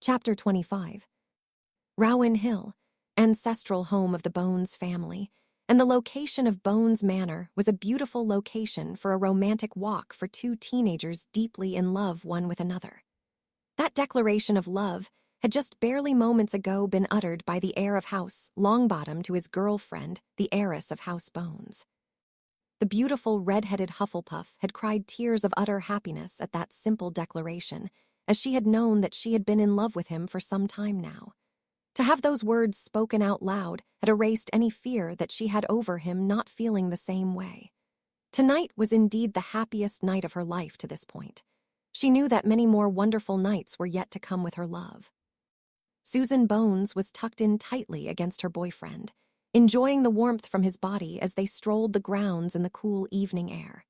Chapter 25. Rowan Hill, ancestral home of the Bones family, and the location of Bones Manor was a beautiful location for a romantic walk for two teenagers deeply in love one with another. That declaration of love had just barely moments ago been uttered by the heir of House Longbottom to his girlfriend, the heiress of House Bones. The beautiful red-headed Hufflepuff had cried tears of utter happiness at that simple declaration, as she had known that she had been in love with him for some time now. To have those words spoken out loud had erased any fear that she had over him not feeling the same way. Tonight was indeed the happiest night of her life to this point. She knew that many more wonderful nights were yet to come with her love. Susan Bones was tucked in tightly against her boyfriend, enjoying the warmth from his body as they strolled the grounds in the cool evening air.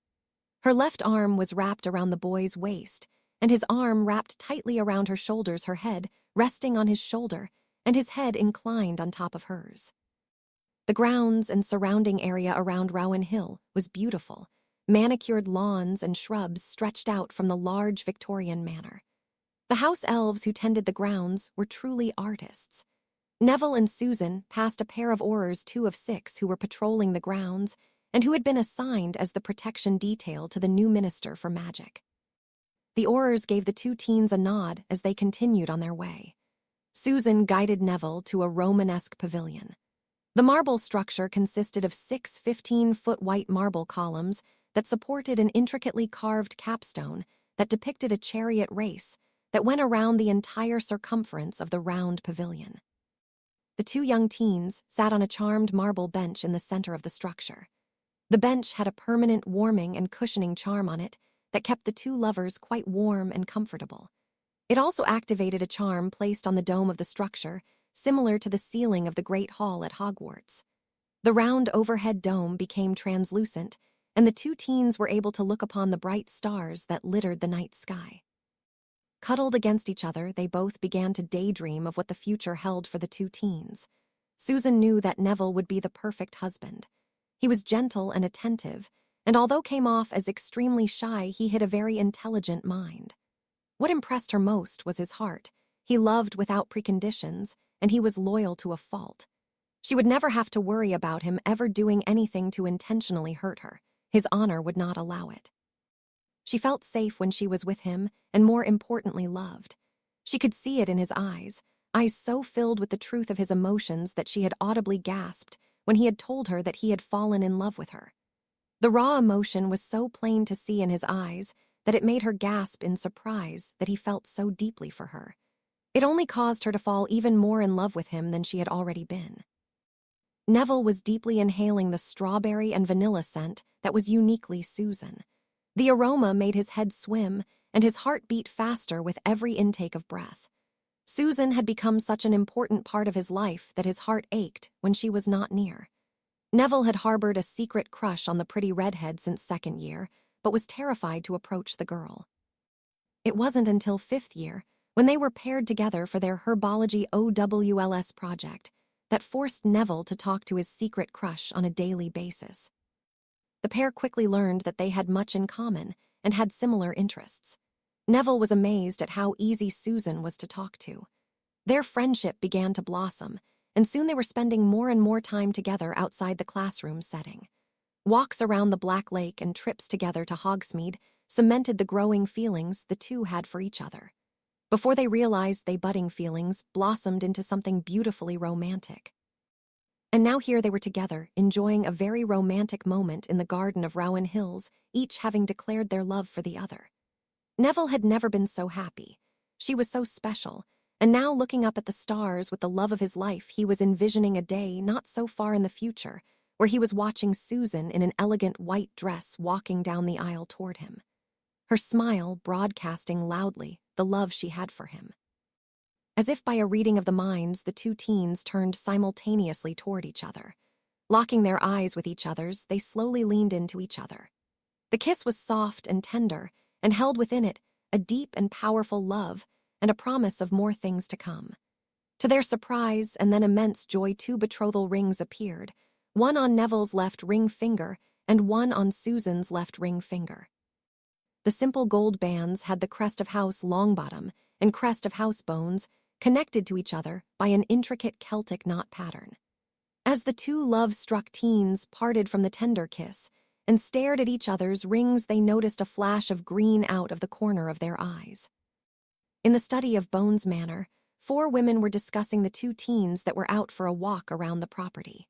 Her left arm was wrapped around the boy's waist, and his arm wrapped tightly around her shoulders, her head resting on his shoulder, and his head inclined on top of hers. The grounds and surrounding area around Rowan Hill was beautiful. Manicured lawns and shrubs stretched out from the large Victorian manor. The house elves who tended the grounds were truly artists. Neville and Susan passed a pair of aurors, 2 of 6, who were patrolling the grounds and who had been assigned as the protection detail to the new Minister for Magic. The aurors gave the two teens a nod as they continued on their way. Susan guided Neville to a Romanesque pavilion. The marble structure consisted of 6 15-foot white marble columns that supported an intricately carved capstone that depicted a chariot race that went around the entire circumference of the round pavilion. The two young teens sat on a charmed marble bench in the center of the structure. The bench had a permanent warming and cushioning charm on it that kept the two lovers quite warm and comfortable. It also activated a charm placed on the dome of the structure, similar to the ceiling of the Great Hall at Hogwarts. The round overhead dome became translucent, and the two teens were able to look upon the bright stars that littered the night sky. Cuddled against each other, they both began to daydream of what the future held for the two teens. Susan knew that Neville would be the perfect husband. He was gentle and attentive, and although came off as extremely shy, he hid a very intelligent mind. What impressed her most was his heart. He loved without preconditions, and he was loyal to a fault. She would never have to worry about him ever doing anything to intentionally hurt her. His honor would not allow it. She felt safe when she was with him, and more importantly, loved. She could see it in his eyes so filled with the truth of his emotions that she had audibly gasped when he had told her that he had fallen in love with her. The raw emotion was so plain to see in his eyes that it made her gasp in surprise that he felt so deeply for her. It only caused her to fall even more in love with him than she had already been. Neville was deeply inhaling the strawberry and vanilla scent that was uniquely Susan. The aroma made his head swim, and his heart beat faster with every intake of breath. Susan had become such an important part of his life that his heart ached when she was not near. Neville had harbored a secret crush on the pretty redhead since 2nd year, but was terrified to approach the girl. It wasn't until 5th year, when they were paired together for their herbology OWLS project, that forced Neville to talk to his secret crush on a daily basis. The pair quickly learned that they had much in common and had similar interests. Neville was amazed at how easy Susan was to talk to. Their friendship began to blossom, and soon they were spending more and more time together outside the classroom setting. Walks around the Black Lake and trips together to Hogsmeade cemented the growing feelings the two had for each other. Before they realized, they budding feelings blossomed into something beautifully romantic. And now here they were together, enjoying a very romantic moment in the garden of Rowan Hills, each having declared their love for the other. Neville had never been so happy. She was so special, and now looking up at the stars with the love of his life, he was envisioning a day not so far in the future, where he was watching Susan in an elegant white dress walking down the aisle toward him. Her smile broadcasting loudly the love she had for him. As if by a reading of the minds, the two teens turned simultaneously toward each other. Locking their eyes with each other's, they slowly leaned into each other. The kiss was soft and tender, and held within it a deep and powerful love and a promise of more things to come. To their surprise and then immense joy, 2 betrothal rings appeared, one on Neville's left ring finger and one on Susan's left ring finger. The simple gold bands had the crest of House Longbottom and crest of House Bones connected to each other by an intricate Celtic knot pattern. As the two love-struck teens parted from the tender kiss and stared at each other's rings, they noticed a flash of green out of the corner of their eyes. In the study of Bones Manor, 4 women were discussing the 2 teens that were out for a walk around the property.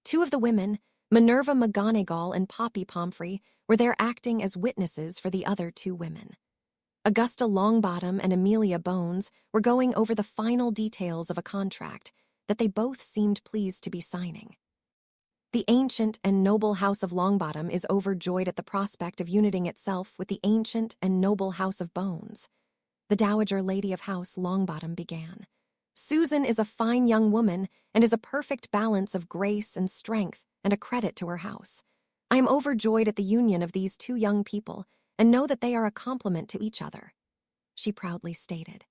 2 of the women, Minerva McGonagall and Poppy Pomfrey, were there acting as witnesses for the other 2 women. Augusta Longbottom and Amelia Bones were going over the final details of a contract that they both seemed pleased to be signing. The ancient and noble House of Longbottom is overjoyed at the prospect of uniting itself with the ancient and noble House of Bones. The Dowager Lady of House Longbottom began. Susan is a fine young woman and is a perfect balance of grace and strength and a credit to her house. I am overjoyed at the union of these 2 young people and know that they are a complement to each other, she proudly stated.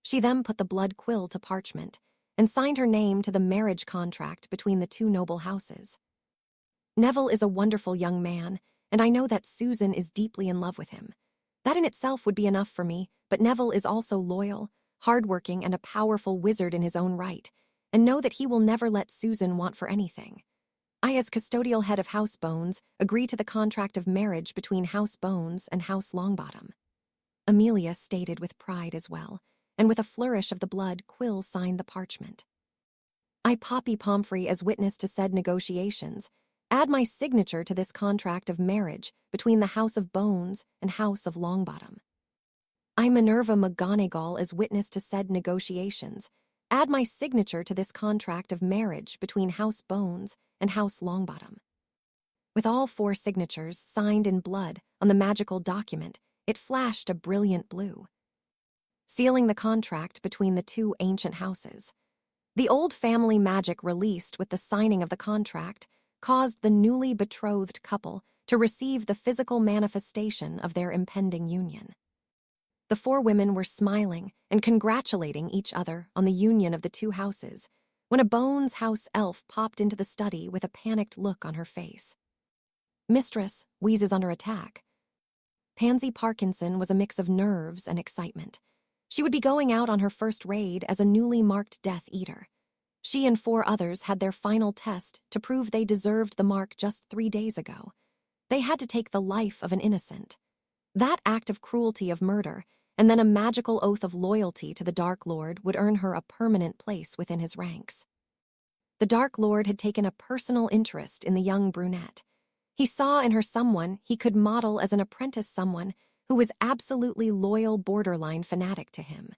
She then put the blood quill to parchment and signed her name to the marriage contract between the 2 noble houses. Neville is a wonderful young man, and I know that Susan is deeply in love with him. That in itself would be enough for me, but Neville is also loyal, hardworking, and a powerful wizard in his own right, and know that he will never let Susan want for anything. I, as custodial head of House Bones, agree to the contract of marriage between House Bones and House Longbottom. Amelia stated with pride as well, and with a flourish of the blood quill signed the parchment. I, Poppy Pomfrey, as witness to said negotiations, add my signature to this contract of marriage between the House of Bones and House of Longbottom. I, Minerva McGonagall, as witness to said negotiations, add my signature to this contract of marriage between House Bones and House Longbottom. With all 4 signatures signed in blood on the magical document, it flashed a brilliant blue, sealing the contract between the 2 ancient houses. The old family magic released with the signing of the contract caused the newly betrothed couple to receive the physical manifestation of their impending union. The 4 women were smiling and congratulating each other on the union of the 2 houses when a Bones house elf popped into the study with a panicked look on her face. Mistress, Wheeze is under attack. Pansy Parkinson was a mix of nerves and excitement. She would be going out on her first raid as a newly marked Death Eater. She and 4 others had their final test to prove they deserved the mark just 3 days ago. They had to take the life of an innocent. That act of cruelty of murder, and then a magical oath of loyalty to the Dark Lord, would earn her a permanent place within his ranks. The Dark Lord had taken a personal interest in the young brunette. He saw in her someone he could model as an apprentice, someone who was absolutely loyal, borderline fanatic to him.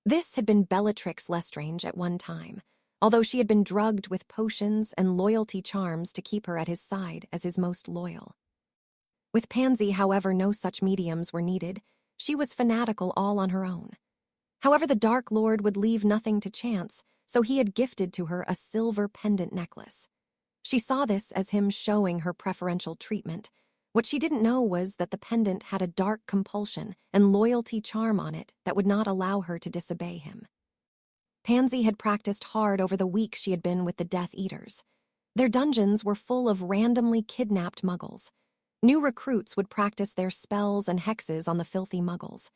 This had been Bellatrix Lestrange at one time, although she had been drugged with potions and loyalty charms to keep her at his side as his most loyal. With Pansy, however, no such mediums were needed. She was fanatical all on her own. However, the Dark Lord would leave nothing to chance, so he had gifted to her a silver pendant necklace. She saw this as him showing her preferential treatment. What she didn't know was that the pendant had a dark compulsion and loyalty charm on it that would not allow her to disobey him. Pansy had practiced hard over the week she had been with the Death Eaters. Their dungeons were full of randomly kidnapped muggles. New recruits would practice their spells and hexes on the filthy muggles.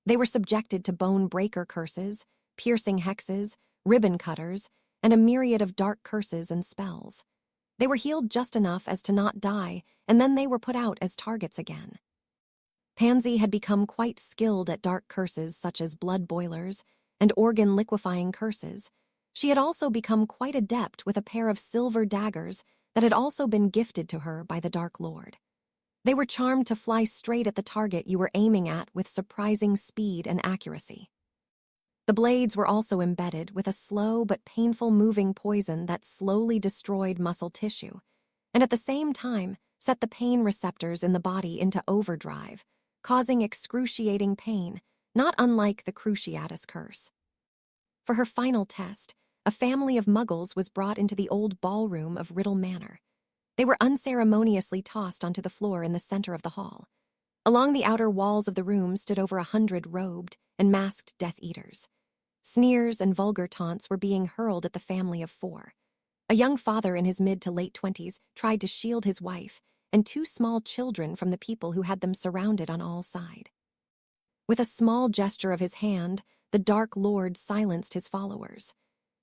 They were subjected to bone breaker curses, piercing hexes, ribbon cutters, and a myriad of dark curses and spells. They were healed just enough as to not die, and then they were put out as targets again. Pansy had become quite skilled at dark curses such as blood boilers and organ liquefying curses. She had also become quite adept with a pair of silver daggers that had also been gifted to her by the Dark Lord. They were charmed to fly straight at the target you were aiming at with surprising speed and accuracy. The blades were also embedded with a slow but painful moving poison that slowly destroyed muscle tissue, and at the same time set the pain receptors in the body into overdrive, causing excruciating pain, not unlike the Cruciatus curse. For her final test, a family of muggles was brought into the old ballroom of Riddle Manor. They were unceremoniously tossed onto the floor in the center of the hall. Along the outer walls of the room stood over 100 robed and masked Death Eaters. Sneers and vulgar taunts were being hurled at the family of 4. A young father in his mid to late 20s tried to shield his wife, and 2 small children from the people who had them surrounded on all sides. With a small gesture of his hand, the Dark Lord silenced his followers.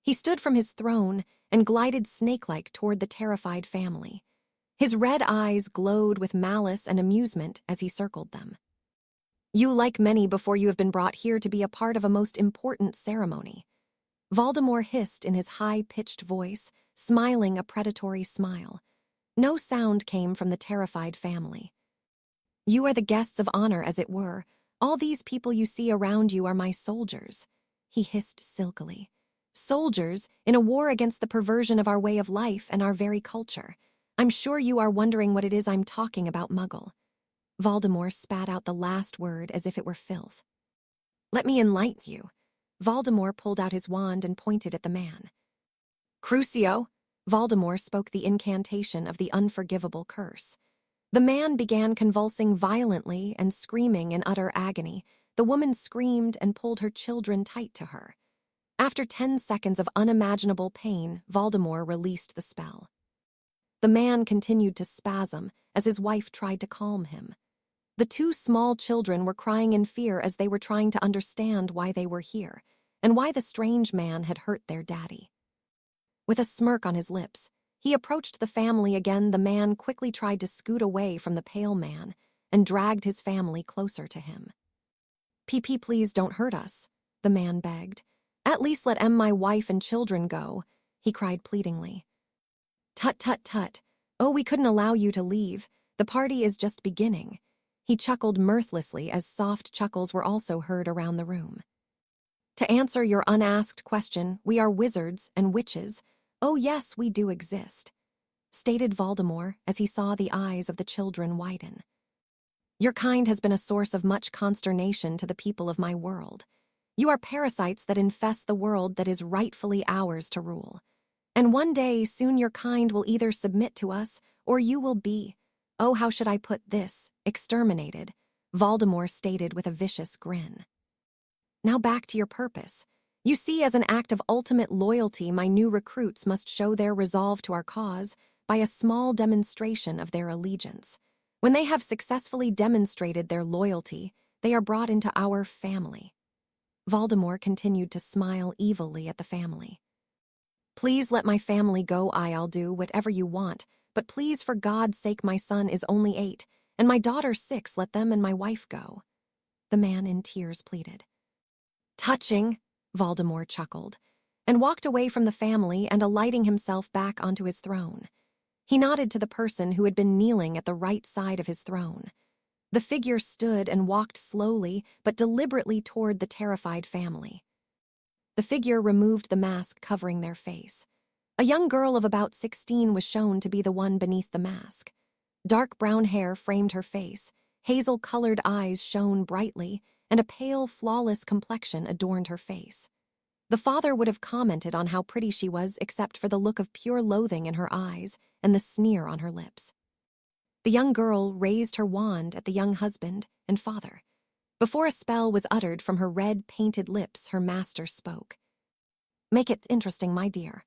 He stood from his throne and glided snake-like toward the terrified family. His red eyes glowed with malice and amusement as he circled them. "You, like many before you, have been brought here to be a part of a most important ceremony," Voldemort hissed in his high-pitched voice, smiling a predatory smile. No sound came from the terrified family. "You are the guests of honor, as it were. All these people you see around you are my soldiers," he hissed silkily. "Soldiers in a war against the perversion of our way of life and our very culture. I'm sure you are wondering what it is I'm talking about, Muggle." Voldemort spat out the last word as if it were filth. "Let me enlighten you." Voldemort pulled out his wand and pointed at the man. "Crucio!" Voldemort spoke the incantation of the unforgivable curse. The man began convulsing violently and screaming in utter agony. The woman screamed and pulled her children tight to her. After 10 seconds of unimaginable pain, Voldemort released the spell. The man continued to spasm as his wife tried to calm him. The 2 small children were crying in fear as they were trying to understand why they were here and why the strange man had hurt their daddy. With a smirk on his lips, he approached the family again. The man quickly tried to scoot away from the pale man and dragged his family closer to him. "PP, please don't hurt us," the man begged. "At least let my wife and children go," he cried pleadingly. "Tut, tut, tut. Oh, we couldn't allow you to leave. The party is just beginning." He chuckled mirthlessly as soft chuckles were also heard around the room. "To answer your unasked question, we are wizards and witches. Oh yes, we do exist," stated Voldemort as he saw the eyes of the children widen. "Your kind has been a source of much consternation to the people of my world. You are parasites that infest the world that is rightfully ours to rule. And one day soon your kind will either submit to us or you will be, oh, how should I put this, exterminated," Voldemort stated with a vicious grin. "Now back to your purpose. You see, as an act of ultimate loyalty, my new recruits must show their resolve to our cause by a small demonstration of their allegiance. When they have successfully demonstrated their loyalty, they are brought into our family." Voldemort continued to smile evilly at the family. "Please let my family go. I'll do whatever you want, but please, for God's sake, my son is only 8, and my daughter 6, let them and my wife go," the man in tears pleaded. "Touching," Voldemort chuckled, and walked away from the family and alighting himself back onto his throne. He nodded to the person who had been kneeling at the right side of his throne. The figure stood and walked slowly but deliberately toward the terrified family. The figure removed the mask covering their face. A young girl of about 16 was shown to be the one beneath the mask. Dark brown hair framed her face, hazel-colored eyes shone brightly, and a pale, flawless complexion adorned her face. The father would have commented on how pretty she was except for the look of pure loathing in her eyes and the sneer on her lips. The young girl raised her wand at the young husband and father. Before a spell was uttered from her red, painted lips, her master spoke. "Make it interesting, my dear."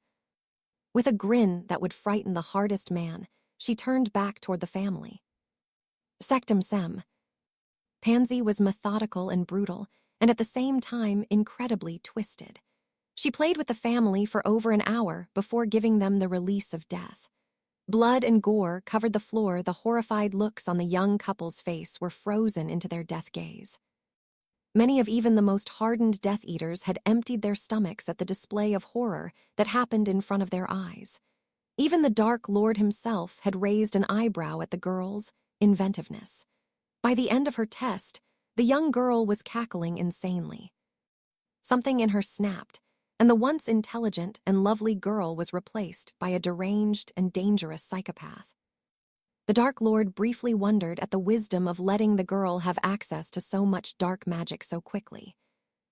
With a grin that would frighten the hardest man, she turned back toward the family. "Sectum sem." Pansy was methodical and brutal, and at the same time incredibly twisted. She played with the family for over an hour before giving them the release of death. Blood and gore covered the floor. The horrified looks on the young couple's face were frozen into their death gaze. Many of even the most hardened Death Eaters had emptied their stomachs at the display of horror that happened in front of their eyes. Even the Dark Lord himself had raised an eyebrow at the girl's inventiveness. By the end of her test, the young girl was cackling insanely. Something in her snapped, and the once intelligent and lovely girl was replaced by a deranged and dangerous psychopath. The Dark Lord briefly wondered at the wisdom of letting the girl have access to so much dark magic so quickly.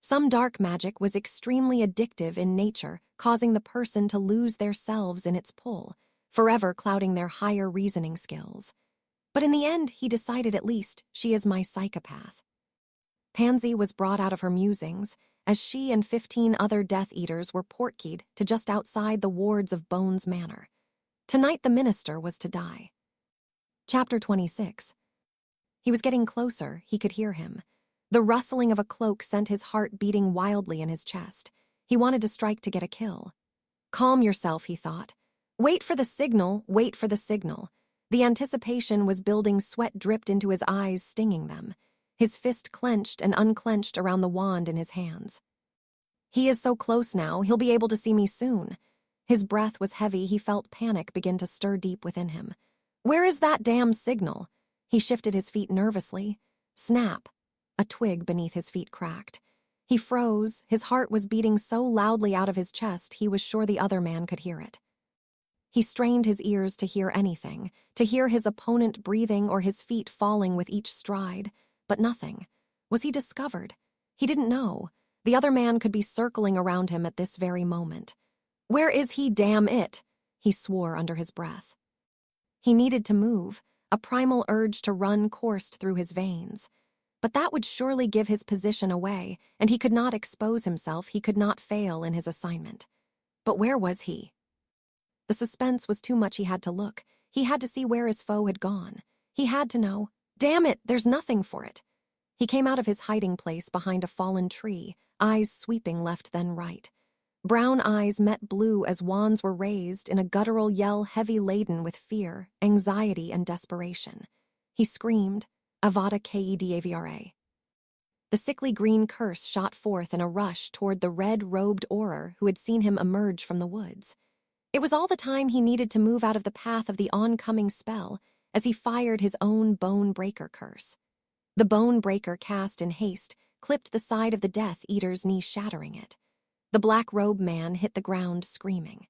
Some dark magic was extremely addictive in nature, causing the person to lose their selves in its pull, forever clouding their higher reasoning skills. But in the end, he decided at least she is my psychopath. Pansy was brought out of her musings, as she and 15 other Death Eaters were portkeyed to just outside the wards of Bones Manor. Tonight the minister was to die. Chapter 26. He was getting closer, he could hear him. The rustling of a cloak sent his heart beating wildly in his chest. He wanted to strike to get a kill. Calm yourself, he thought. Wait for the signal, wait for the signal. The anticipation was building, sweat dripped into his eyes, stinging them. His fist clenched and unclenched around the wand in his hands. He is so close now, he'll be able to see me soon. His breath was heavy, he felt panic begin to stir deep within him. Where is that damn signal? He shifted his feet nervously. Snap! A twig beneath his feet cracked. He froze, his heart was beating so loudly out of his chest he was sure the other man could hear it. He strained his ears to hear anything, to hear his opponent breathing or his feet falling with each stride, but nothing. Was he discovered? He didn't know. The other man could be circling around him at this very moment. Where is he, damn it? He swore under his breath. He needed to move. A primal urge to run coursed through his veins. But that would surely give his position away, and he could not expose himself, he could not fail in his assignment. But where was he? The suspense was too much. He had to look. He had to see where his foe had gone. He had to know. Damn it, there's nothing for it. He came out of his hiding place behind a fallen tree, eyes sweeping left then right. Brown eyes met blue as wands were raised in a guttural yell heavy laden with fear, anxiety, and desperation. He screamed, Avada Kedavra. The sickly green curse shot forth in a rush toward the red-robed Auror who had seen him emerge from the woods. It was all the time he needed to move out of the path of the oncoming spell as he fired his own Bone Breaker curse. The Bone Breaker, cast in haste, clipped the side of the Death Eater's knee, shattering it. The black-robed man hit the ground, screaming.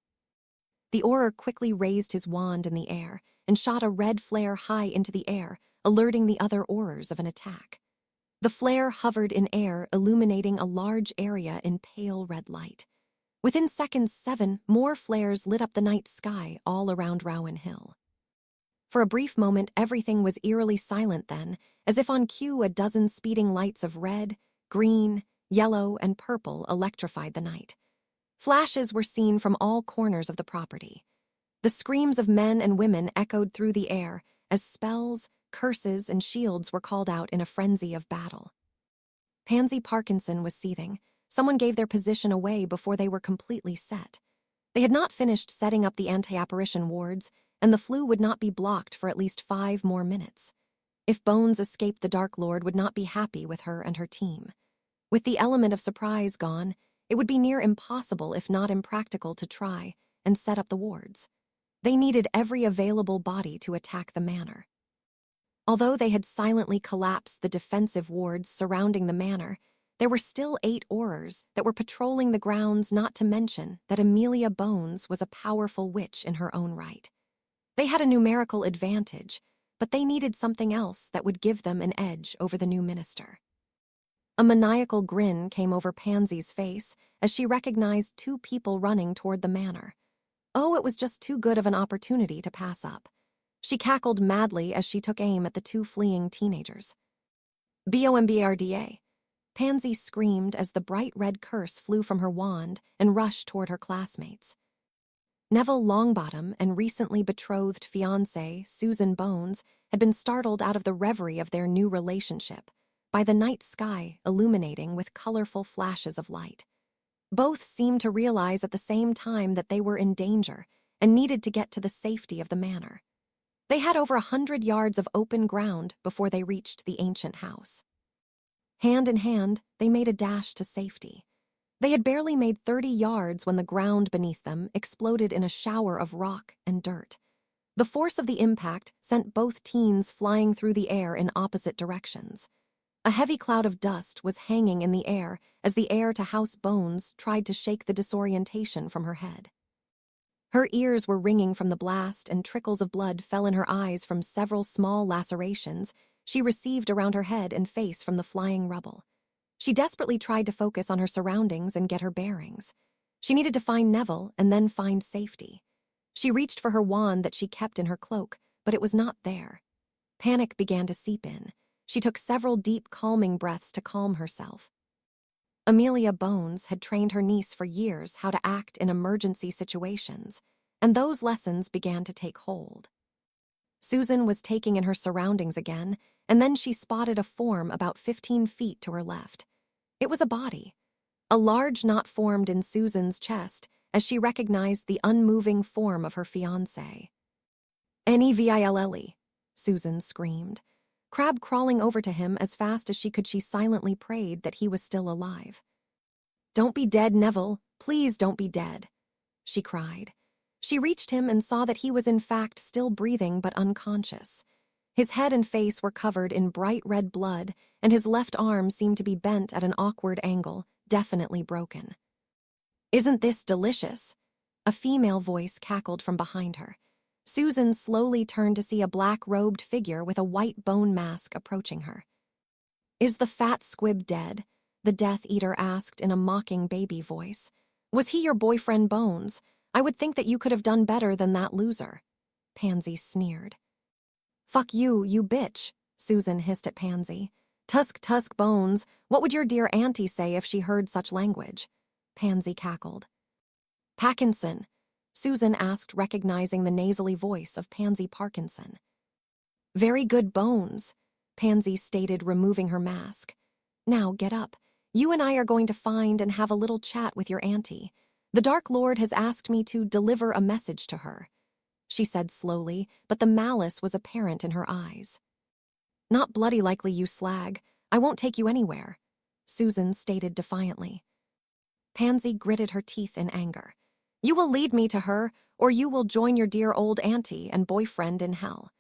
The Auror quickly raised his wand in the air and shot a red flare high into the air, alerting the other Aurors of an attack. The flare hovered in air, illuminating a large area in pale red light. Within seconds, 7 more flares lit up the night sky all around Rowan Hill. For a brief moment, everything was eerily silent then, as if on cue a dozen speeding lights of red, green, yellow, and purple electrified the night. Flashes were seen from all corners of the property. The screams of men and women echoed through the air as spells, curses, and shields were called out in a frenzy of battle. Pansy Parkinson was seething. Someone gave their position away before they were completely set. They had not finished setting up the anti-apparition wards, and the flue would not be blocked for at least 5 more minutes. If Bones escaped, the Dark Lord would not be happy with her and her team. With the element of surprise gone, it would be near impossible, if not impractical, to try and set up the wards. They needed every available body to attack the manor. Although they had silently collapsed the defensive wards surrounding the manor, there were still 8 Aurors that were patrolling the grounds, not to mention that Amelia Bones was a powerful witch in her own right. They had a numerical advantage, but they needed something else that would give them an edge over the new minister. A maniacal grin came over Pansy's face as she recognized 2 people running toward the manor. Oh, it was just too good of an opportunity to pass up. She cackled madly as she took aim at the 2 fleeing teenagers. Bombarda! Pansy screamed as the bright red curse flew from her wand and rushed toward her classmates. Neville Longbottom and recently betrothed fiancée Susan Bones had been startled out of the reverie of their new relationship by the night sky illuminating with colorful flashes of light. Both seemed to realize at the same time that they were in danger and needed to get to the safety of the manor. They had over 100 yards of open ground before they reached the ancient house. Hand in hand, they made a dash to safety. They had barely made 30 yards when the ground beneath them exploded in a shower of rock and dirt. The force of the impact sent both teens flying through the air in opposite directions. A heavy cloud of dust was hanging in the air as the heir to House Bones tried to shake the disorientation from her head. Her ears were ringing from the blast, and trickles of blood fell in her eyes from several small lacerations she received around her head and face from the flying rubble. She desperately tried to focus on her surroundings and get her bearings. She needed to find Neville and then find safety. She reached for her wand that she kept in her cloak, but it was not there. Panic began to seep in. She took several deep, calming breaths to calm herself. Amelia Bones had trained her niece for years how to act in emergency situations, and those lessons began to take hold. Susan was taking in her surroundings again, and then she spotted a form about 15 feet to her left. It was a body. A large knot formed in Susan's chest as she recognized the unmoving form of her fiancé. "Neville," Susan screamed. Crab crawling over to him as fast as she could, she silently prayed that he was still alive. "Don't be dead, Neville. Please don't be dead," she cried. She reached him and saw that he was in fact still breathing but unconscious. His head and face were covered in bright red blood, and his left arm seemed to be bent at an awkward angle, definitely broken. "Isn't this delicious?" A female voice cackled from behind her. Susan slowly turned to see a black-robed figure with a white bone mask approaching her. "Is the fat squib dead?" the Death Eater asked in a mocking baby voice. "Was he your boyfriend, Bones? I would think that you could have done better than that loser." Pansy sneered. "Fuck you, you bitch," Susan hissed at Pansy. Tusk Bones, what would your dear auntie say if she heard such language?" Pansy cackled. "Parkinson," Susan asked, recognizing the nasally voice of Pansy Parkinson. "Very good, Bones," Pansy stated, removing her mask. "Now get up. You and I are going to find and have a little chat with your auntie. The Dark Lord has asked me to deliver a message to her," she said slowly, but the malice was apparent in her eyes. "Not bloody likely, you slag. I won't take you anywhere," Susan stated defiantly. Pansy gritted her teeth in anger. "You will lead me to her, or you will join your dear old auntie and boyfriend in hell,"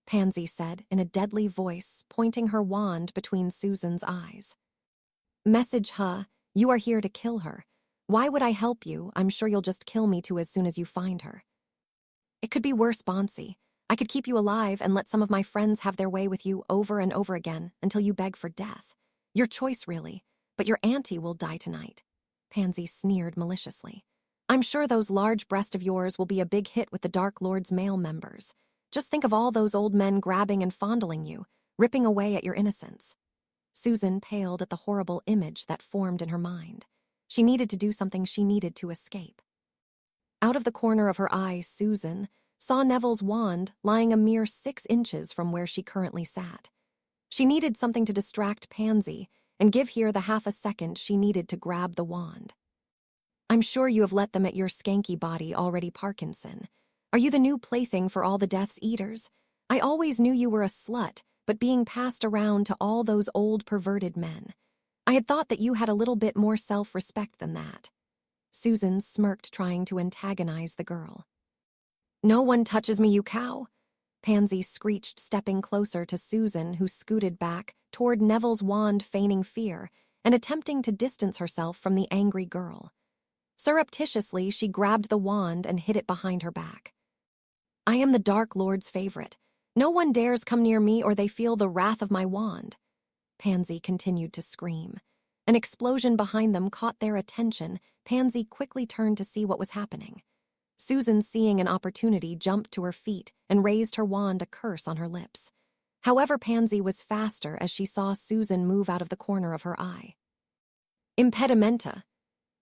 Pansy said in a deadly voice, pointing her wand between Susan's eyes. "Message her, you are here to kill her. Why would I help you? I'm sure you'll just kill me too as soon as you find her." "It could be worse, Bonsi. I could keep you alive and let some of my friends have their way with you over and over again until you beg for death. Your choice, really, but your auntie will die tonight," Pansy sneered maliciously. "I'm sure those large breasts of yours will be a big hit with the Dark Lord's male members. Just think of all those old men grabbing and fondling you, ripping away at your innocence." Susan paled at the horrible image that formed in her mind. She needed to do something. She needed to escape. Out of the corner of her eye, Susan saw Neville's wand lying a mere 6 inches from where she currently sat. She needed something to distract Pansy and give her the half a second she needed to grab the wand. "I'm sure you have let them at your skanky body already, Parkinson. Are you the new plaything for all the Death's Eaters? I always knew you were a slut, but being passed around to all those old perverted men. I had thought that you had a little bit more self-respect than that." Susan smirked, trying to antagonize the girl. "No one touches me, you cow," Pansy screeched, stepping closer to Susan, who scooted back toward Neville's wand, feigning fear and attempting to distance herself from the angry girl. Surreptitiously, she grabbed the wand and hid it behind her back. "I am the Dark Lord's favorite. No one dares come near me or they feel the wrath of my wand," Pansy continued to scream. An explosion behind them caught their attention. Pansy quickly turned to see what was happening. Susan, seeing an opportunity, jumped to her feet and raised her wand, a curse on her lips. However, Pansy was faster as she saw Susan move out of the corner of her eye. "Impedimenta."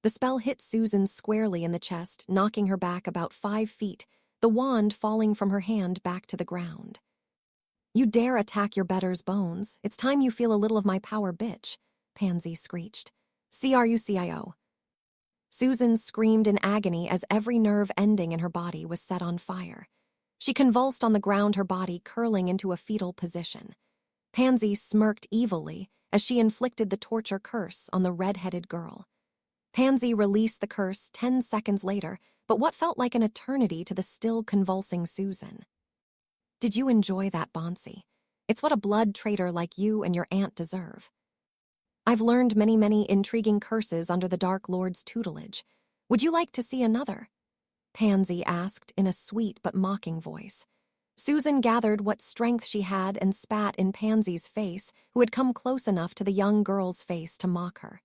The spell hit Susan squarely in the chest, knocking her back about 5 feet, the wand falling from her hand back to the ground. "You dare attack your betters, Bones. It's time you feel a little of my power, bitch," Pansy screeched. "CRUCIO." Susan screamed in agony as every nerve ending in her body was set on fire. She convulsed on the ground, her body curling into a fetal position. Pansy smirked evilly as she inflicted the torture curse on the red-headed girl. Pansy released the curse 10 seconds later, but what felt like an eternity to the still convulsing Susan. "Did you enjoy that, Bonsi? It's what a blood traitor like you and your aunt deserve. I've learned many intriguing curses under the Dark Lord's tutelage. Would you like to see another?" Pansy asked in a sweet but mocking voice. Susan gathered what strength she had and spat in Pansy's face, who had come close enough to the young girl's face to mock her.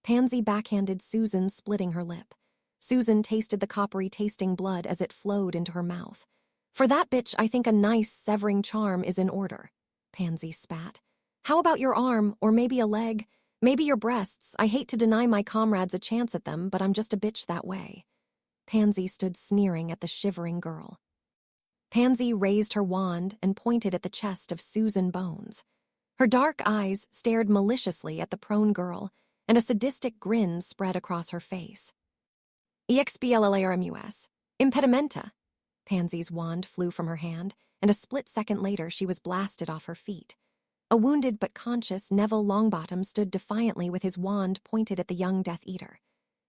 Pansy backhanded Susan, splitting her lip. Susan tasted the coppery-tasting blood as it flowed into her mouth. "For that bitch, I think a nice severing charm is in order," Pansy spat. "How about your arm, or maybe a leg? Maybe your breasts. I hate to deny my comrades a chance at them, but I'm just a bitch that way." Pansy stood sneering at the shivering girl. Pansy raised her wand and pointed at the chest of Susan Bones. Her dark eyes stared maliciously at the prone girl, and a sadistic grin spread across her face. Expellarmus. Impedimenta. Pansy's wand flew from her hand, and a split second later she was blasted off her feet. A wounded but conscious Neville Longbottom stood defiantly with his wand pointed at the young Death Eater.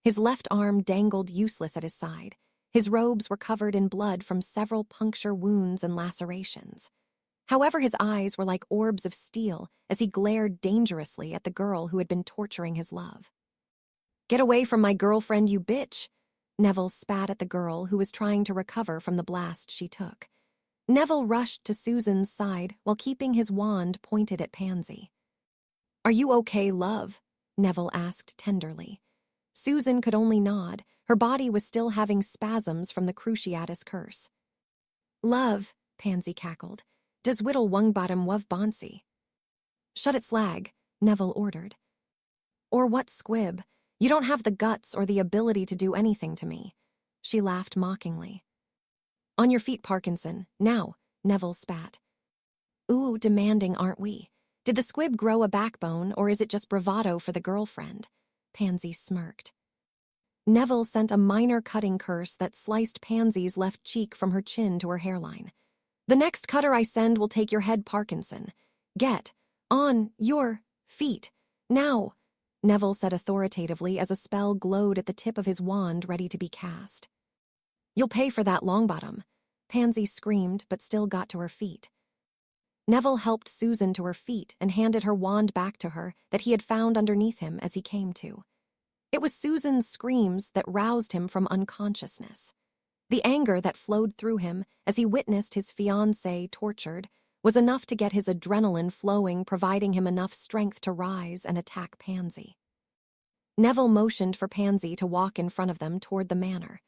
His left arm dangled useless at his side. His robes were covered in blood from several puncture wounds and lacerations. However, his eyes were like orbs of steel as he glared dangerously at the girl who had been torturing his love. "Get away from my girlfriend, you bitch!" Neville spat at the girl who was trying to recover from the blast she took. Neville rushed to Susan's side while keeping his wand pointed at Pansy. "Are you okay, love?" Neville asked tenderly. Susan could only nod. Her body was still having spasms from the Cruciatus curse. "Love," Pansy cackled. "Does whittle Wungbottom wuv boncy?" "Shut it, slag," Neville ordered. "Or what, squib? You don't have the guts or the ability to do anything to me." She laughed mockingly. "On your feet, Parkinson. Now," Neville spat. "Ooh, demanding, aren't we? Did the squib grow a backbone, or is it just bravado for the girlfriend?" Pansy smirked. Neville sent a minor cutting curse that sliced Pansy's left cheek from her chin to her hairline. "The next cutter I send will take your head, Parkinson. Get on your feet. Now," Neville said authoritatively as a spell glowed at the tip of his wand ready to be cast. "You'll pay for that, Longbottom." Pansy screamed but still got to her feet. Neville helped Susan to her feet and handed her wand back to her that he had found underneath him as he came to. It was Susan's screams that roused him from unconsciousness. The anger that flowed through him as he witnessed his fiancée tortured was enough to get his adrenaline flowing, providing him enough strength to rise and attack Pansy. Neville motioned for Pansy to walk in front of them toward the manor.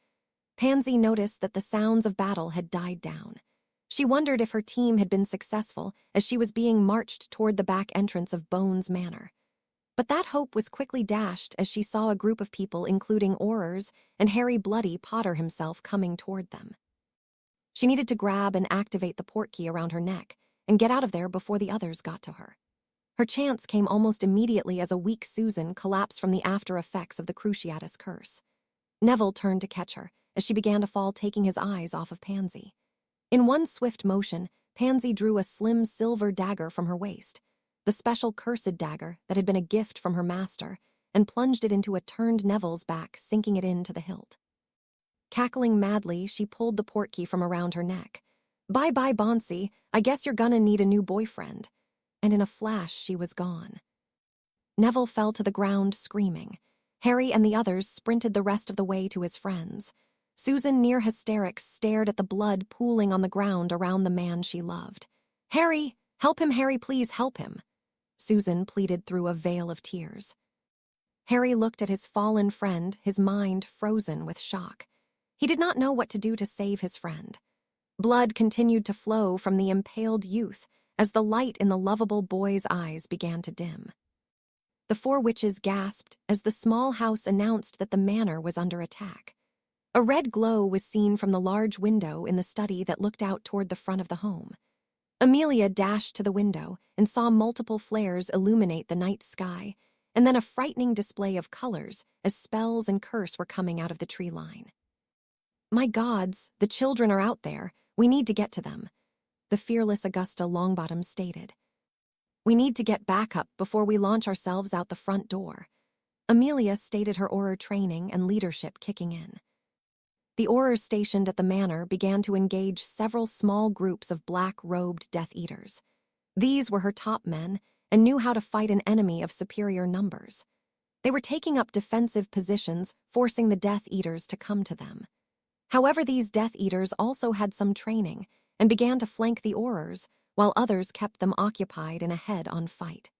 Pansy noticed that the sounds of battle had died down. She wondered if her team had been successful as she was being marched toward the back entrance of Bones Manor. But that hope was quickly dashed as she saw a group of people, including Aurors and Harry Bloody Potter himself, coming toward them. She needed to grab and activate the portkey around her neck and get out of there before the others got to her. Her chance came almost immediately as a weak Susan collapsed from the after effects of the Cruciatus curse. Neville turned to catch her as she began to fall, taking his eyes off of Pansy. In one swift motion, Pansy drew a slim silver dagger from her waist, the special cursed dagger that had been a gift from her master, and plunged it into a turned Neville's back, sinking it into the hilt. Cackling madly, she pulled the portkey from around her neck. "Bye-bye, Boncy. I guess you're gonna need a new boyfriend." And in a flash, she was gone. Neville fell to the ground, screaming. Harry and the others sprinted the rest of the way to his friends. Susan, near hysterics, stared at the blood pooling on the ground around the man she loved. "Harry! Help him, Harry, please help him!" Susan pleaded through a veil of tears. Harry looked at his fallen friend, his mind frozen with shock. He did not know what to do to save his friend. Blood continued to flow from the impaled youth as the light in the lovable boy's eyes began to dim. The four witches gasped as the small house announced that the manor was under attack. A red glow was seen from the large window in the study that looked out toward the front of the home. Amelia dashed to the window and saw multiple flares illuminate the night sky, and then a frightening display of colors as spells and curse were coming out of the tree line. "My gods, the children are out there. We need to get to them," the fearless Augusta Longbottom stated. "We need to get backup before we launch ourselves out the front door." Amelia stated, her Auror training and leadership kicking in. The Aurors stationed at the manor began to engage several small groups of black-robed Death Eaters. These were her top men and knew how to fight an enemy of superior numbers. They were taking up defensive positions, forcing the Death Eaters to come to them. However, these Death Eaters also had some training and began to flank the Aurors, while others kept them occupied in a head-on fight.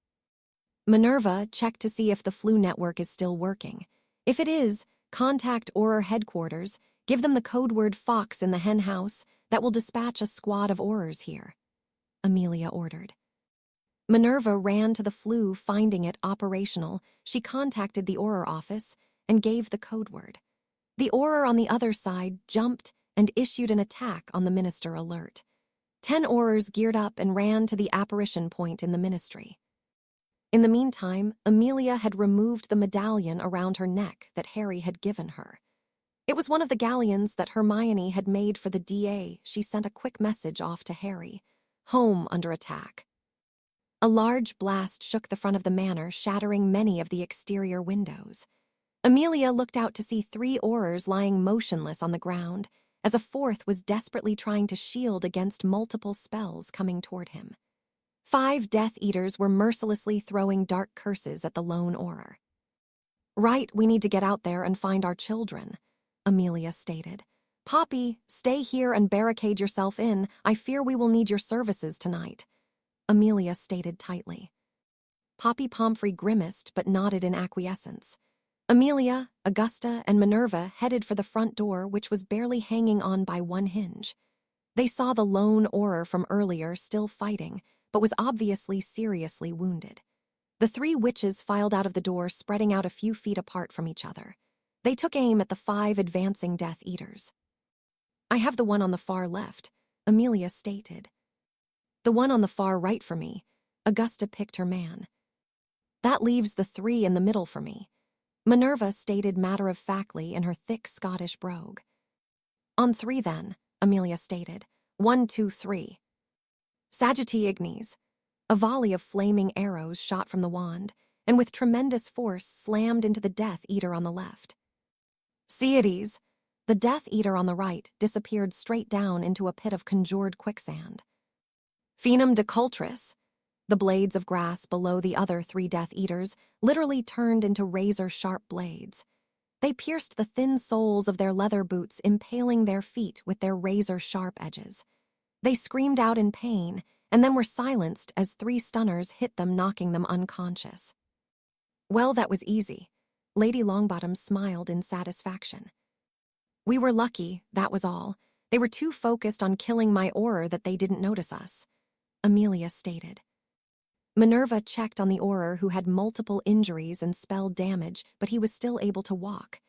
Minerva checked to see if the flu network is still working. If it is, contact Auror headquarters. Give them the code word Fox in the hen house. That will dispatch a squad of Aurors here," Amelia ordered. Minerva ran to the flu, finding it operational. She contacted the Auror office and gave the code word. The Auror on the other side jumped and issued an attack on the minister alert. 10 Aurors geared up and ran to the apparition point in the ministry. In the meantime, Amelia had removed the medallion around her neck that Harry had given her. It was one of the galleons that Hermione had made for the DA. She sent a quick message off to Harry. Home under attack. A large blast shook the front of the manor, shattering many of the exterior windows. Amelia looked out to see 3 Aurors lying motionless on the ground, as a 4th was desperately trying to shield against multiple spells coming toward him. 5 Death Eaters were mercilessly throwing dark curses at the lone Auror. Right, we need to get out there and find our children, Amelia stated. Poppy, stay here and barricade yourself in. I fear we will need your services tonight, Amelia stated tightly. Poppy Pomfrey grimaced but nodded in acquiescence. Amelia, Augusta, and Minerva headed for the front door, which was barely hanging on by one hinge. They saw the lone Auror from earlier still fighting, but was obviously seriously wounded. The 3 witches filed out of the door, spreading out a few feet apart from each other. They took aim at the 5 advancing Death Eaters. I have the one on the far left, Amelia stated. The one on the far right for me, Augusta picked her man. That leaves the 3 in the middle for me, Minerva stated matter-of-factly in her thick Scottish brogue. On 3 then, Amelia stated. 1, 2, 3. Sagitti Ignes. A volley of flaming arrows shot from the wand, and with tremendous force slammed into the Death Eater on the left. Seides. The Death Eater on the right disappeared straight down into a pit of conjured quicksand. Phenum de Cultris. The blades of grass below the other 3 Death Eaters literally turned into razor-sharp blades. They pierced the thin soles of their leather boots, impaling their feet with their razor-sharp edges. They screamed out in pain, and then were silenced as 3 stunners hit them, knocking them unconscious. Well, that was easy. Lady Longbottom smiled in satisfaction. We were lucky, that was all. They were too focused on killing my Auror that they didn't notice us, Amelia stated. Minerva checked on the Auror, who had multiple injuries and spell damage, but he was still able to walk.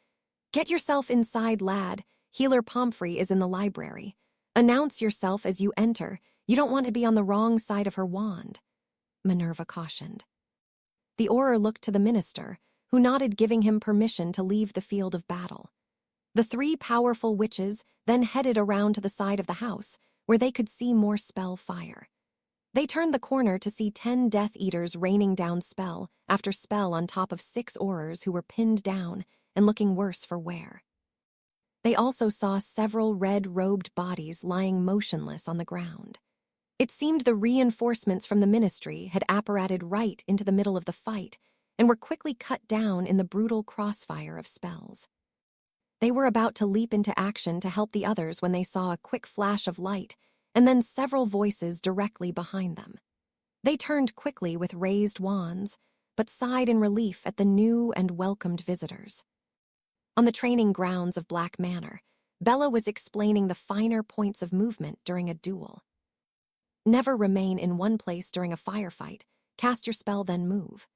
Get yourself inside, lad. Healer Pomfrey is in the library. Announce yourself as you enter. You don't want to be on the wrong side of her wand, Minerva cautioned. The Auror looked to the minister, who nodded, giving him permission to leave the field of battle. The 3 powerful witches then headed around to the side of the house, where they could see more spell fire. They turned the corner to see 10 Death Eaters raining down spell after spell on top of 6 Aurors who were pinned down and looking worse for wear. They also saw several red-robed bodies lying motionless on the ground. It seemed the reinforcements from the ministry had apparated right into the middle of the fight and were quickly cut down in the brutal crossfire of spells. They were about to leap into action to help the others when they saw a quick flash of light and then several voices directly behind them. They turned quickly with raised wands, but sighed in relief at the new and welcomed visitors. On the training grounds of Black Manor, Bella was explaining the finer points of movement during a duel. Never remain in one place during a firefight. Cast your spell, then move.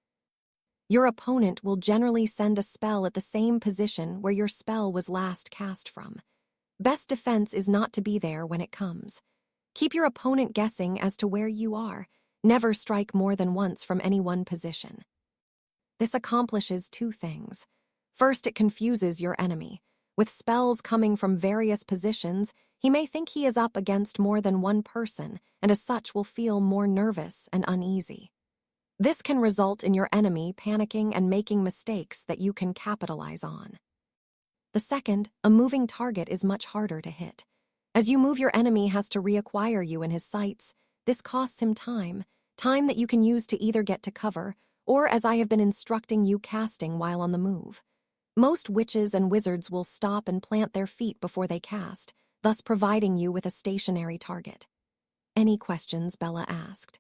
Your opponent will generally send a spell at the same position where your spell was last cast from. Best defense is not to be there when it comes. Keep your opponent guessing as to where you are. Never strike more than once from any one position. This accomplishes 2 things. First, it confuses your enemy. With spells coming from various positions, he may think he is up against more than one person, and as such will feel more nervous and uneasy. This can result in your enemy panicking and making mistakes that you can capitalize on. The second, a moving target is much harder to hit. As you move, your enemy has to reacquire you in his sights. This costs him time that you can use to either get to cover, or, as I have been instructing you, casting while on the move. Most witches and wizards will stop and plant their feet before they cast, thus providing you with a stationary target. Any questions? Bella asked.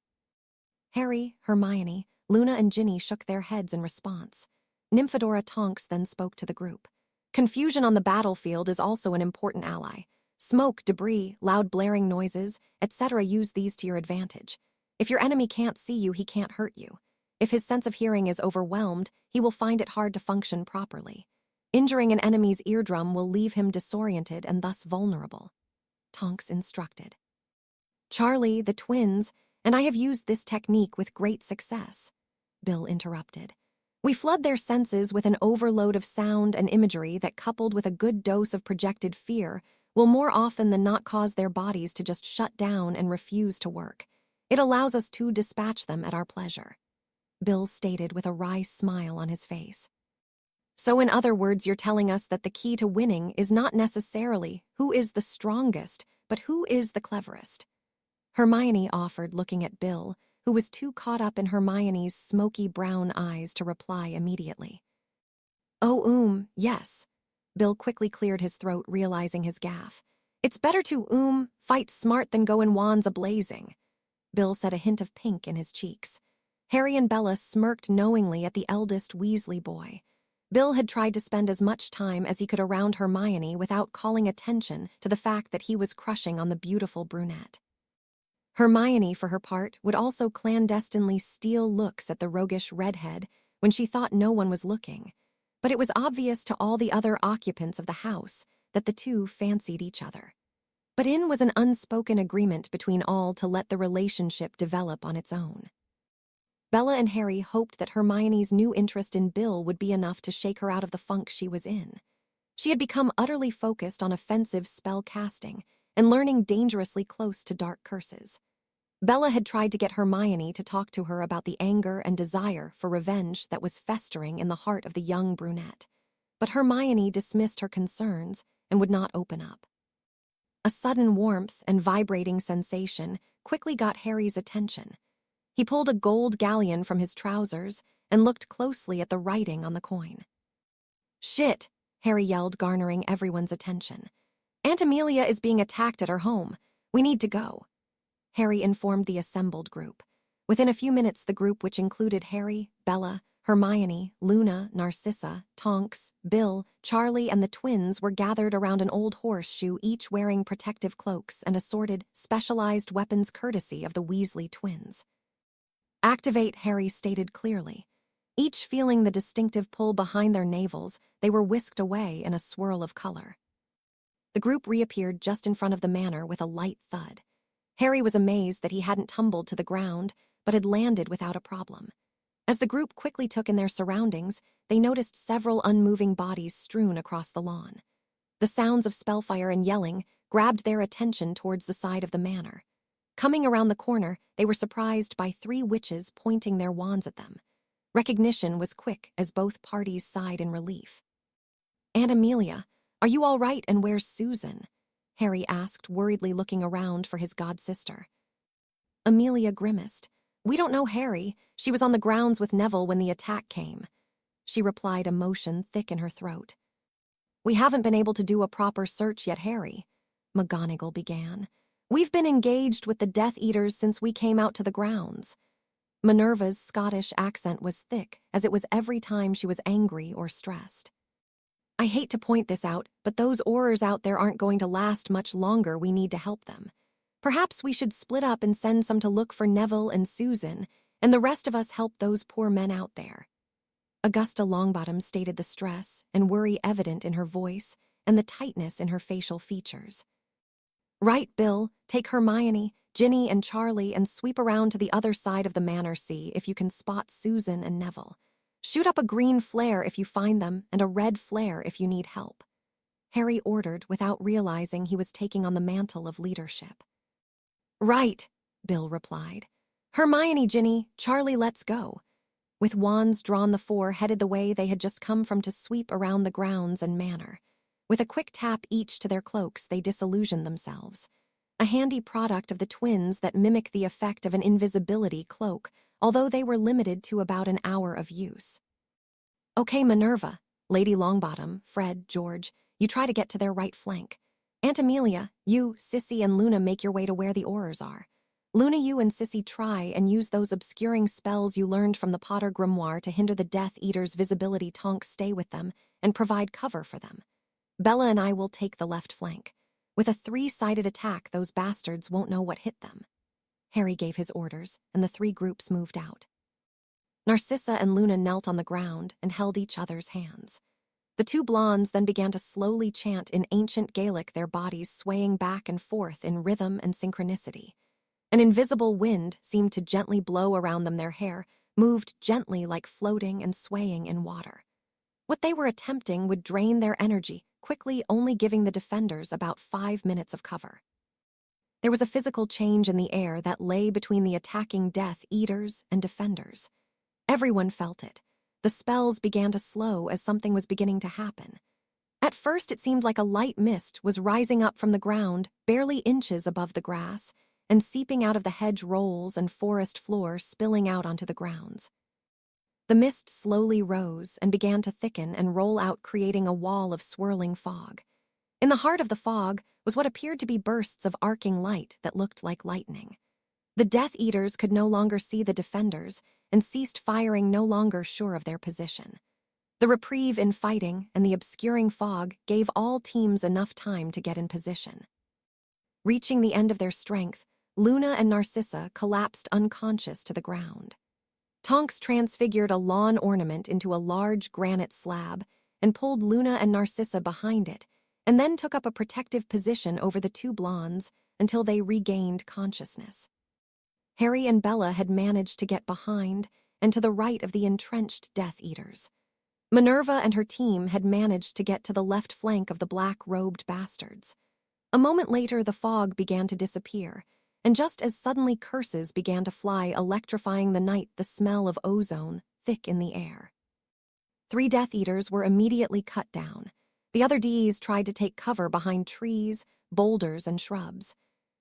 Harry, Hermione, Luna, and Ginny shook their heads in response. Nymphadora Tonks then spoke to the group. Confusion on the battlefield is also an important ally. Smoke, debris, loud blaring noises, etc. Use these to your advantage. If your enemy can't see you, he can't hurt you. If his sense of hearing is overwhelmed, he will find it hard to function properly. Injuring an enemy's eardrum will leave him disoriented and thus vulnerable, Tonks instructed. Charlie, the twins, and I have used this technique with great success, Bill interrupted. We flood their senses with an overload of sound and imagery that, coupled with a good dose of projected fear, will more often than not cause their bodies to just shut down and refuse to work. It allows us to dispatch them at our pleasure, Bill stated with a wry smile on his face. So in other words, you're telling us that the key to winning is not necessarily who is the strongest, but who is the cleverest. Hermione offered, looking at Bill, who was too caught up in Hermione's smoky brown eyes to reply immediately. Oh, yes. Bill quickly cleared his throat, realizing his gaffe. It's better to, fight smart than go in wands a-blazing. Bill said, a hint of pink in his cheeks. Harry and Bella smirked knowingly at the eldest Weasley boy. Bill had tried to spend as much time as he could around Hermione without calling attention to the fact that he was crushing on the beautiful brunette. Hermione, for her part, would also clandestinely steal looks at the roguish redhead when she thought no one was looking, but it was obvious to all the other occupants of the house that the two fancied each other. But in was an unspoken agreement between all to let the relationship develop on its own. Bella and Harry hoped that Hermione's new interest in Bill would be enough to shake her out of the funk she was in. She had become utterly focused on offensive spell casting and learning dangerously close to dark curses. Bella had tried to get Hermione to talk to her about the anger and desire for revenge that was festering in the heart of the young brunette, but Hermione dismissed her concerns and would not open up. A sudden warmth and vibrating sensation quickly got Harry's attention. He pulled a gold galleon from his trousers and looked closely at the writing on the coin. Shit, Harry yelled, garnering everyone's attention. Aunt Amelia is being attacked at her home. We need to go, Harry informed the assembled group. Within a few minutes, the group, which included Harry, Bella, Hermione, Luna, Narcissa, Tonks, Bill, Charlie, and the twins, were gathered around an old horseshoe, each wearing protective cloaks and assorted, specialized weapons courtesy of the Weasley twins. Activate, Harry stated clearly. Each feeling the distinctive pull behind their navels, they were whisked away in a swirl of color. The group reappeared just in front of the manor with a light thud. Harry was amazed that he hadn't tumbled to the ground, but had landed without a problem. As the group quickly took in their surroundings, they noticed several unmoving bodies strewn across the lawn. The sounds of spellfire and yelling grabbed their attention towards the side of the manor. Coming around the corner, they were surprised by 3 witches pointing their wands at them. Recognition was quick as both parties sighed in relief. Aunt Amelia, are you all right, and where's Susan? Harry asked, worriedly looking around for his god-sister. Amelia grimaced. We don't know Harry. She was on the grounds with Neville when the attack came, she replied, emotion thick in her throat. We haven't been able to do a proper search yet, Harry, McGonagall began. We've been engaged with the Death Eaters since we came out to the grounds. Minerva's Scottish accent was thick, as it was every time she was angry or stressed. I hate to point this out, but those Aurors out there aren't going to last much longer. We need to help them. Perhaps we should split up and send some to look for Neville and Susan, and the rest of us help those poor men out there. Augusta Longbottom stated, the stress and worry evident in her voice and the tightness in her facial features. Right, Bill, take Hermione, Ginny, and Charlie and sweep around to the other side of the manor. See if you can spot Susan and Neville. Shoot up a green flare if you find them, and a red flare if you need help, Harry ordered without realizing he was taking on the mantle of leadership. Right, Bill replied. Hermione, Ginny, Charlie, let's go. With wands drawn, the 4 headed the way they had just come from to sweep around the grounds and manor. With a quick tap each to their cloaks, they disillusioned themselves. A handy product of the twins that mimicked the effect of an invisibility cloak, although they were limited to about an hour of use. Okay, Minerva, Lady Longbottom, Fred, George, you try to get to their right flank. Aunt Amelia, you, Sissy, and Luna make your way to where the Aurors are. Luna, you and Sissy try and use those obscuring spells you learned from the Potter Grimoire to hinder the Death Eaters' visibility. Tonks, stay with them and provide cover for them. Bella and I will take the left flank. With a 3-sided attack, those bastards won't know what hit them. Harry gave his orders, and the 3 groups moved out. Narcissa and Luna knelt on the ground and held each other's hands. The two blondes then began to slowly chant in ancient Gaelic, their bodies swaying back and forth in rhythm and synchronicity. An invisible wind seemed to gently blow around them. Their hair moved gently like floating and swaying in water. What they were attempting would drain their energy, quickly only giving the defenders about 5 minutes of cover. There was a physical change in the air that lay between the attacking Death Eaters and defenders. Everyone felt it. The spells began to slow as something was beginning to happen. At first, it seemed like a light mist was rising up from the ground, barely inches above the grass, and seeping out of the hedge rolls and forest floor, spilling out onto the grounds. The mist slowly rose and began to thicken and roll out, creating a wall of swirling fog. In the heart of the fog was what appeared to be bursts of arcing light that looked like lightning. The Death Eaters could no longer see the defenders and ceased firing, no longer sure of their position. The reprieve in fighting and the obscuring fog gave all teams enough time to get in position. Reaching the end of their strength, Luna and Narcissa collapsed unconscious to the ground. Tonks transfigured a lawn ornament into a large granite slab and pulled Luna and Narcissa behind it, and then took up a protective position over the two blondes until they regained consciousness. Harry and Bella had managed to get behind and to the right of the entrenched Death Eaters. Minerva and her team had managed to get to the left flank of the black-robed bastards. A moment later, the fog began to disappear, and just as suddenly curses began to fly, electrifying the night, the smell of ozone thick in the air. 3 Death Eaters were immediately cut down. The other Ds tried to take cover behind trees, boulders, and shrubs.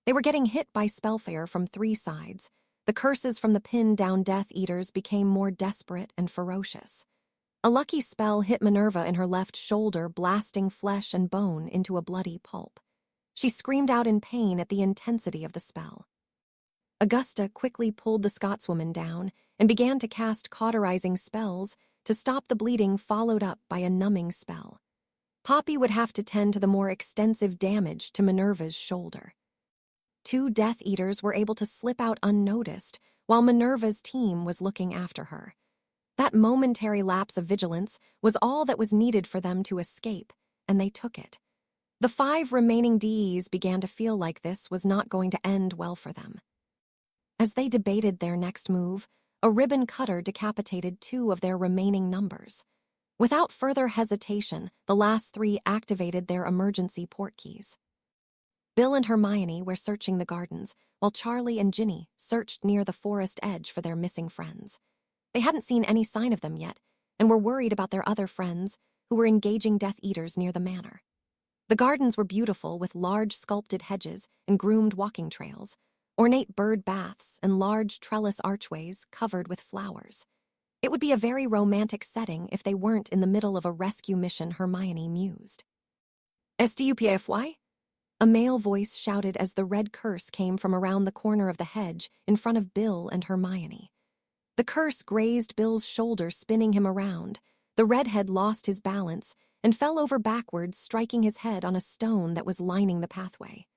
They were getting hit by spellfire from 3 sides. The curses from the pinned-down Death Eaters became more desperate and ferocious. A lucky spell hit Minerva in her left shoulder, blasting flesh and bone into a bloody pulp. She screamed out in pain at the intensity of the spell. Augusta quickly pulled the Scotswoman down and began to cast cauterizing spells to stop the bleeding, followed up by a numbing spell. Poppy would have to tend to the more extensive damage to Minerva's shoulder. 2 Death Eaters were able to slip out unnoticed while Minerva's team was looking after her. That momentary lapse of vigilance was all that was needed for them to escape, and they took it. The 5 remaining Ds began to feel like this was not going to end well for them. As they debated their next move, a ribbon cutter decapitated 2 of their remaining numbers. Without further hesitation, the last 3 activated their emergency portkeys. Bill and Hermione were searching the gardens, while Charlie and Ginny searched near the forest edge for their missing friends. They hadn't seen any sign of them yet, and were worried about their other friends who were engaging Death Eaters near the manor. The gardens were beautiful, with large sculpted hedges and groomed walking trails, ornate bird baths, and large trellis archways covered with flowers. It would be a very romantic setting if they weren't in the middle of a rescue mission, Hermione mused. "Stupefy?" A male voice shouted as the red curse came from around the corner of the hedge in front of Bill and Hermione. The curse grazed Bill's shoulder, spinning him around. The redhead lost his balance and fell over backwards, striking his head on a stone that was lining the pathway.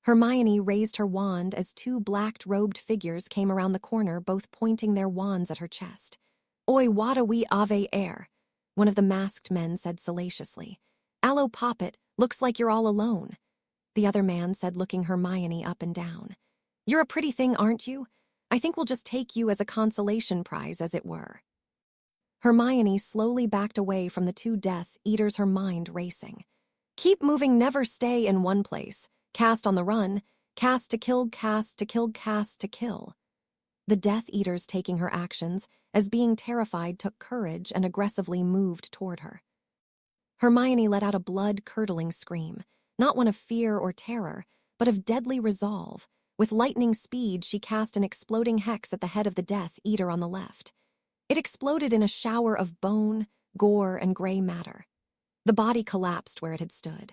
Hermione raised her wand as 2 black-robed figures came around the corner, both pointing their wands at her chest. "Oi, wada we ave air," one of the masked men said salaciously. "Allo Poppet, looks like you're all alone," the other man said, looking Hermione up and down. "You're a pretty thing, aren't you? I think we'll just take you as a consolation prize, as it were." Hermione slowly backed away from the 2 Death Eaters, her mind racing. "Keep moving, never stay in one place. Cast on the run. Cast to kill, cast to kill, cast to kill." The Death Eaters, taking her actions as being terrified, took courage and aggressively moved toward her. Hermione let out a blood-curdling scream, not one of fear or terror, but of deadly resolve. With lightning speed, she cast an exploding hex at the head of the Death Eater on the left. It exploded in a shower of bone, gore, and gray matter. The body collapsed where it had stood.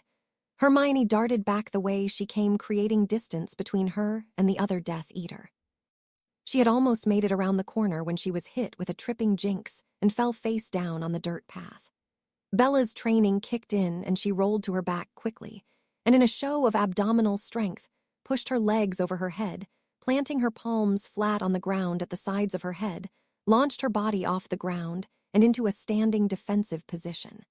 Hermione darted back the way she came, creating distance between her and the other Death Eater. She had almost made it around the corner when she was hit with a tripping jinx and fell face down on the dirt path. Bella's training kicked in and she rolled to her back quickly, and in a show of abdominal strength, pushed her legs over her head, planting her palms flat on the ground at the sides of her head, launched her body off the ground and into a standing defensive position.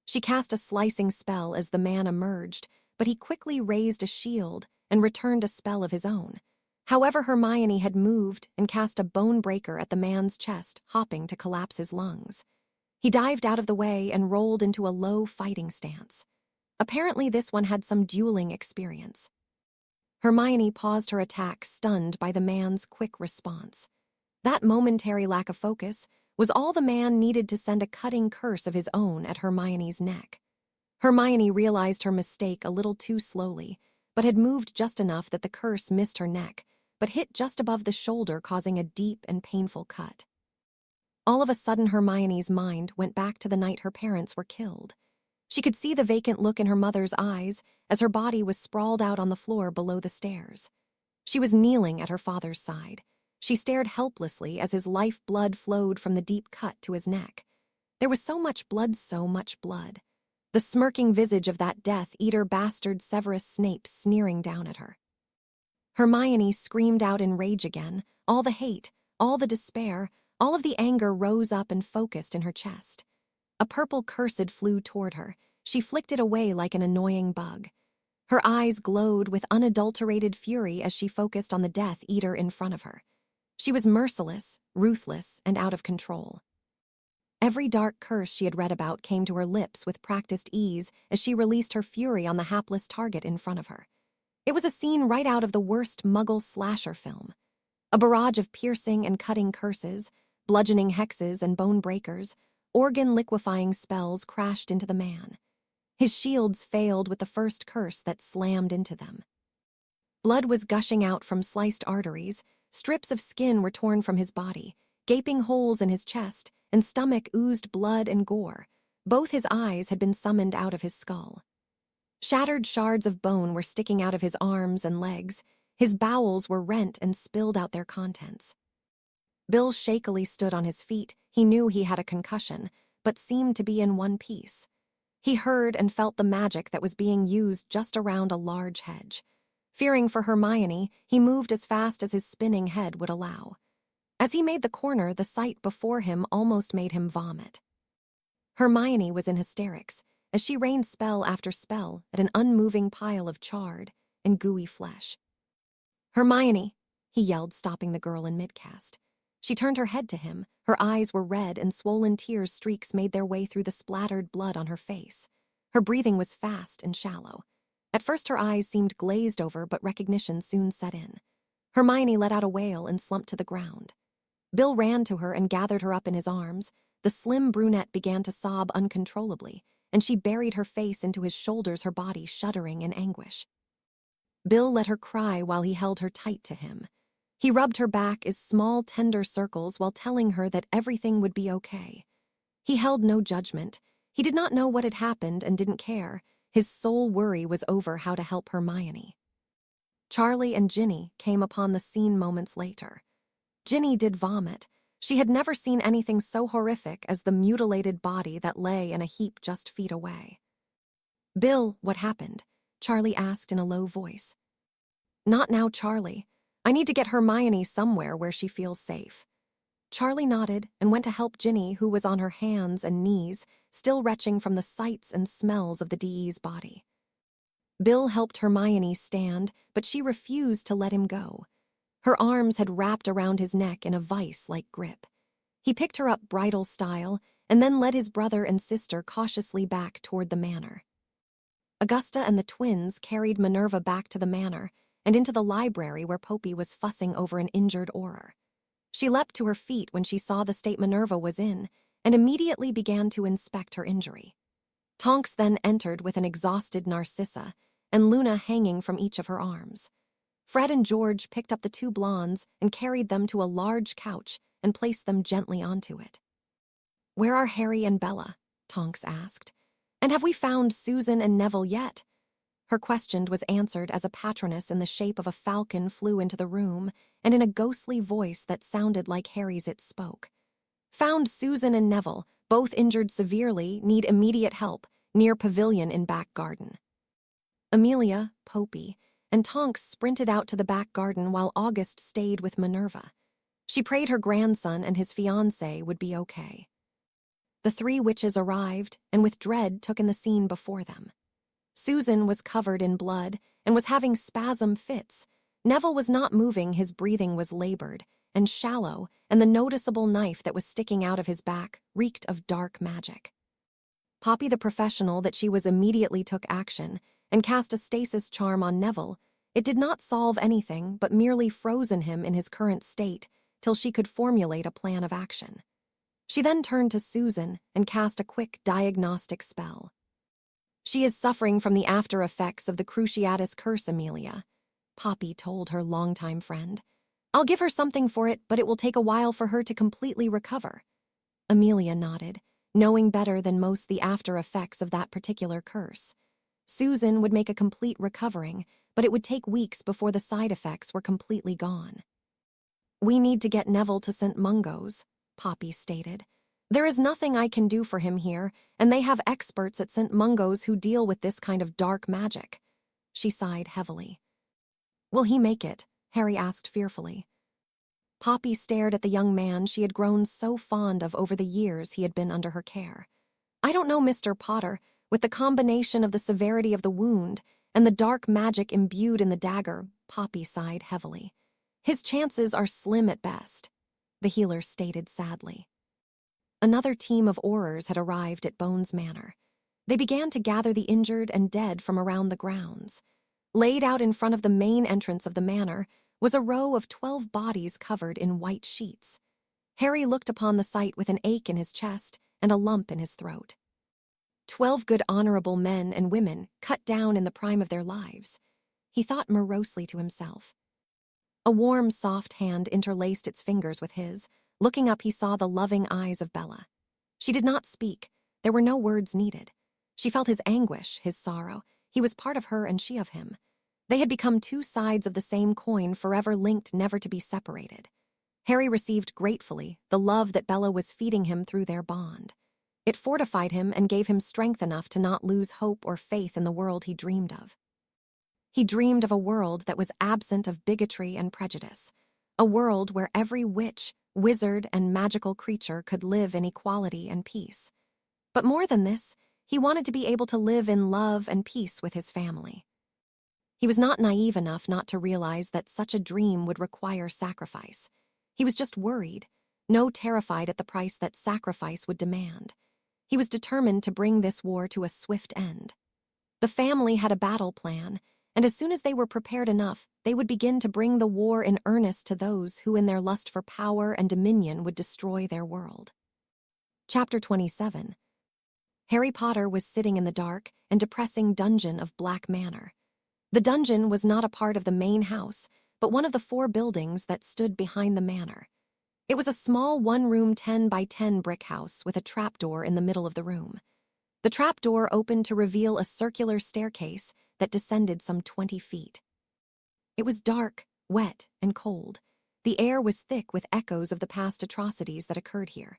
She cast a slicing spell as the man emerged, but he quickly raised a shield and returned a spell of his own. However, Hermione had moved and cast a bone breaker at the man's chest, hopping to collapse his lungs. He dived out of the way and rolled into a low fighting stance. Apparently, this one had some dueling experience. Hermione paused her attack, stunned by the man's quick response. That momentary lack of focus was all the man needed to send a cutting curse of his own at Hermione's neck. Hermione realized her mistake a little too slowly, but had moved just enough that the curse missed her neck, but hit just above the shoulder, causing a deep and painful cut. All of a sudden, Hermione's mind went back to the night her parents were killed. She could see the vacant look in her mother's eyes as her body was sprawled out on the floor below the stairs. She was kneeling at her father's side. She stared helplessly as his life blood flowed from the deep cut to his neck. There was so much blood, so much blood. The smirking visage of that Death Eater bastard Severus Snape sneering down at her. Hermione screamed out in rage again. All the hate, all the despair, all of the anger rose up and focused in her chest. A purple cursid flew toward her. She flicked it away like an annoying bug. Her eyes glowed with unadulterated fury as she focused on the Death Eater in front of her. She was merciless, ruthless, and out of control. Every dark curse she had read about came to her lips with practiced ease as she released her fury on the hapless target in front of her. It was a scene right out of the worst Muggle slasher film. A barrage of piercing and cutting curses, bludgeoning hexes and bone breakers, organ-liquefying spells crashed into the man. His shields failed with the first curse that slammed into them. Blood was gushing out from sliced arteries, strips of skin were torn from his body, gaping holes in his chest and stomach oozed blood and gore. Both his eyes had been summoned out of his skull. Shattered shards of bone were sticking out of his arms and legs. His bowels were rent and spilled out their contents. Bill shakily stood on his feet. He knew he had a concussion, but seemed to be in one piece. He heard and felt the magic that was being used just around a large hedge. Fearing for Hermione, he moved as fast as his spinning head would allow. As he made the corner, the sight before him almost made him vomit. Hermione was in hysterics as she rained spell after spell at an unmoving pile of charred and gooey flesh. "Hermione," he yelled, stopping the girl in mid-cast. She turned her head to him. Her eyes were red and swollen tear streaks made their way through the splattered blood on her face. Her breathing was fast and shallow. At first her eyes seemed glazed over, but recognition soon set in. Hermione let out a wail and slumped to the ground. Bill ran to her and gathered her up in his arms. The slim brunette began to sob uncontrollably, and she buried her face into his shoulders, her body shuddering in anguish. Bill let her cry while he held her tight to him. He rubbed her back in small, tender circles while telling her that everything would be okay. He held no judgment. He did not know what had happened and didn't care. His sole worry was over how to help Hermione. Charlie and Ginny came upon the scene moments later. Ginny did vomit. She had never seen anything so horrific as the mutilated body that lay in a heap just feet away. "Bill, what happened?" Charlie asked in a low voice. "Not now, Charlie. I need to get Hermione somewhere where she feels safe." Charlie nodded and went to help Ginny, who was on her hands and knees, still retching from the sights and smells of the DE's body. Bill helped Hermione stand, but she refused to let him go. Her arms had wrapped around his neck in a vice-like grip. He picked her up bridal style and then led his brother and sister cautiously back toward the manor. Augusta and the twins carried Minerva back to the manor and into the library where Poppy was fussing over an injured Auror. She leapt to her feet when she saw the state Minerva was in and immediately began to inspect her injury. Tonks then entered with an exhausted Narcissa and Luna hanging from each of her arms. Fred and George picked up the two blondes and carried them to a large couch and placed them gently onto it. "Where are Harry and Bella?" Tonks asked. "And have we found Susan and Neville yet?" Her question was answered as a patroness in the shape of a falcon flew into the room, and in a ghostly voice that sounded like Harry's it spoke. "Found Susan and Neville, both injured severely, need immediate help, near pavilion in back garden." Amelia, Poppy, and Tonks sprinted out to the back garden while August stayed with Minerva. She prayed her grandson and his fiancée would be okay. The three witches arrived and with dread took in the scene before them. Susan was covered in blood and was having spasm fits. Neville was not moving, his breathing was labored and shallow, and the noticeable knife that was sticking out of his back reeked of dark magic. Poppy the professional that she was immediately took action and cast a stasis charm on Neville. It did not solve anything but merely frozen him in his current state till she could formulate a plan of action. She then turned to Susan and cast a quick diagnostic spell. "She is suffering from the after effects of the Cruciatus curse, Amelia," Poppy told her longtime friend. "I'll give her something for it, but it will take a while for her to completely recover." Amelia nodded, knowing better than most the after effects of that particular curse. Susan would make a complete recovering, but it would take weeks before the side effects were completely gone. "We need to get Neville to St. Mungo's," Poppy stated. "There is nothing I can do for him here, and they have experts at St. Mungo's who deal with this kind of dark magic." She sighed heavily. "Will he make it?" Harry asked fearfully. Poppy stared at the young man she had grown so fond of over the years he had been under her care. "I don't know, Mr. Potter. With the combination of the severity of the wound and the dark magic imbued in the dagger," Poppy sighed heavily. "His chances are slim at best," the healer stated sadly. Another team of Aurors had arrived at Bones Manor. They began to gather the injured and dead from around the grounds. Laid out in front of the main entrance of the manor was a row of 12 bodies covered in white sheets. Harry looked upon the sight with an ache in his chest and a lump in his throat. 12 good honorable men and women cut down in the prime of their lives. He thought morosely to himself. A warm, soft hand interlaced its fingers with his. Looking up, he saw the loving eyes of Bella. She did not speak. There were no words needed. She felt his anguish, his sorrow. He was part of her and she of him. They had become two sides of the same coin, forever linked, never to be separated. Harry received gratefully the love that Bella was feeding him through their bond. It fortified him and gave him strength enough to not lose hope or faith in the world he dreamed of. He dreamed of a world that was absent of bigotry and prejudice, a world where every witch, wizard, and magical creature could live in equality and peace. But more than this, he wanted to be able to live in love and peace with his family. He was not naive enough not to realize that such a dream would require sacrifice. He was just worried, no terrified at the price that sacrifice would demand. He was determined to bring this war to a swift end. The family had a battle plan, and as soon as they were prepared enough, they would begin to bring the war in earnest to those who in their lust for power and dominion would destroy their world. Chapter 27. Harry Potter was sitting in the dark and depressing dungeon of Black Manor. The dungeon was not a part of the main house, but one of the 4 buildings that stood behind the manor. It was a small 1-room 10 by 10 brick house with a trapdoor in the middle of the room. The trapdoor opened to reveal a circular staircase that descended some 20 feet. It was dark, wet, and cold. The air was thick with echoes of the past atrocities that occurred here.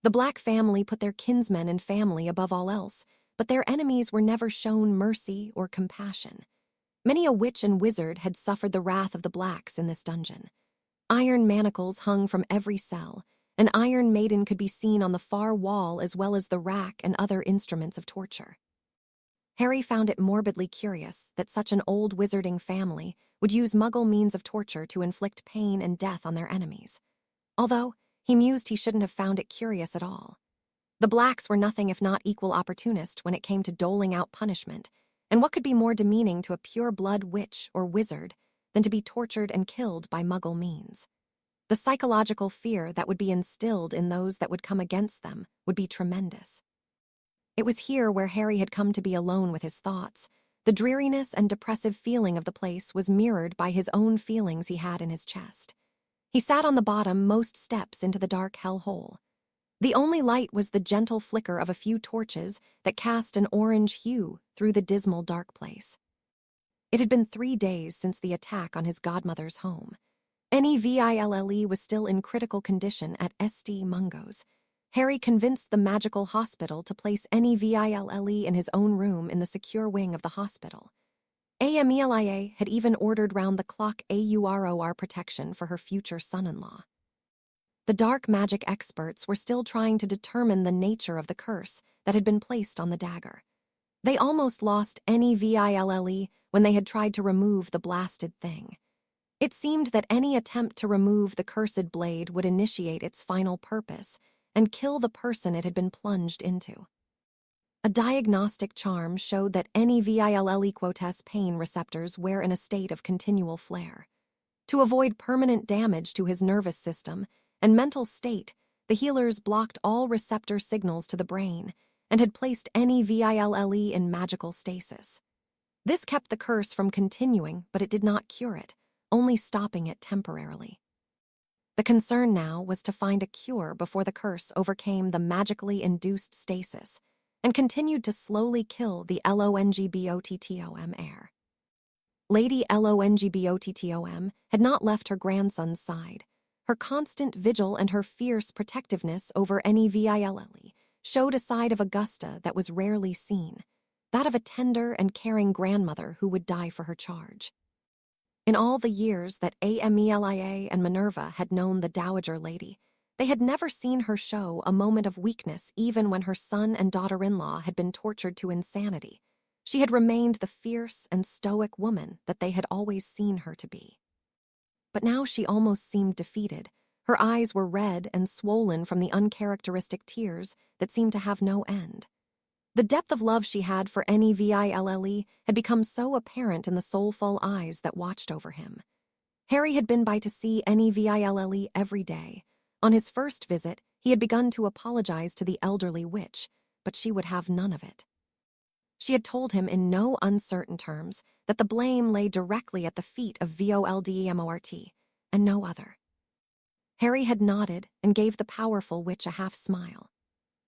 The Black family put their kinsmen and family above all else, but their enemies were never shown mercy or compassion. Many a witch and wizard had suffered the wrath of the Blacks in this dungeon. Iron manacles hung from every cell. An iron maiden could be seen on the far wall, as well as the rack and other instruments of torture. Harry found it morbidly curious that such an old wizarding family would use Muggle means of torture to inflict pain and death on their enemies. Although, he mused, he shouldn't have found it curious at all. The Blacks were nothing if not equal opportunist when it came to doling out punishment, and what could be more demeaning to a pure-blood witch or wizard than to be tortured and killed by Muggle means? The psychological fear that would be instilled in those that would come against them would be tremendous. It was here where Harry had come to be alone with his thoughts. The dreariness and depressive feeling of the place was mirrored by his own feelings he had in his chest. He sat on the bottom most steps into the dark hell hole. The only light was the gentle flicker of a few torches that cast an orange hue through the dismal dark place. It had been 3 days since the attack on his godmother's home. Neville was still in critical condition at St. Mungo's. Harry convinced the magical hospital to place Neville in his own room in the secure wing of the hospital. Amelia had even ordered round-the-clock AUROR protection for her future son-in-law. The dark magic experts were still trying to determine the nature of the curse that had been placed on the dagger. They almost lost any VILLE when they had tried to remove the blasted thing. It seemed that any attempt to remove the cursed blade would initiate its final purpose and kill the person it had been plunged into. A diagnostic charm showed that any VILLE pain receptors were in a state of continual flare. To avoid permanent damage to his nervous system and mental state, the healers blocked all receptor signals to the brain and had placed any VILLE in magical stasis. This kept the curse from continuing, but it did not cure it, only stopping it temporarily. The concern now was to find a cure before the curse overcame the magically induced stasis and continued to slowly kill the LONGBOTTOM heir. Lady LONGBOTTOM had not left her grandson's side. Her constant vigil and her fierce protectiveness over any VILLE showed a side of Augusta that was rarely seen, that of a tender and caring grandmother who would die for her charge. In all the years that Amelia and Minerva had known the Dowager Lady, they had never seen her show a moment of weakness even when her son and daughter-in-law had been tortured to insanity. She had remained the fierce and stoic woman that they had always seen her to be. But now she almost seemed defeated. Her eyes were red and swollen from the uncharacteristic tears that seemed to have no end. The depth of love she had for any VILLE had become so apparent in the soulful eyes that watched over him. Harry had been by to see any VILLE every day. On his first visit, he had begun to apologize to the elderly witch, but she would have none of it. She had told him in no uncertain terms that the blame lay directly at the feet of VOLDEMORT, and no other. Harry had nodded and gave the powerful witch a half-smile.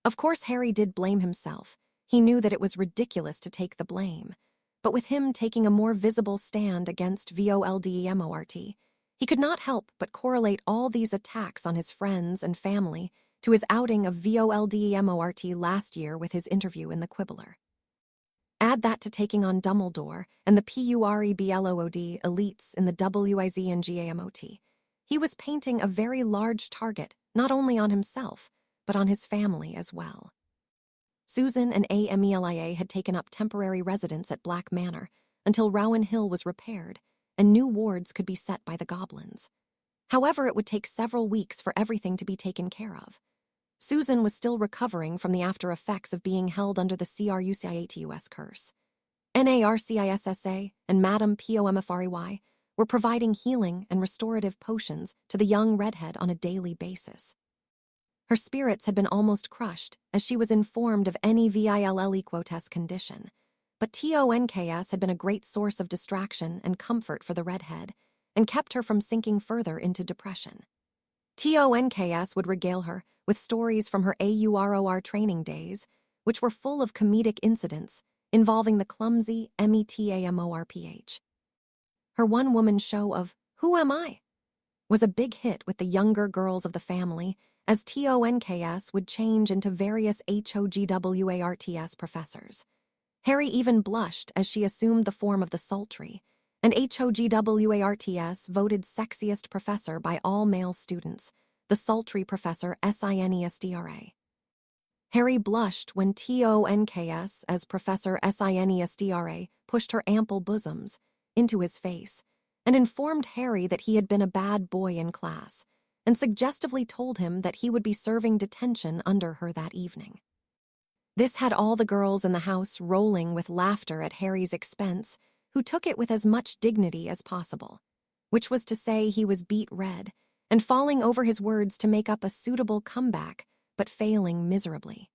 Of course Harry did blame himself. He knew that it was ridiculous to take the blame, but with him taking a more visible stand against VOLDEMORT, he could not help but correlate all these attacks on his friends and family to his outing of VOLDEMORT last year with his interview in the Quibbler. Add that to taking on Dumbledore and the PUREBLOOD elites in the WIZ and GAMOT. He was painting a very large target, not only on himself, but on his family as well. Susan and Amelia had taken up temporary residence at Black Manor until Rowan Hill was repaired and new wards could be set by the goblins. However, it would take several weeks for everything to be taken care of. Susan was still recovering from the after effects of being held under the CRUCIATUS curse. NARCISSA and Madame POMFREY were providing healing and restorative potions to the young redhead on a daily basis. Her spirits had been almost crushed as she was informed of any VILLE condition, but TONKS had been a great source of distraction and comfort for the redhead and kept her from sinking further into depression. TONKS would regale her with stories from her AUROR training days, which were full of comedic incidents involving the clumsy METAMORPH. Her one-woman show of Who Am I? Was a big hit with the younger girls of the family, as TONKS would change into various HOGWARTS professors. Harry even blushed as she assumed the form of the sultry, and HOGWARTS voted sexiest professor by all male students, the sultry professor SINESDRA. Harry blushed when TONKS as Professor SINESDRA pushed her ample bosoms into his face and informed Harry that he had been a bad boy in class and suggestively told him that he would be serving detention under her that evening. This had all the girls in the house rolling with laughter at Harry's expense, who took it with as much dignity as possible, which was to say he was beet red and falling over his words to make up a suitable comeback, but failing miserably.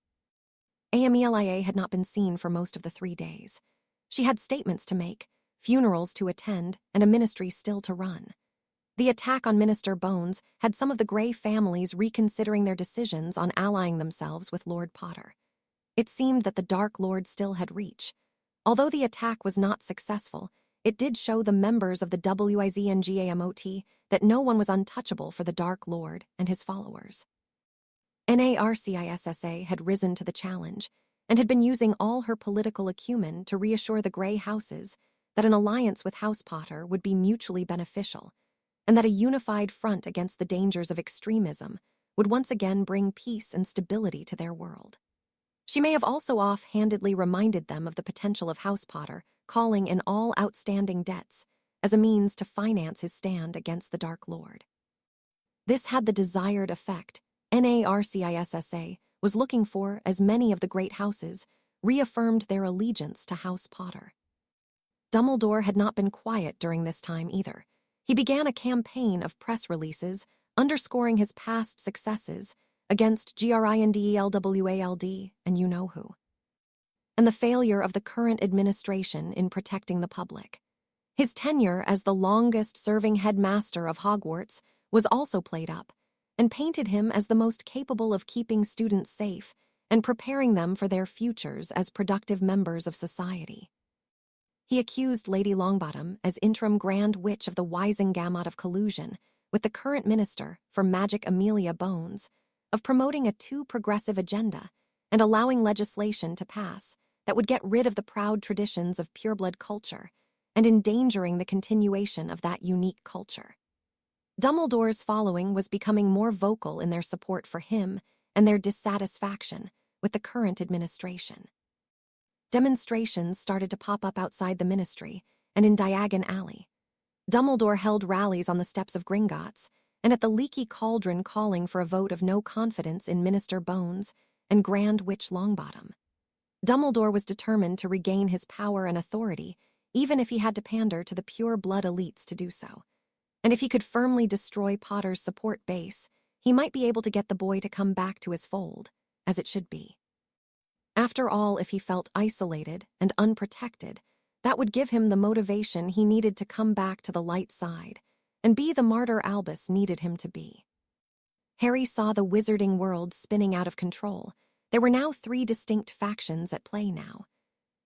Amelia had not been seen for most of the 3 days. She had statements to make, funerals to attend, and a ministry still to run. The attack on Minister Bones had some of the Grey families reconsidering their decisions on allying themselves with Lord Potter. It seemed that the Dark Lord still had reach. Although the attack was not successful, it did show the members of the WIZ and GAMOT that no one was untouchable for the Dark Lord and his followers. NARCISSA had risen to the challenge and had been using all her political acumen to reassure the Grey houses that an alliance with House Potter would be mutually beneficial, and that a unified front against the dangers of extremism would once again bring peace and stability to their world. She may have also offhandedly reminded them of the potential of House Potter calling in all outstanding debts as a means to finance his stand against the Dark Lord. This had the desired effect NARCISSA was looking for, as many of the great houses reaffirmed their allegiance to House Potter. Dumbledore had not been quiet during this time either. He began a campaign of press releases underscoring his past successes against Grindelwald and you-know-who, and the failure of the current administration in protecting the public. His tenure as the longest-serving headmaster of Hogwarts was also played up, and painted him as the most capable of keeping students safe and preparing them for their futures as productive members of society. He accused Lady Longbottom as interim Grand Witch of the Wisengamot of collusion with the current Minister for Magic Amelia Bones of promoting a too progressive agenda and allowing legislation to pass that would get rid of the proud traditions of pureblood culture and endangering the continuation of that unique culture. Dumbledore's following was becoming more vocal in their support for him and their dissatisfaction with the current administration. Demonstrations started to pop up outside the ministry and in Diagon Alley. Dumbledore held rallies on the steps of Gringotts and at the Leaky Cauldron calling for a vote of no confidence in Minister Bones and Grand Witch Longbottom. Dumbledore was determined to regain his power and authority, even if he had to pander to the pure-blood elites to do so. And if he could firmly destroy Potter's support base, he might be able to get the boy to come back to his fold, as it should be. After all, if he felt isolated and unprotected, that would give him the motivation he needed to come back to the light side and be the martyr Albus needed him to be. Harry saw the wizarding world spinning out of control. There were now 3 distinct factions at play now.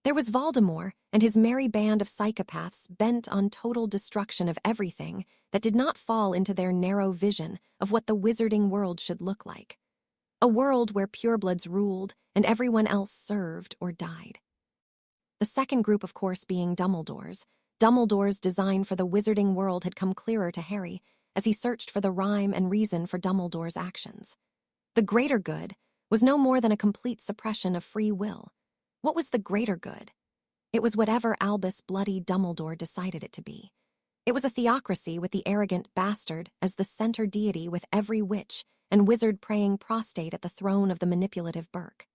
There was Voldemort and his merry band of psychopaths bent on total destruction of everything that did not fall into their narrow vision of what the wizarding world should look like. A world where purebloods ruled and everyone else served or died. The second group, of course, being Dumbledore's. Dumbledore's design for the wizarding world had come clearer to Harry as he searched for the rhyme and reason for Dumbledore's actions. The greater good was no more than a complete suppression of free will. What was the greater good? It was whatever Albus Bloody Dumbledore decided it to be. It was a theocracy with the arrogant bastard as the center deity with every witch and wizard praying prostrate at the throne of the manipulative Burke.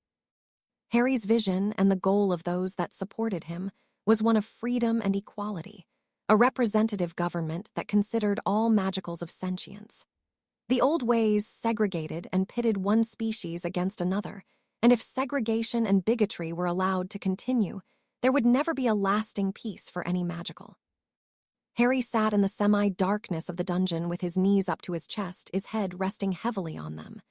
Harry's vision and the goal of those that supported him was one of freedom and equality, a representative government that considered all magicals of sentience. The old ways segregated and pitted one species against another, and if segregation and bigotry were allowed to continue, there would never be a lasting peace for any magical. Harry sat in the semi-darkness of the dungeon with his knees up to his chest, his head resting heavily on them.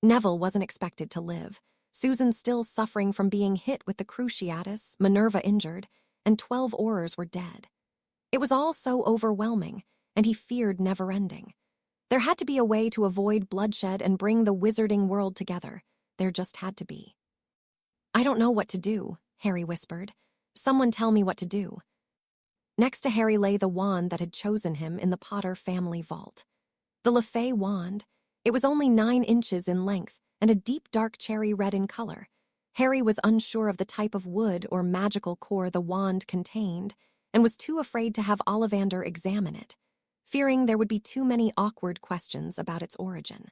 Neville wasn't expected to live, Susan still suffering from being hit with the Cruciatus, Minerva injured, and 12 Aurors were dead. It was all so overwhelming, and he feared never-ending. There had to be a way to avoid bloodshed and bring the wizarding world together. There just had to be. "I don't know what to do," Harry whispered. "Someone tell me what to do." Next to Harry lay the wand that had chosen him in the Potter family vault. The LeFay wand. It was only 9 inches in length and a deep dark cherry red in color. Harry was unsure of the type of wood or magical core the wand contained and was too afraid to have Ollivander examine it, fearing there would be too many awkward questions about its origin.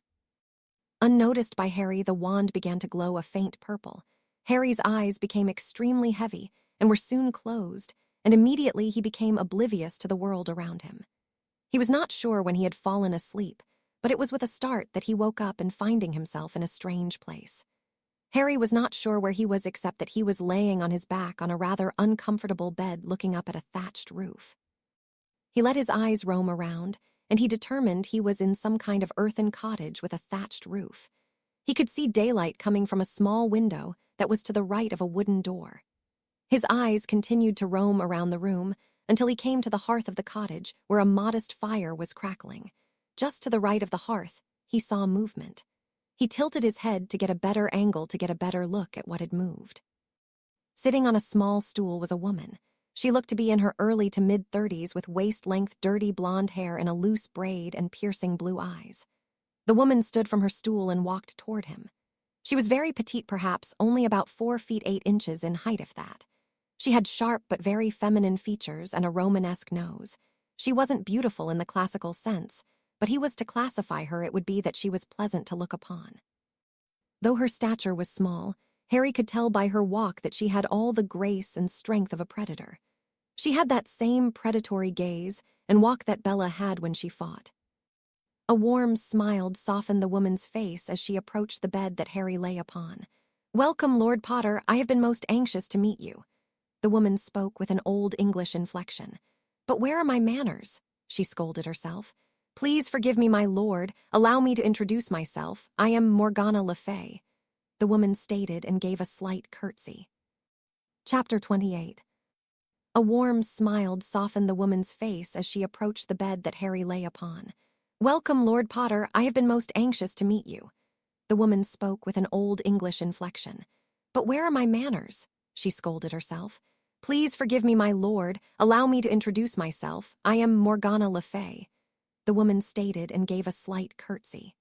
Unnoticed by Harry, the wand began to glow a faint purple. Harry's eyes became extremely heavy and were soon closed, and immediately he became oblivious to the world around him. He was not sure when he had fallen asleep, but it was with a start that he woke up and finding himself in a strange place. Harry was not sure where he was except that he was laying on his back on a rather uncomfortable bed looking up at a thatched roof. He let his eyes roam around, and he determined he was in some kind of earthen cottage with a thatched roof. He could see daylight coming from a small window that was to the right of a wooden door. His eyes continued to roam around the room until he came to the hearth of the cottage where a modest fire was crackling. Just to the right of the hearth, he saw movement. He tilted his head to get a better angle to get a better look at what had moved. Sitting on a small stool was a woman. She looked to be in her early to mid-30s with waist-length dirty blonde hair in a loose braid and piercing blue eyes. The woman stood from her stool and walked toward him. She was very petite, perhaps only about 4 feet 8 inches in height, if that. She had sharp but very feminine features and a Romanesque nose. She wasn't beautiful in the classical sense, but he was to classify her, it would be that she was pleasant to look upon. Though her stature was small, Harry could tell by her walk that she had all the grace and strength of a predator. She had that same predatory gaze and walk that Bella had when she fought. A warm smile softened the woman's face as she approached the bed that Harry lay upon. "Welcome, Lord Potter. I have been most anxious to meet you." The woman spoke with an old English inflection. "But where are my manners?" she scolded herself. "Please forgive me, my lord. Allow me to introduce myself. I am Morgana Le Fay," the woman stated and gave a slight curtsy. Chapter 28. A warm smile softened the woman's face as she approached the bed that Harry lay upon. "Welcome, Lord Potter. I have been most anxious to meet you." The woman spoke with an old English inflection. "But where are my manners?" she scolded herself. "Please forgive me, my lord. Allow me to introduce myself. I am Morgana Le Fay," the woman stated and gave a slight curtsy.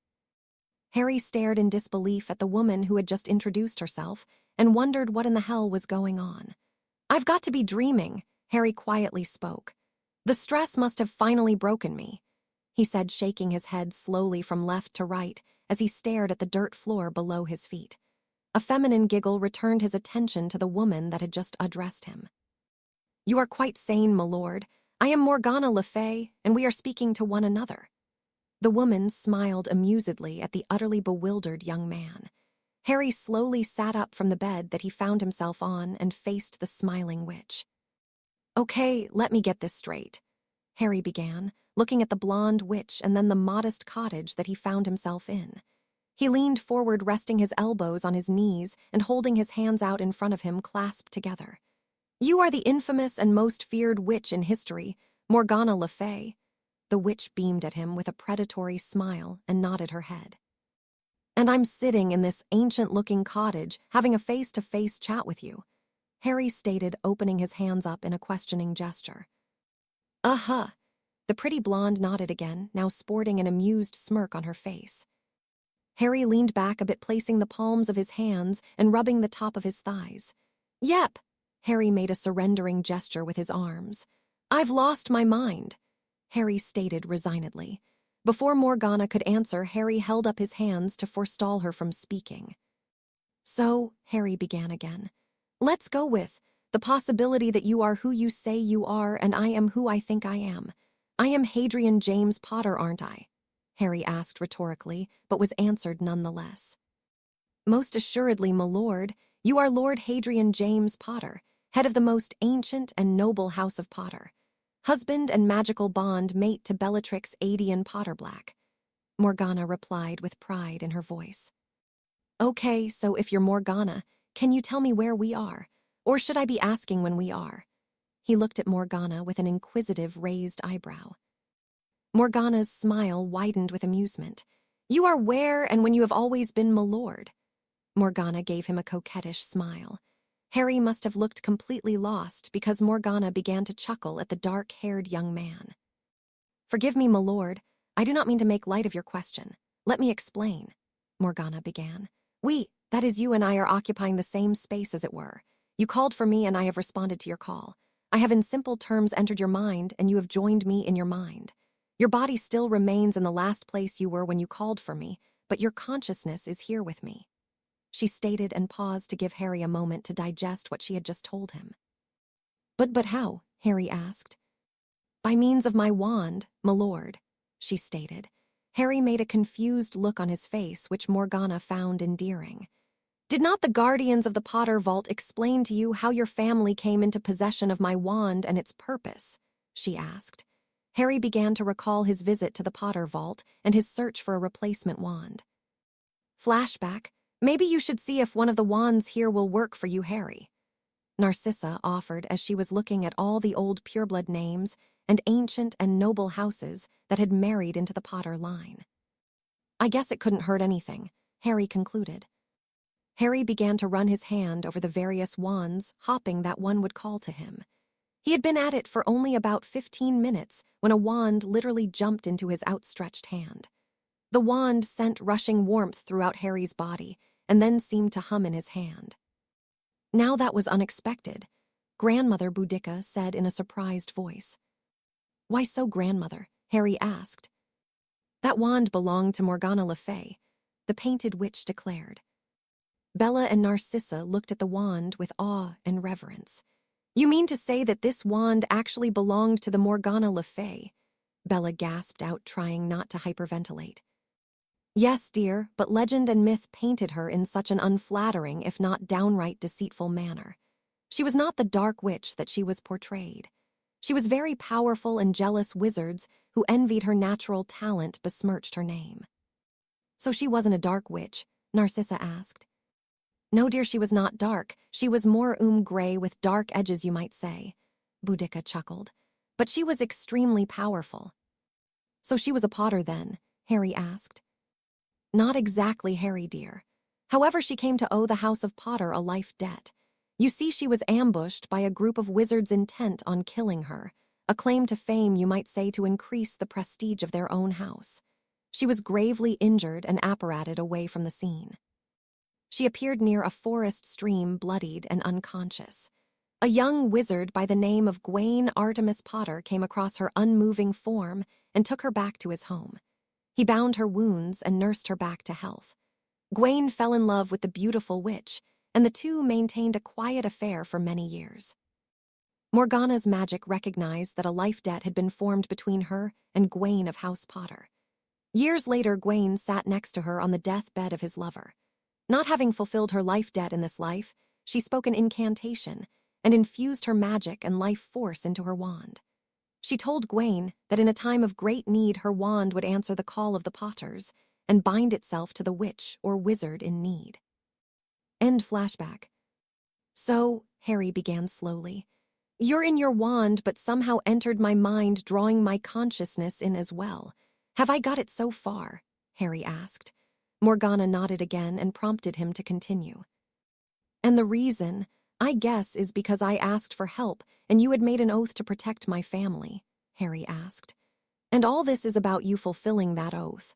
Harry stared in disbelief at the woman who had just introduced herself and wondered what in the hell was going on. "I've got to be dreaming," Harry quietly spoke. "The stress must have finally broken me," he said, shaking his head slowly from left to right as he stared at the dirt floor below his feet. A feminine giggle returned his attention to the woman that had just addressed him. "You are quite sane, my lord. I am Morgana Le Fay, and we are speaking to one another." The woman smiled amusedly at the utterly bewildered young man. Harry slowly sat up from the bed that he found himself on and faced the smiling witch. "Okay, let me get this straight," Harry began, looking at the blonde witch and then the modest cottage that he found himself in. He leaned forward, resting his elbows on his knees and holding his hands out in front of him, clasped together. "You are the infamous and most feared witch in history, Morgana Le Fay." The witch beamed at him with a predatory smile and nodded her head. "And I'm sitting in this ancient-looking cottage having a face-to-face chat with you," Harry stated, opening his hands up in a questioning gesture. "Uh-huh." The pretty blonde nodded again, now sporting an amused smirk on her face. Harry leaned back a bit, placing the palms of his hands and rubbing the top of his thighs. "Yep." Harry made a surrendering gesture with his arms. "I've lost my mind," Harry stated resignedly. Before Morgana could answer, Harry held up his hands to forestall her from speaking. "So," Harry began again, "let's go with the possibility that you are who you say you are and I am who I think I am. I am Hadrian James Potter, aren't I?" Harry asked rhetorically, but was answered nonetheless. "Most assuredly, my lord. You are Lord Hadrian James Potter, head of the most ancient and noble house of Potter. Husband and magical bond mate to Bellatrix Adian Potterblack," Morgana replied with pride in her voice. "Okay, so if you're Morgana, can you tell me where we are? Or should I be asking when we are?" He looked at Morgana with an inquisitive raised eyebrow. Morgana's smile widened with amusement. "You are where and when you have always been, my lord." Morgana gave him a coquettish smile. Harry must have looked completely lost because Morgana began to chuckle at the dark-haired young man. "Forgive me, my lord. I do not mean to make light of your question. Let me explain," Morgana began. That is you and I are occupying the same space, as it were. You called for me and I have responded to your call. I have in simple terms entered your mind and you have joined me in your mind. Your body still remains in the last place you were when you called for me, but your consciousness is here with me," she stated and paused to give Harry a moment to digest what she had just told him. But how?" Harry asked. "By means of my wand, my lord," she stated. Harry made a confused look on his face, which Morgana found endearing. "Did not the guardians of the Potter Vault explain to you how your family came into possession of my wand and its purpose?" she asked. Harry began to recall his visit to the Potter Vault and his search for a replacement wand. Flashback: "Maybe you should see if one of the wands here will work for you, Harry," Narcissa offered as she was looking at all the old pureblood names and ancient and noble houses that had married into the Potter line. "I guess it couldn't hurt anything," Harry concluded. Harry began to run his hand over the various wands, hopping that one would call to him. He had been at it for only about 15 minutes when a wand literally jumped into his outstretched hand. The wand sent rushing warmth throughout Harry's body and then seemed to hum in his hand. Now that was unexpected, Grandmother Boudica said in a surprised voice. "Why so, Grandmother?" Harry asked. "That wand belonged to Morgana Le Fay," the painted witch declared. Bella and Narcissa looked at the wand with awe and reverence. "You mean to say that this wand actually belonged to the Morgana Le Fay?" Bella gasped out, trying not to hyperventilate. "Yes, dear, but legend and myth painted her in such an unflattering, if not downright deceitful manner. She was not the dark witch that she was portrayed. She was very powerful, and jealous wizards who envied her natural talent besmirched her name." "So she wasn't a dark witch?" Narcissa asked. "No, dear, she was not dark. She was more gray with dark edges, you might say," Boudica chuckled. "But she was extremely powerful." "So she was a Potter then?" Harry asked. "Not exactly, Harry dear. However, she came to owe the House of Potter a life debt. You see, she was ambushed by a group of wizards intent on killing her, a claim to fame, you might say, to increase the prestige of their own house. She was gravely injured and apparated away from the scene. She appeared near a forest stream, bloodied and unconscious. A young wizard by the name of Gawain Artemis Potter came across her unmoving form and took her back to his home. He bound her wounds and nursed her back to health. Gawain fell in love with the beautiful witch, and the two maintained a quiet affair for many years. Morgana's magic recognized that a life debt had been formed between her and Gawain of House Potter. Years later, Gawain sat next to her on the deathbed of his lover. Not having fulfilled her life debt in this life, she spoke an incantation and infused her magic and life force into her wand. She told Gawain that in a time of great need her wand would answer the call of the Potters and bind itself to the witch or wizard in need. End flashback. "So," Harry began slowly, "you're in your wand but somehow entered my mind, drawing my consciousness in as well. Have I got it so far?" Harry asked. Morgana nodded again and prompted him to continue. "And the reason, I guess, is because I asked for help and you had made an oath to protect my family," Harry asked. "And all this is about you fulfilling that oath?"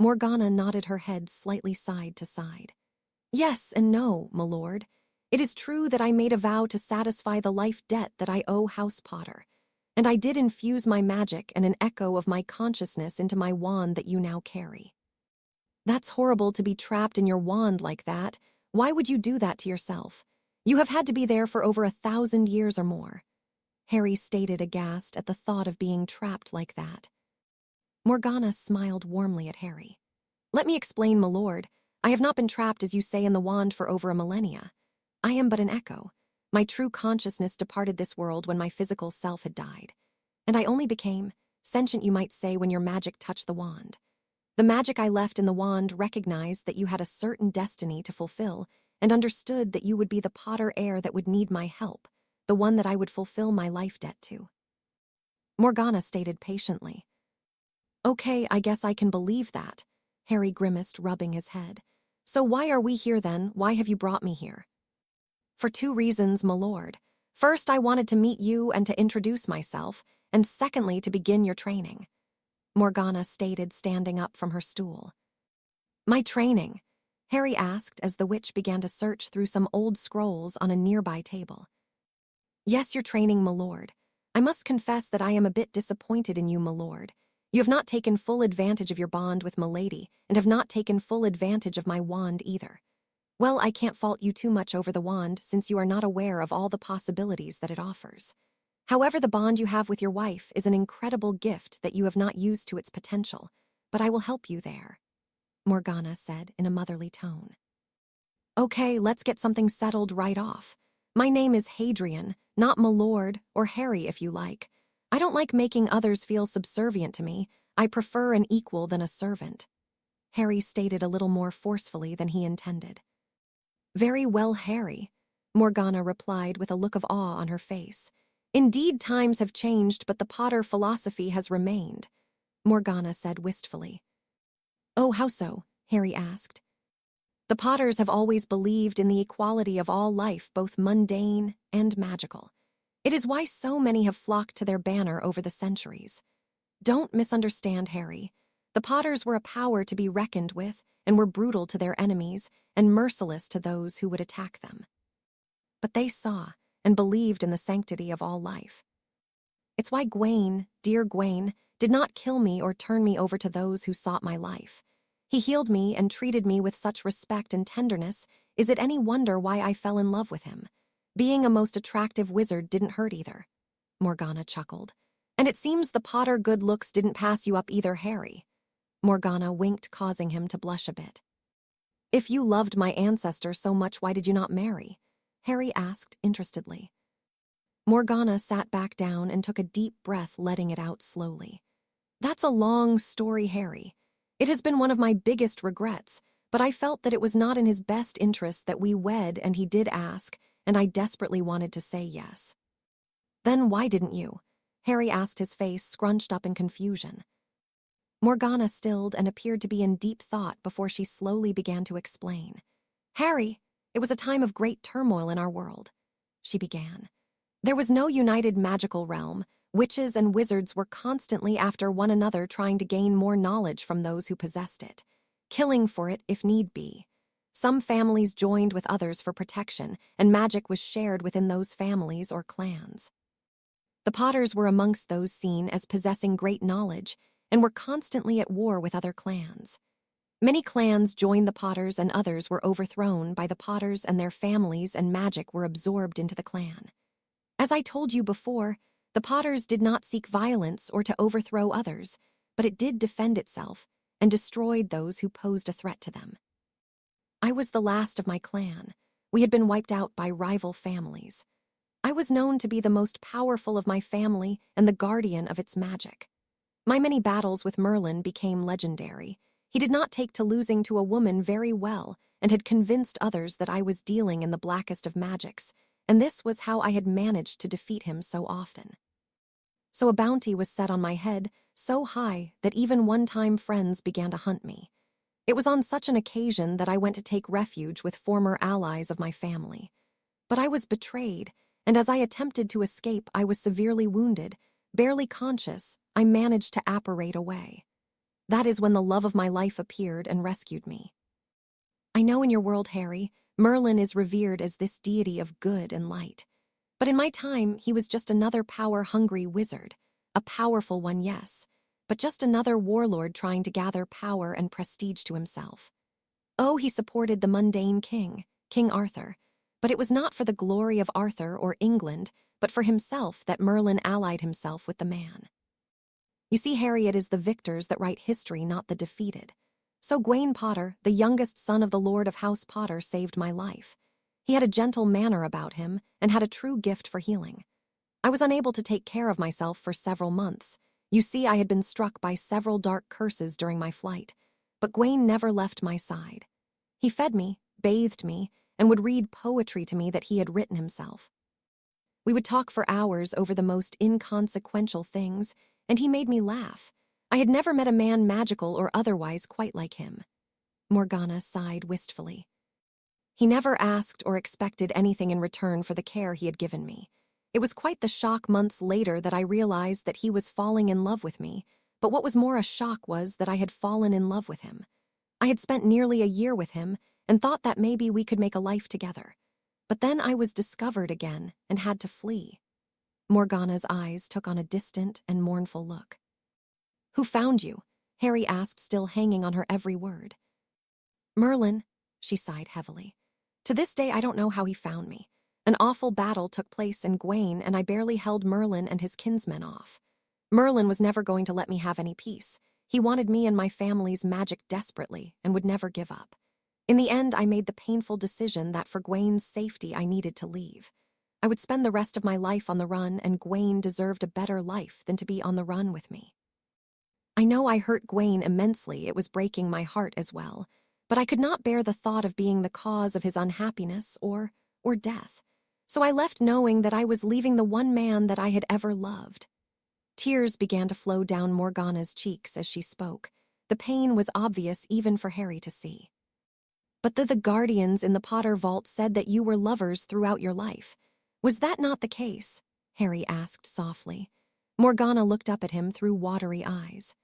Morgana nodded her head slightly side to side. "Yes and no, my lord. It is true that I made a vow to satisfy the life debt that I owe House Potter, and I did infuse my magic and an echo of my consciousness into my wand that you now carry." "That's horrible to be trapped in your wand like that. Why would you do that to yourself? You have had to be there for over 1,000 years or more," Harry stated, aghast at the thought of being trapped like that. Morgana smiled warmly at Harry. "Let me explain, my lord. I have not been trapped, as you say, in the wand for over a millennia. I am but an echo. My true consciousness departed this world when my physical self had died, and I only became sentient, you might say, when your magic touched the wand. The magic I left in the wand recognized that you had a certain destiny to fulfill and understood that you would be the Potter heir that would need my help, the one that I would fulfill my life debt to," Morgana stated patiently. "Okay, I guess I can believe that," Harry grimaced, rubbing his head. "So why are we here then? Why have you brought me here?" "For 2 reasons, my lord. First, I wanted to meet you and to introduce myself, and secondly, to begin your training," Morgana stated, standing up from her stool. "My training?" Harry asked as the witch began to search through some old scrolls on a nearby table. "Yes, your training, my lord. I must confess that I am a bit disappointed in you, my lord. You have not taken full advantage of your bond with Milady, and have not taken full advantage of my wand either. Well, I can't fault you too much over the wand, since you are not aware of all the possibilities that it offers. However, the bond you have with your wife is an incredible gift that you have not used to its potential, but I will help you there," Morgana said in a motherly tone. "Okay, let's get something settled right off. My name is Hadrian, not my lord, or Harry if you like. I don't like making others feel subservient to me. I prefer an equal than a servant," Harry stated a little more forcefully than he intended. "Very well, Harry," Morgana replied with a look of awe on her face. "Indeed, times have changed, but the Potter philosophy has remained," Morgana said wistfully. "Oh, how so?" Harry asked. "The Potters have always believed in the equality of all life, both mundane and magical. It is why so many have flocked to their banner over the centuries. Don't misunderstand Harry. The Potters were a power to be reckoned with and were brutal to their enemies and merciless to those who would attack them. But they saw and believed in the sanctity of all life. It's why Gawain, dear Gawain, did not kill me or turn me over to those who sought my life. He healed me and treated me with such respect and tenderness. Is it any wonder why I fell in love with him? Being a most attractive wizard didn't hurt either. Morgana chuckled. And it seems the Potter good looks didn't pass you up either, Harry. Morgana winked, causing him to blush a bit. If you loved my ancestor so much, why did you not marry? Harry asked interestedly. Morgana sat back down and took a deep breath, letting it out slowly. That's a long story, Harry. It has been one of my biggest regrets, but I felt that it was not in his best interest that we wed, and he did ask, and I desperately wanted to say yes. Then why didn't you? Harry asked, his face scrunched up in confusion. Morgana stilled and appeared to be in deep thought before she slowly began to explain. Harry, it was a time of great turmoil in our world, she began. There was no united magical realm. Witches and wizards were constantly after one another, trying to gain more knowledge from those who possessed it, killing for it if need be. Some families joined with others for protection, and magic was shared within those families or clans. The Potters were amongst those seen as possessing great knowledge and were constantly at war with other clans. Many clans joined the Potters and others were overthrown by the Potters, and their families and magic were absorbed into the clan. As I told you before, the Potters did not seek violence or to overthrow others, but it did defend itself and destroyed those who posed a threat to them. I was the last of my clan. We had been wiped out by rival families. I was known to be the most powerful of my family and the guardian of its magic. My many battles with Merlin became legendary. He did not take to losing to a woman very well and had convinced others that I was dealing in the blackest of magics, and this was how I had managed to defeat him so often. So a bounty was set on my head, so high that even one-time friends began to hunt me. It was on such an occasion that I went to take refuge with former allies of my family. But I was betrayed, and as I attempted to escape, I was severely wounded. Barely conscious, I managed to apparate away. That is when the love of my life appeared and rescued me. I know in your world, Harry, Merlin is revered as this deity of good and light. But in my time, he was just another power-hungry wizard. A powerful one, yes, but just another warlord trying to gather power and prestige to himself. Oh, he supported the mundane king, King Arthur, but it was not for the glory of Arthur or England, but for himself that Merlin allied himself with the man. You see, Harry, it is the victors that write history, not the defeated. So Gawain Potter, the youngest son of the Lord of House Potter, saved my life. He had a gentle manner about him and had a true gift for healing. I was unable to take care of myself for several months. You see, I had been struck by several dark curses during my flight, but Gawain never left my side. He fed me, bathed me, and would read poetry to me that he had written himself. We would talk for hours over the most inconsequential things, and he made me laugh. I had never met a man, magical or otherwise, quite like him. Morgana sighed wistfully. He never asked or expected anything in return for the care he had given me. It was quite the shock months later that I realized that he was falling in love with me, but what was more a shock was that I had fallen in love with him. I had spent nearly a year with him and thought that maybe we could make a life together. But then I was discovered again and had to flee. Morgana's eyes took on a distant and mournful look. Who found you? Harry asked, still hanging on her every word. Merlin, she sighed heavily. To this day, I don't know how he found me. An awful battle took place in Gawain, and I barely held Merlin and his kinsmen off. Merlin was never going to let me have any peace. He wanted me and my family's magic desperately and would never give up. In the end, I made the painful decision that for Gawain's safety, I needed to leave. I would spend the rest of my life on the run, and Gawain deserved a better life than to be on the run with me. I know I hurt Gawain immensely. It was breaking my heart as well, but I could not bear the thought of being the cause of his unhappiness or death. So I left knowing that I was leaving the one man that I had ever loved. Tears began to flow down Morgana's cheeks as she spoke. The pain was obvious even for Harry to see. But the guardians in the Potter vault said that you were lovers throughout your life. Was that not the case? Harry asked softly. Morgana looked up at him through watery eyes.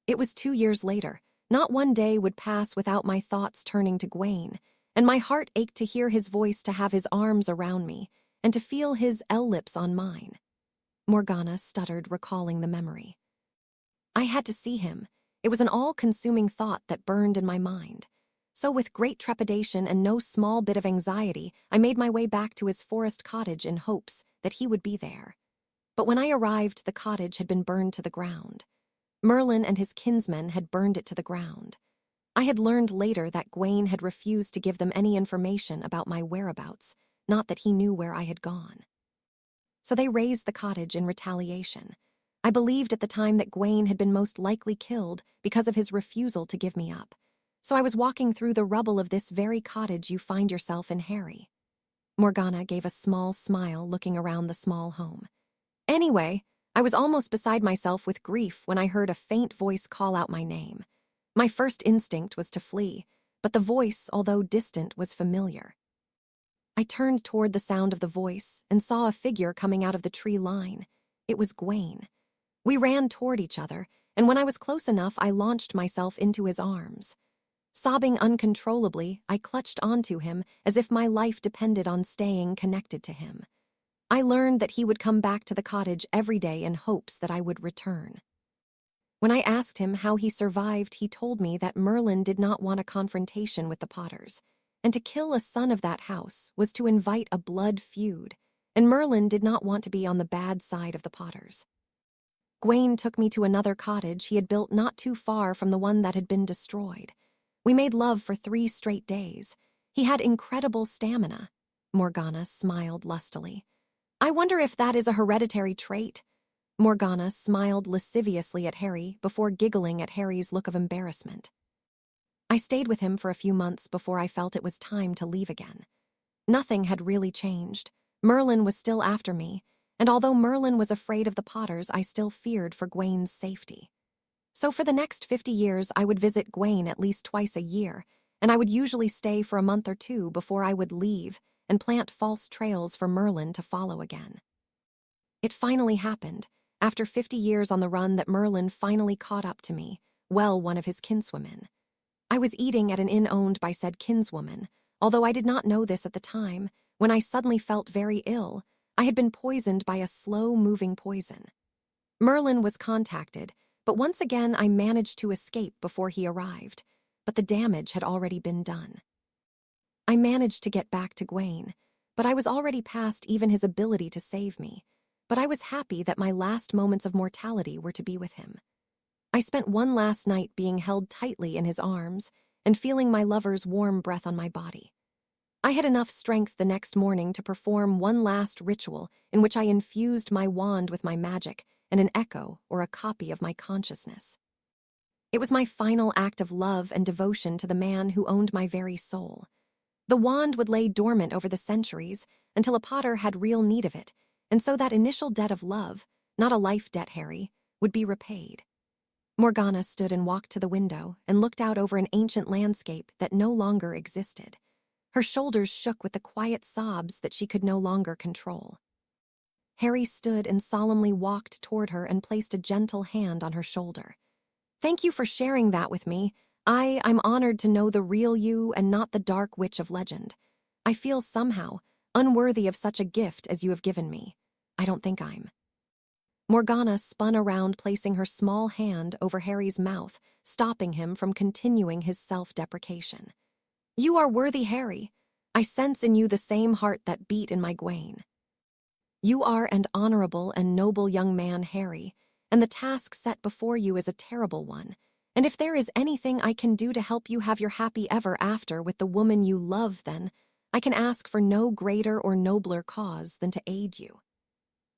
It was 2 years later. Not one day would pass without my thoughts turning to Gwaine, and my heart ached to hear his voice, to have his arms around me, and to feel his lips on mine. Morgana stuttered, recalling the memory. I had to see him. It was an all-consuming thought that burned in my mind. So with great trepidation and no small bit of anxiety, I made my way back to his forest cottage in hopes that he would be there. But when I arrived, the cottage had been burned to the ground. Merlin and his kinsmen had burned it to the ground. I had learned later that Gwaine had refused to give them any information about my whereabouts, not that he knew where I had gone. So they razed the cottage in retaliation. I believed at the time that Gwaine had been most likely killed because of his refusal to give me up. So I was walking through the rubble of this very cottage you find yourself in, Harry. Morgana gave a small smile, looking around the small home. Anyway, I was almost beside myself with grief when I heard a faint voice call out my name. My first instinct was to flee, but the voice, although distant, was familiar. I turned toward the sound of the voice and saw a figure coming out of the tree line. It was Gwaine. We ran toward each other, and when I was close enough, I launched myself into his arms. Sobbing uncontrollably, I clutched onto him as if my life depended on staying connected to him. I learned that he would come back to the cottage every day in hopes that I would return. When I asked him how he survived, he told me that Merlin did not want a confrontation with the Potters, and to kill a son of that house was to invite a blood feud, and Merlin did not want to be on the bad side of the Potters. Gwaine took me to another cottage he had built not too far from the one that had been destroyed. We made love for 3 straight days. He had incredible stamina. Morgana smiled lustily. I wonder if that is a hereditary trait. Morgana smiled lasciviously at Harry before giggling at Harry's look of embarrassment. I stayed with him for a few months before I felt it was time to leave again. Nothing had really changed. Merlin was still after me, and although Merlin was afraid of the Potters, I still feared for Gwaine's safety. So for the next 50 years, I would visit Gwaine at least twice a year, and I would usually stay for a month or 2 before I would leave and plant false trails for Merlin to follow again. It finally happened, after 50 years on the run, that Merlin finally caught up to me, one of his kinswomen. I was eating at an inn owned by said kinswoman, although I did not know this at the time, when I suddenly felt very ill. I had been poisoned by a slow-moving poison. Merlin was contacted, but once again I managed to escape before he arrived, but the damage had already been done. I managed to get back to Gwaine, but I was already past even his ability to save me, but I was happy that my last moments of mortality were to be with him. I spent one last night being held tightly in his arms and feeling my lover's warm breath on my body. I had enough strength the next morning to perform one last ritual in which I infused my wand with my magic and an echo or a copy of my consciousness. It was my final act of love and devotion to the man who owned my very soul. The wand would lay dormant over the centuries until a Potter had real need of it, and so that initial debt of love, not a life debt, Harry, would be repaid. Morgana stood and walked to the window and looked out over an ancient landscape that no longer existed. Her shoulders shook with the quiet sobs that she could no longer control. Harry stood and solemnly walked toward her and placed a gentle hand on her shoulder. Thank you for sharing that with me. I'm honored to know the real you and not the dark witch of legend. I feel somehow unworthy of such a gift as you have given me. I don't think I'm. Morgana spun around, placing her small hand over Harry's mouth, stopping him from continuing his self-deprecation. You are worthy, Harry. I sense in you the same heart that beat in my Gwaine. You are an honorable and noble young man, Harry, and the task set before you is a terrible one. And if there is anything I can do to help you have your happy ever after with the woman you love, then I can ask for no greater or nobler cause than to aid you.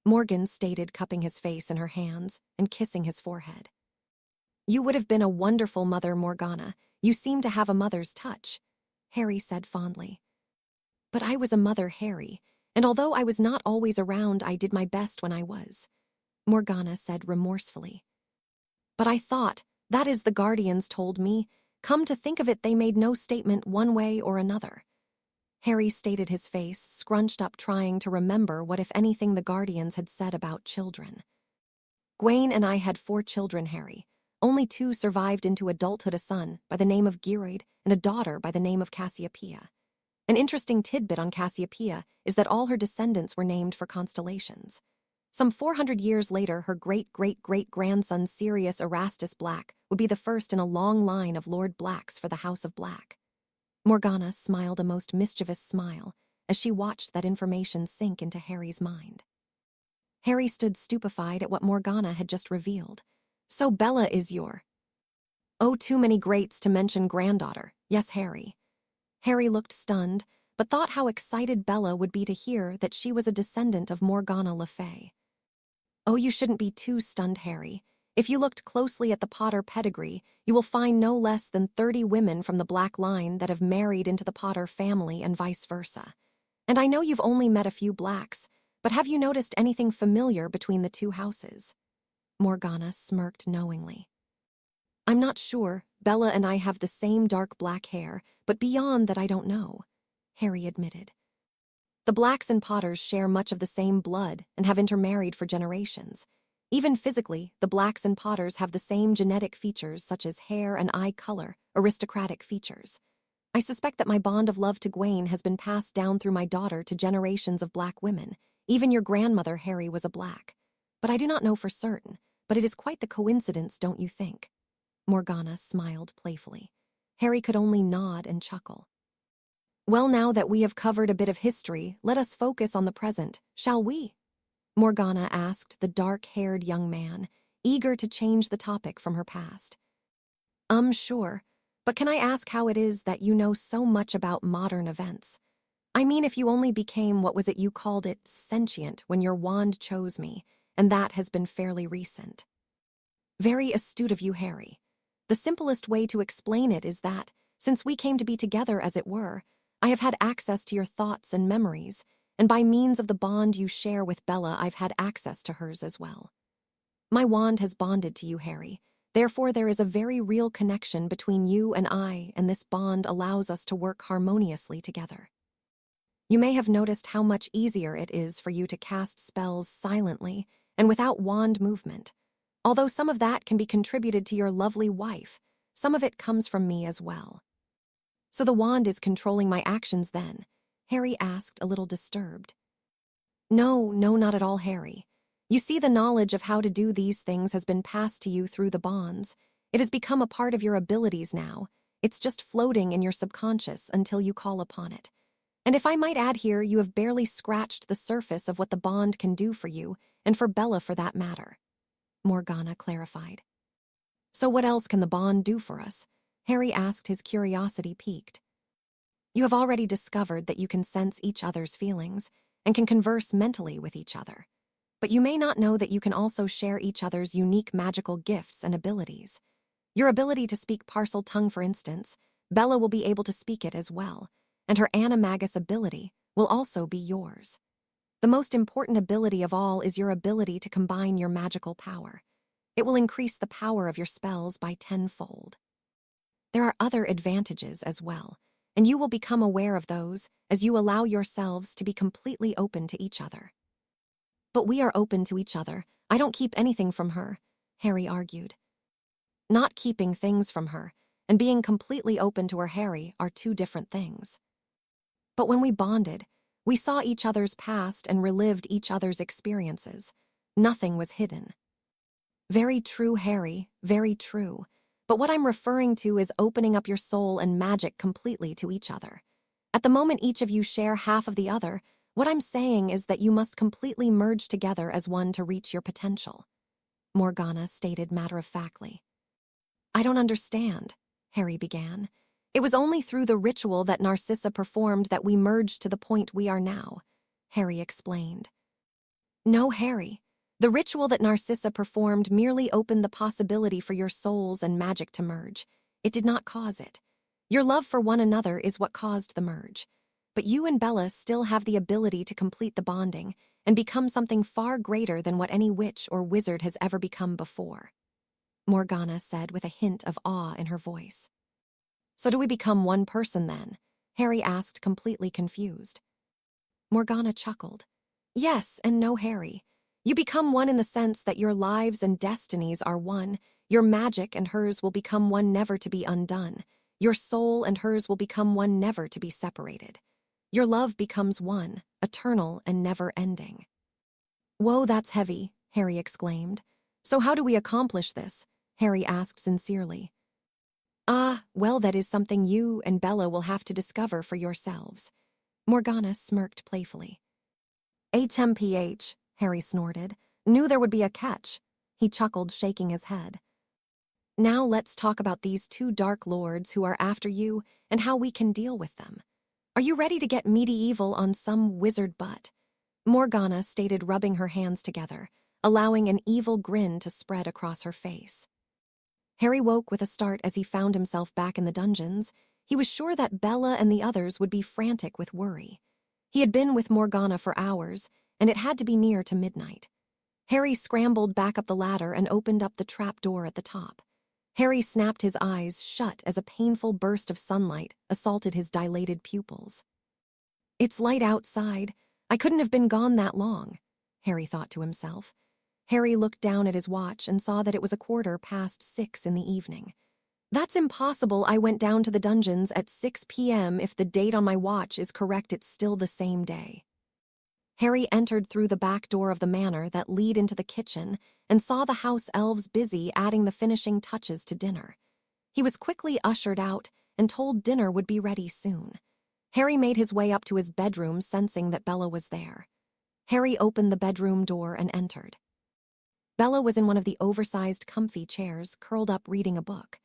Morgan stated, cupping his face in her hands and kissing his forehead. You would have been a wonderful mother, Morgana. You seem to have a mother's touch, Harry said fondly. But I was a mother, Harry, and although I was not always around, I did my best when I was, Morgana said remorsefully. But I thought, that is the guardians told me. Come to think of it, they made no statement one way or another. Harry stated, his face scrunched up, trying to remember what, if anything, the Guardians had said about children. Gwaine and I had 4 children, Harry. Only 2 survived into adulthood, a son by the name of Gearoid and a daughter by the name of Cassiopeia. An interesting tidbit on Cassiopeia is that all her descendants were named for constellations. Some 400 years later, her great-great-great-grandson Sirius Erastus Black would be the first in a long line of Lord Blacks for the House of Black. Morgana smiled a most mischievous smile as she watched that information sink into Harry's mind. Harry stood stupefied at what Morgana had just revealed. So Bella is your... Oh, too many greats to mention granddaughter. Yes, Harry. Harry looked stunned, but thought how excited Bella would be to hear that she was a descendant of Morgana Le Fay. Oh, you shouldn't be too stunned, Harry. If you looked closely at the Potter pedigree, you will find no less than 30 women from the Black line that have married into the Potter family and vice versa. And I know you've only met a few Blacks, but have you noticed anything familiar between the 2 houses? Morgana smirked knowingly. I'm not sure. Bella and I have the same dark black hair, but beyond that I don't know, Harry admitted. The Blacks and Potters share much of the same blood and have intermarried for generations. Even physically, the Blacks and Potters have the same genetic features such as hair and eye color, aristocratic features. I suspect that my bond of love to Gwaine has been passed down through my daughter to generations of Black women. Even your grandmother, Harry, was a Black. But I do not know for certain, but it is quite the coincidence, don't you think? Morgana smiled playfully. Harry could only nod and chuckle. Well, now that we have covered a bit of history, let us focus on the present, shall we? Morgana asked the dark-haired young man, eager to change the topic from her past. Sure. But can I ask how it is that you know so much about modern events? I mean, if you only became, what was it you called it, sentient when your wand chose me, and that has been fairly recent. Very astute of you, Harry. The simplest way to explain it is that, since we came to be together as it were, I have had access to your thoughts and memories, and by means of the bond you share with Bella, I've had access to hers as well. My wand has bonded to you, Harry. Therefore, there is a very real connection between you and I, and this bond allows us to work harmoniously together. You may have noticed how much easier it is for you to cast spells silently and without wand movement. Although some of that can be contributed to your lovely wife, some of it comes from me as well. So the wand is controlling my actions then? Harry asked, a little disturbed. No, not at all, Harry. You see, the knowledge of how to do these things has been passed to you through the bonds. It has become a part of your abilities now. It's just floating in your subconscious until you call upon it. And if I might add here, you have barely scratched the surface of what the bond can do for you, and for Bella for that matter. Morgana clarified. So what else can the bond do for us? Harry asked, his curiosity piqued. You have already discovered that you can sense each other's feelings and can converse mentally with each other. But you may not know that you can also share each other's unique magical gifts and abilities. Your ability to speak parcel tongue, for instance, Bella will be able to speak it as well, and her animagus ability will also be yours. The most important ability of all is your ability to combine your magical power. It will increase the power of your spells by 10-fold. There are other advantages as well, and you will become aware of those as you allow yourselves to be completely open to each other. But we are open to each other. I don't keep anything from her, Harry argued. Not keeping things from her and being completely open to her, Harry, are 2 different things. But when we bonded, we saw each other's past and relived each other's experiences. Nothing was hidden. Very true, Harry, very true. But what I'm referring to is opening up your soul and magic completely to each other. At the moment each of you share half of the other, what I'm saying is that you must completely merge together as one to reach your potential. Morgana stated matter-of-factly. I don't understand, Harry began. It was only through the ritual that Narcissa performed that we merged to the point we are now, Harry explained. No, Harry. The ritual that Narcissa performed merely opened the possibility for your souls and magic to merge. It did not cause it. Your love for one another is what caused the merge. But you and Bella still have the ability to complete the bonding and become something far greater than what any witch or wizard has ever become before, Morgana said with a hint of awe in her voice. So do we become one person then? Harry asked, completely confused. Morgana chuckled. Yes and no, Harry. You become one in the sense that your lives and destinies are one. Your magic and hers will become one, never to be undone. Your soul and hers will become one, never to be separated. Your love becomes one, eternal and never-ending. Whoa, that's heavy, Harry exclaimed. So how do we accomplish this? Harry asked sincerely. Well, that is something you and Bella will have to discover for yourselves. Morgana smirked playfully. HMPH, Harry snorted. Knew there would be a catch. He chuckled, shaking his head. Now let's talk about these two dark lords who are after you and how we can deal with them. Are you ready to get medieval on some wizard butt? Morgana stated, rubbing her hands together, allowing an evil grin to spread across her face. Harry woke with a start as he found himself back in the dungeons. He was sure that Bella and the others would be frantic with worry. He had been with Morgana for hours, and it had to be near to midnight. Harry scrambled back up the ladder and opened up the trap door at the top. Harry snapped his eyes shut as a painful burst of sunlight assaulted his dilated pupils. It's light outside. I couldn't have been gone that long, Harry thought to himself. Harry looked down at his watch and saw that it was 6:15 in the evening. That's impossible. I went down to the dungeons at 6 p.m. If the date on my watch is correct, it's still the same day. Harry entered through the back door of the manor that lead into the kitchen and saw the house elves busy adding the finishing touches to dinner. He was quickly ushered out and told dinner would be ready soon. Harry made his way up to his bedroom, sensing that Bella was there. Harry opened the bedroom door and entered. Bella was in one of the oversized, comfy chairs, curled up reading a book.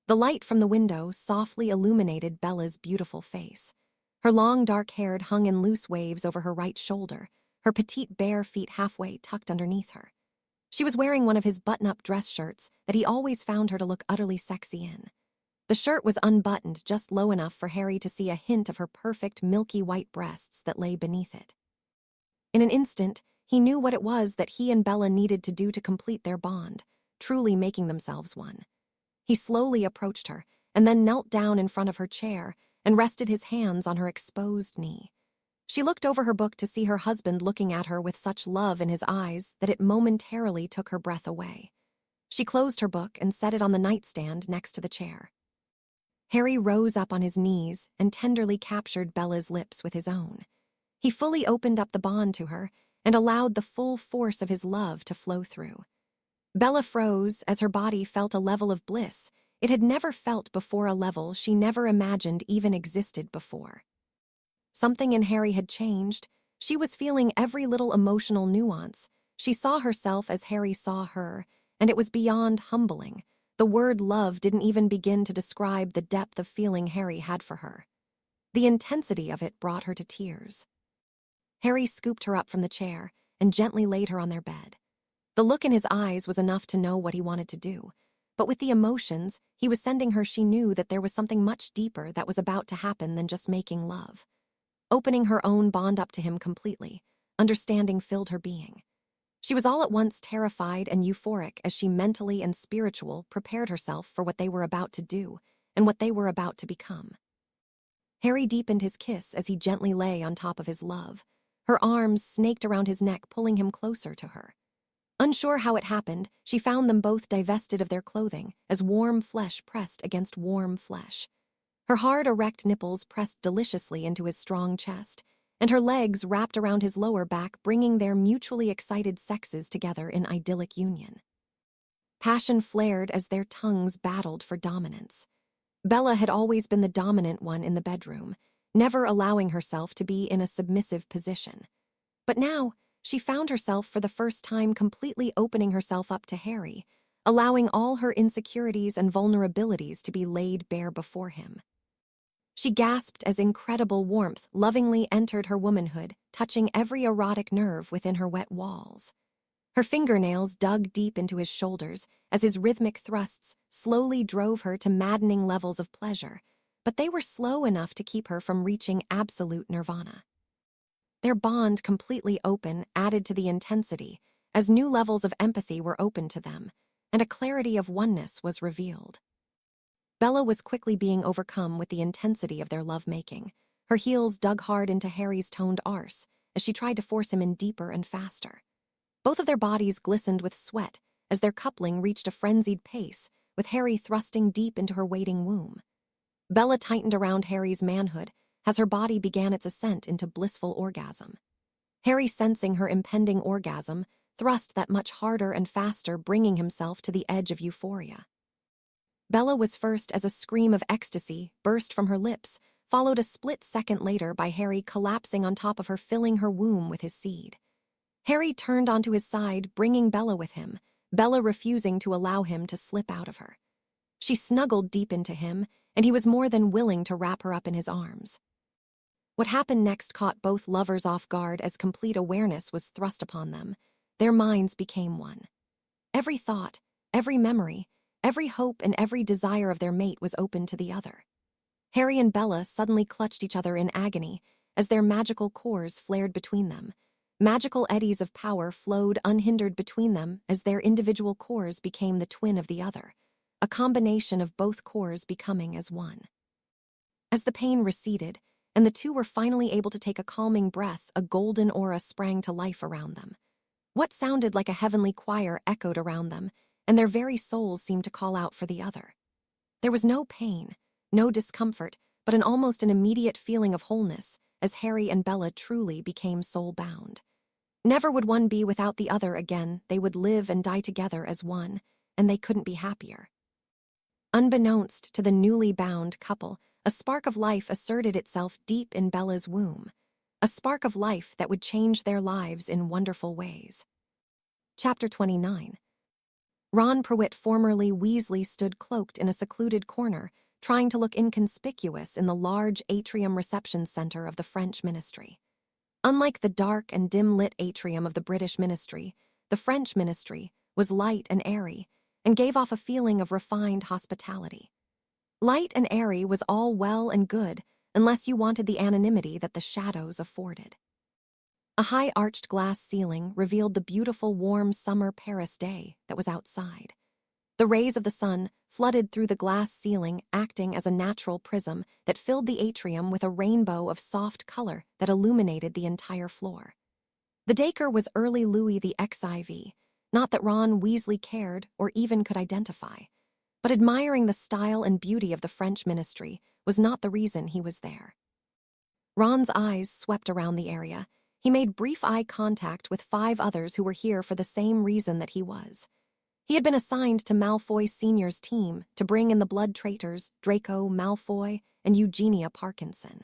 The light from the window softly illuminated Bella's beautiful face. Her long dark hair hung in loose waves over her right shoulder, her petite bare feet halfway tucked underneath her. She was wearing one of his button-up dress shirts that he always found her to look utterly sexy in. The shirt was unbuttoned just low enough for Harry to see a hint of her perfect milky white breasts that lay beneath it. In an instant, he knew what it was that he and Bella needed to do to complete their bond, truly making themselves one. He slowly approached her and then knelt down in front of her chair and rested his hands on her exposed knee. She looked over her book to see her husband looking at her with such love in his eyes that it momentarily took her breath away. She closed her book and set it on the nightstand next to the chair. Harry rose up on his knees and tenderly captured Bella's lips with his own. He fully opened up the bond to her and allowed the full force of his love to flow through. Bella froze as her body felt a level of bliss it had never felt before, a level she never imagined even existed before. Something in Harry had changed. She was feeling every little emotional nuance. She saw herself as Harry saw her, and it was beyond humbling. The word love didn't even begin to describe the depth of feeling Harry had for her. The intensity of it brought her to tears. Harry scooped her up from the chair and gently laid her on their bed. The look in his eyes was enough to know what he wanted to do, but with the emotions he was sending her, she knew that there was something much deeper that was about to happen than just making love. Opening her own bond up to him completely, understanding filled her being. She was all at once terrified and euphoric as she mentally and spiritual prepared herself for what they were about to do and what they were about to become. Harry deepened his kiss as he gently lay on top of his love. Her arms snaked around his neck, pulling him closer to her. Unsure how it happened, she found them both divested of their clothing as warm flesh pressed against warm flesh. Her hard, erect nipples pressed deliciously into his strong chest, and her legs wrapped around his lower back, bringing their mutually excited sexes together in idyllic union. Passion flared as their tongues battled for dominance. Bella had always been the dominant one in the bedroom, never allowing herself to be in a submissive position. But now, she found herself for the first time completely opening herself up to Harry, allowing all her insecurities and vulnerabilities to be laid bare before him. She gasped as incredible warmth lovingly entered her womanhood, touching every erotic nerve within her wet walls. Her fingernails dug deep into his shoulders as his rhythmic thrusts slowly drove her to maddening levels of pleasure, but they were slow enough to keep her from reaching absolute nirvana. Their bond, completely open, added to the intensity as new levels of empathy were opened to them, and a clarity of oneness was revealed. Bella was quickly being overcome with the intensity of their lovemaking. Her heels dug hard into Harry's toned arse as she tried to force him in deeper and faster. Both of their bodies glistened with sweat as their coupling reached a frenzied pace, with Harry thrusting deep into her waiting womb. Bella tightened around Harry's manhood as her body began its ascent into blissful orgasm. Harry, sensing her impending orgasm, thrust that much harder and faster, bringing himself to the edge of euphoria. Bella was first as a scream of ecstasy burst from her lips, followed a split second later by Harry collapsing on top of her, filling her womb with his seed. Harry turned onto his side, bringing Bella with him, Bella refusing to allow him to slip out of her. She snuggled deep into him, and he was more than willing to wrap her up in his arms. What happened next caught both lovers off guard as complete awareness was thrust upon them. Their minds became one. Every thought, every memory, every hope, and every desire of their mate was open to the other. Harry and Bella suddenly clutched each other in agony as their magical cores flared between them. Magical eddies of power flowed unhindered between them as their individual cores became the twin of the other, a combination of both cores becoming as one. As the pain receded, and the two were finally able to take a calming breath, a golden aura sprang to life around them. What sounded like a heavenly choir echoed around them, and their very souls seemed to call out for the other. There was no pain, no discomfort, but almost an immediate feeling of wholeness, as Harry and Bella truly became soul-bound. Never would one be without the other again. They would live and die together as one, and they couldn't be happier. Unbeknownst to the newly bound couple, a spark of life asserted itself deep in Bella's womb, a spark of life that would change their lives in wonderful ways. Chapter 29. Ron Pertwee, formerly Weasley, stood cloaked in a secluded corner, trying to look inconspicuous in the large atrium reception center of the French ministry. Unlike the dark and dim-lit atrium of the British ministry, the French ministry was light and airy, and gave off a feeling of refined hospitality. Light and airy was all well and good, unless you wanted the anonymity that the shadows afforded. A high-arched glass ceiling revealed the beautiful warm summer Paris day that was outside. The rays of the sun flooded through the glass ceiling, acting as a natural prism that filled the atrium with a rainbow of soft color that illuminated the entire floor. The decor was early Louis the XIV, not that Ron Weasley cared or even could identify, but admiring the style and beauty of the French ministry was not the reason he was there. Ron's eyes swept around the area. He made brief eye contact with 5 others who were here for the same reason that he was. He had been assigned to Malfoy Sr.'s team to bring in the blood traitors Draco Malfoy and Eugenia Parkinson.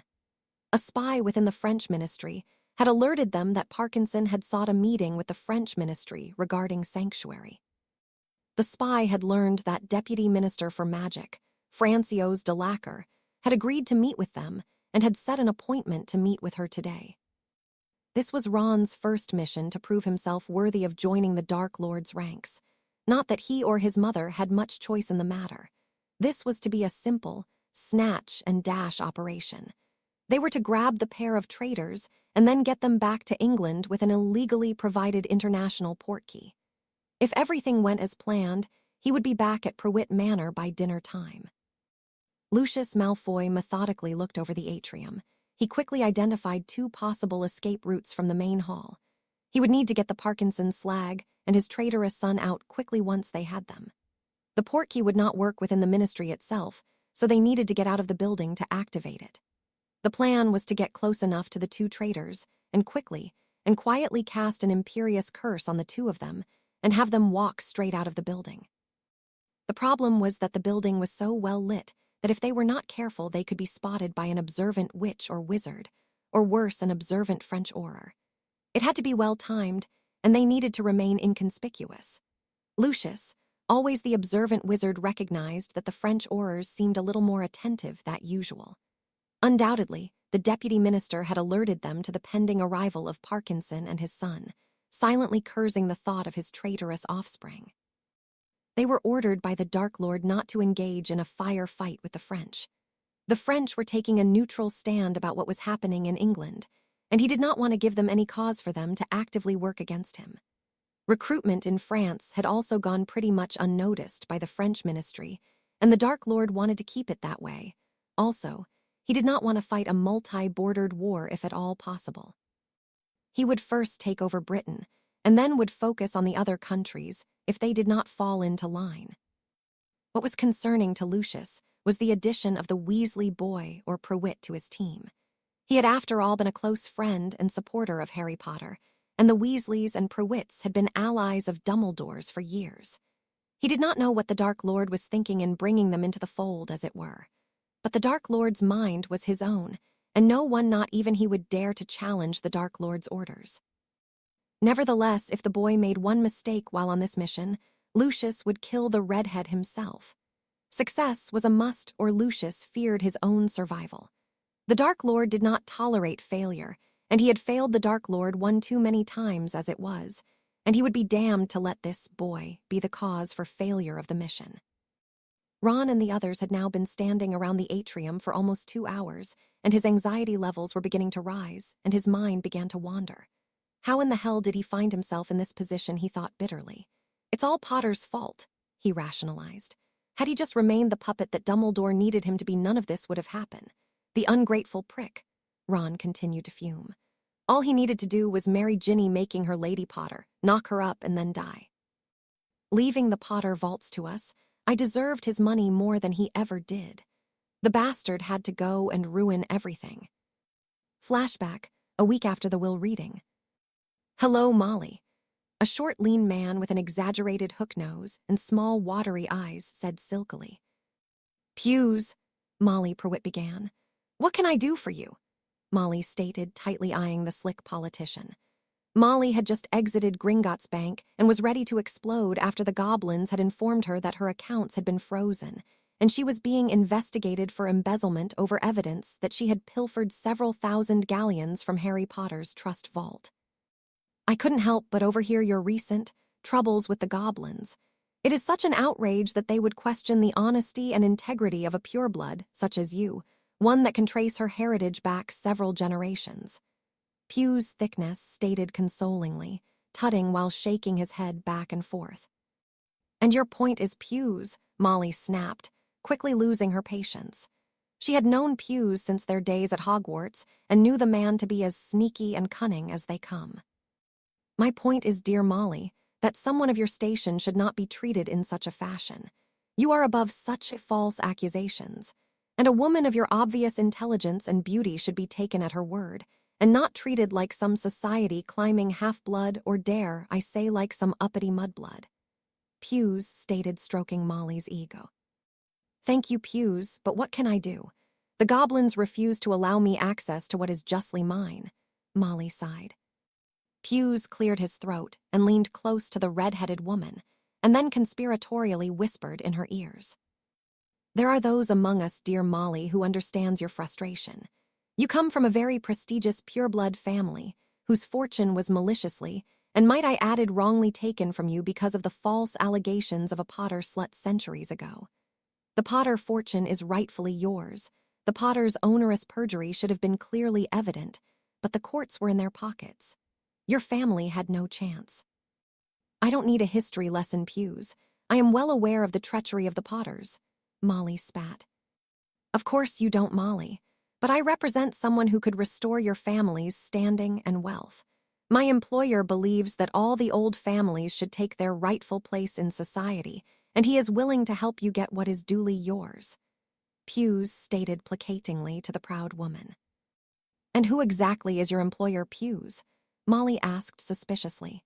A spy within the French ministry had alerted them that Parkinson had sought a meeting with the French ministry regarding sanctuary. The spy had learned that Deputy Minister for Magic, Francios de Lacquer, had agreed to meet with them and had set an appointment to meet with her today. This was Ron's first mission to prove himself worthy of joining the Dark Lord's ranks. Not that he or his mother had much choice in the matter. This was to be a simple, snatch and dash operation. They were to grab the pair of traitors and then get them back to England with an illegally provided international portkey. If everything went as planned, he would be back at Pertwee Manor by dinner time. Lucius Malfoy methodically looked over the atrium. He quickly identified 2 possible escape routes from the main hall. He would need to get the Parkinson slag and his traitorous son out quickly once they had them. The portkey would not work within the ministry itself, so they needed to get out of the building to activate it. The plan was to get close enough to the 2 traitors and quickly and quietly cast an imperious curse on the 2 of them and have them walk straight out of the building. The problem was that the building was so well lit that if they were not careful, they could be spotted by an observant witch or wizard, or worse, an observant French auror. It had to be well-timed, and they needed to remain inconspicuous. Lucius, always the observant wizard, recognized that the French aurors seemed a little more attentive than usual. Undoubtedly, the deputy minister had alerted them to the pending arrival of Parkinson and his son, silently cursing the thought of his traitorous offspring. They were ordered by the Dark Lord not to engage in a fire fight with the French. The French were taking a neutral stand about what was happening in England, and he did not want to give them any cause for them to actively work against him. Recruitment in France had also gone pretty much unnoticed by the French ministry, and the Dark Lord wanted to keep it that way. Also, He did not want to fight a multi-bordered war if at all possible. He would first take over Britain, and then would focus on the other countries if they did not fall into line. What was concerning to Lucius was the addition of the Weasley boy or Prewett to his team. He had after all been a close friend and supporter of Harry Potter, and the Weasleys and Prewetts had been allies of Dumbledore's for years. He did not know what the Dark Lord was thinking in bringing them into the fold, as it were. But the Dark Lord's mind was his own, and no one, not even he, would dare to challenge the Dark Lord's orders. Nevertheless, if the boy made one mistake while on this mission, Lucius would kill the redhead himself. Success was a must, or Lucius feared his own survival. The Dark Lord did not tolerate failure, and he had failed the Dark Lord one too many times as it was, and he would be damned to let this boy be the cause for failure of the mission. Ron and the others had now been standing around the atrium for almost 2 hours, and his anxiety levels were beginning to rise, and his mind began to wander. How in the hell did he find himself in this position, he thought bitterly. It's all Potter's fault, he rationalized. Had he just remained the puppet that Dumbledore needed him to be, none of this would have happened. The ungrateful prick, Ron continued to fume. All he needed to do was marry Ginny, making her Lady Potter, knock her up, and then die. Leaving the Potter vaults to us, I deserved his money more than he ever did. The bastard had to go and ruin everything. Flashback, a week after the will reading. Hello, Molly. A short, lean man with an exaggerated hook nose and small, watery eyes said silkily. Pews, Molly Prewett began. What can I do for you? Molly stated, tightly eyeing the slick politician. Molly had just exited Gringotts Bank and was ready to explode after the goblins had informed her that her accounts had been frozen, and she was being investigated for embezzlement over evidence that she had pilfered several thousand galleons from Harry Potter's trust vault. I couldn't help but overhear your recent troubles with the goblins. It is such an outrage that they would question the honesty and integrity of a pureblood such as you, one that can trace her heritage back several generations. Pew's thickness stated consolingly, tutting while shaking his head back and forth. And your point is Pew's, Molly snapped, quickly losing her patience. She had known Pew's since their days at Hogwarts and knew the man to be as sneaky and cunning as they come. My point is, dear Molly, that someone of your station should not be treated in such a fashion. You are above such false accusations, and a woman of your obvious intelligence and beauty should be taken at her word, and not treated like some society-climbing half-blood, or dare I say like some uppity mudblood. Pew's stated, stroking Molly's ego. Thank you, Pew's, but what can I do? The goblins refuse to allow me access to what is justly mine, Molly sighed. Pew's cleared his throat and leaned close to the red-headed woman, and then conspiratorially whispered in her ears. There are those among us, dear Molly, who understands your frustration. You come from a very prestigious pureblood family, whose fortune was maliciously, and might I added wrongly taken from you because of the false allegations of a Potter slut centuries ago. The Potter fortune is rightfully yours. The Potter's onerous perjury should have been clearly evident, but the courts were in their pockets. Your family had no chance. I don't need a history lesson, Pew's. I am well aware of the treachery of the Potters, Molly spat. Of course you don't, Molly, but I represent someone who could restore your family's standing and wealth. My employer believes that all the old families should take their rightful place in society, and he is willing to help you get what is duly yours, Pew's stated placatingly to the proud woman. And who exactly is your employer, Pew's? Molly asked suspiciously.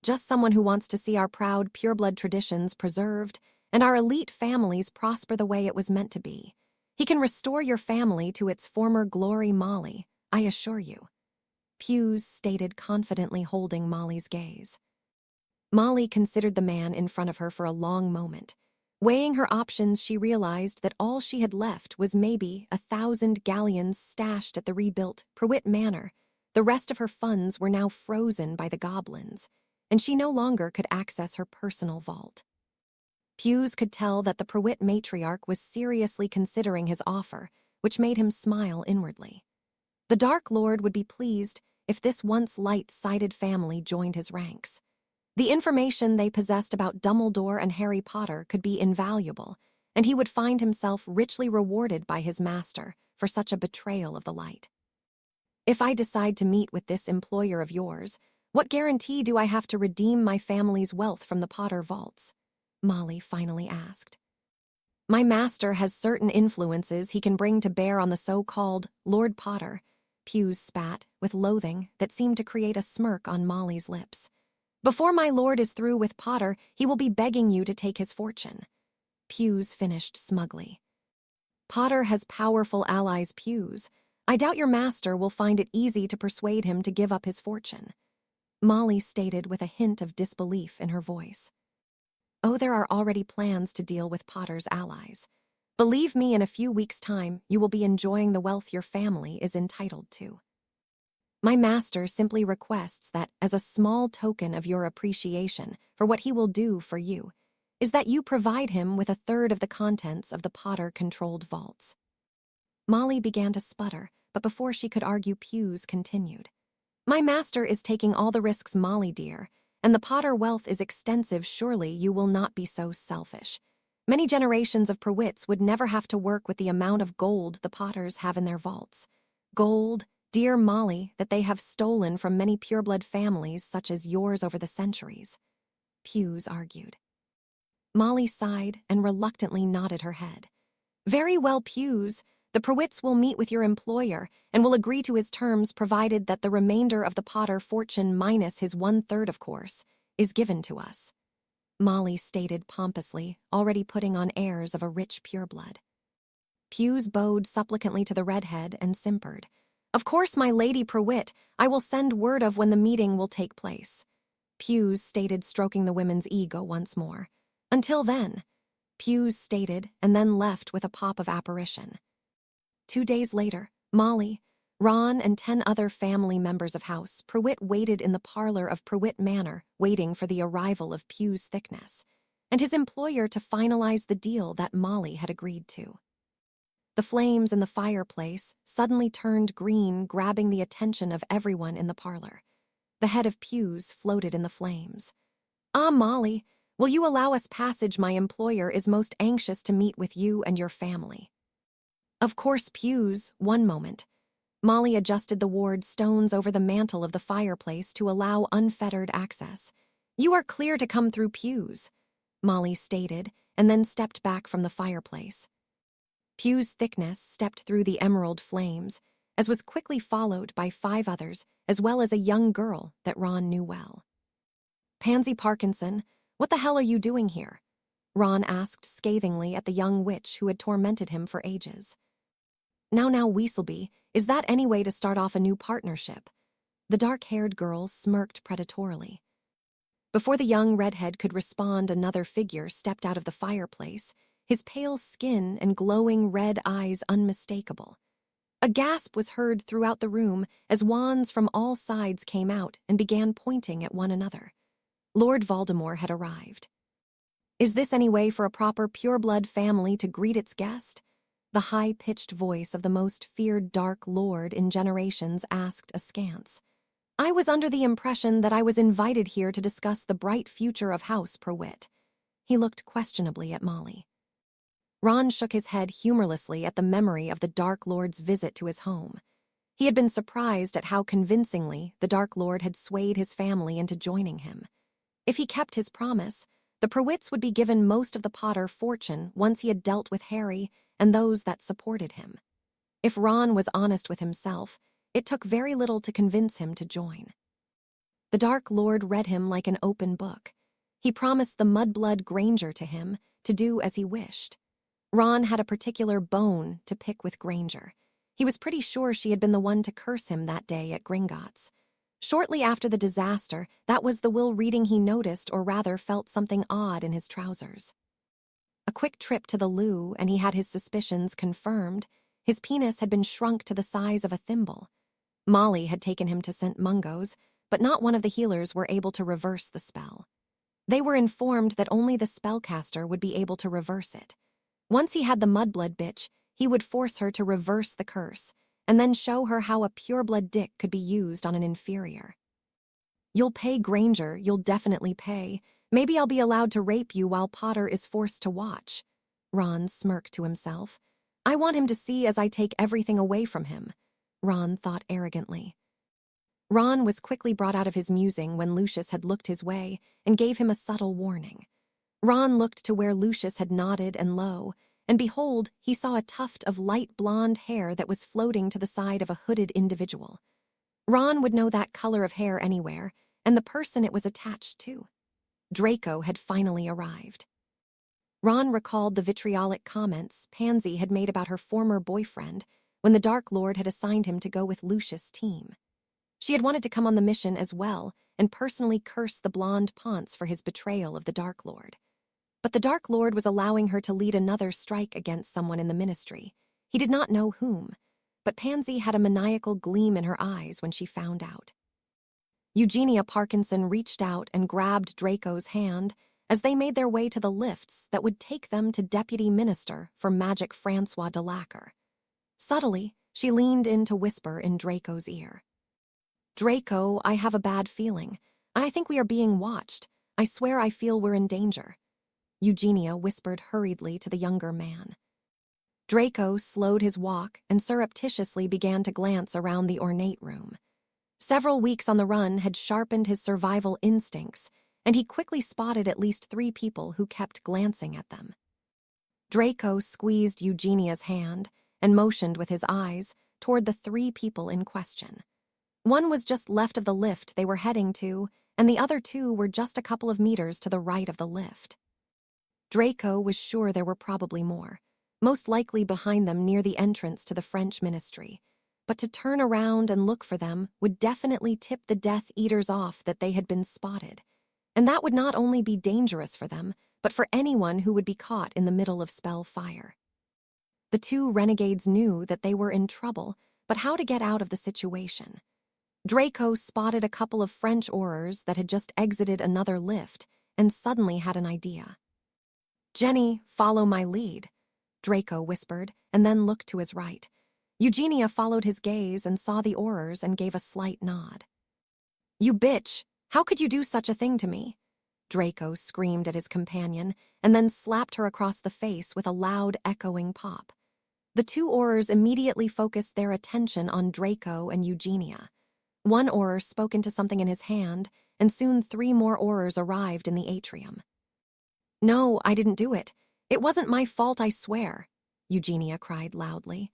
Just someone who wants to see our proud pureblood traditions preserved and our elite families prosper the way it was meant to be. He can restore your family to its former glory, Molly, I assure you, Pew's stated, confidently holding Molly's gaze. Molly considered the man in front of her for a long moment. Weighing her options, she realized that all she had left was maybe 1,000 galleons stashed at the rebuilt Prewett Manor. The rest of her funds were now frozen by the goblins, and she no longer could access her personal vault. Pew's could tell that the Prewett matriarch was seriously considering his offer, which made him smile inwardly. The Dark Lord would be pleased if this once light-sided family joined his ranks. The information they possessed about Dumbledore and Harry Potter could be invaluable, and he would find himself richly rewarded by his master for such a betrayal of the light. If I decide to meet with this employer of yours, what guarantee do I have to redeem my family's wealth from the Potter vaults? Molly finally asked. My master has certain influences he can bring to bear on the so-called Lord Potter, Pewes spat with loathing that seemed to create a smirk on Molly's lips. Before my lord is through with Potter, he will be begging you to take his fortune. Pewes finished smugly. Potter has powerful allies, Pewes. I doubt your master will find it easy to persuade him to give up his fortune. Molly stated with a hint of disbelief in her voice. Oh, there are already plans to deal with Potter's allies. Believe me, in a few weeks' time, you will be enjoying the wealth your family is entitled to. My master simply requests that, as a small token of your appreciation for what he will do for you, is that you provide him with 1/3 of the contents of the Potter-controlled vaults. Molly began to sputter, but before she could argue, Pewes continued. My master is taking all the risks, Molly dear, and the Potter wealth is extensive. Surely you will not be so selfish. Many generations of Prewitts would never have to work with the amount of gold the Potters have in their vaults. Gold, dear Molly, that they have stolen from many pureblood families such as yours over the centuries, Pewes argued. Molly sighed and reluctantly nodded her head. Very well, Pewes. The Prewitts will meet with your employer and will agree to his terms provided that the remainder of the Potter fortune, minus his 1/3, of course, is given to us, Molly stated pompously, already putting on airs of a rich pureblood. Pewes bowed supplicantly to the redhead and simpered. Of course, my Lady Prewitt, I will send word of when the meeting will take place, Pewes stated, stroking the woman's ego once more. Until then, Pewes stated, and then left with a pop of apparition. 2 days later, Molly, Ron, and 10 other family members of House Prewitt waited in the parlor of Prewitt Manor, waiting for the arrival of Pewes Thickness and his employer to finalize the deal that Molly had agreed to. The flames in the fireplace suddenly turned green, grabbing the attention of everyone in the parlor. The head of Pewes floated in the flames. Ah, Molly, will you allow us passage? My employer is most anxious to meet with you and your family. Of course, Pewes, one moment. Molly adjusted the ward stones over the mantel of the fireplace to allow unfettered access. You are clear to come through, Pewes, Molly stated, and then stepped back from the fireplace. Pewes Thickness stepped through the emerald flames, as was quickly followed by 5 others, as well as a young girl that Ron knew well. Pansy Parkinson, what the hell are you doing here? Ron asked scathingly at the young witch who had tormented him for ages. Now, Weaselby, is that any way to start off a new partnership? The dark-haired girl smirked predatorily. Before the young redhead could respond, another figure stepped out of the fireplace, his pale skin and glowing red eyes unmistakable. A gasp was heard throughout the room as wands from all sides came out and began pointing at one another. Lord Voldemort had arrived. Is this any way for a proper pureblood family to greet its guest? The high-pitched voice of the most feared Dark Lord in generations asked askance. I was under the impression that I was invited here to discuss the bright future of House Prewitt. He looked questionably at Molly. Ron shook his head humorlessly at the memory of the Dark Lord's visit to his home. He had been surprised at how convincingly the Dark Lord had swayed his family into joining him. If he kept his promise, the Prewitts would be given most of the Potter fortune once he had dealt with Harry and those that supported him. If Ron was honest with himself, it took very little to convince him to join. The Dark Lord read him like an open book. He promised the Mudblood Granger to him to do as he wished. Ron had a particular bone to pick with Granger. He was pretty sure she had been the one to curse him that day at Gringotts. Shortly after the disaster, that was the will reading he noticed, or rather felt something odd in his trousers. A quick trip to the loo, and he had his suspicions confirmed. His penis had been shrunk to the size of a thimble. Molly had taken him to St. Mungo's, but not one of the healers were able to reverse the spell. They were informed that only the spellcaster would be able to reverse it. Once he had the Mudblood bitch, he would force her to reverse the curse, and then show her how a pureblood dick could be used on an inferior. You'll pay, Granger, you'll definitely pay. Maybe I'll be allowed to rape you while Potter is forced to watch, Ron smirked to himself. I want him to see as I take everything away from him, Ron thought arrogantly. Ron was quickly brought out of his musing when Lucius had looked his way and gave him a subtle warning. Ron looked to where Lucius had nodded and low, and behold, he saw a tuft of light blonde hair that was floating to the side of a hooded individual. Ron would know that color of hair anywhere, and the person it was attached to. Draco had finally arrived. Ron recalled the vitriolic comments Pansy had made about her former boyfriend when the Dark Lord had assigned him to go with Lucius' team. She had wanted to come on the mission as well and personally curse the blonde Ponce for his betrayal of the Dark Lord. But the Dark Lord was allowing her to lead another strike against someone in the ministry. He did not know whom, but Pansy had a maniacal gleam in her eyes when she found out. Eugenia Parkinson reached out and grabbed Draco's hand as they made their way to the lifts that would take them to Deputy Minister for Magic Francois de Lacquer. Subtly, she leaned in to whisper in Draco's ear. Draco, I have a bad feeling. I think we are being watched. I swear I feel we're in danger. Eugenia whispered hurriedly to the younger man. Draco slowed his walk and surreptitiously began to glance around the ornate room. Several weeks on the run had sharpened his survival instincts, and he quickly spotted at least 3 people who kept glancing at them. Draco squeezed Eugenia's hand and motioned with his eyes toward the 3 people in question. One was just left of the lift they were heading to, and the other 2 were just a couple of meters to the right of the lift. Draco was sure there were probably more, most likely behind them near the entrance to the French ministry. But to turn around and look for them would definitely tip the Death Eaters off that they had been spotted. And that would not only be dangerous for them, but for anyone who would be caught in the middle of spell fire. The 2 renegades knew that they were in trouble, but how to get out of the situation? Draco spotted a couple of French aurors that had just exited another lift and suddenly had an idea. Jenny, follow my lead, Draco whispered, and then looked to his right. Eugenia followed his gaze and saw the aurors and gave a slight nod. You bitch! How could you do such a thing to me? Draco screamed at his companion and then slapped her across the face with a loud, echoing pop. The 2 aurors immediately focused their attention on Draco and Eugenia. One auror spoke into something in his hand, and soon 3 more aurors arrived in the atrium. No, I didn't do it. It wasn't my fault, I swear, Eugenia cried loudly.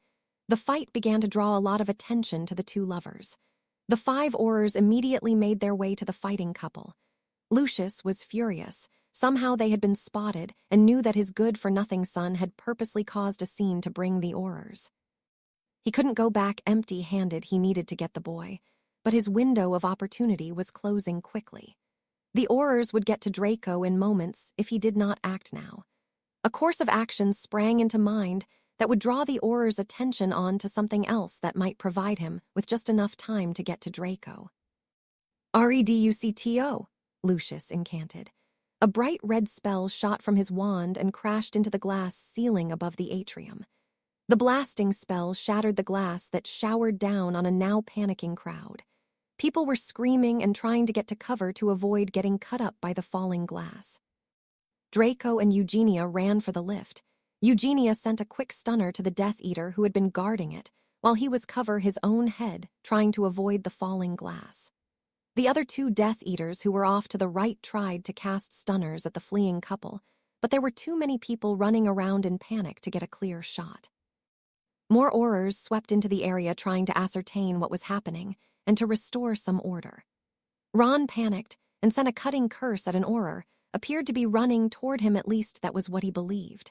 The fight began to draw a lot of attention to the 2 lovers. The 5 aurors immediately made their way to the fighting couple. Lucius was furious. Somehow they had been spotted and knew that his good-for-nothing son had purposely caused a scene to bring the aurors. He couldn't go back empty-handed. He needed to get the boy, but his window of opportunity was closing quickly. The aurors would get to Draco in moments if he did not act now. A course of action sprang into mind that would draw the aurors' attention on to something else that might provide him with just enough time to get to Draco. Reducto, Lucius incanted. A bright red spell shot from his wand and crashed into the glass ceiling above the atrium. The blasting spell shattered the glass that showered down on a now panicking crowd. People were screaming and trying to get to cover to avoid getting cut up by the falling glass. Draco and Eugenia ran for the lift. Eugenia sent a quick stunner to the Death Eater who had been guarding it, while he was cover his own head, trying to avoid the falling glass. The other 2 Death Eaters who were off to the right tried to cast stunners at the fleeing couple, but there were too many people running around in panic to get a clear shot. More aurors swept into the area trying to ascertain what was happening and to restore some order. Ron panicked and sent a cutting curse at an auror, appeared to be running toward him, at least that was what he believed.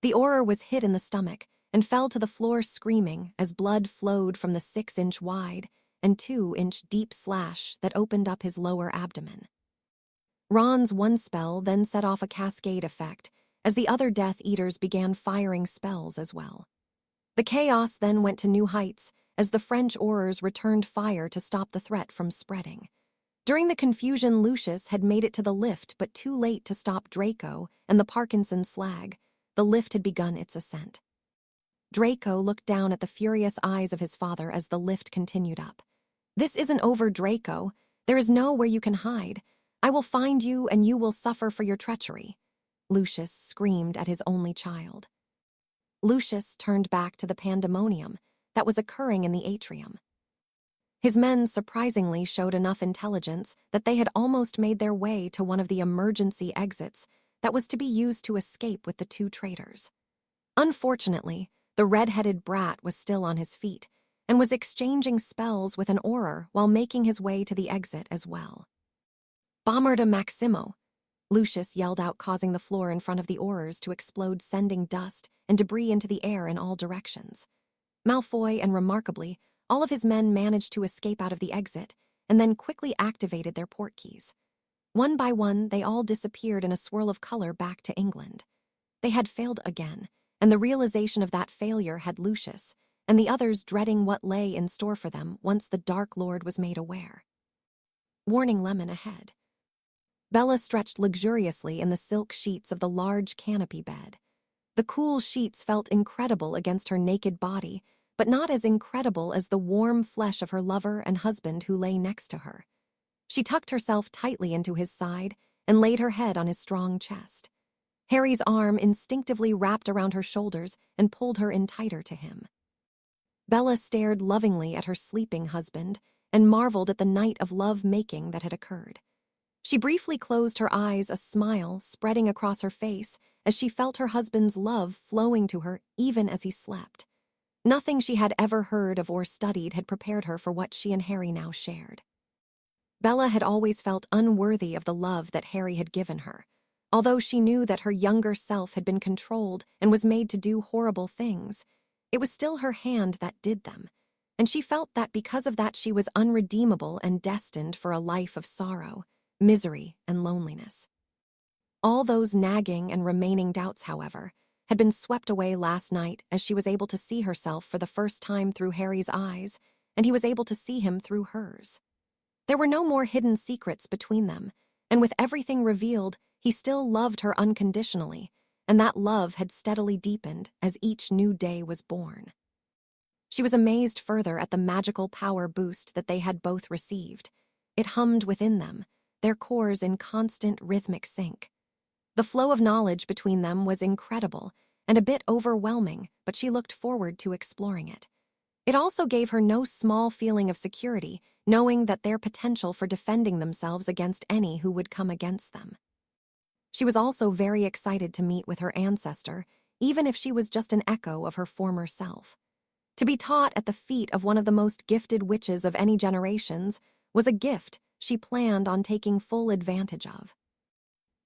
The auror was hit in the stomach and fell to the floor screaming as blood flowed from the 6-inch wide and 2-inch deep slash that opened up his lower abdomen. Ron's one spell then set off a cascade effect as the other Death Eaters began firing spells as well. The chaos then went to new heights as the French aurors returned fire to stop the threat from spreading. During the confusion, Lucius had made it to the lift, but too late to stop Draco and the Parkinson slag. The lift had begun its ascent. Draco looked down at the furious eyes of his father as the lift continued up. This isn't over, Draco. There is nowhere you can hide. I will find you and you will suffer for your treachery. Lucius screamed at his only child. Lucius turned back to the pandemonium that was occurring in the atrium. His men surprisingly showed enough intelligence that they had almost made their way to one of the emergency exits that was to be used to escape with the two traitors. Unfortunately, the red-headed brat was still on his feet and was exchanging spells with an Auror while making his way to the exit as well. "Bombarda Maximo!" Lucius yelled out, causing the floor in front of the Aurors to explode, sending dust and debris into the air in all directions. Malfoy and, remarkably, all of his men managed to escape out of the exit and then quickly activated their portkeys. One by one, they all disappeared in a swirl of color back to England. They had failed again, and the realization of that failure had Lucius and the others dreading what lay in store for them once the Dark Lord was made aware. Warning lemon ahead. Bella stretched luxuriously in the silk sheets of the large canopy bed. The cool sheets felt incredible against her naked body, but not as incredible as the warm flesh of her lover and husband who lay next to her. She tucked herself tightly into his side and laid her head on his strong chest. Harry's arm instinctively wrapped around her shoulders and pulled her in tighter to him. Bella stared lovingly at her sleeping husband and marveled at the night of love-making that had occurred. She briefly closed her eyes, a smile spreading across her face as she felt her husband's love flowing to her even as he slept. Nothing she had ever heard of or studied had prepared her for what she and Harry now shared. Bella had always felt unworthy of the love that Harry had given her, although she knew that her younger self had been controlled and was made to do horrible things. It was still her hand that did them, and she felt that because of that she was unredeemable and destined for a life of sorrow, misery, and loneliness. All those nagging and remaining doubts, however, had been swept away last night as she was able to see herself for the first time through Harry's eyes, and he was able to see him through hers. There were no more hidden secrets between them, and with everything revealed, he still loved her unconditionally, and that love had steadily deepened as each new day was born. She was amazed further at the magical power boost that they had both received. It hummed within them, their cores in constant rhythmic sync. The flow of knowledge between them was incredible and a bit overwhelming, but she looked forward to exploring it. It also gave her no small feeling of security, knowing that their potential for defending themselves against any who would come against them. She was also very excited to meet with her ancestor, even if she was just an echo of her former self. To be taught at the feet of one of the most gifted witches of any generations was a gift she planned on taking full advantage of.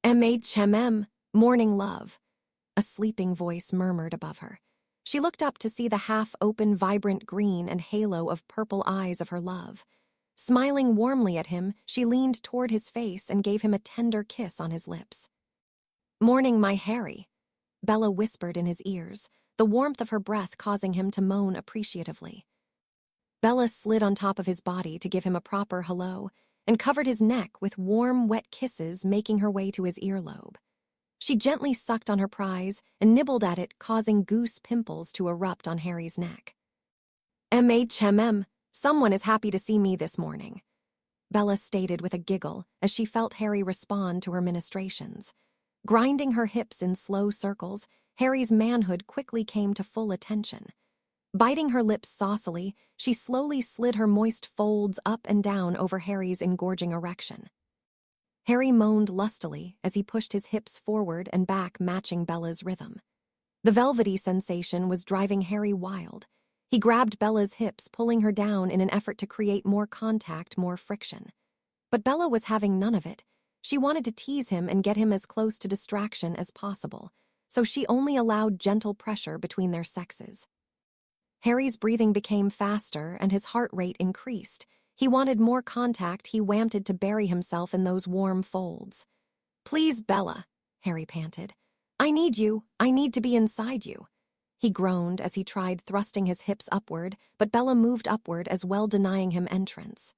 "M.H.M.M., morning love," a sleeping voice murmured above her. She looked up to see the half-open, vibrant green and halo of purple eyes of her love. Smiling warmly at him, she leaned toward his face and gave him a tender kiss on his lips. "Morning, my Harry," Bella whispered in his ears, the warmth of her breath causing him to moan appreciatively. Bella slid on top of his body to give him a proper hello and covered his neck with warm, wet kisses, making her way to his earlobe. She gently sucked on her prize and nibbled at it, causing goose pimples to erupt on Harry's neck. "M.H.M.M., someone is happy to see me this morning," Bella stated with a giggle as she felt Harry respond to her ministrations. Grinding her hips in slow circles, Harry's manhood quickly came to full attention. Biting her lips saucily, she slowly slid her moist folds up and down over Harry's engorging erection. Harry moaned lustily as he pushed his hips forward and back, matching Bella's rhythm. The velvety sensation was driving Harry wild. He grabbed Bella's hips, pulling her down in an effort to create more contact, more friction. But Bella was having none of it. She wanted to tease him and get him as close to distraction as possible, so she only allowed gentle pressure between their sexes. Harry's breathing became faster and his heart rate increased. He wanted more contact. He wanted to bury himself in those warm folds. "Please, Bella," Harry panted. "I need you. I need to be inside you." He groaned as he tried thrusting his hips upward, but Bella moved upward as well, denying him entrance.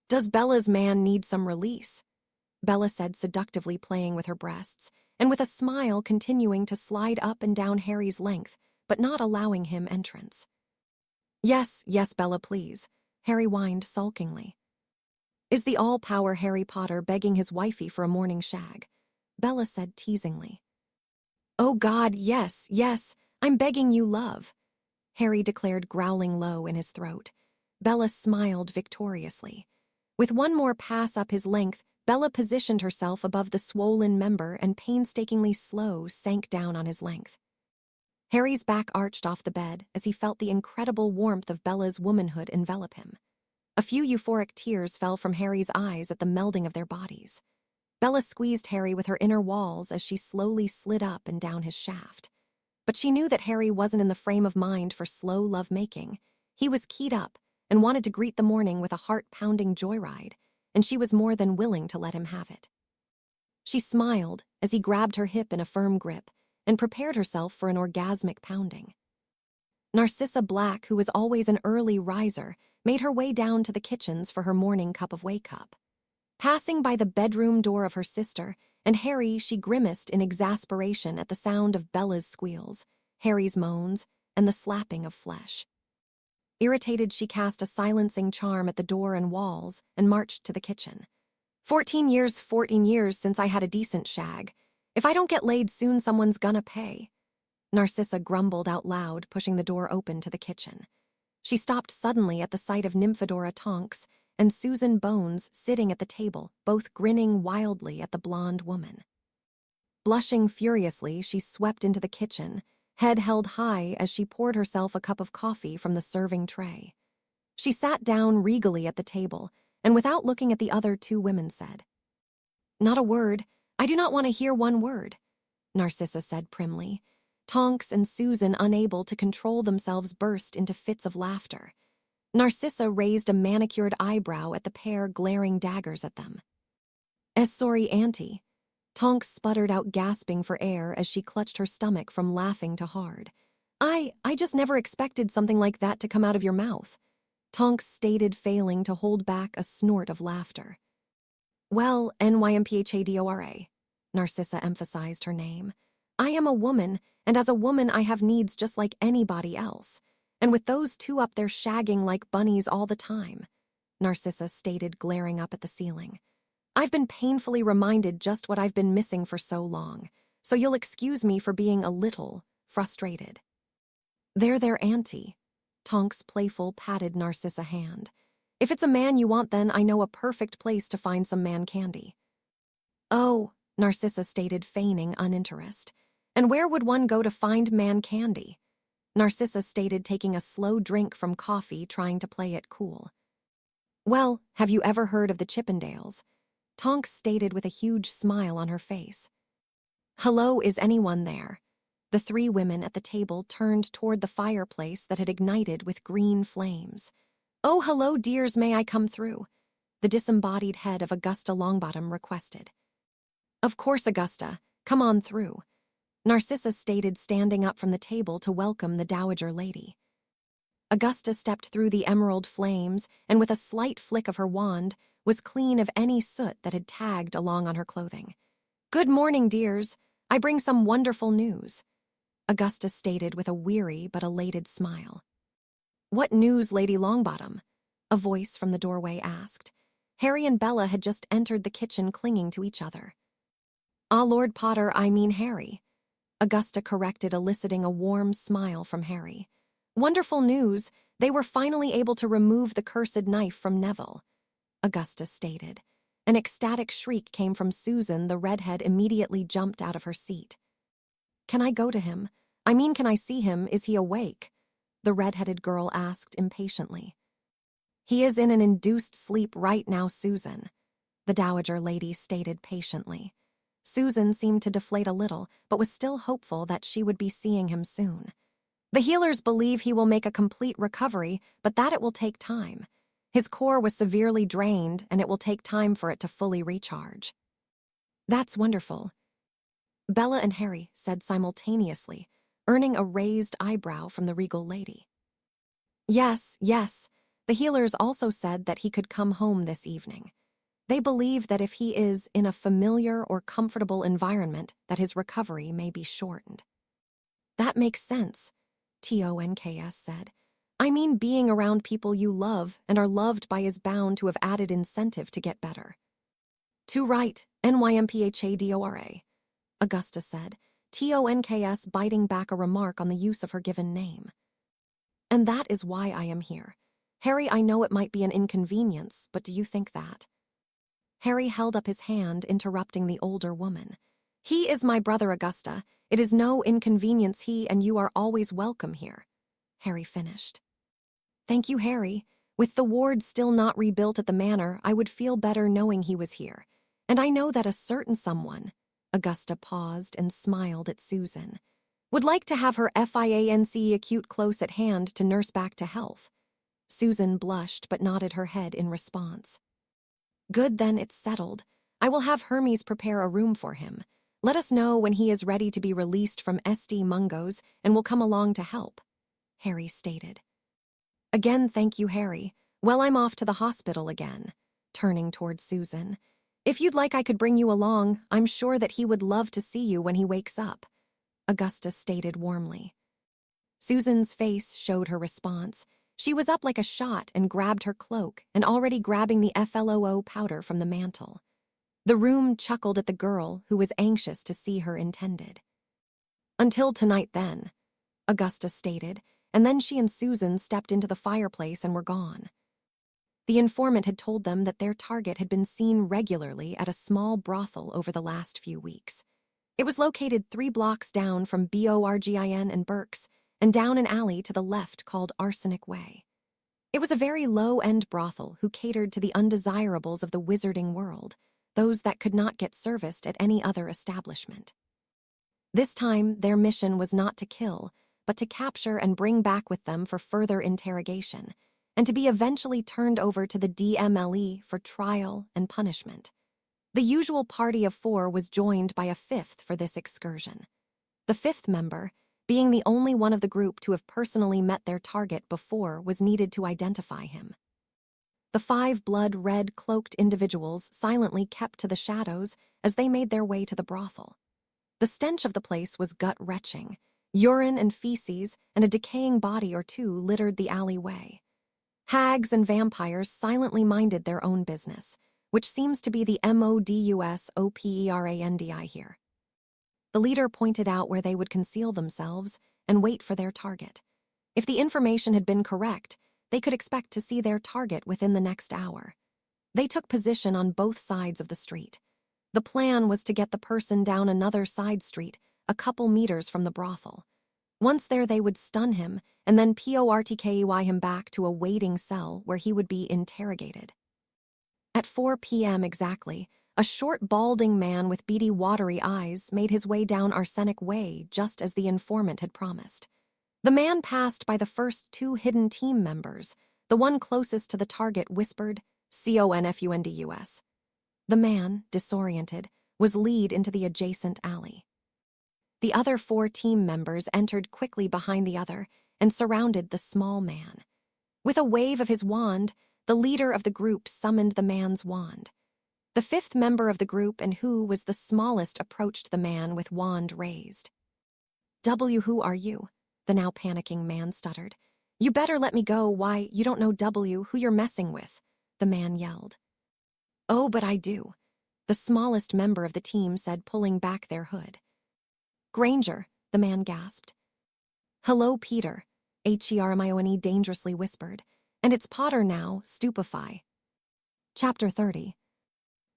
"Does Bella's man need some release?" Bella said, seductively playing with her breasts, and with a smile continuing to slide up and down Harry's length, but not allowing him entrance. Yes, Bella, please," Harry whined sulkingly. Is the all-power Harry Potter begging his wifey for a morning shag? Bella said teasingly. Oh God, yes, yes, I'm begging you, love, Harry declared, growling low in his throat. Bella smiled victoriously. With one more pass up his length, Bella positioned herself above the swollen member and painstakingly slow sank down on his length. Harry's back arched off the bed as he felt the incredible warmth of Bella's womanhood envelop him. A few euphoric tears fell from Harry's eyes at the melding of their bodies. Bella squeezed Harry with her inner walls as she slowly slid up and down his shaft. But she knew that Harry wasn't in the frame of mind for slow lovemaking. He was keyed up and wanted to greet the morning with a heart-pounding joyride, and she was more than willing to let him have it. She smiled as he grabbed her hip in a firm grip and prepared herself for an orgasmic pounding. Narcissa Black, who was always an early riser, made her way down to the kitchens for her morning cup of wake-up. Passing by the bedroom door of her sister and Harry, she grimaced in exasperation at the sound of Bella's squeals, Harry's moans, and the slapping of flesh. Irritated, she cast a silencing charm at the door and walls and marched to the kitchen. 14 years since I had a decent shag. If I don't get laid soon, someone's gonna pay. Narcissa grumbled out loud, pushing the door open to the kitchen. She stopped suddenly at the sight of Nymphadora Tonks and Susan Bones sitting at the table, both grinning wildly at the blonde woman. Blushing furiously, she swept into the kitchen, head held high as she poured herself a cup of coffee from the serving tray. She sat down regally at the table, and without looking at the other two women said, "Not a word. I do not want to hear one word," Narcissa said primly. Tonks and Susan, unable to control themselves, burst into fits of laughter. Narcissa raised a manicured eyebrow at the pair, glaring daggers at them. Sorry, Auntie." Tonks sputtered out, gasping for air as she clutched her stomach from laughing too hard. I just never expected something like that to come out of your mouth," Tonks stated, failing to hold back a snort of laughter. "Well, Nymphadora," Narcissa emphasized her name. "I am a woman, and as a woman I have needs just like anybody else. And with those two up there shagging like bunnies all the time," Narcissa stated, glaring up at the ceiling, "I've been painfully reminded just what I've been missing for so long, so you'll excuse me for being a little frustrated." There, Auntie." Tonks playful patted Narcissa's hand. "If it's a man you want, then I know a perfect place to find some man candy." "Oh," Narcissa stated, feigning uninterest. "And where would one go to find man candy?" Narcissa stated, taking a slow drink from coffee, trying to play it cool. "Well, have you ever heard of the Chippendales?" Tonks stated with a huge smile on her face. "Hello, is anyone there?" The three women at the table turned toward the fireplace that had ignited with green flames. "Oh, hello, dears, may I come through?" The disembodied head of Augusta Longbottom requested. "Of course, Augusta, come on through," Narcissa stated, standing up from the table to welcome the dowager lady. Augusta stepped through the emerald flames and, with a slight flick of her wand, was clean of any soot that had tagged along on her clothing. "Good morning, dears. I bring some wonderful news," Augusta stated with a weary but elated smile. "What news, Lady Longbottom?" a voice from the doorway asked. Harry and Bella had just entered the kitchen, clinging to each other. "Ah, Lord Potter, I mean Harry," Augusta corrected, eliciting a warm smile from Harry. "Wonderful news. They were finally able to remove the cursed knife from Neville," Augusta stated. An ecstatic shriek came from Susan. The redhead immediately jumped out of her seat. "Can I go to him? I mean, can I see him? Is he awake?" the redheaded girl asked impatiently. "He is in an induced sleep right now, Susan," the dowager lady stated patiently. Susan seemed to deflate a little, but was still hopeful that she would be seeing him soon. "The healers believe he will make a complete recovery, but that it will take time. His core was severely drained, and it will take time for it to fully recharge." "That's wonderful," Bella and Harry said simultaneously, earning a raised eyebrow from the regal lady. Yes. The healers also said that he could come home this evening. They believe that if he is in a familiar or comfortable environment, that his recovery may be shortened. "That makes sense," Tonks said. "I mean, being around people you love and are loved by is bound to have added incentive to get better." "Too right, Nymphadora," Augusta said, Tonks biting back a remark on the use of her given name. And that is why I am here. Harry, I know it might be an inconvenience, but do you think that? Harry held up his hand, interrupting the older woman. He is my brother, Augusta. It is no inconvenience, he and you are always welcome here. Harry finished. Thank you, Harry. With the ward still not rebuilt at the manor, I would feel better knowing he was here. And I know that a certain someone, Augusta paused and smiled at Susan, would like to have her FIANC acute close at hand to nurse back to health. Susan blushed but nodded her head in response. Good, then it's settled. I will have Hermes prepare a room for him. Let us know when he is ready to be released from SD Mungo's and will come along to help, Harry stated. Again, thank you, Harry. Well, I'm off to the hospital again, turning toward Susan. If you'd like, I could bring you along. I'm sure that he would love to see you when he wakes up, Augusta stated warmly. Susan's face showed her response. She was up like a shot and grabbed her cloak and already grabbing the FLOO powder from the mantel. The room chuckled at the girl who was anxious to see her intended. Until tonight then, Augusta stated, and then she and Susan stepped into the fireplace and were gone. The informant had told them that their target had been seen regularly at a small brothel over the last few weeks. It was located 3 blocks down from Borgin and Burke's and down an alley to the left called Arsenic Way. It was a very low-end brothel who catered to the undesirables of the wizarding world, those that could not get serviced at any other establishment. This time, their mission was not to kill, but to capture and bring back with them for further interrogation, and to be eventually turned over to the DMLE for trial and punishment. The usual party of 4 was joined by a 5th for this excursion. The 5th member, being the only one of the group to have personally met their target before, was needed to identify him. The 5 blood-red cloaked individuals silently kept to the shadows as they made their way to the brothel. The stench of the place was gut-wrenching. Urine and feces and a decaying body or two littered the alleyway. Hags and vampires silently minded their own business, which seems to be the MODUS OPERANDI here. The leader pointed out where they would conceal themselves and wait for their target. If the information had been correct, they could expect to see their target within the next hour. They took position on both sides of the street. The plan was to get the person down another side street, a couple meters from the brothel. Once there, they would stun him and then PORTKEY him back to a waiting cell where he would be interrogated. At 4 p.m. exactly, a short, balding man with beady, watery eyes made his way down Arsenic Way just as the informant had promised. The man passed by the first 2 hidden team members. The one closest to the target whispered, CONFUNDUS. The man, disoriented, was lead into the adjacent alley. The other 4 team members entered quickly behind the other and surrounded the small man. With a wave of his wand, the leader of the group summoned the man's wand. The 5th member of the group, and who was the smallest, approached the man with wand raised. Who are you? The now panicking man stuttered. You better let me go. Why, you don't know who you're messing with, the man yelled. Oh, but I do, the smallest member of the team said, pulling back their hood. Granger, the man gasped. Hello, Peter, Hermione dangerously whispered. And it's Potter now, stupefy. Chapter 30.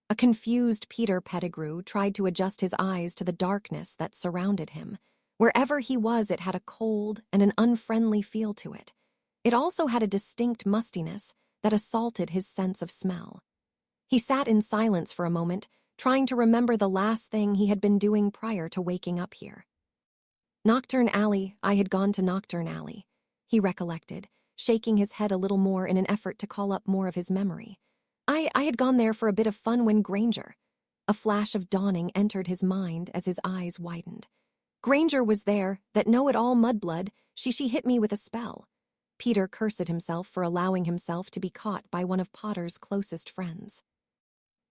A confused Peter Pettigrew tried to adjust his eyes to the darkness that surrounded him. Wherever he was, it had a cold and an unfriendly feel to it. It also had a distinct mustiness that assaulted his sense of smell. He sat in silence for a moment, trying to remember the last thing he had been doing prior to waking up here. Nocturne Alley, I had gone to Nocturne Alley, he recollected, shaking his head a little more in an effort to call up more of his memory. I had gone there for a bit of fun when Granger. A flash of dawning entered his mind as his eyes widened. Granger was there, that know-it-all mudblood, she hit me with a spell. Peter cursed himself for allowing himself to be caught by one of Potter's closest friends.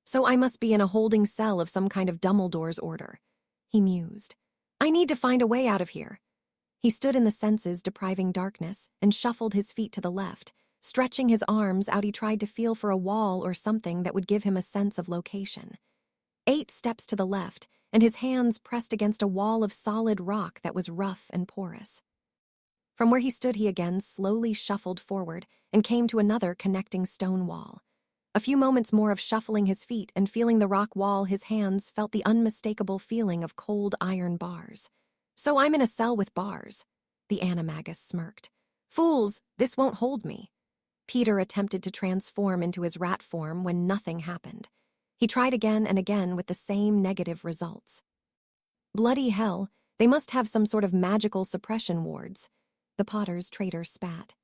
So I must be in a holding cell of some kind of Dumbledore's order, he mused. I need to find a way out of here. He stood in the senses-depriving darkness and shuffled his feet to the left. Stretching his arms out, he tried to feel for a wall or something that would give him a sense of location. 8 steps to the left, and his hands pressed against a wall of solid rock that was rough and porous. From where he stood, he again slowly shuffled forward and came to another connecting stone wall. A few moments more of shuffling his feet and feeling the rock wall, his hands felt the unmistakable feeling of cold iron bars. "So I'm in a cell with bars," the animagus smirked. "Fools, this won't hold me." Peter attempted to transform into his rat form when nothing happened. He tried again and again with the same negative results. Bloody hell, they must have some sort of magical suppression wards. The Potter's traitor spat.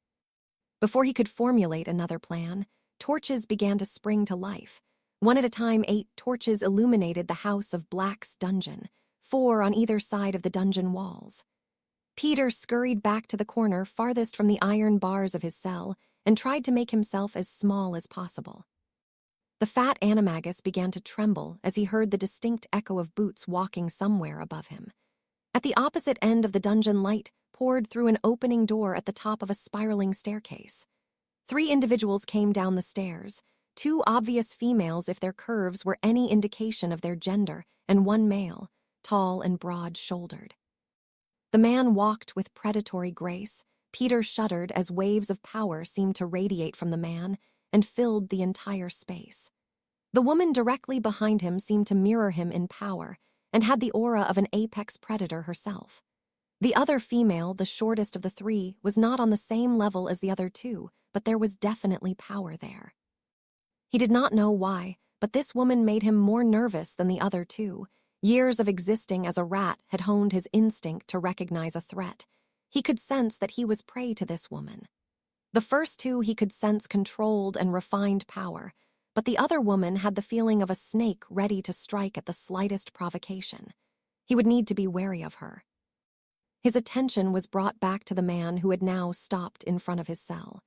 Before he could formulate another plan, torches began to spring to life. One at a time, 8 torches illuminated the House of Black's dungeon, 4 on either side of the dungeon walls. Peter scurried back to the corner farthest from the iron bars of his cell and tried to make himself as small as possible. The fat animagus began to tremble as he heard the distinct echo of boots walking somewhere above him. At the opposite end of the dungeon, light poured through an opening door at the top of a spiraling staircase. 3 individuals came down the stairs, 2 obvious females if their curves were any indication of their gender, and 1 male, tall and broad-shouldered. The man walked with predatory grace. Peter shuddered as waves of power seemed to radiate from the man and filled the entire space. The woman directly behind him seemed to mirror him in power and had the aura of an apex predator herself. The other female, the shortest of the 3, was not on the same level as the other 2, but there was definitely power there. He did not know why, but this woman made him more nervous than the other 2. Years of existing as a rat had honed his instinct to recognize a threat. He could sense that he was prey to this woman. The first 2 he could sense controlled and refined power, but the other woman had the feeling of a snake ready to strike at the slightest provocation. He would need to be wary of her. His attention was brought back to the man who had now stopped in front of his cell.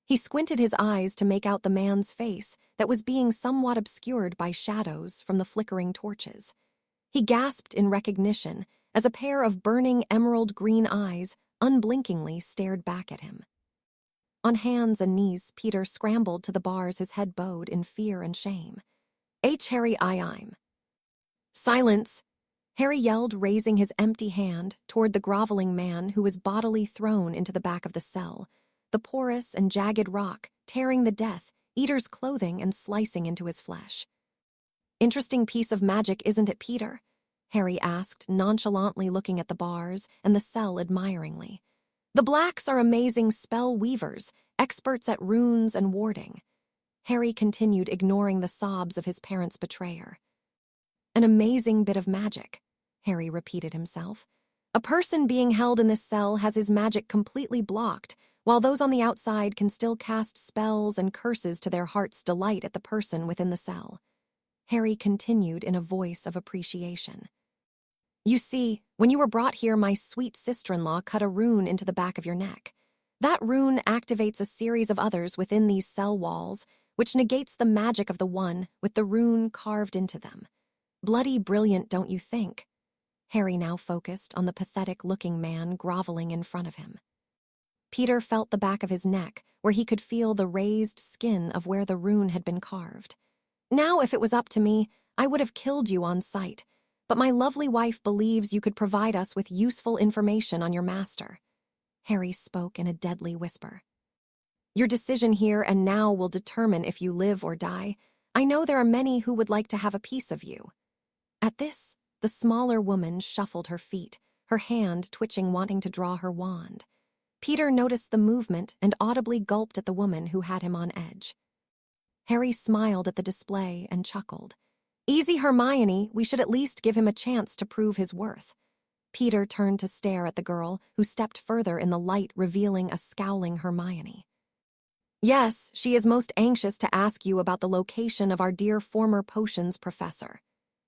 He squinted his eyes to make out the man's face that was being somewhat obscured by shadows from the flickering torches. He gasped in recognition as a pair of burning emerald green eyes unblinkingly stared back at him. On hands and knees, Peter scrambled to the bars, his head bowed in fear and shame. Harry, I'm." "Silence!" Harry yelled, raising his empty hand toward the groveling man who was bodily thrown into the back of the cell, the porous and jagged rock tearing the Death Eater's clothing and slicing into his flesh. "Interesting piece of magic, isn't it, Peter?" Harry asked, nonchalantly looking at the bars and the cell admiringly. "The Blacks are amazing spell weavers, experts at runes and warding." Harry continued, ignoring the sobs of his parents' betrayer. "An amazing bit of magic," Harry repeated himself. "A person being held in this cell has his magic completely blocked, while those on the outside can still cast spells and curses to their heart's delight at the person within the cell." Harry continued in a voice of appreciation. "You see, when you were brought here, my sweet sister-in-law cut a rune into the back of your neck. That rune activates a series of others within these cell walls, which negates the magic of the one with the rune carved into them. Bloody brilliant, don't you think?" Harry now focused on the pathetic-looking man groveling in front of him. Peter felt the back of his neck, where he could feel the raised skin of where the rune had been carved. "Now, if it was up to me, I would have killed you on sight. But my lovely wife believes you could provide us with useful information on your master." Harry spoke in a deadly whisper. "Your decision here and now will determine if you live or die. I know there are many who would like to have a piece of you." At this, the smaller woman shuffled her feet, her hand twitching, wanting to draw her wand. Peter noticed the movement and audibly gulped at the woman who had him on edge. Harry smiled at the display and chuckled. "Easy, Hermione, we should at least give him a chance to prove his worth." Peter turned to stare at the girl, who stepped further in the light, revealing a scowling Hermione. "Yes, she is most anxious to ask you about the location of our dear former potions professor,"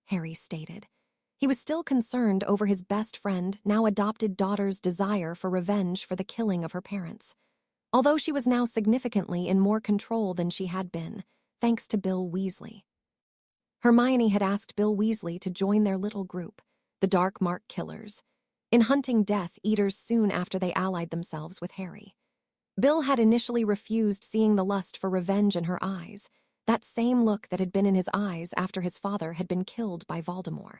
Harry stated. He was still concerned over his best friend, now adopted daughter's desire for revenge for the killing of her parents. Although she was now significantly in more control than she had been, thanks to Bill Weasley. Hermione had asked Bill Weasley to join their little group, the Dark Mark Killers, in hunting Death Eaters soon after they allied themselves with Harry. Bill had initially refused, seeing the lust for revenge in her eyes, that same look that had been in his eyes after his father had been killed by Voldemort.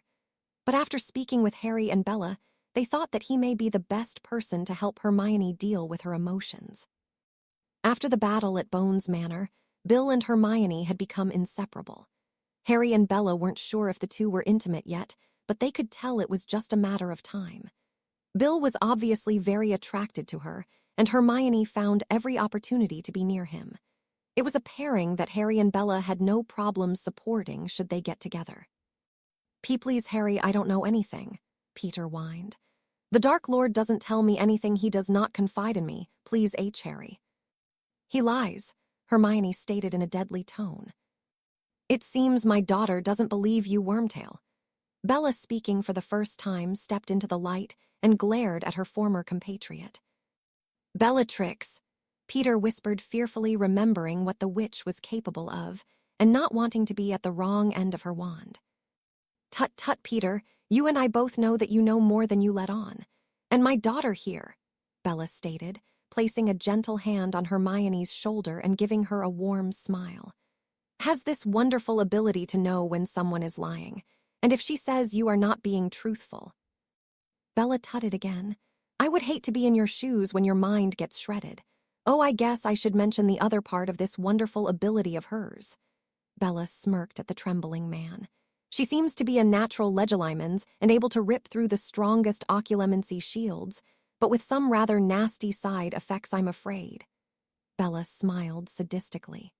But after speaking with Harry and Bella, they thought that he may be the best person to help Hermione deal with her emotions. After the battle at Bones Manor, Bill and Hermione had become inseparable. Harry and Bella weren't sure if the two were intimate yet, but they could tell it was just a matter of time. Bill was obviously very attracted to her, and Hermione found every opportunity to be near him. It was a pairing that Harry and Bella had no problem supporting should they get together. "Please, Harry, I don't know anything," Peter whined. "The Dark Lord doesn't tell me anything he does not confide in me. Please, Harry." "He lies," Hermione stated in a deadly tone. "It seems my daughter doesn't believe you, Wormtail." Bella, speaking for the first time, stepped into the light and glared at her former compatriot. "Bellatrix," Peter whispered, fearfully remembering what the witch was capable of and not wanting to be at the wrong end of her wand. "Tut, tut, Peter, you and I both know that you know more than you let on. And my daughter here," Bella stated, placing a gentle hand on Hermione's shoulder and giving her a warm smile, "has this wonderful ability to know when someone is lying, and if she says you are not being truthful." Bella tutted again. "I would hate to be in your shoes when your mind gets shredded. Oh, I guess I should mention the other part of this wonderful ability of hers." Bella smirked at the trembling man. "She seems to be a natural Legilimens and able to rip through the strongest occlumency shields, but with some rather nasty side effects, I'm afraid." Bella smiled sadistically.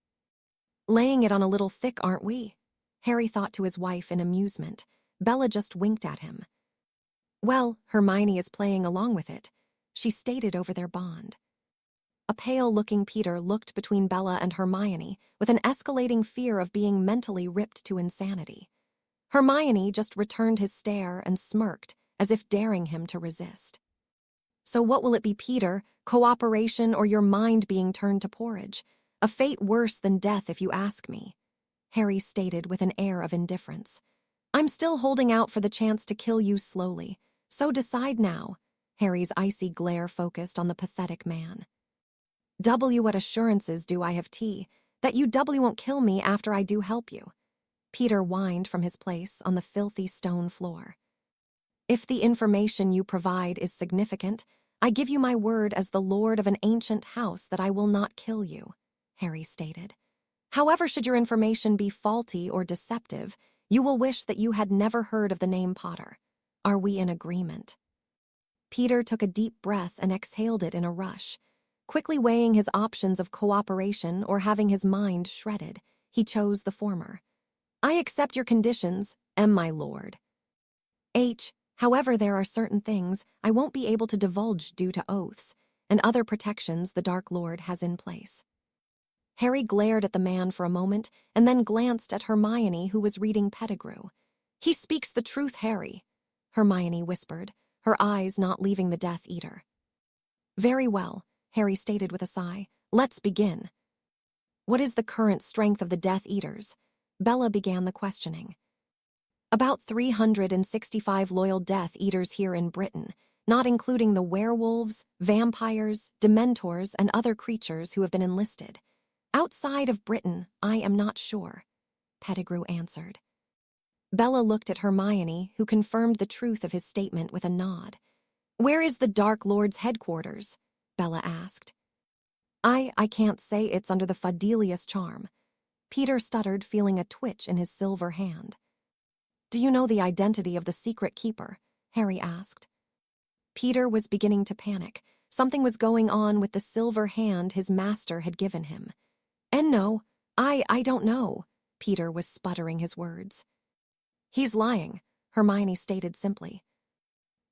"Laying it on a little thick, aren't we?" Harry thought to his wife in amusement. Bella just winked at him. "Well, Hermione is playing along with it," she stated over their bond. A pale-looking Peter looked between Bella and Hermione with an escalating fear of being mentally ripped to insanity. Hermione just returned his stare and smirked, as if daring him to resist. "So what will it be, Peter? Cooperation or your mind being turned to porridge? A fate worse than death, if you ask me," Harry stated with an air of indifference. "I'm still holding out for the chance to kill you slowly, so decide now." Harry's icy glare focused on the pathetic man. "What assurances do I have, that you won't kill me after I do help you?" Peter whined from his place on the filthy stone floor. "If the information you provide is significant, I give you my word as the lord of an ancient house that I will not kill you," Harry stated. "However, should your information be faulty or deceptive, you will wish that you had never heard of the name Potter. Are we in agreement?" Peter took a deep breath and exhaled it in a rush. Quickly weighing his options of cooperation or having his mind shredded, he chose the former. "I accept your conditions, my lord. However, there are certain things I won't be able to divulge due to oaths and other protections the Dark Lord has in place." Harry glared at the man for a moment and then glanced at Hermione, who was reading Pettigrew. "He speaks the truth, Harry," Hermione whispered, her eyes not leaving the Death Eater. "Very well," Harry stated with a sigh. "Let's begin." "What is the current strength of the Death Eaters?" Bella began the questioning. "About 365 loyal Death Eaters here in Britain, not including the werewolves, vampires, dementors, and other creatures who have been enlisted. Outside of Britain, I am not sure," Pettigrew answered. Bella looked at Hermione, who confirmed the truth of his statement with a nod. "Where is the Dark Lord's headquarters?" Bella asked. I can't say. It's under the Fadelius charm." Peter stuttered, feeling a twitch in his silver hand. "Do you know the identity of the secret keeper?" Harry asked. Peter was beginning to panic. Something was going on with the silver hand his master had given him. No, I don't know," Peter was sputtering his words. "He's lying," Hermione stated simply.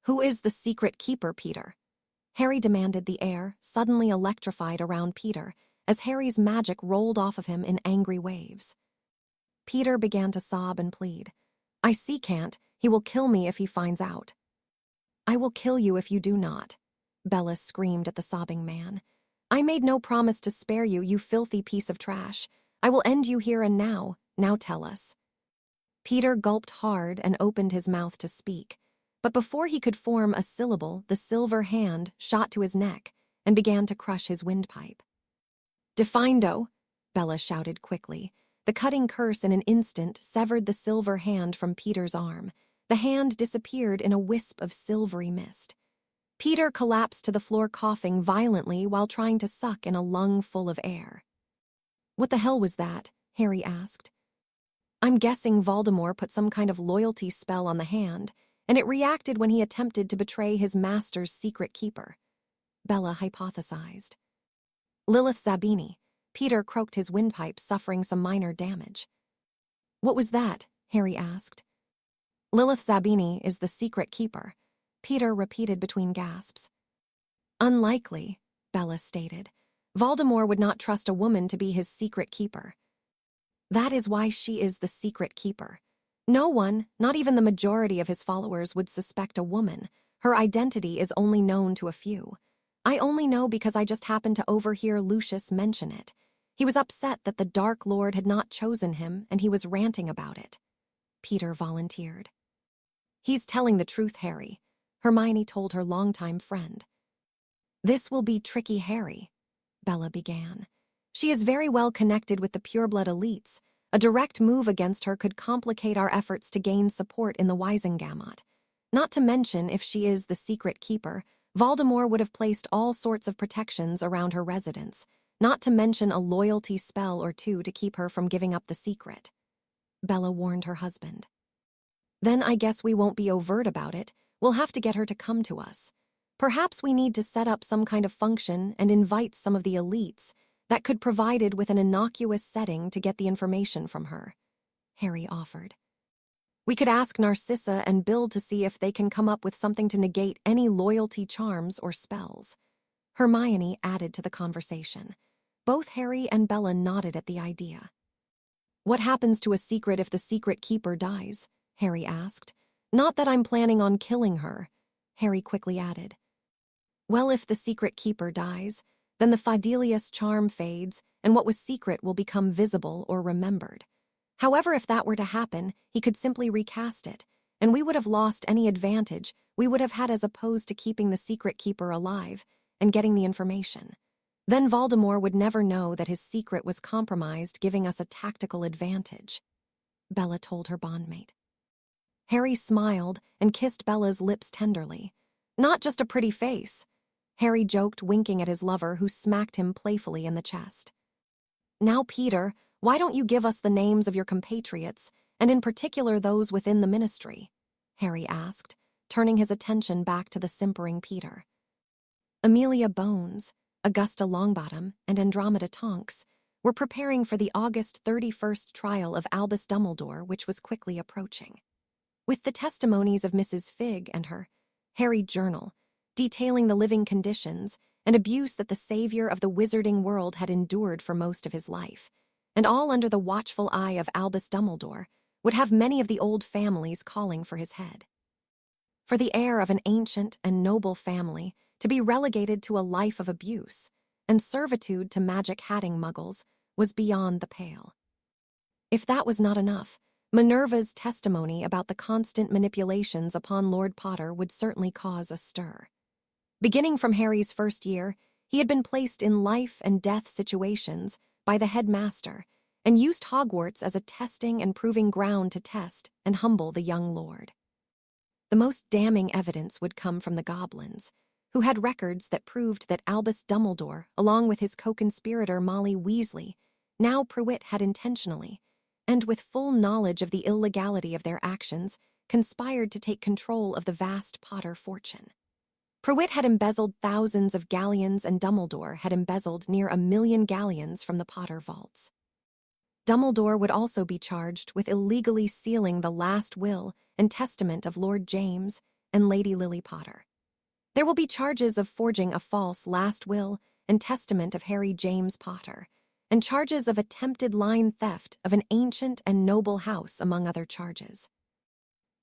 "Who is the secret keeper, Peter?" Harry demanded, the air suddenly electrified around Peter as Harry's magic rolled off of him in angry waves. Peter began to sob and plead. "I can't. He will kill me if he finds out." "I will kill you if you do not," Bella screamed at the sobbing man. "I made no promise to spare you, you filthy piece of trash. I will end you here and now. Now tell us." Peter gulped hard and opened his mouth to speak, but before he could form a syllable, the silver hand shot to his neck and began to crush his windpipe. "Defindo," Bella shouted quickly. The cutting curse in an instant severed the silver hand from Peter's arm. The hand disappeared in a wisp of silvery mist. Peter collapsed to the floor coughing violently while trying to suck in a lung full of air. "What the hell was that?" Harry asked. "I'm guessing Voldemort put some kind of loyalty spell on the hand, and it reacted when he attempted to betray his master's secret keeper," Bella hypothesized. "Lilith Zabini." Peter croaked his windpipe, suffering some minor damage. "What was that?" Harry asked. "Lilith Zabini is the secret keeper," Peter repeated between gasps. "Unlikely," Bella stated. "Voldemort would not trust a woman to be his secret keeper. That is why she is the secret keeper. No one, not even the majority of his followers, would suspect a woman. Her identity is only known to a few. I only know because I just happened to overhear Lucius mention it. He was upset that the Dark Lord had not chosen him, and he was ranting about it," Peter volunteered. "He's telling the truth, Harry," Hermione told her longtime friend. "This will be tricky, Harry," Bella began. "She is very well connected with the pureblood elites. A direct move against her could complicate our efforts to gain support in the Wisengamot. Not to mention, if she is the secret keeper, Voldemort would have placed all sorts of protections around her residence, not to mention a loyalty spell or two to keep her from giving up the secret," Bella warned her husband. "Then I guess we won't be overt about it. We'll have to get her to come to us. Perhaps we need to set up some kind of function and invite some of the elites that could provide it with an innocuous setting to get the information from her," Harry offered. "We could ask Narcissa and Bill to see if they can come up with something to negate any loyalty charms or spells," Hermione added to the conversation. Both Harry and Bella nodded at the idea. "What happens to a secret if the secret keeper dies?" Harry asked. "Not that I'm planning on killing her," Harry quickly added. "Well, if the secret keeper dies, then the Fidelius charm fades, and what was secret will become visible or remembered. However, if that were to happen, he could simply recast it, and we would have lost any advantage we would have had as opposed to keeping the secret keeper alive and getting the information. Then Voldemort would never know that his secret was compromised, giving us a tactical advantage," Bella told her bondmate. Harry smiled and kissed Bella's lips tenderly. "Not just a pretty face," Harry joked, winking at his lover, who smacked him playfully in the chest. "Now, Peter, why don't you give us the names of your compatriots, and in particular those within the ministry?" Harry asked, turning his attention back to the simpering Peter. Amelia Bones, Augusta Longbottom, and Andromeda Tonks were preparing for the August 31st trial of Albus Dumbledore, which was quickly approaching. With the testimonies of Mrs. Figg and her Harry journal, detailing the living conditions and abuse that the savior of the wizarding world had endured for most of his life, and all under the watchful eye of Albus Dumbledore, would have many of the old families calling for his head. For the heir of an ancient and noble family to be relegated to a life of abuse and servitude to magic-hatting muggles was beyond the pale. If that was not enough, Minerva's testimony about the constant manipulations upon Lord Potter would certainly cause a stir. Beginning from Harry's first year, he had been placed in life-and-death situations by the headmaster and used Hogwarts as a testing and proving ground to test and humble the young lord. The most damning evidence would come from the goblins, who had records that proved that Albus Dumbledore, along with his co-conspirator Molly Weasley, now Pruitt had intentionally, and with full knowledge of the illegality of their actions, conspired to take control of the vast Potter fortune. Pruitt had embezzled thousands of galleons, and Dumbledore had embezzled near 1,000,000 galleons from the Potter vaults. Dumbledore would also be charged with illegally sealing the last will and testament of Lord James and Lady Lily Potter. There will be charges of forging a false last will and testament of Harry James Potter, and charges of attempted line theft of an ancient and noble house, among other charges.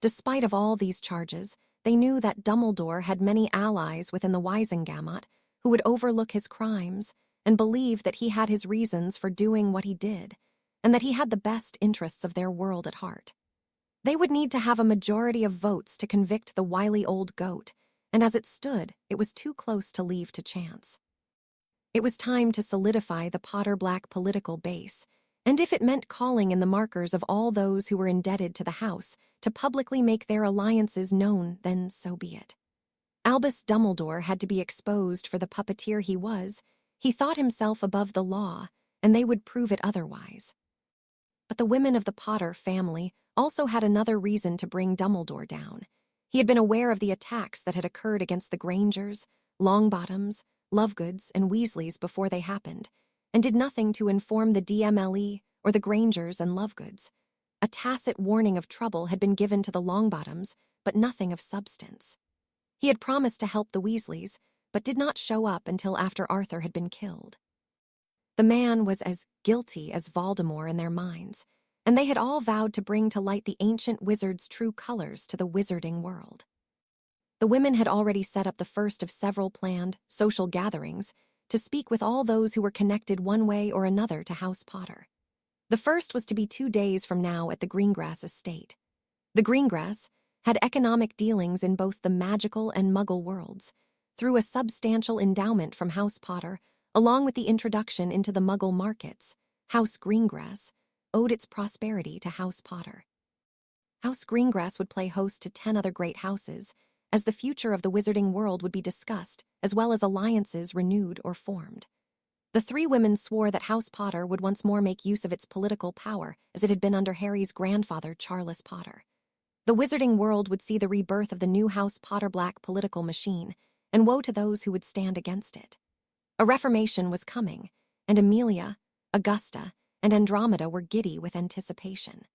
Despite of all these charges, they knew that Dumbledore had many allies within the Wisengamot who would overlook his crimes and believe that he had his reasons for doing what he did, and that he had the best interests of their world at heart. They would need to have a majority of votes to convict the wily old goat, and as it stood, it was too close to leave to chance. It was time to solidify the Potter Black political base And if it meant calling in the markers of all those who were indebted to the house to publicly make their alliances known, then so be it. Albus Dumbledore had to be exposed for the puppeteer he was. He thought himself above the law, and they would prove it otherwise. But the women of the Potter family also had another reason to bring Dumbledore down. He had been aware of the attacks that had occurred against the Grangers, Longbottoms, Lovegoods, and Weasleys before they happened, and did nothing to inform the DMLE or the Grangers and Lovegoods. A tacit warning of trouble had been given to the Longbottoms, but nothing of substance. He had promised to help the Weasleys, but did not show up until after Arthur had been killed. The man was as guilty as Voldemort in their minds, and they had all vowed to bring to light the ancient wizard's true colors to the wizarding world. The women had already set up the first of several planned social gatherings to speak with all those who were connected one way or another to House Potter. The first was to be 2 days from now at the Greengrass estate. The Greengrass had economic dealings in both the magical and Muggle worlds, through a substantial endowment from House Potter, along with the introduction into the Muggle markets. House Greengrass owed its prosperity to House Potter. House Greengrass would play host to 10 other great houses, as the future of the wizarding world would be discussed, as well as alliances renewed or formed. The 3 women swore that House Potter would once more make use of its political power as it had been under Harry's grandfather, Charles Potter. The wizarding world would see the rebirth of the new House Potter black political machine, and woe to those who would stand against it. A reformation was coming, and Amelia, Augusta, and Andromeda were giddy with anticipation.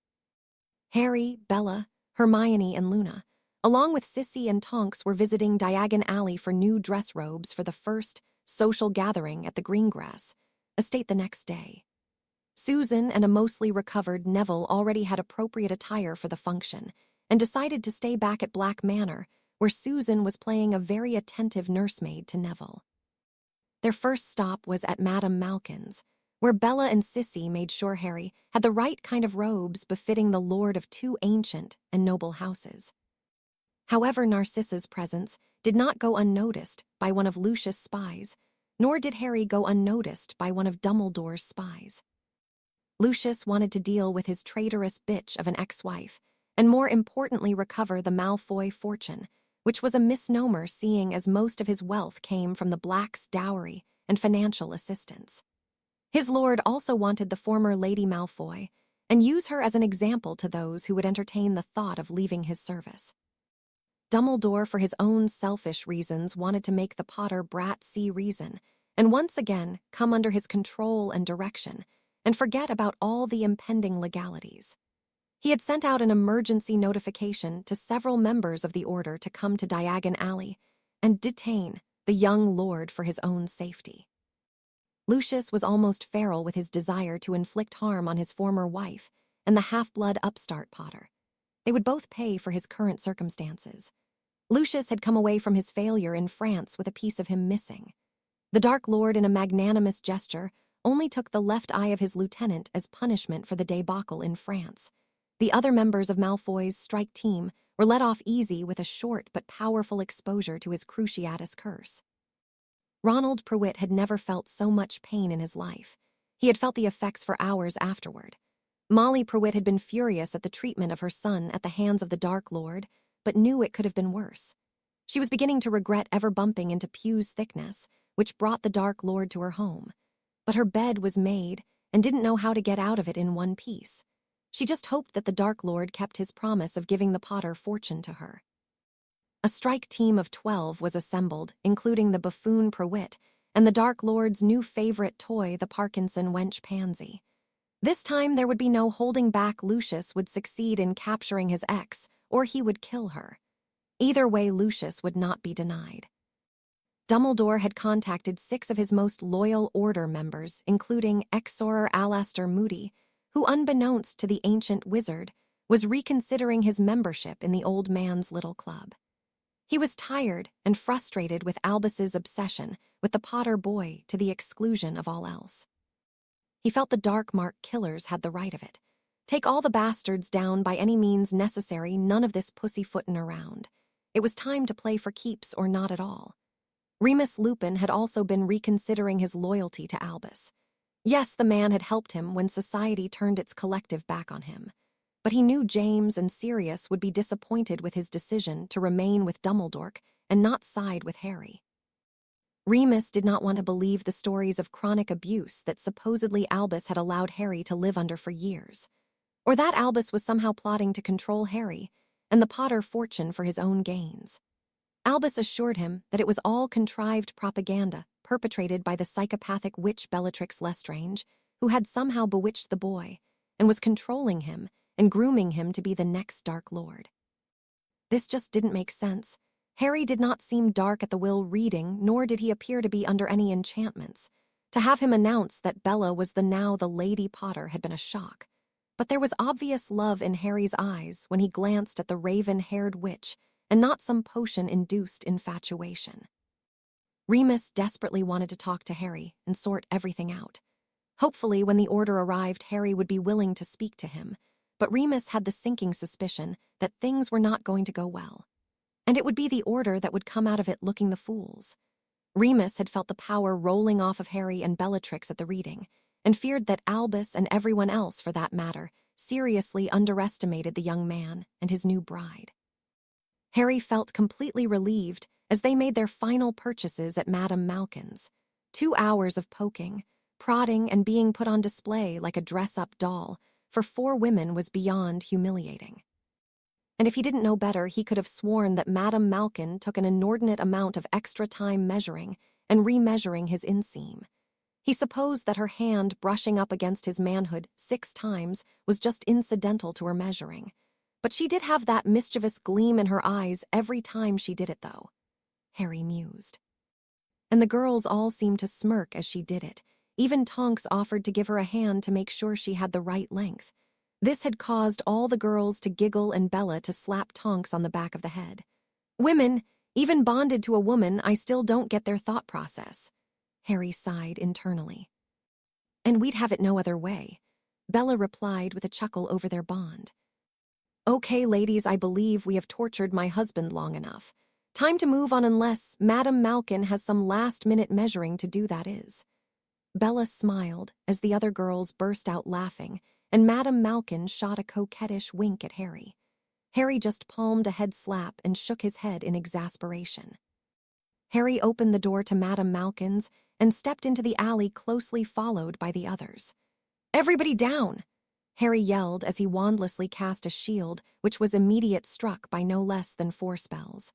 Harry, Bella, Hermione, and Luna, along with Sissy and Tonks, were visiting Diagon Alley for new dress robes for the first social gathering at the Greengrass estate the next day. Susan and a mostly recovered Neville already had appropriate attire for the function, and decided to stay back at Black Manor, where Susan was playing a very attentive nursemaid to Neville. Their first stop was at Madame Malkin's, where Bella and Sissy made sure Harry had the right kind of robes befitting the lord of 2 ancient and noble houses. However, Narcissa's presence did not go unnoticed by one of Lucius' spies, nor did Harry go unnoticed by one of Dumbledore's spies. Lucius wanted to deal with his traitorous bitch of an ex-wife, and more importantly recover the Malfoy fortune, which was a misnomer seeing as most of his wealth came from the Black's dowry and financial assistance. His lord also wanted the former Lady Malfoy, and use her as an example to those who would entertain the thought of leaving his service. Dumbledore, for his own selfish reasons, wanted to make the Potter brat see reason, and once again come under his control and direction, and forget about all the impending legalities. He had sent out an emergency notification to several members of the Order to come to Diagon Alley and detain the young lord for his own safety. Lucius was almost feral with his desire to inflict harm on his former wife and the half-blood upstart Potter. They would both pay for his current circumstances. Lucius had come away from his failure in France with a piece of him missing. The Dark Lord, in a magnanimous gesture, only took the left eye of his lieutenant as punishment for the debacle in France. The other members of Malfoy's strike team were let off easy with a short but powerful exposure to his Cruciatus curse. Ronald Prewitt had never felt so much pain in his life. He had felt the effects for hours afterward. Molly Prewitt had been furious at the treatment of her son at the hands of the Dark Lord, but knew it could have been worse. She was beginning to regret ever bumping into Pugh's thickness, which brought the Dark Lord to her home. But her bed was made and didn't know how to get out of it in one piece. She just hoped that the Dark Lord kept his promise of giving the Potter fortune to her. A strike team of 12 was assembled, including the buffoon Prewitt and the Dark Lord's new favorite toy, the Parkinson wench Pansy. This time there would be no holding back. Lucius would succeed in capturing his ex, or he would kill her. Either way, Lucius would not be denied. Dumbledore had contacted 6 of his most loyal Order members, including Exoror Alastor Moody, who, unbeknownst to the ancient wizard, was reconsidering his membership in the old man's little club. He was tired and frustrated with Albus's obsession with the Potter boy to the exclusion of all else. He felt the Dark Mark killers had the right of it. Take all the bastards down by any means necessary, none of this pussyfootin' around. It was time to play for keeps or not at all. Remus Lupin had also been reconsidering his loyalty to Albus. Yes, the man had helped him when society turned its collective back on him. But he knew James and Sirius would be disappointed with his decision to remain with Dumbledore and not side with Harry. Remus did not want to believe the stories of chronic abuse that supposedly Albus had allowed Harry to live under for years, or that Albus was somehow plotting to control Harry and the Potter fortune for his own gains. Albus assured him that it was all contrived propaganda perpetrated by the psychopathic witch Bellatrix Lestrange, who had somehow bewitched the boy and was controlling him and grooming him to be the next Dark Lord. This just didn't make sense. Harry did not seem dark at the will reading, nor did he appear to be under any enchantments. To have him announce that Bella was now the Lady Potter had been a shock. But there was obvious love in Harry's eyes when he glanced at the raven-haired witch, and not some potion-induced infatuation. Remus desperately wanted to talk to Harry and sort everything out. Hopefully, when the order arrived, Harry would be willing to speak to him, but Remus had the sinking suspicion that things were not going to go well. And it would be the order that would come out of it looking the fools. Remus had felt the power rolling off of Harry and Bellatrix at the reading, and feared that Albus and everyone else, for that matter, seriously underestimated the young man and his new bride. Harry felt completely relieved as they made their final purchases at Madame Malkin's. 2 hours of poking, prodding, and being put on display like a dress-up doll for 4 women was beyond humiliating. And if he didn't know better, he could have sworn that Madame Malkin took an inordinate amount of extra time measuring and remeasuring his inseam. He supposed that her hand brushing up against his manhood 6 times was just incidental to her measuring. But she did have that mischievous gleam in her eyes every time she did it, though. Harry mused. And the girls all seemed to smirk as she did it. Even Tonks offered to give her a hand to make sure she had the right length. This had caused all the girls to giggle and Bella to slap Tonks on the back of the head. Women, even bonded to a woman, I still don't get their thought process. Harry sighed internally. And we'd have it no other way, Bella replied with a chuckle over their bond. Okay, ladies, I believe we have tortured my husband long enough. Time to move on unless Madame Malkin has some last-minute measuring to do, that is. Bella smiled as the other girls burst out laughing, and Madame Malkin shot a coquettish wink at Harry. Harry just palmed a head slap and shook his head in exasperation. Harry opened the door to Madame Malkin's and stepped into the alley, closely followed by the others. "Everybody down!" Harry yelled as he wandlessly cast a shield, which was immediately struck by no less than 4 spells.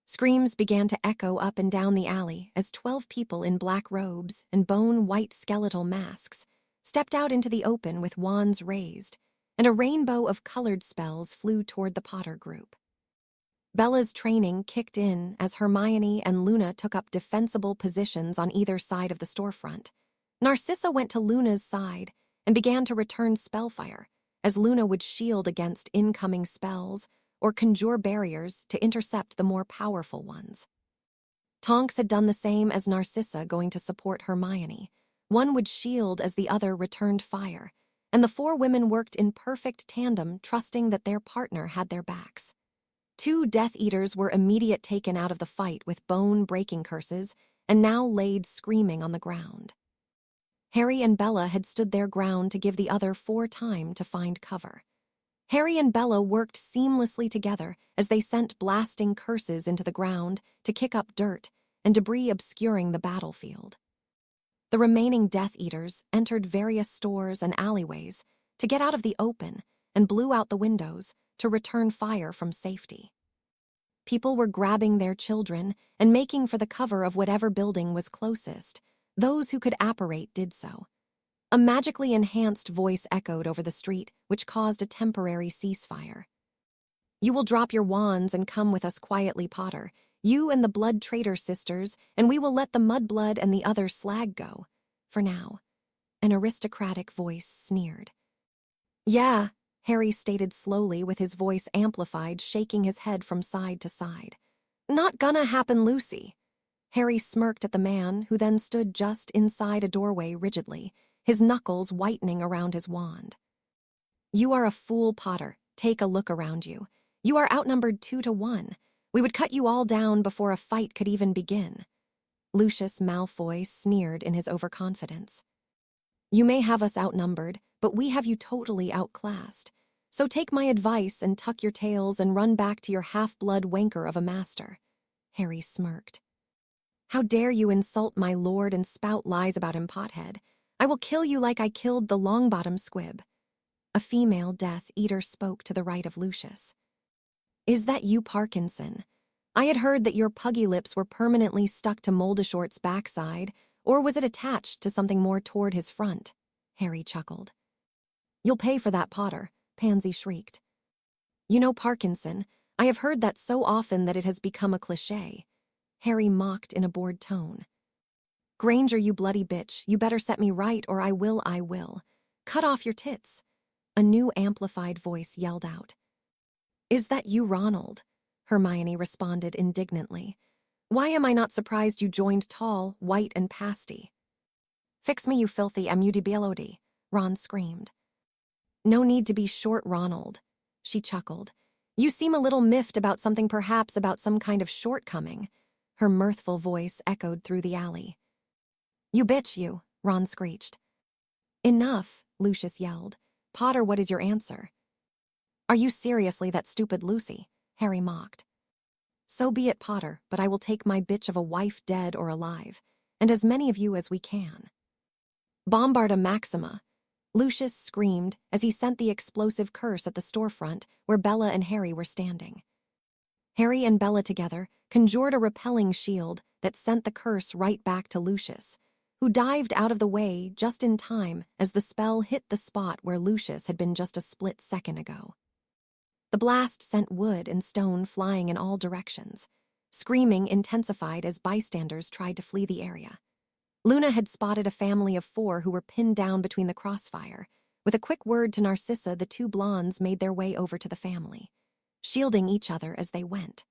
Screams began to echo up and down the alley as 12 people in black robes and bone-white skeletal masks stepped out into the open with wands raised, and a rainbow of colored spells flew toward the Potter group. Bella's training kicked in as Hermione and Luna took up defensible positions on either side of the storefront. Narcissa went to Luna's side and began to return spellfire, as Luna would shield against incoming spells or conjure barriers to intercept the more powerful ones. Tonks had done the same as Narcissa, going to support Hermione. One would shield as the other returned fire, and the 4 women worked in perfect tandem, trusting that their partner had their backs. 2 Death Eaters were immediately taken out of the fight with bone-breaking curses and now laid screaming on the ground. Harry and Bella had stood their ground to give the other 4 time to find cover. Harry and Bella worked seamlessly together as they sent blasting curses into the ground to kick up dirt and debris obscuring the battlefield. The remaining Death Eaters entered various stores and alleyways to get out of the open and blew out the windows to return fire from safety. People were grabbing their children and making for the cover of whatever building was closest. Those who could apparate did so. A magically enhanced voice echoed over the street, which caused a temporary ceasefire. "You will drop your wands and come with us quietly, Potter. You and the Blood Traitor sisters, and we will let the Mudblood and the other slag go. For now." An aristocratic voice sneered. "Yeah," Harry stated slowly with his voice amplified, shaking his head from side to side. "Not gonna happen, Lucy." Harry smirked at the man, who then stood just inside a doorway rigidly, his knuckles whitening around his wand. "You are a fool, Potter. Take a look around you. You are outnumbered 2 to 1. We would cut you all down before a fight could even begin." Lucius Malfoy sneered in his overconfidence. You may have us outnumbered, but we have you totally outclassed. So take my advice and tuck your tails and run back to your half-blood wanker of a master." Harry smirked. "How dare you insult my lord and spout lies about him, pothead? I will kill you like I killed the Longbottom squib." A female Death Eater spoke to the right of Lucius. "Is that you, Parkinson? I had heard that your puggy lips were permanently stuck to Moldashort's backside, or was it attached to something more toward his front?" Harry chuckled. "You'll pay for that, Potter," Pansy shrieked. "You know, Parkinson, I have heard that so often that it has become a cliché." Harry mocked in a bored tone. "Granger, you bloody bitch, you better set me right or I will. Cut off your tits." A new amplified voice yelled out. "Is that you, Ronald?" Hermione responded indignantly. "Why am I not surprised you joined tall, white, and pasty?" "Fix me, you filthy MUDBLOD," Ron screamed. "No need to be short, Ronald," she chuckled. "You seem a little miffed about something, perhaps about some kind of shortcoming." Her mirthful voice echoed through the alley. "You bitch, you," Ron screeched. "Enough," Lucius yelled. "Potter, what is your answer?" "Are you seriously that stupid Lucy?" Harry mocked. "So be it, Potter, but I will take my bitch of a wife dead or alive, and as many of you as we can." "Bombarda Maxima," Lucius screamed as he sent the explosive curse at the storefront where Bella and Harry were standing. Harry and Bella together conjured a repelling shield that sent the curse right back to Lucius, who dived out of the way just in time as the spell hit the spot where Lucius had been just a split second ago. The blast sent wood and stone flying in all directions. Screaming intensified as bystanders tried to flee the area. Luna had spotted a family of 4 who were pinned down between the crossfire. With a quick word to Narcissa, the 2 blondes made their way over to the family, shielding each other as they went.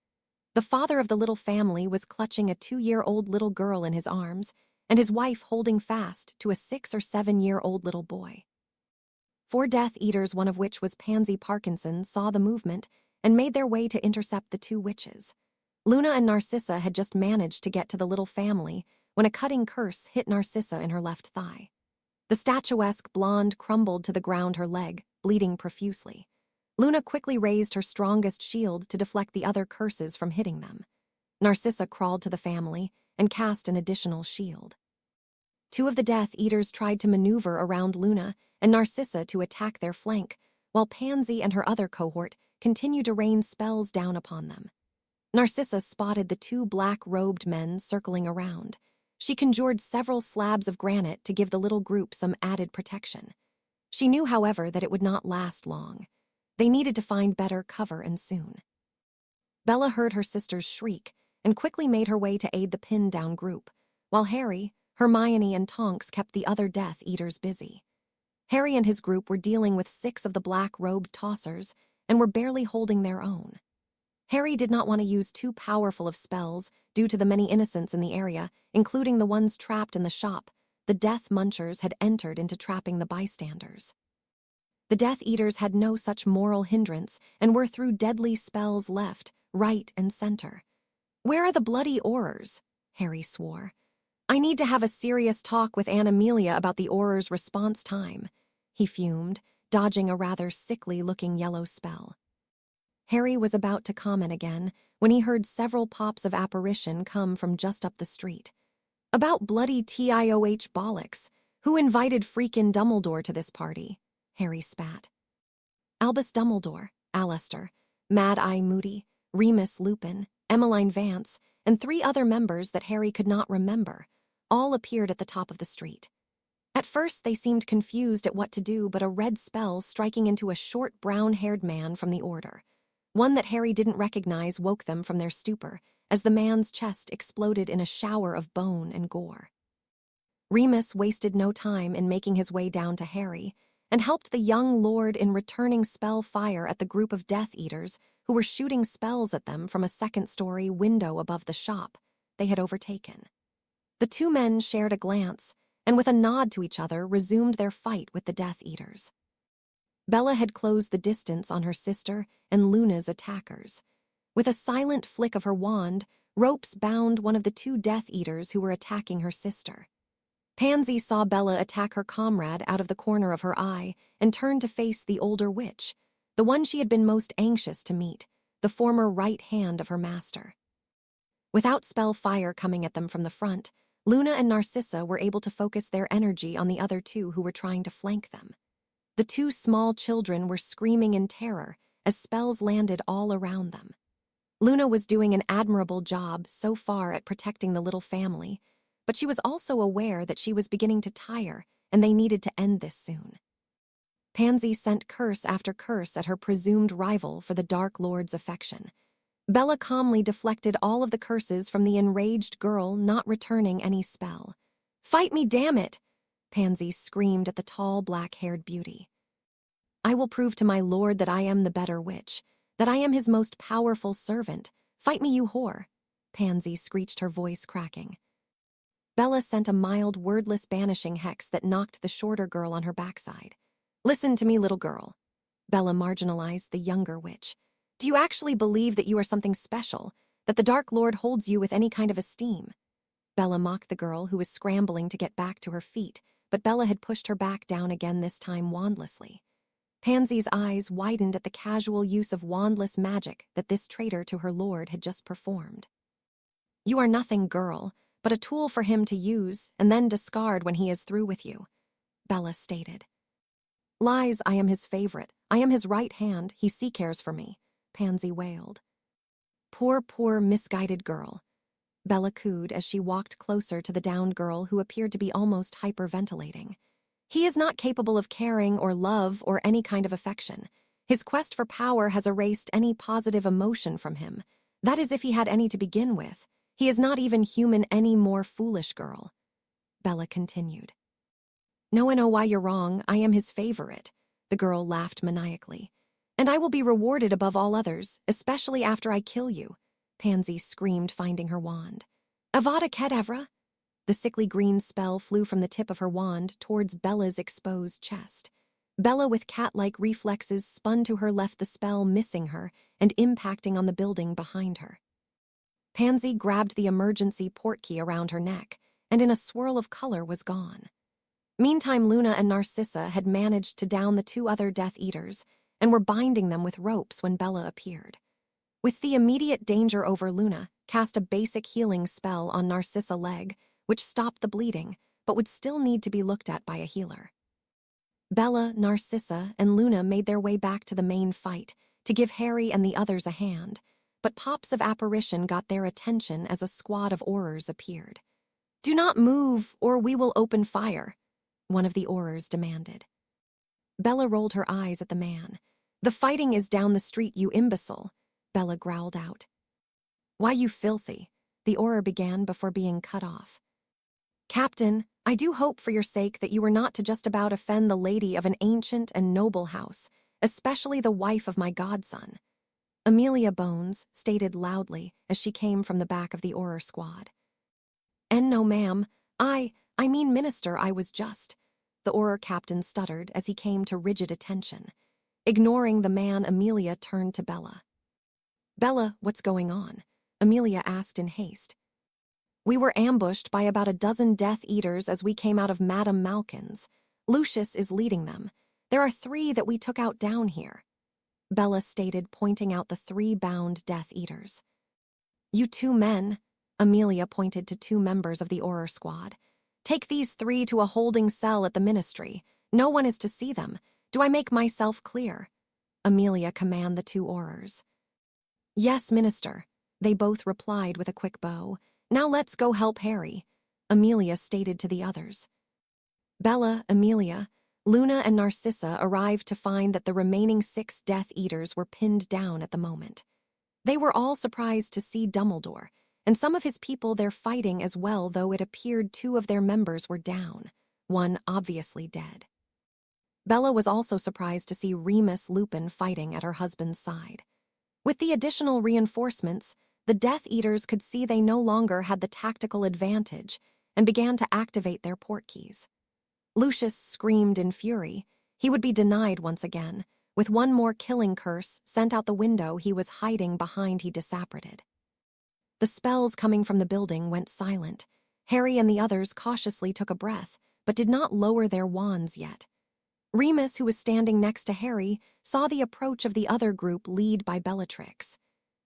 The father of the little family was clutching a 2-year-old little girl in his arms, and his wife holding fast to a 6 or 7-year-old little boy. 4 Death Eaters, one of which was Pansy Parkinson, saw the movement and made their way to intercept the 2 witches. Luna and Narcissa had just managed to get to the little family when a cutting curse hit Narcissa in her left thigh. The statuesque blonde crumbled to the ground, her leg bleeding profusely. Luna quickly raised her strongest shield to deflect the other curses from hitting them. Narcissa crawled to the family and cast an additional shield. 2 of the Death Eaters tried to maneuver around Luna and Narcissa to attack their flank, while Pansy and her other cohort continued to rain spells down upon them. Narcissa spotted the 2 black-robed men circling around. She conjured several slabs of granite to give the little group some added protection. She knew, however, that it would not last long. They needed to find better cover, and soon. Bella heard her sister's shriek and quickly made her way to aid the pinned-down group, while Harry, Hermione, and Tonks kept the other Death Eaters busy. Harry and his group were dealing with 6 of the black-robed tossers and were barely holding their own. Harry did not want to use too powerful of spells due to the many innocents in the area, including the ones trapped in the shop. The Death Munchers had entered into trapping the bystanders. The Death Eaters had no such moral hindrance and were through deadly spells left, right, and center. "Where are the bloody Aurors?" Harry swore. "I need to have a serious talk with Aunt Amelia about the Aurors' response time," he fumed, dodging a rather sickly-looking yellow spell. Harry was about to comment again when he heard several pops of apparition come from just up the street. "About bloody TIOH bollocks. Who invited freakin' Dumbledore to this party?" Harry spat. Albus Dumbledore, Aleister, Mad-Eye Moody, Remus Lupin, Emmeline Vance, and 3 other members that Harry could not remember, all appeared at the top of the street. At first they seemed confused at what to do, but a red spell striking into a short brown-haired man from the Order, one that Harry didn't recognize, woke them from their stupor as the man's chest exploded in a shower of bone and gore. Remus wasted no time in making his way down to Harry and helped the young lord in returning spell fire at the group of Death Eaters who were shooting spells at them from a second-story window above the shop they had overtaken. The 2 men shared a glance and with a nod to each other resumed their fight with the Death Eaters. Bella had closed the distance on her sister and Luna's attackers. With a silent flick of her wand, ropes bound one of the 2 Death Eaters who were attacking her sister. Pansy saw Bella attack her comrade out of the corner of her eye and turned to face the older witch, the one she had been most anxious to meet, the former right hand of her master. Without spell fire coming at them from the front, Luna and Narcissa were able to focus their energy on the other two who were trying to flank them. The two small children were screaming in terror as spells landed all around them. Luna was doing an admirable job so far at protecting the little family, but she was also aware that she was beginning to tire and they needed to end this soon. Pansy sent curse after curse at her presumed rival for the Dark Lord's affection. Bella calmly deflected all of the curses from the enraged girl, not returning any spell. "Fight me, damn it!" Pansy screamed at the tall, black-haired beauty. "I will prove to my lord that I am the better witch, that I am his most powerful servant. Fight me, you whore!" Pansy screeched, her voice cracking. Bella sent a mild, wordless banishing hex that knocked the shorter girl on her backside. "Listen to me, little girl." Bella marginalized the younger witch. "Do you actually believe that you are something special, that the Dark Lord holds you with any kind of esteem?" Bella mocked the girl, who was scrambling to get back to her feet, but Bella had pushed her back down again, this time wandlessly. Pansy's eyes widened at the casual use of wandless magic that this traitor to her lord had just performed. "You are nothing, girl, but a tool for him to use and then discard when he is through with you," Bella stated. "Lies, I am his favorite. I am his right hand. He cares for me," Pansy wailed. Poor, misguided girl," Bella cooed as she walked closer to the downed girl who appeared to be almost hyperventilating. "He is not capable of caring or love or any kind of affection. His quest for power has erased any positive emotion from him. That is, if he had any to begin with. He is not even human anymore, foolish girl," Bella continued. "No, I know why you're wrong. I am his favorite," the girl laughed maniacally. "And I will be rewarded above all others, especially after I kill you," Pansy screamed, finding her wand. "Avada Kedavra!" The sickly green spell flew from the tip of her wand towards Bella's exposed chest. Bella, with cat-like reflexes, spun to her left, the spell missing her and impacting on the building behind her. Pansy grabbed the emergency portkey around her neck, and in a swirl of color was gone. Meantime, Luna and Narcissa had managed to down the two other Death Eaters and were binding them with ropes when Bella appeared. With the immediate danger over, Luna cast a basic healing spell on Narcissa leg, which stopped the bleeding, but would still need to be looked at by a healer. Bella, Narcissa, and Luna made their way back to the main fight to give Harry and the others a hand, but pops of apparition got their attention as a squad of Aurors appeared. "Do not move, or we will open fire," one of the Aurors demanded. Bella rolled her eyes at the man. "The fighting is down the street, you imbecile," Bella growled out. "Why, you filthy," the Auror began before being cut off. "Captain, I do hope for your sake that you were not to just about offend the lady of an ancient and noble house, especially the wife of my godson," Amelia Bones stated loudly as she came from the back of the Auror squad. "And no, ma'am, I mean, minister, I was just," the Auror captain stuttered as he came to rigid attention. Ignoring the man, Amelia turned to Bella. "Bella, what's going on?" Amelia asked in haste. "We were ambushed by about a dozen Death Eaters as we came out of Madame Malkin's. Lucius is leading them. There are 3 that we took out down here," Bella stated, pointing out the 3 bound Death Eaters. "You 2 men," Amelia pointed to 2 members of the Auror squad. "Take these 3 to a holding cell at the ministry. No one is to see them. Do I make myself clear?" Amelia commanded the 2 Aurors. "Yes, minister," they both replied with a quick bow. "Now let's go help Harry," Amelia stated to the others. Bella, Amelia, Luna, and Narcissa arrived to find that the remaining 6 Death Eaters were pinned down at the moment. They were all surprised to see Dumbledore, and some of his people there fighting as well, though it appeared 2 of their members were down, one obviously dead. Bella was also surprised to see Remus Lupin fighting at her husband's side. With the additional reinforcements, the Death Eaters could see they no longer had the tactical advantage and began to activate their portkeys. Lucius screamed in fury. He would be denied once again. With one more killing curse sent out the window he was hiding behind, he disapparated. The spells coming from the building went silent. Harry and the others cautiously took a breath, but did not lower their wands yet. Remus, who was standing next to Harry, saw the approach of the other group led by Bellatrix.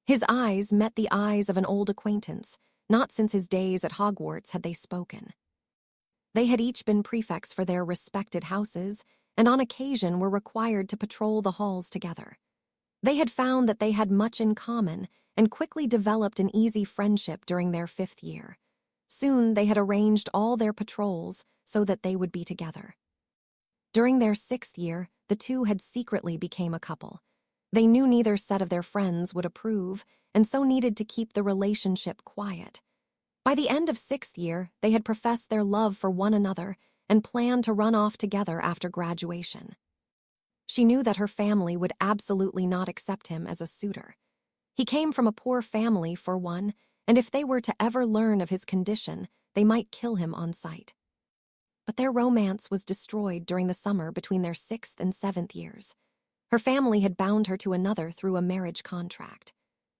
His eyes met the eyes of an old acquaintance. Not since his days at Hogwarts had they spoken. They had each been prefects for their respected houses, and on occasion were required to patrol the halls together. They had found that they had much in common and quickly developed an easy friendship during their 5th year. Soon they had arranged all their patrols so that they would be together. During their 6th year, the two had secretly become a couple. They knew neither set of their friends would approve, and so needed to keep the relationship quiet. By the end of 6th year, they had professed their love for one another and planned to run off together after graduation. She knew that her family would absolutely not accept him as a suitor. He came from a poor family, for one, and if they were to ever learn of his condition, they might kill him on sight. But their romance was destroyed during the summer between their 6th and 7th years. Her family had bound her to another through a marriage contract.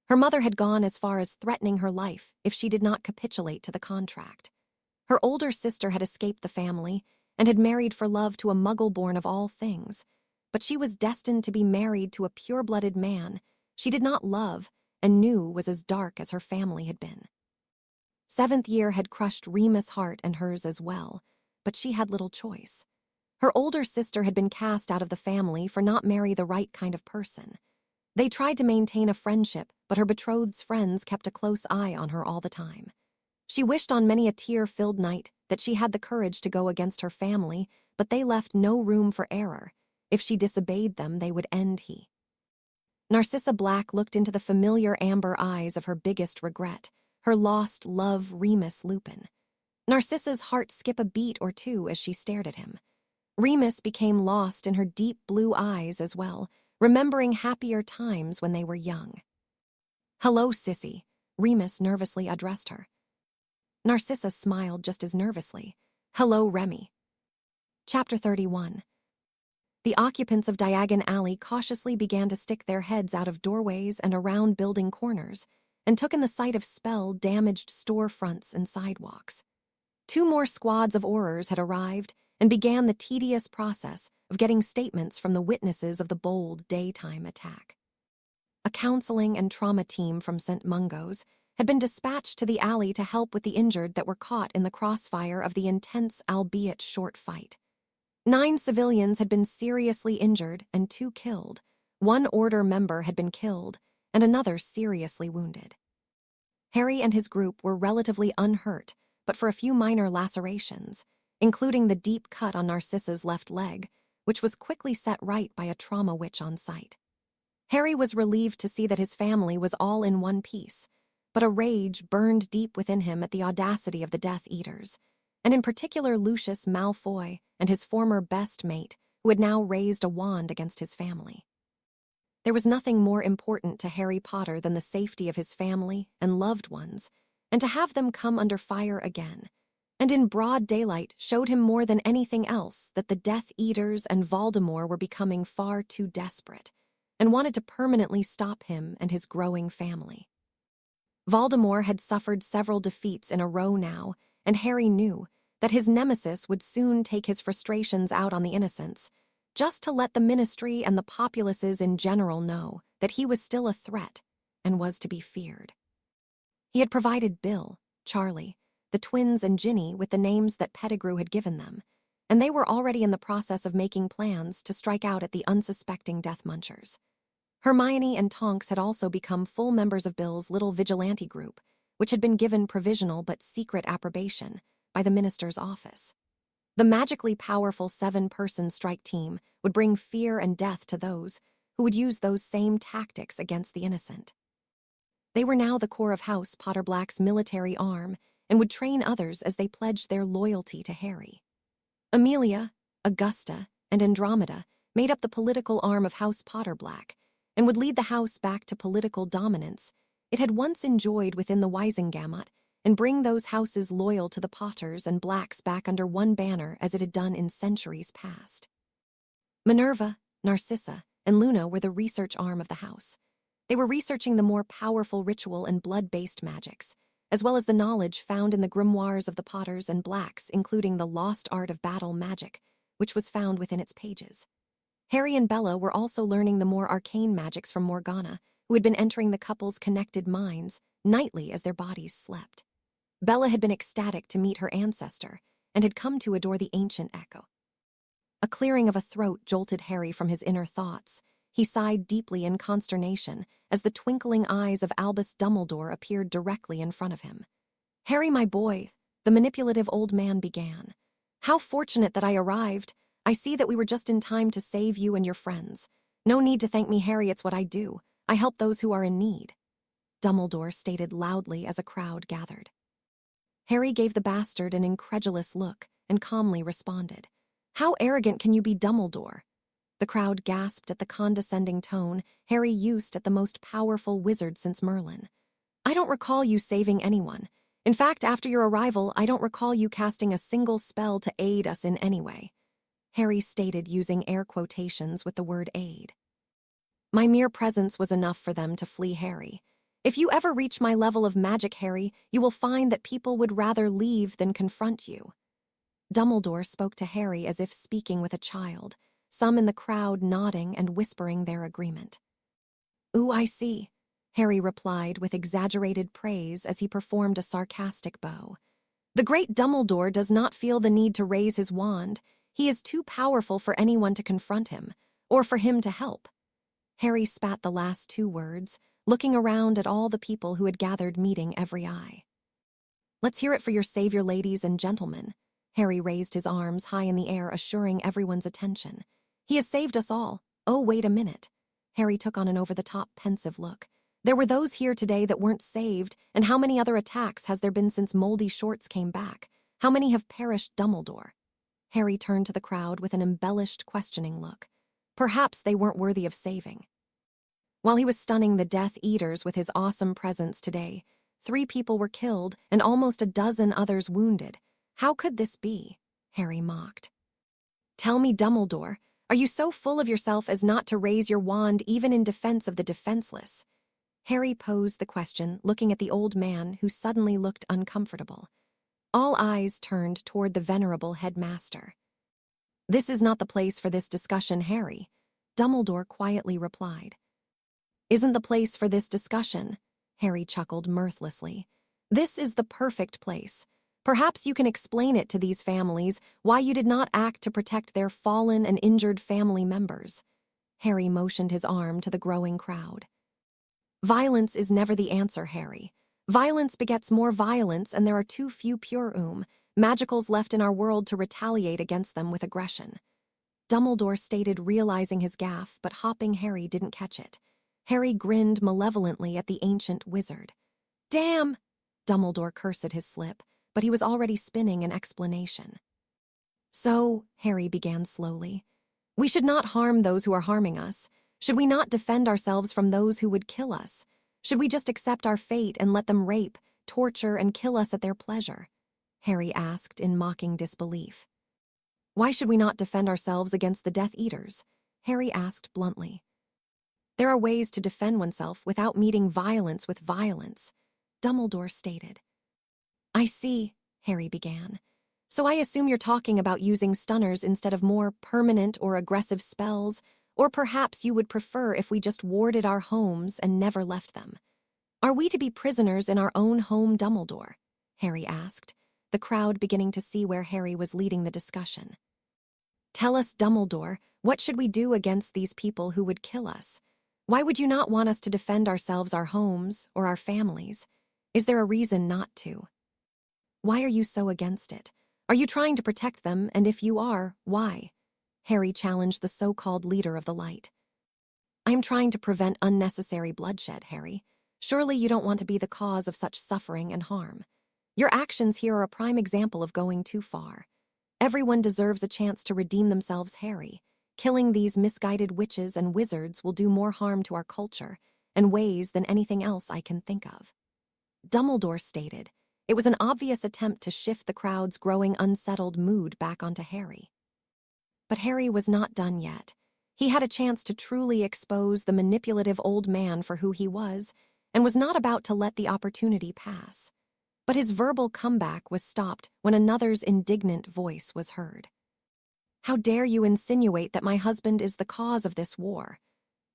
Her mother had gone as far as threatening her life if she did not capitulate to the contract. Her older sister had escaped the family and had married for love to a muggle-born of all things, but she was destined to be married to a pure-blooded man she did not love and knew was as dark as her family had been. 7th year had crushed Remus' heart and hers as well, but she had little choice. Her older sister had been cast out of the family for not marrying the right kind of person. They tried to maintain a friendship, but her betrothed's friends kept a close eye on her all the time. She wished on many a tear-filled night that she had the courage to go against her family, but they left no room for error. If she disobeyed them, they would end he. Narcissa Black looked into the familiar amber eyes of her biggest regret, her lost love Remus Lupin. Narcissa's heart skipped a beat or two as she stared at him. Remus became lost in her deep blue eyes as well, remembering happier times when they were young. "Hello, Sissy," Remus nervously addressed her. Narcissa smiled just as nervously. "Hello, Remy." Chapter 31. The occupants of Diagon Alley cautiously began to stick their heads out of doorways and around building corners, and took in the sight of spell-damaged storefronts and sidewalks. 2 more squads of Aurors had arrived and began the tedious process of getting statements from the witnesses of the bold daytime attack. A counseling and trauma team from St. Mungo's had been dispatched to the alley to help with the injured that were caught in the crossfire of the intense, albeit short fight. 9 civilians had been seriously injured and 2 killed. 1 Order member had been killed and another seriously wounded. Harry and his group were relatively unhurt, but for a few minor lacerations, including the deep cut on Narcissa's left leg, which was quickly set right by a trauma witch on site. Harry was relieved to see that his family was all in one piece, but a rage burned deep within him at the audacity of the Death Eaters, and in particular Lucius Malfoy and his former best mate, who had now raised a wand against his family. There was nothing more important to Harry Potter than the safety of his family and loved ones, and to have them come under fire again, and in broad daylight showed him more than anything else that the Death Eaters and Voldemort were becoming far too desperate, and wanted to permanently stop him and his growing family. Voldemort had suffered several defeats in a row now, and Harry knew that his nemesis would soon take his frustrations out on the innocents, just to let the Ministry and the populaces in general know that he was still a threat and was to be feared. He had provided Bill, Charlie, the twins and Ginny with the names that Pettigrew had given them, and they were already in the process of making plans to strike out at the unsuspecting Death Munchers. Hermione and Tonks had also become full members of Bill's little vigilante group, which had been given provisional but secret approbation by the minister's office. The magically powerful 7-person strike team would bring fear and death to those who would use those same tactics against the innocent. They were now the core of House Potter Black's military arm and would train others as they pledged their loyalty to Harry. Amelia, Augusta, and Andromeda made up the political arm of House Potter Black and would lead the house back to political dominance it had once enjoyed within the Wisengamot and bring those houses loyal to the Potters and Blacks back under one banner as it had done in centuries past. Minerva, Narcissa, and Luna were the research arm of the house. They were researching the more powerful ritual and blood-based magics, as well as the knowledge found in the grimoires of the Potters and Blacks, including the lost art of battle magic, which was found within its pages. Harry and Bella were also learning the more arcane magics from Morgana, who had been entering the couple's connected minds nightly as their bodies slept. Bella had been ecstatic to meet her ancestor and had come to adore the ancient echo. A clearing of a throat jolted Harry from his inner thoughts. He sighed deeply in consternation as the twinkling eyes of Albus Dumbledore appeared directly in front of him. "Harry, my boy," the manipulative old man began. "How fortunate that I arrived. I see that we were just in time to save you and your friends. No need to thank me, Harry, it's what I do. I help those who are in need," Dumbledore stated loudly as a crowd gathered. Harry gave the bastard an incredulous look and calmly responded, "How arrogant can you be, Dumbledore?" The crowd gasped at the condescending tone Harry used at the most powerful wizard since Merlin. "I don't recall you saving anyone. In fact, after your arrival, I don't recall you casting a single spell to aid us in any way," Harry stated using air quotations with the word aid. "My mere presence was enough for them to flee Harry. If you ever reach my level of magic, Harry, you will find that people would rather leave than confront you." Dumbledore spoke to Harry as if speaking with a child, some in the crowd nodding and whispering their agreement. "Ooh, I see," Harry replied with exaggerated praise as he performed a sarcastic bow. "The great Dumbledore does not feel the need to raise his wand. He is too powerful for anyone to confront him, or for him to help." Harry spat the last two words, looking around at all the people who had gathered, meeting every eye. "Let's hear it for your savior, ladies and gentlemen." Harry raised his arms high in the air, assuring everyone's attention. "He has saved us all. Oh, wait a minute." Harry took on an over-the-top pensive look. "There were those here today that weren't saved, and how many other attacks has there been since Moldy Shorts came back? How many have perished, Dumbledore?" Harry turned to the crowd with an embellished, questioning look. Perhaps they weren't worthy of saving. While he was stunning the Death Eaters with his awesome presence today, 3 people were killed and almost a dozen others wounded. How could this be? Harry mocked. "Tell me, Dumbledore, are you so full of yourself as not to raise your wand even in defense of the defenseless?" Harry posed the question, looking at the old man who suddenly looked uncomfortable. All eyes turned toward the venerable headmaster. "This is not the place for this discussion, Harry," Dumbledore quietly replied. "Isn't the place for this discussion?" Harry chuckled mirthlessly. "This is the perfect place. Perhaps you can explain it to these families why you did not act to protect their fallen and injured family members." Harry motioned his arm to the growing crowd. "Violence is never the answer, Harry. Violence begets more violence, and there are too few pure magicals left in our world to retaliate against them with aggression." Dumbledore stated, realizing his gaffe, but hopping Harry didn't catch it. Harry grinned malevolently at the ancient wizard. "Damn!" Dumbledore cursed his slip, but he was already spinning an explanation. "So," Harry began slowly, "we should not harm those who are harming us. Should we not defend ourselves from those who would kill us? Should we just accept our fate and let them rape, torture, and kill us at their pleasure?" Harry asked in mocking disbelief. "Why should we not defend ourselves against the Death Eaters?" Harry asked bluntly. "There are ways to defend oneself without meeting violence with violence," Dumbledore stated. "I see," Harry began. "So I assume you're talking about using stunners instead of more permanent or aggressive spells, or perhaps you would prefer if we just warded our homes and never left them. Are we to be prisoners in our own home, Dumbledore?" Harry asked, the crowd beginning to see where Harry was leading the discussion. "Tell us, Dumbledore, what should we do against these people who would kill us? Why would you not want us to defend ourselves, our homes, or our families? Is there a reason not to? Why are you so against it? Are you trying to protect them, and if you are, why?" Harry challenged the so-called leader of the light. "I am trying to prevent unnecessary bloodshed, Harry. Surely you don't want to be the cause of such suffering and harm. Your actions here are a prime example of going too far. Everyone deserves a chance to redeem themselves, Harry. Killing these misguided witches and wizards will do more harm to our culture and ways than anything else I can think of," Dumbledore stated. It was an obvious attempt to shift the crowd's growing unsettled mood back onto Harry. But Harry was not done yet. He had a chance to truly expose the manipulative old man for who he was, and was not about to let the opportunity pass. But his verbal comeback was stopped when another's indignant voice was heard. "How dare you insinuate that my husband is the cause of this war?"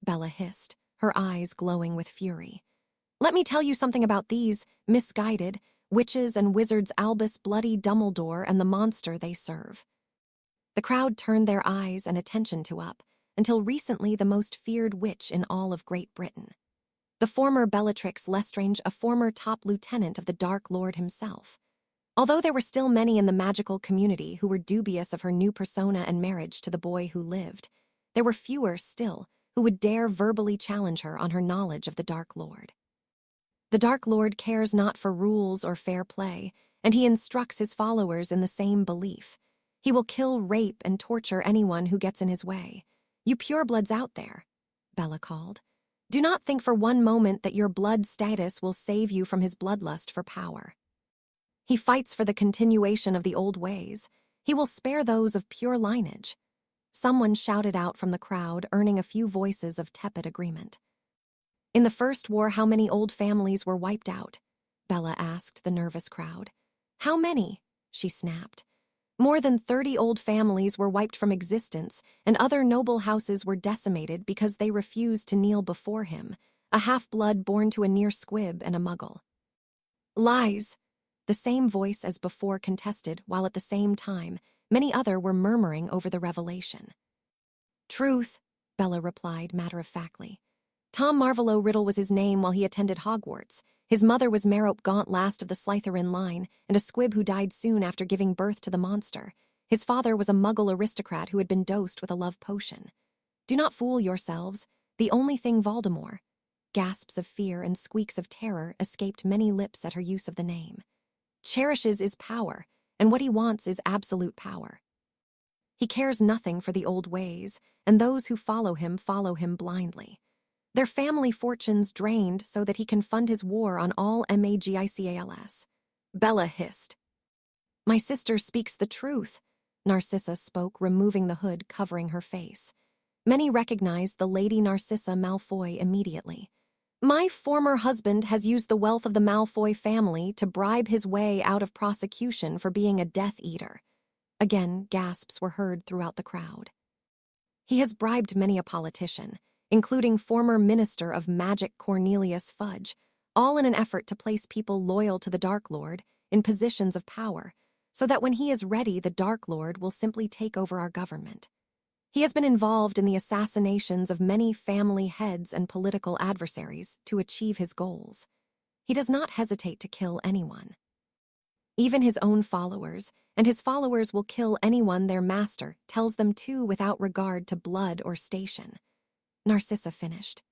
Bella hissed, her eyes glowing with fury. "Let me tell you something about these misguided witches and wizards, Albus Bloody Dumbledore and the monster they serve." The crowd turned their eyes and attention to Up, until recently the most feared witch in all of Great Britain. The former Bellatrix Lestrange, a former top lieutenant of the Dark Lord himself. Although there were still many in the magical community who were dubious of her new persona and marriage to the boy who lived, there were fewer still who would dare verbally challenge her on her knowledge of the Dark Lord. The Dark Lord cares not for rules or fair play, and he instructs his followers in the same belief. He will kill, rape, and torture anyone who gets in his way. "You purebloods out there," Bella called. "Do not think for one moment that your blood status will save you from his bloodlust for power. He fights for the continuation of the old ways. He will spare those of pure lineage." Someone shouted out from the crowd, earning a few voices of tepid agreement. "In the First War, how many old families were wiped out?" Bella asked the nervous crowd. "How many?" she snapped. "More than 30 old families were wiped from existence, and other noble houses were decimated because they refused to kneel before him, a half-blood born to a near squib and a muggle." "Lies!" The same voice as before contested, while at the same time, many other were murmuring over the revelation. "Truth," Bella replied matter-of-factly. "Tom Marvolo Riddle was his name while he attended Hogwarts. His mother was Merope Gaunt, last of the Slytherin line, and a squib who died soon after giving birth to the monster. His father was a muggle aristocrat who had been dosed with a love potion. Do not fool yourselves. The only thing Voldemort—" Gasps of fear and squeaks of terror escaped many lips at her use of the name. "Cherishes is power, and what he wants is absolute power. He cares nothing for the old ways, and those who follow him blindly. Their family fortunes drained so that he can fund his war on all magicals." Bella hissed. "My sister speaks the truth," Narcissa spoke, removing the hood covering her face. Many recognized the Lady Narcissa Malfoy immediately. "My former husband has used the wealth of the Malfoy family to bribe his way out of prosecution for being a Death Eater." Again, gasps were heard throughout the crowd. "He has bribed many a politician, including former Minister of Magic Cornelius Fudge, all in an effort to place people loyal to the Dark Lord in positions of power, so that when he is ready, the Dark Lord will simply take over our government. He has been involved in the assassinations of many family heads and political adversaries to achieve his goals. He does not hesitate to kill anyone. Even his own followers, and his followers will kill anyone their master tells them to without regard to blood or station." Narcissa finished.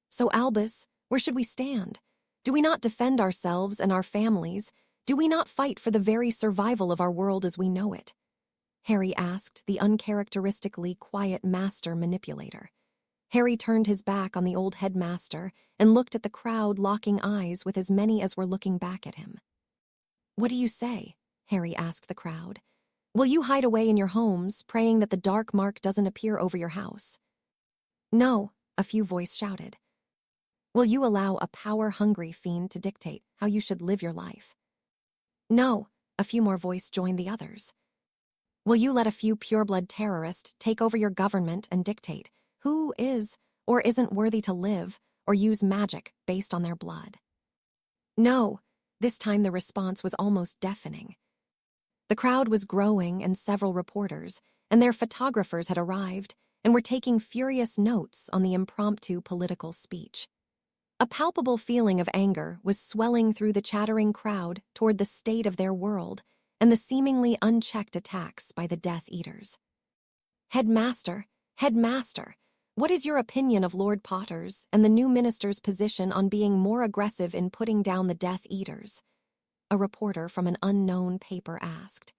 "So Albus, where should we stand? Do we not defend ourselves and our families? Do we not fight for the very survival of our world as we know it?" Harry asked the uncharacteristically quiet master manipulator. Harry turned his back on the old headmaster and looked at the crowd, locking eyes with as many as were looking back at him. "What do you say?" Harry asked the crowd. "Will you hide away in your homes, praying that the dark mark doesn't appear over your house?" "No," a few voices shouted. "Will you allow a power-hungry fiend to dictate how you should live your life?" "No," a few more voices joined the others. "Will you let a few pureblood terrorists take over your government and dictate who is or isn't worthy to live or use magic based on their blood?" "No." This time the response was almost deafening. The crowd was growing, and several reporters and their photographers had arrived and were taking furious notes on the impromptu political speech. A palpable feeling of anger was swelling through the chattering crowd toward the state of their world and the seemingly unchecked attacks by the Death Eaters. Headmaster, what is your opinion of Lord Potter's and the new minister's position on being more aggressive in putting down the Death Eaters?" A reporter from an unknown paper asked.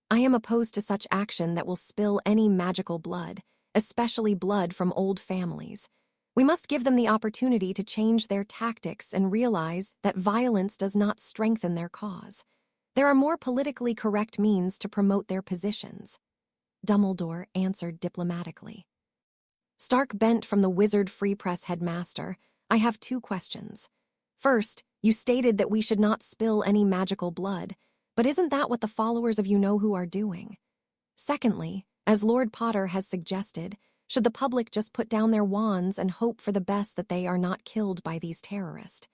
"I am opposed to such action that will spill any magical blood, especially blood from old families. We must give them the opportunity to change their tactics and realize that violence does not strengthen their cause. There are more politically correct means to promote their positions." Dumbledore answered diplomatically. Stark bent from the Wizard Free Press headmaster. "I have 2 questions. First, You stated that we should not spill any magical blood, but isn't that what the followers of You-Know-Who are doing? Secondly, as Lord Potter has suggested, should the public just put down their wands and hope for the best that they are not killed by these terrorists?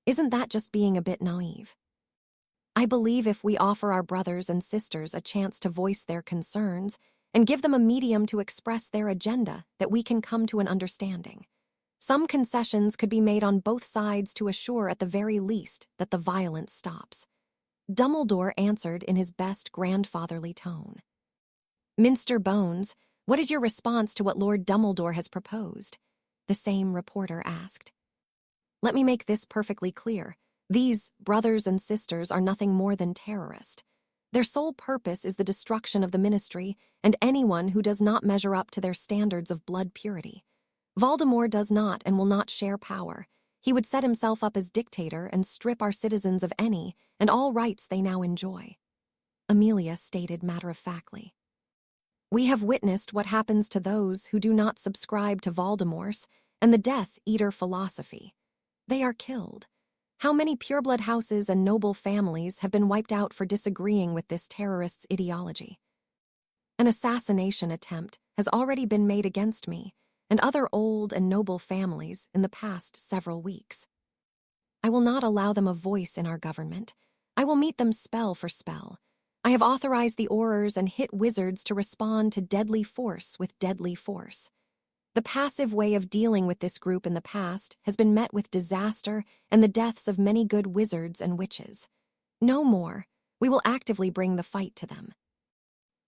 Isn't that just being a bit naive? I believe if we offer our brothers and sisters a chance to voice their concerns and give them a medium to express their agenda, that we can come to an understanding. Some concessions could be made on both sides to assure at the very least that the violence stops. Dumbledore answered in his best grandfatherly tone. Minster Bones, what is your response to what Lord Dumbledore has proposed? The same reporter asked. Let me make this perfectly clear. These brothers and sisters are nothing more than terrorists. Their sole purpose is the destruction of the Ministry and anyone who does not measure up to their standards of blood purity. Voldemort does not and will not share power. He would set himself up as dictator and strip our citizens of any and all rights they now enjoy. Amelia stated matter-of-factly. We have witnessed what happens to those who do not subscribe to Voldemort's and the Death Eater philosophy. They are killed. How many pureblood houses and noble families have been wiped out for disagreeing with this terrorist's ideology? An assassination attempt has already been made against me and other old and noble families in the past several weeks. I will not allow them a voice in our government. I will meet them spell for spell. I have authorized the Aurors and Hit Wizards to respond to deadly force with deadly force. The passive way of dealing with this group in the past has been met with disaster and the deaths of many good wizards and witches. No more. We will actively bring the fight to them.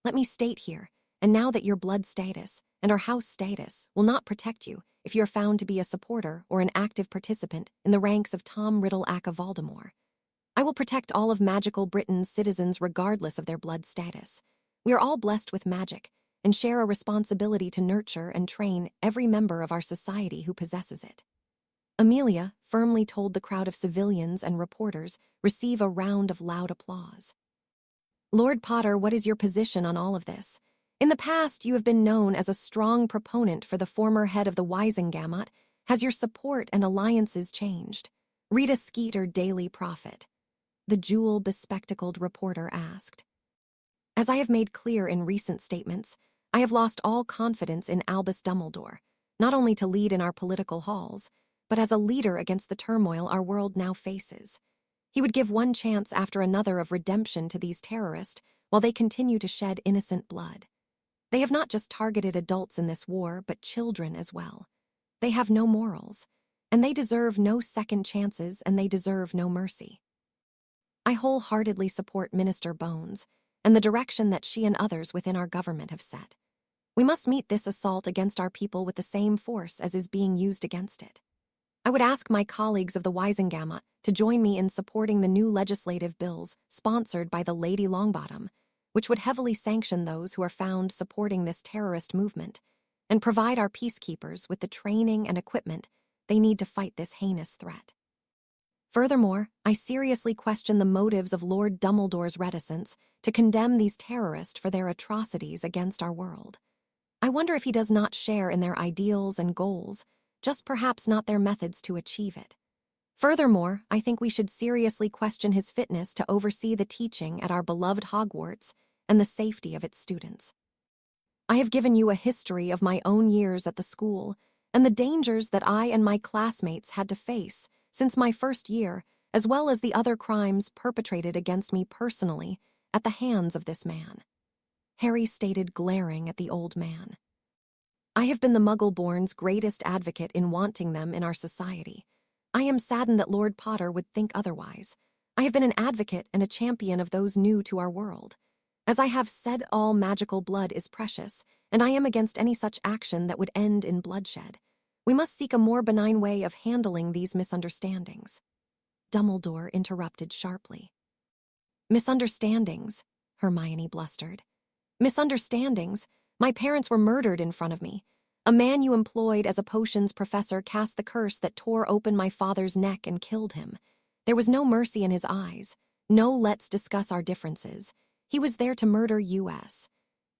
Let me state here, and now that your blood status and our house status will not protect you if you are found to be a supporter or an active participant in the ranks of Tom Riddle aka Voldemort. I will protect all of magical Britain's citizens regardless of their blood status. We are all blessed with magic and share a responsibility to nurture and train every member of our society who possesses it. Amelia firmly told the crowd of civilians and reporters receive a round of loud applause. Lord Potter, what is your position on all of this? In the past, you have been known as a strong proponent for the former head of the Wisengamot. Has your support and alliances changed? Rita Skeeter, Daily Prophet. The jewel-bespectacled reporter asked. As I have made clear in recent statements, I have lost all confidence in Albus Dumbledore, not only to lead in our political halls, but as a leader against the turmoil our world now faces. He would give one chance after another of redemption to these terrorists while they continue to shed innocent blood. They have not just targeted adults in this war, but children as well. They have no morals, and they deserve no second chances, and they deserve no mercy. I wholeheartedly support Minister Bones and the direction that she and others within our government have set. We must meet this assault against our people with the same force as is being used against it. I would ask my colleagues of the Wisengamot to join me in supporting the new legislative bills sponsored by the Lady Longbottom, which would heavily sanction those who are found supporting this terrorist movement and provide our peacekeepers with the training and equipment they need to fight this heinous threat. Furthermore, I seriously question the motives of Lord Dumbledore's reticence to condemn these terrorists for their atrocities against our world. I wonder if he does not share in their ideals and goals, just perhaps not their methods to achieve it. Furthermore, I think we should seriously question his fitness to oversee the teaching at our beloved Hogwarts and the safety of its students. I have given you a history of my own years at the school and the dangers that I and my classmates had to face since my first year, as well as the other crimes perpetrated against me personally at the hands of this man. Harry stated, glaring at the old man. I have been the Muggle-born's greatest advocate in wanting them in our society. I am saddened that Lord Potter would think otherwise. I have been an advocate and a champion of those new to our world. As I have said, all magical blood is precious, and I am against any such action that would end in bloodshed. We must seek a more benign way of handling these misunderstandings. Dumbledore interrupted sharply. Misunderstandings, Hermione blustered. Misunderstandings? My parents were murdered in front of me. A man you employed as a potions professor cast the curse that tore open my father's neck and killed him. There was no mercy in his eyes. No let's discuss our differences. He was there to murder us.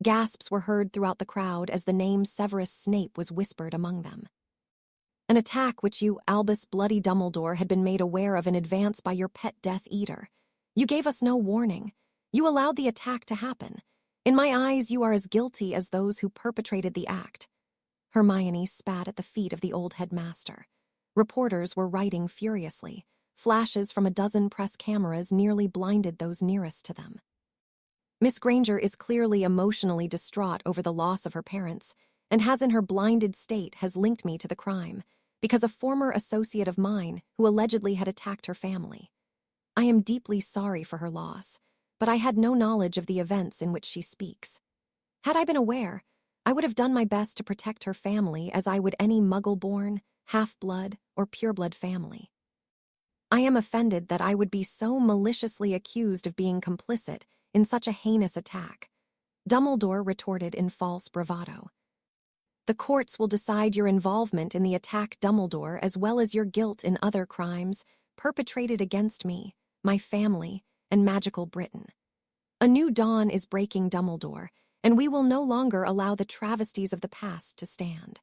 Gasps were heard throughout the crowd as the name Severus Snape was whispered among them. An attack which you, Albus Bloody Dumbledore, had been made aware of in advance by your pet Death Eater. You gave us no warning. You allowed the attack to happen. In my eyes, you are as guilty as those who perpetrated the act." Hermione spat at the feet of the old headmaster. Reporters were writing furiously. Flashes from a dozen press cameras nearly blinded those nearest to them. Miss Granger is clearly emotionally distraught over the loss of her parents, and in her blinded state has linked me to the crime, because a former associate of mine who allegedly had attacked her family. I am deeply sorry for her loss, but I had no knowledge of the events in which she speaks. Had I been aware, I would have done my best to protect her family as I would any Muggle-born, half-blood, or pureblood family. I am offended that I would be so maliciously accused of being complicit in such a heinous attack," Dumbledore retorted in false bravado. "The courts will decide your involvement in the attack, Dumbledore, as well as your guilt in other crimes perpetrated against me, my family, and magical Britain. A new dawn is breaking, Dumbledore, and we will no longer allow the travesties of the past to stand.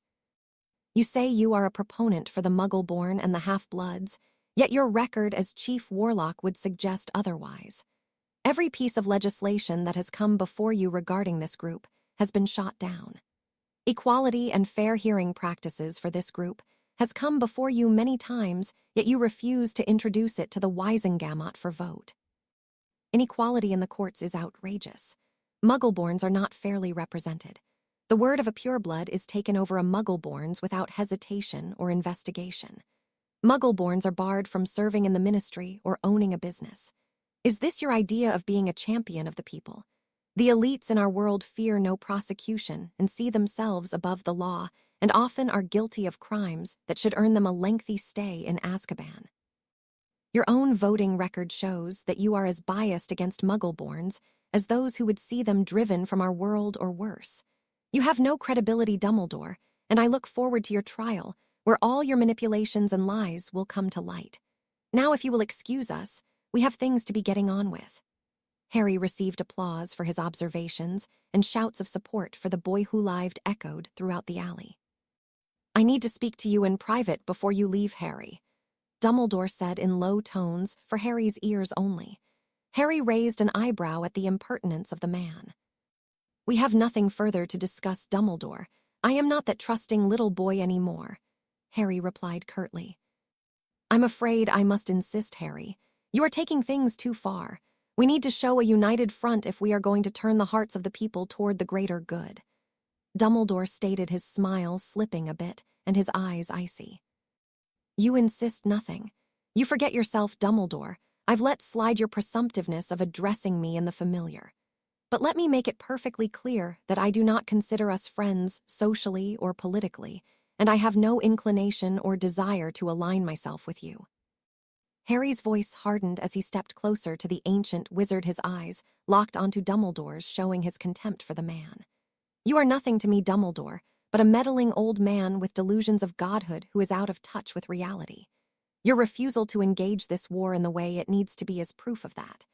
You say you are a proponent for the Muggle-born and the half-bloods, yet your record as Chief Warlock would suggest otherwise. Every piece of legislation that has come before you regarding this group has been shot down. Equality and fair hearing practices for this group has come before you many times, yet you refuse to introduce it to the Wisengamot for vote. Inequality in the courts is outrageous. Muggle-borns are not fairly represented. The word of a pureblood is taken over a Muggle-born's without hesitation or investigation. Muggle-borns are barred from serving in the ministry or owning a business. Is this your idea of being a champion of the people? The elites in our world fear no prosecution and see themselves above the law, and often are guilty of crimes that should earn them a lengthy stay in Azkaban. Your own voting record shows that you are as biased against Muggle-borns as those who would see them driven from our world or worse. You have no credibility, Dumbledore, and I look forward to your trial, where all your manipulations and lies will come to light. Now, if you will excuse us, we have things to be getting on with." Harry received applause for his observations, and shouts of support for the boy who lived echoed throughout the alley. "I need to speak to you in private before you leave, Harry," Dumbledore said in low tones for Harry's ears only. Harry raised an eyebrow at the impertinence of the man. "We have nothing further to discuss, Dumbledore. I am not that trusting little boy any more," Harry replied curtly. "I'm afraid I must insist, Harry. You are taking things too far. We need to show a united front if we are going to turn the hearts of the people toward the greater good." Dumbledore stated, his smile slipping a bit and his eyes icy. "You insist nothing. You forget yourself, Dumbledore. I've let slide your presumptiveness of addressing me in the familiar. But let me make it perfectly clear that I do not consider us friends socially or politically, and I have no inclination or desire to align myself with you." Harry's voice hardened as he stepped closer to the ancient wizard, his eyes locked onto Dumbledore's, showing his contempt for the man. "You are nothing to me, Dumbledore, but a meddling old man with delusions of godhood who is out of touch with reality. Your refusal to engage this war in the way it needs to be is proof of that.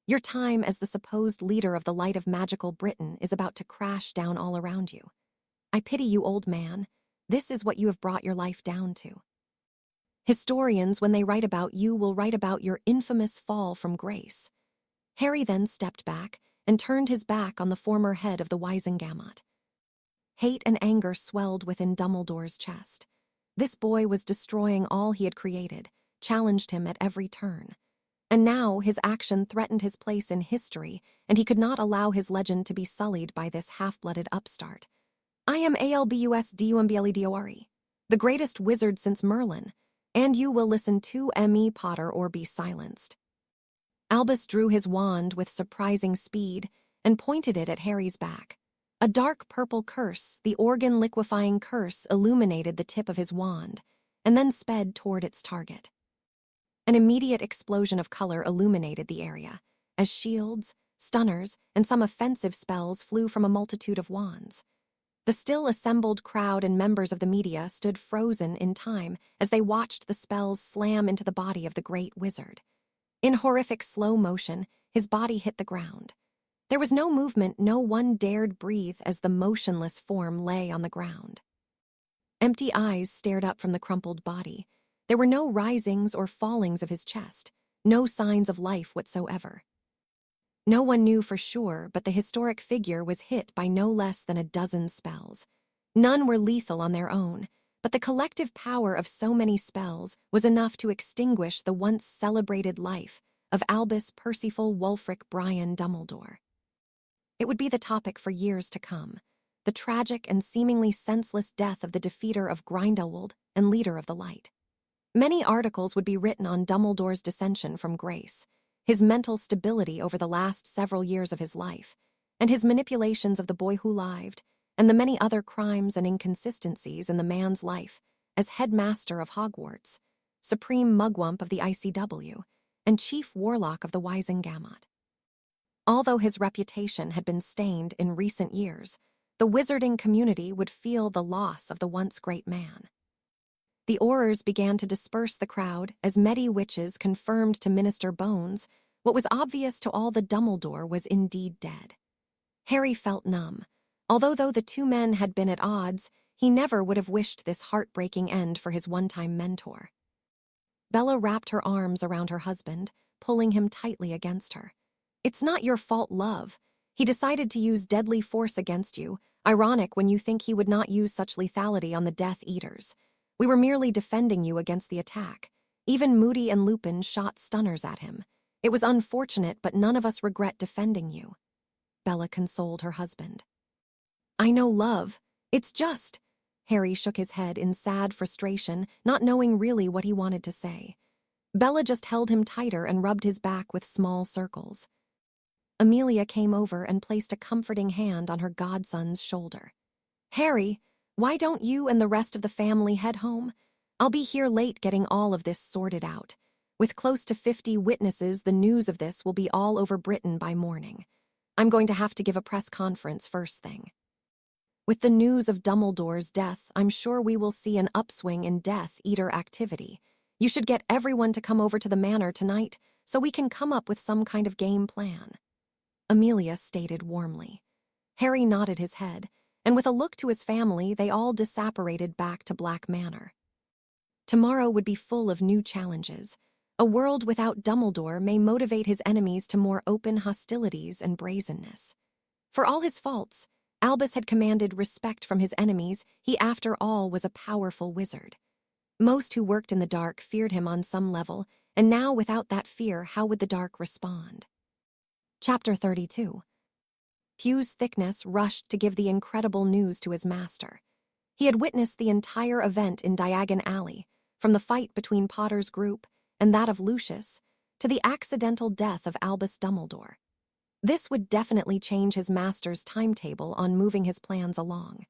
Your time as the supposed leader of the light of magical Britain is about to crash down all around you. I pity you, old man. This is what you have brought your life down to. Historians, when they write about you, will write about your infamous fall from grace." Harry then stepped back and turned his back on the former head of the Wisengamot. Hate and anger swelled within Dumbledore's chest. This boy was destroying all he had created, challenged him at every turn. And now his action threatened his place in history, and he could not allow his legend to be sullied by this half-blooded upstart. "I am Albusdumbledore, the greatest wizard since Merlin, and you will listen to me, Potter, or be silenced." Albus drew his wand with surprising speed and pointed it at Harry's back. A dark purple curse, the organ-liquefying curse, illuminated the tip of his wand, and then sped toward its target. An immediate explosion of color illuminated the area, as shields, stunners, and some offensive spells flew from a multitude of wands. The still assembled crowd and members of the media stood frozen in time as they watched the spells slam into the body of the great wizard. In horrific slow motion, his body hit the ground. There was no movement, no one dared breathe as the motionless form lay on the ground. Empty eyes stared up from the crumpled body. There were no risings or fallings of his chest, no signs of life whatsoever. No one knew for sure, but the historic figure was hit by no less than a dozen spells. None were lethal on their own, but the collective power of so many spells was enough to extinguish the once celebrated life of Albus Percival Wulfric Brian Dumbledore. It would be the topic for years to come, the tragic and seemingly senseless death of the defeater of Grindelwald and leader of the Light. Many articles would be written on Dumbledore's dissension from grace, his mental stability over the last several years of his life, and his manipulations of the boy who lived, and the many other crimes and inconsistencies in the man's life as headmaster of Hogwarts, supreme mugwump of the ICW, and chief warlock of the Wisengamot. Although his reputation had been stained in recent years, the wizarding community would feel the loss of the once great man. The Aurors began to disperse the crowd as Medi witches confirmed to Minister Bones what was obvious to all that Dumbledore was indeed dead. Harry felt numb. Although the two men had been at odds, he never would have wished this heartbreaking end for his one-time mentor. Bella wrapped her arms around her husband, pulling him tightly against her. "It's not your fault, love. He decided to use deadly force against you. Ironic when you think he would not use such lethality on the Death Eaters. We were merely defending you against the attack. Even Moody and Lupin shot stunners at him. It was unfortunate, but none of us regret defending you." Bella consoled her husband. "I know, love. It's just..." Harry shook his head in sad frustration, not knowing really what he wanted to say. Bella just held him tighter and rubbed his back with small circles. Amelia came over and placed a comforting hand on her godson's shoulder. "Harry, why don't you and the rest of the family head home? I'll be here late getting all of this sorted out. With close to 50 witnesses, the news of this will be all over Britain by morning. I'm going to have to give a press conference first thing. With the news of Dumbledore's death, I'm sure we will see an upswing in Death Eater activity. You should get everyone to come over to the manor tonight so we can come up with some kind of game plan," Amelia stated warmly. Harry nodded his head, and with a look to his family, they all disapparated back to Black Manor. Tomorrow would be full of new challenges. A world without Dumbledore may motivate his enemies to more open hostilities and brazenness. For all his faults, Albus had commanded respect from his enemies. He, after all, was a powerful wizard. Most who worked in the dark feared him on some level, and now, without that fear, how would the dark respond? Chapter 32. Pew's thickness rushed to give the incredible news to his master. He had witnessed the entire event in Diagon Alley, from the fight between Potter's group and that of Lucius, to the accidental death of Albus Dumbledore. This would definitely change his master's timetable on moving his plans along.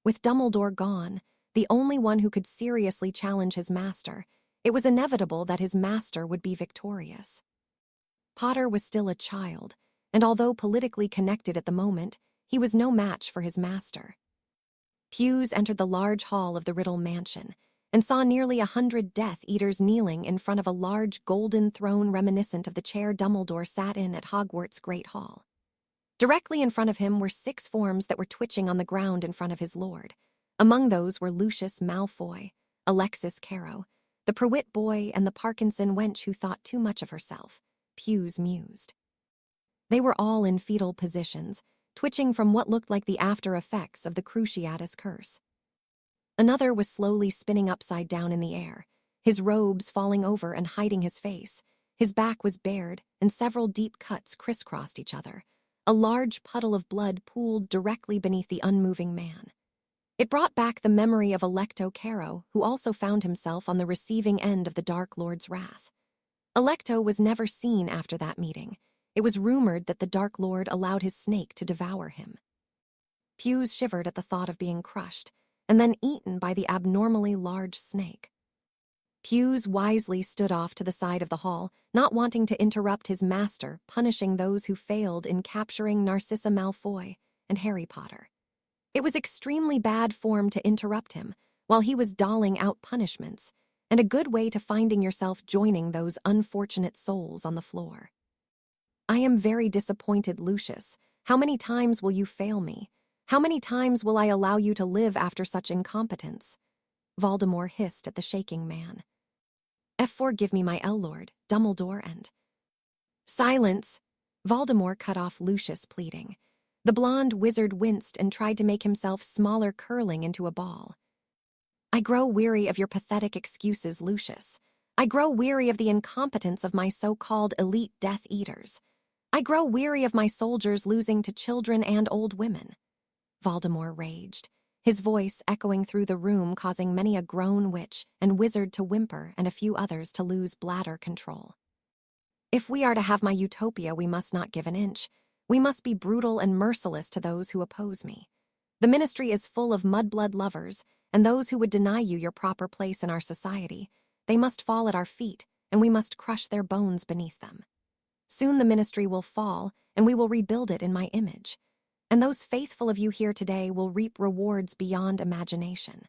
With Dumbledore gone, the only one who could seriously challenge his master, it was inevitable that his master would be victorious. Potter was still a child, and although politically connected at the moment, he was no match for his master. Pew's entered the large hall of the Riddle Mansion and saw nearly 100 Death Eaters kneeling in front of a large golden throne reminiscent of the chair Dumbledore sat in at Hogwarts' Great Hall. Directly in front of him were 6 forms that were twitching on the ground in front of his lord. Among those were Lucius Malfoy, Alexis Carrow, the Prewitt boy, and the Parkinson wench who thought too much of herself, Pew's mused. They were all in fetal positions, twitching from what looked like the after effects of the Cruciatus curse. Another was slowly spinning upside down in the air, his robes falling over and hiding his face. His back was bared, and several deep cuts crisscrossed each other. A large puddle of blood pooled directly beneath the unmoving man. It brought back the memory of Alecto Carrow, who also found himself on the receiving end of the Dark Lord's wrath. Alecto was never seen after that meeting. It was rumored that the Dark Lord allowed his snake to devour him. Pew's shivered at the thought of being crushed, and then eaten by the abnormally large snake. Pew's wisely stood off to the side of the hall, not wanting to interrupt his master, punishing those who failed in capturing Narcissa Malfoy and Harry Potter. It was extremely bad form to interrupt him while he was doling out punishments, and a good way to finding yourself joining those unfortunate souls on the floor. "I am very disappointed, Lucius. How many times will you fail me? How many times will I allow you to live after such incompetence?" Voldemort hissed at the shaking man. F4 give me my L-Lord, Dumbledore, and... Silence! Voldemort cut off Lucius, pleading. The blonde wizard winced and tried to make himself smaller, curling into a ball. I grow weary of your pathetic excuses, Lucius. I grow weary of the incompetence of my so-called elite Death Eaters. I grow weary of my soldiers losing to children and old women. Voldemort raged, his voice echoing through the room, causing many a grown witch and wizard to whimper and a few others to lose bladder control. If we are to have my utopia, we must not give an inch. We must be brutal and merciless to those who oppose me. The Ministry is full of mudblood lovers, and those who would deny you your proper place in our society. They must fall at our feet, and we must crush their bones beneath them. Soon the Ministry will fall, and we will rebuild it in my image. And those faithful of you here today will reap rewards beyond imagination.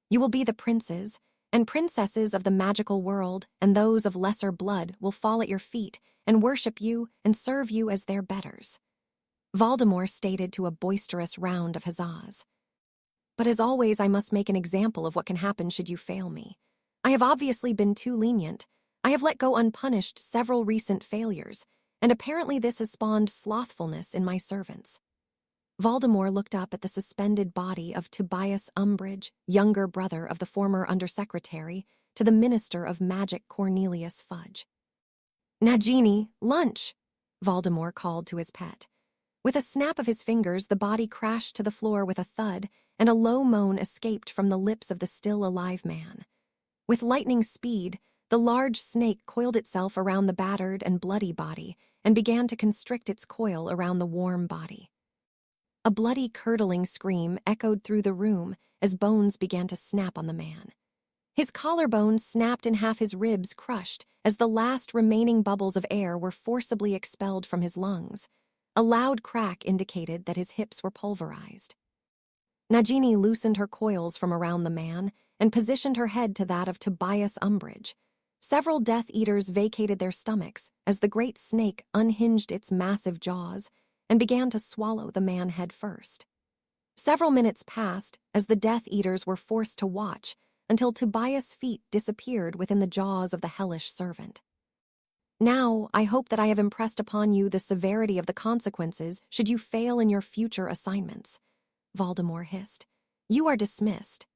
You will be the princes and princesses of the magical world, and those of lesser blood will fall at your feet and worship you and serve you as their betters. Voldemort stated to a boisterous round of huzzas. But as always, I must make an example of what can happen should you fail me. I have obviously been too lenient. I have let go unpunished several recent failures, and apparently this has spawned slothfulness in my servants. Voldemort looked up at the suspended body of Tobias Umbridge, younger brother of the former undersecretary to the Minister of Magic Cornelius Fudge. Nagini, lunch! Voldemort called to his pet. With a snap of his fingers, the body crashed to the floor with a thud, and a low moan escaped from the lips of the still-alive man. With lightning speed, the large snake coiled itself around the battered and bloody body and began to constrict its coil around the warm body. A bloody, curdling scream echoed through the room as bones began to snap on the man. His collarbone snapped in half, his ribs crushed as the last remaining bubbles of air were forcibly expelled from his lungs. A loud crack indicated that his hips were pulverized. Nagini loosened her coils from around the man and positioned her head to that of Tobias Umbridge. Several Death Eaters vacated their stomachs as the great snake unhinged its massive jaws and began to swallow the man head first. Several minutes passed as the Death Eaters were forced to watch until Tobias' feet disappeared within the jaws of the hellish servant. Now, I hope that I have impressed upon you the severity of the consequences should you fail in your future assignments, Voldemort hissed. You are dismissed.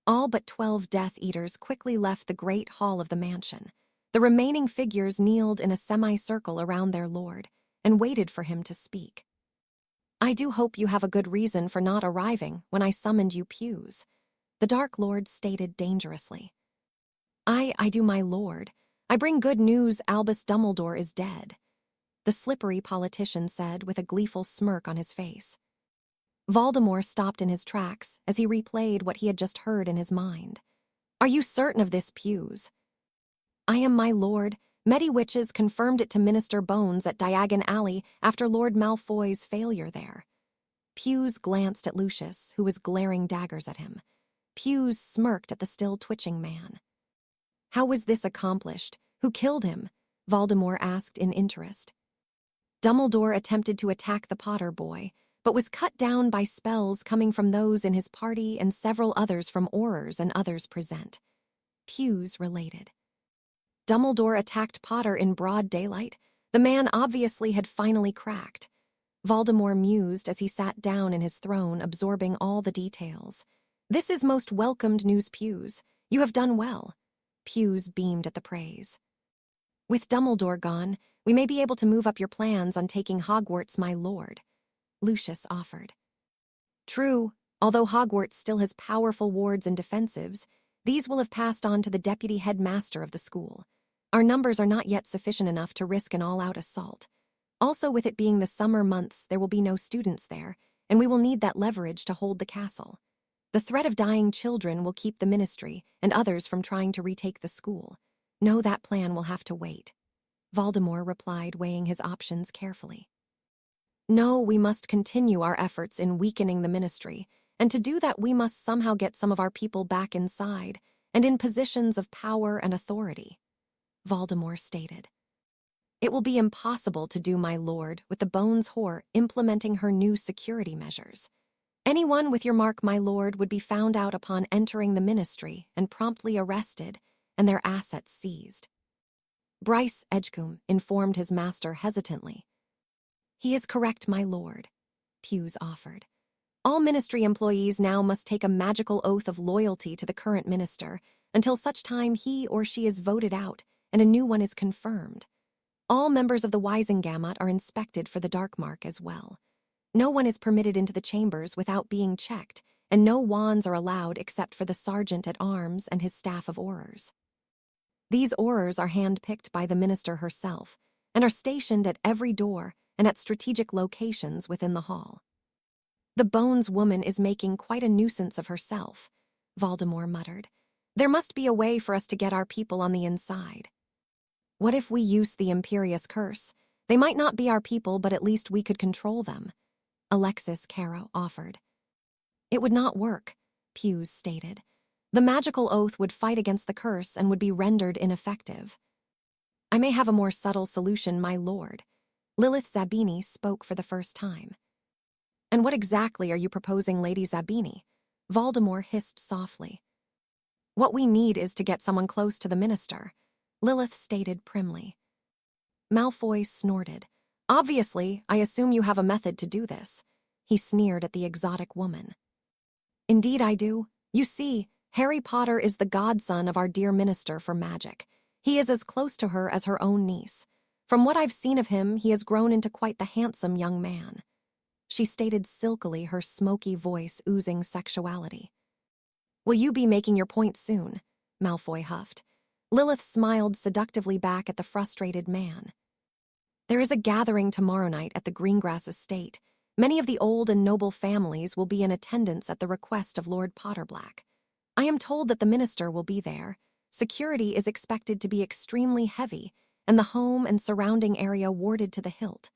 All but 12 Death Eaters quickly left the great hall of the mansion. The remaining figures kneeled in a semicircle around their lord and waited for him to speak. I do hope you have a good reason for not arriving when I summoned you, Pews, the Dark Lord stated dangerously. I do, my lord. I bring good news. Albus Dumbledore is dead, the slippery politician said with a gleeful smirk on his face. Voldemort stopped in his tracks as he replayed what he had just heard in his mind. Are you certain of this, Pews? I am, my lord. Mediwitches confirmed it to Minister Bones at Diagon Alley after Lord Malfoy's failure there. Pews glanced at Lucius, who was glaring daggers at him. Pews smirked at the still twitching man. How was this accomplished? Who killed him? Voldemort asked in interest. Dumbledore attempted to attack the Potter boy, but was cut down by spells coming from those in his party and several others from Aurors and others present. Pews related. Dumbledore attacked Potter in broad daylight. The man obviously had finally cracked. Voldemort mused as he sat down in his throne, absorbing all the details. This is most welcomed news, Pews. You have done well. Pews beamed at the praise. With Dumbledore gone, we may be able to move up your plans on taking Hogwarts, my lord, Lucius offered. True, although Hogwarts still has powerful wards and defensives, these will have passed on to the deputy headmaster of the school. Our numbers are not yet sufficient enough to risk an all-out assault. Also, with it being the summer months, there will be no students there, and we will need that leverage to hold the castle. The threat of dying children will keep the ministry and others from trying to retake the school. No, that plan will have to wait. Voldemort replied, weighing his options carefully. No, we must continue our efforts in weakening the ministry, and to do that we must somehow get some of our people back inside and in positions of power and authority, Voldemort stated. It will be impossible to do, my lord, with the Bones whore implementing her new security measures. Anyone with your mark, my lord, would be found out upon entering the ministry and promptly arrested and their assets seized. Bryce Edgecombe informed his master hesitantly. He is correct, my lord, Hughes offered. All ministry employees now must take a magical oath of loyalty to the current minister until such time he or she is voted out and a new one is confirmed. All members of the Wisengamot are inspected for the dark mark as well. No one is permitted into the chambers without being checked, and no wands are allowed except for the sergeant-at-arms and his staff of aurors. These aurors are hand-picked by the minister herself and are stationed at every door and at strategic locations within the hall. The Bones woman is making quite a nuisance of herself, Voldemort muttered. There must be a way for us to get our people on the inside. What if we use the Imperious Curse? They might not be our people, but at least we could control them, Alexis Caro offered. It would not work, Hughes stated. The magical oath would fight against the curse and would be rendered ineffective. I may have a more subtle solution, my lord. Lilith Zabini spoke for the first time. And what exactly are you proposing, Lady Zabini? Voldemort hissed softly. What we need is to get someone close to the minister, Lilith stated primly. Malfoy snorted. Obviously, I assume you have a method to do this. He sneered at the exotic woman. Indeed I do. You see, Harry Potter is the godson of our dear minister for magic. He is as close to her as her own niece. From what I've seen of him, he has grown into quite the handsome young man. She stated silkily, her smoky voice oozing sexuality. Will you be making your point soon? Malfoy huffed. Lilith smiled seductively back at the frustrated man. There is a gathering tomorrow night at the Greengrass estate. Many of the old and noble families will be in attendance at the request of Lord Potterblack. I am told that the minister will be there. Security is expected to be extremely heavy, and the home and surrounding area warded to the hilt.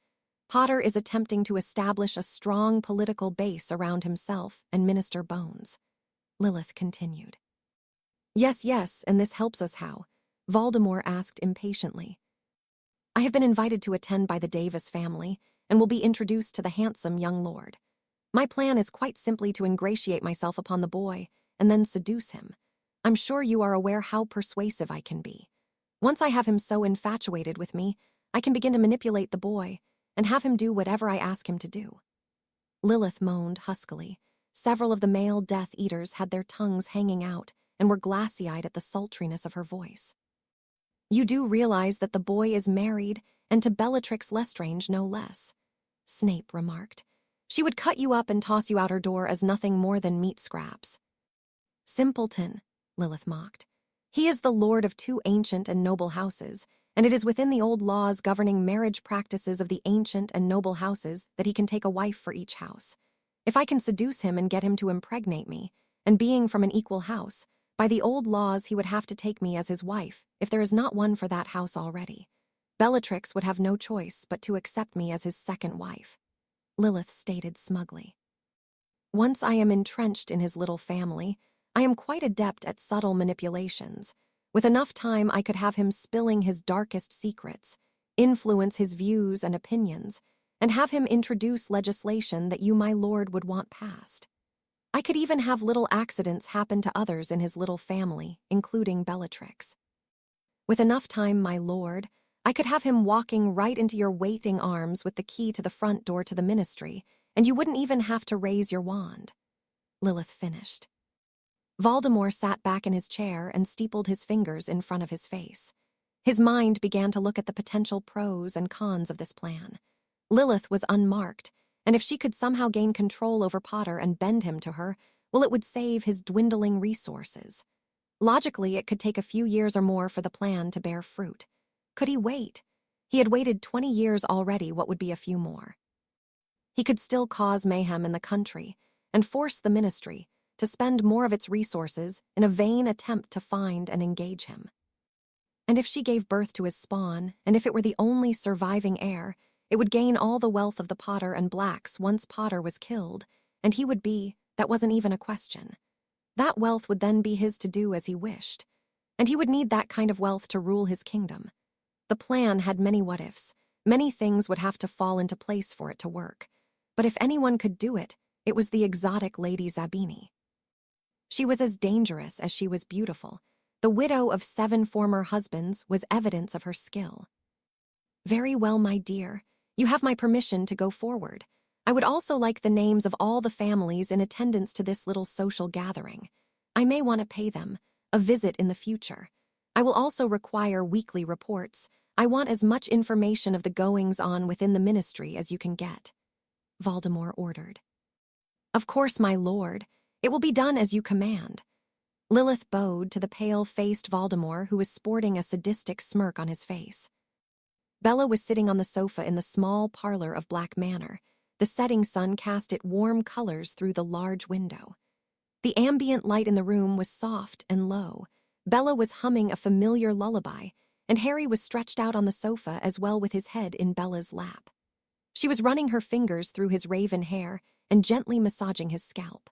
Potter is attempting to establish a strong political base around himself and Minister Bones. Lilith continued. Yes, and this helps us how? Voldemort asked impatiently. I have been invited to attend by the Davis family and will be introduced to the handsome young lord. My plan is quite simply to ingratiate myself upon the boy and then seduce him. I'm sure you are aware how persuasive I can be. Once I have him so infatuated with me, I can begin to manipulate the boy and have him do whatever I ask him to do. Lilith moaned huskily. Several of the male Death Eaters had their tongues hanging out and were glassy-eyed at the sultriness of her voice. You do realize that the boy is married, and to Bellatrix Lestrange no less, Snape remarked. She would cut you up and toss you out her door as nothing more than meat scraps. Simpleton, Lilith mocked. He is the lord of two ancient and noble houses, and it is within the old laws governing marriage practices of the ancient and noble houses that he can take a wife for each house. If I can seduce him and get him to impregnate me, and being from an equal house, by the old laws he would have to take me as his wife if there is not one for that house already. Bellatrix would have no choice but to accept me as his second wife, Lilith stated smugly. Once I am entrenched in his little family, I am quite adept at subtle manipulations. With enough time, I could have him spilling his darkest secrets, influence his views and opinions, and have him introduce legislation that you, my lord, would want passed. I could even have little accidents happen to others in his little family, including Bellatrix. With enough time, my lord, I could have him walking right into your waiting arms with the key to the front door to the ministry, and you wouldn't even have to raise your wand. Lilith finished. Voldemort sat back in his chair and steepled his fingers in front of his face. His mind began to look at the potential pros and cons of this plan. Lilith was unmarked, and if she could somehow gain control over Potter and bend him to her, well, it would save his dwindling resources. Logically, it could take a few years or more for the plan to bear fruit. Could he wait? He had waited 20 years already, what would be a few more? He could still cause mayhem in the country and force the ministry to spend more of its resources in a vain attempt to find and engage him. And if she gave birth to his spawn, and if it were the only surviving heir, it would gain all the wealth of the Potter and Blacks once Potter was killed, and he would be, that wasn't even a question. That wealth would then be his to do as he wished, and he would need that kind of wealth to rule his kingdom. The plan had many what-ifs. Many things would have to fall into place for it to work. But if anyone could do it, It was the exotic Lady Zabini. She was as dangerous as she was beautiful. The widow of 7 former husbands was evidence of her skill. "Very well, my dear. You have my permission to go forward. I would also like the names of all the families in attendance to this little social gathering. I may want to pay them a visit in the future. I will also require weekly reports. I want as much information of the goings-on within the ministry as you can get," Voldemort ordered. "Of course, my lord. It will be done as you command." Lilith bowed to the pale-faced Voldemort, who was sporting a sadistic smirk on his face. Bella was sitting on the sofa in the small parlor of Black Manor. The setting sun cast its warm colors through the large window. The ambient light in the room was soft and low. Bella was humming a familiar lullaby, and Harry was stretched out on the sofa as well, with his head in Bella's lap. She was running her fingers through his raven hair and gently massaging his scalp.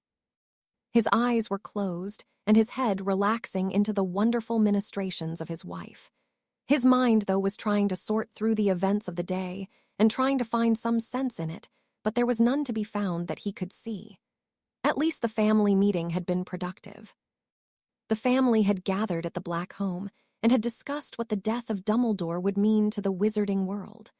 His eyes were closed and his head relaxing into the wonderful ministrations of his wife. His mind, though, was trying to sort through the events of the day and trying to find some sense in it, but there was none to be found that he could see. At least the family meeting had been productive. The family had gathered at the Black Home and had discussed what the death of Dumbledore would mean to the wizarding world.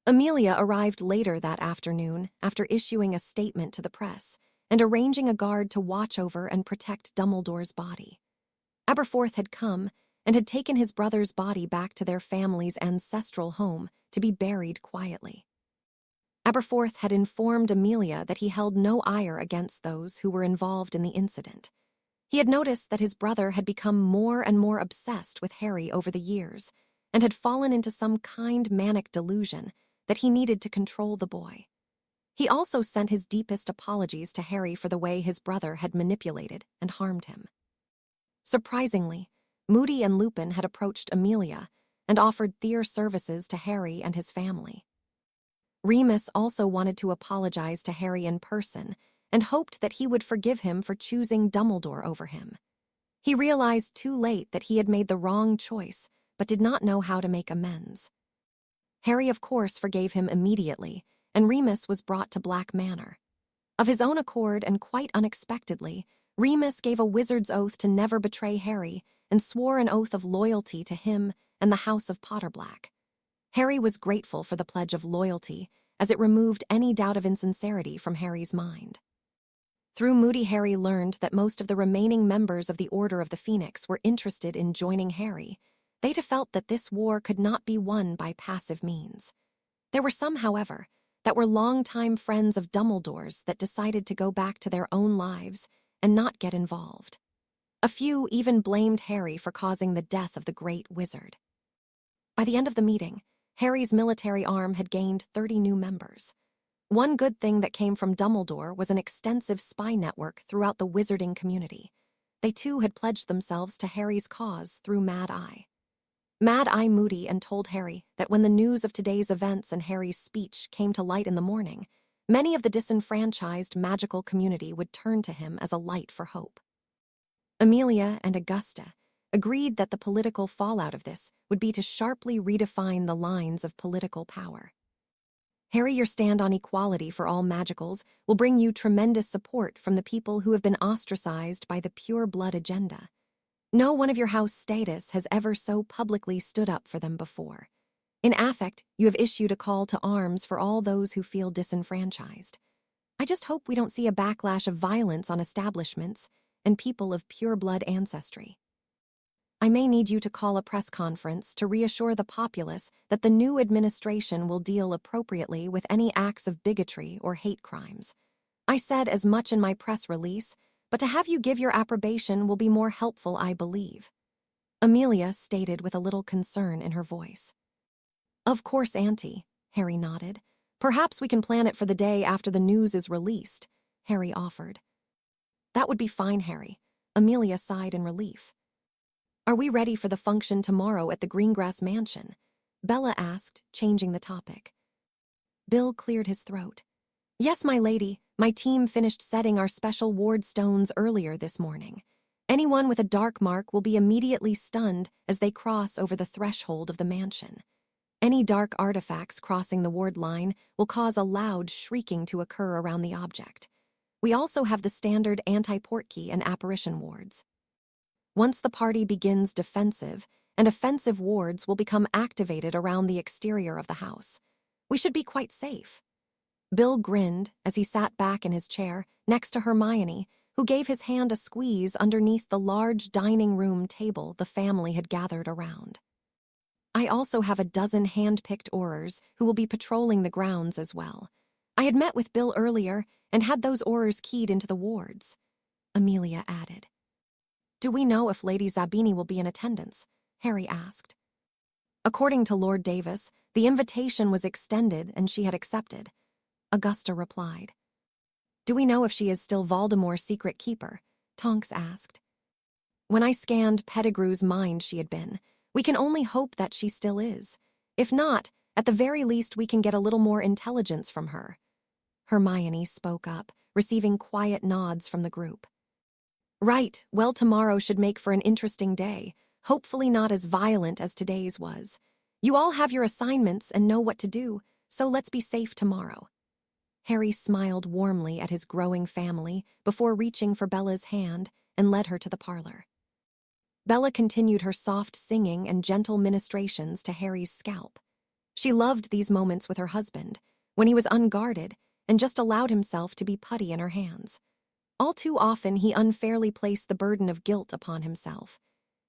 Amelia arrived later that afternoon after issuing a statement to the press and arranging a guard to watch over and protect Dumbledore's body. Aberforth had come and had taken his brother's body back to their family's ancestral home to be buried quietly. Aberforth had informed Amelia that he held no ire against those who were involved in the incident. He had noticed that his brother had become more and more obsessed with Harry over the years and had fallen into some kind manic delusion that he needed to control the boy. He also sent his deepest apologies to Harry for the way his brother had manipulated and harmed him. Surprisingly, Moody and Lupin had approached Amelia and offered their services to Harry and his family. Remus also wanted to apologize to Harry in person and hoped that he would forgive him for choosing Dumbledore over him. He realized too late that he had made the wrong choice, but did not know how to make amends. Harry, of course, forgave him immediately, and Remus was brought to Black Manor. Of his own accord and quite unexpectedly, Remus gave a wizard's oath to never betray Harry and swore an oath of loyalty to him and the House of Potterblack. Harry was grateful for the pledge of loyalty, as it removed any doubt of insincerity from Harry's mind. Through Moody, Harry learned that most of the remaining members of the Order of the Phoenix were interested in joining Harry. They'd have felt that this war could not be won by passive means. There were some, however, that were longtime friends of Dumbledore's that decided to go back to their own lives and not get involved. A few even blamed Harry for causing the death of the great wizard. By the end of the meeting, Harry's military arm had gained 30 new members. One good thing that came from Dumbledore was an extensive spy network throughout the wizarding community. They too had pledged themselves to Harry's cause through Mad Eye. Mad Eye Moody and told Harry that when the news of today's events and Harry's speech came to light in the morning, many of the disenfranchised magical community would turn to him as a light for hope. Amelia and Augusta agreed that the political fallout of this would be to sharply redefine the lines of political power. Harry, your stand on equality for all magicals will bring you tremendous support from the people who have been ostracized by the pure blood agenda. No one of your house status has ever so publicly stood up for them before. In affect, you have issued a call to arms for all those who feel disenfranchised. I just hope we don't see a backlash of violence on establishments and people of pure blood ancestry. I may need you to call a press conference to reassure the populace that the new administration will deal appropriately with any acts of bigotry or hate crimes. I said as much in my press release, but to have you give your approbation will be more helpful, I believe," Amelia stated with a little concern in her voice. "Of course, Auntie," Harry nodded. "Perhaps we can plan it for the day after the news is released," Harry offered. "That would be fine, Harry," Amelia sighed in relief. "Are we ready for the function tomorrow at the Greengrass Mansion?" Bella asked, changing the topic. Bill cleared his throat. "Yes, my lady. My team finished setting our special ward stones earlier this morning. Anyone with a dark mark will be immediately stunned as they cross over the threshold of the mansion. Any dark artifacts crossing the ward line will cause a loud shrieking to occur around the object. We also have the standard anti-portkey and apparition wards. Once the party begins defensive, and offensive wards will become activated around the exterior of the house. We should be quite safe. Bill grinned as he sat back in his chair next to Hermione, who gave his hand a squeeze underneath the large dining room table the family had gathered around. I also have a dozen hand-picked Aurors who will be patrolling the grounds as well. I had met with Bill earlier and had those Aurors keyed into the wards, Amelia added. Do we know if Lady Zabini will be in attendance? Harry asked. According to Lord Davis, the invitation was extended and she had accepted. Augusta replied. Do we know if she is still Voldemort's secret keeper? Tonks asked. When I scanned Pettigrew's mind, she had been. We can only hope that she still is. If not, at the very least we can get a little more intelligence from her. Hermione spoke up, receiving quiet nods from the group. Right, well, tomorrow should make for an interesting day, hopefully not as violent as today's was. You all have your assignments and know what to do, so let's be safe tomorrow. Harry smiled warmly at his growing family before reaching for Bella's hand and led her to the parlor. Bella continued her soft singing and gentle ministrations to Harry's scalp. She loved these moments with her husband, when he was unguarded and just allowed himself to be putty in her hands. All too often he unfairly placed the burden of guilt upon himself.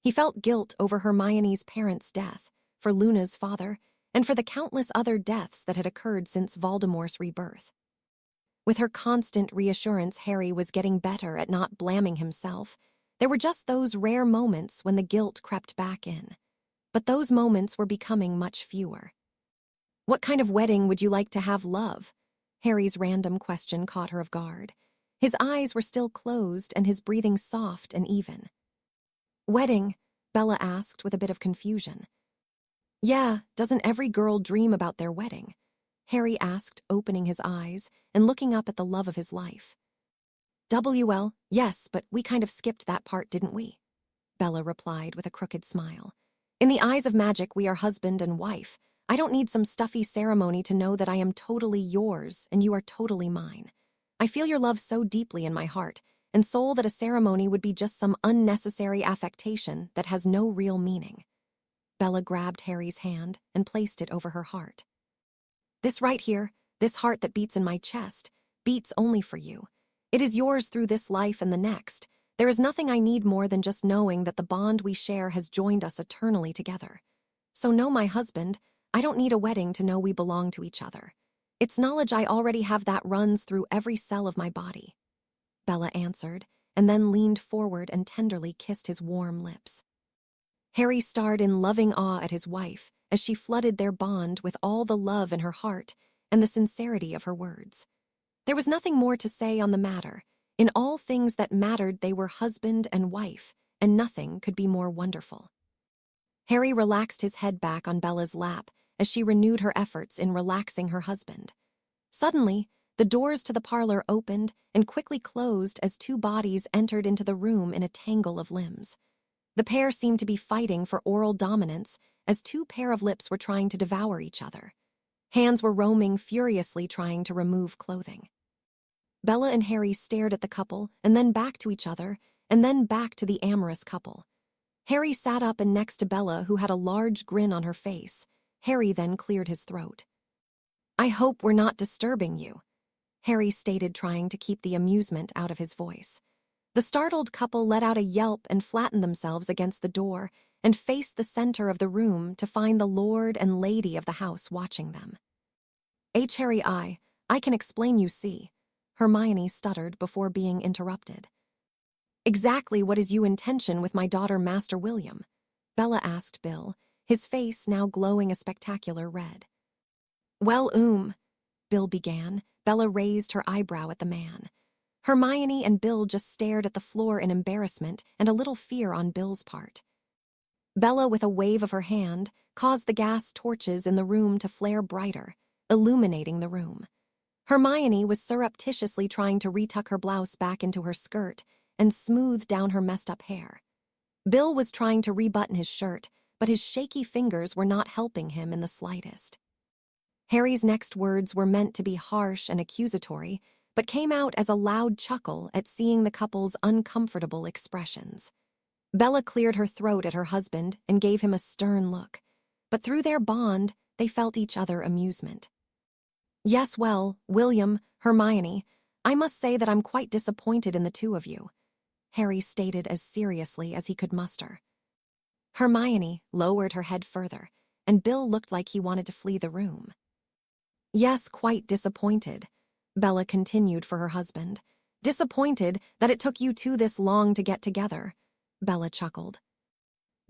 He felt guilt over Hermione's parents' death, for Luna's father, and for the countless other deaths that had occurred since Voldemort's rebirth. With her constant reassurance, Harry was getting better at not blaming himself. There were just those rare moments when the guilt crept back in. But those moments were becoming much fewer. What kind of wedding would you like to have, love? Harry's random question caught her off guard. His eyes were still closed and his breathing soft and even. Wedding? Bella asked with a bit of confusion. Yeah, doesn't every girl dream about their wedding? Harry asked, opening his eyes and looking up at the love of his life. WL, yes, but we kind of skipped that part, didn't we? Bella replied with a crooked smile. In the eyes of magic, we are husband and wife. I don't need some stuffy ceremony to know that I am totally yours and you are totally mine. I feel your love so deeply in my heart and soul that a ceremony would be just some unnecessary affectation that has no real meaning. Bella grabbed Harry's hand and placed it over her heart. This right here, this heart that beats in my chest, beats only for you. It is yours through this life and the next. There is nothing I need more than just knowing that the bond we share has joined us eternally together. So no, my husband, I don't need a wedding to know we belong to each other. It's knowledge I already have that runs through every cell of my body. Bella answered, and then leaned forward and tenderly kissed his warm lips. Harry stared in loving awe at his wife as she flooded their bond with all the love in her heart and the sincerity of her words. There was nothing more to say on the matter. In all things that mattered, they were husband and wife, and nothing could be more wonderful. Harry relaxed his head back on Bella's lap as she renewed her efforts in relaxing her husband. Suddenly, the doors to the parlor opened and quickly closed as two bodies entered into the room in a tangle of limbs. The pair seemed to be fighting for oral dominance as two pair of lips were trying to devour each other. Hands were roaming furiously trying to remove clothing. Bella and Harry stared at the couple and then back to each other and then back to the amorous couple. Harry sat up and next to Bella, who had a large grin on her face. Harry then cleared his throat. I hope we're not disturbing you, Harry stated, trying to keep the amusement out of his voice. The startled couple let out a yelp and flattened themselves against the door and faced the center of the room to find the lord and lady of the house watching them. Harry, I can explain, you see, Hermione stuttered before being interrupted. Exactly what is your intention with my daughter, Master William? Bella asked Bill, his face now glowing a spectacular red. Well, Bill began. Bella raised her eyebrow at the man. Hermione and Bill just stared at the floor in embarrassment and a little fear on Bill's part. Bella, with a wave of her hand, caused the gas torches in the room to flare brighter, illuminating the room. Hermione was surreptitiously trying to retuck her blouse back into her skirt and smooth down her messed-up hair. Bill was trying to rebutton his shirt, but his shaky fingers were not helping him in the slightest. Harry's next words were meant to be harsh and accusatory, but came out as a loud chuckle at seeing the couple's uncomfortable expressions. Bella cleared her throat at her husband and gave him a stern look, but through their bond, they felt each other amusement. Yes, well, William, Hermione, I must say that I'm quite disappointed in the two of you, Harry stated as seriously as he could muster. Hermione lowered her head further, and Bill looked like he wanted to flee the room. Yes, quite disappointed, Bella continued for her husband. Disappointed that it took you two this long to get together, Bella chuckled.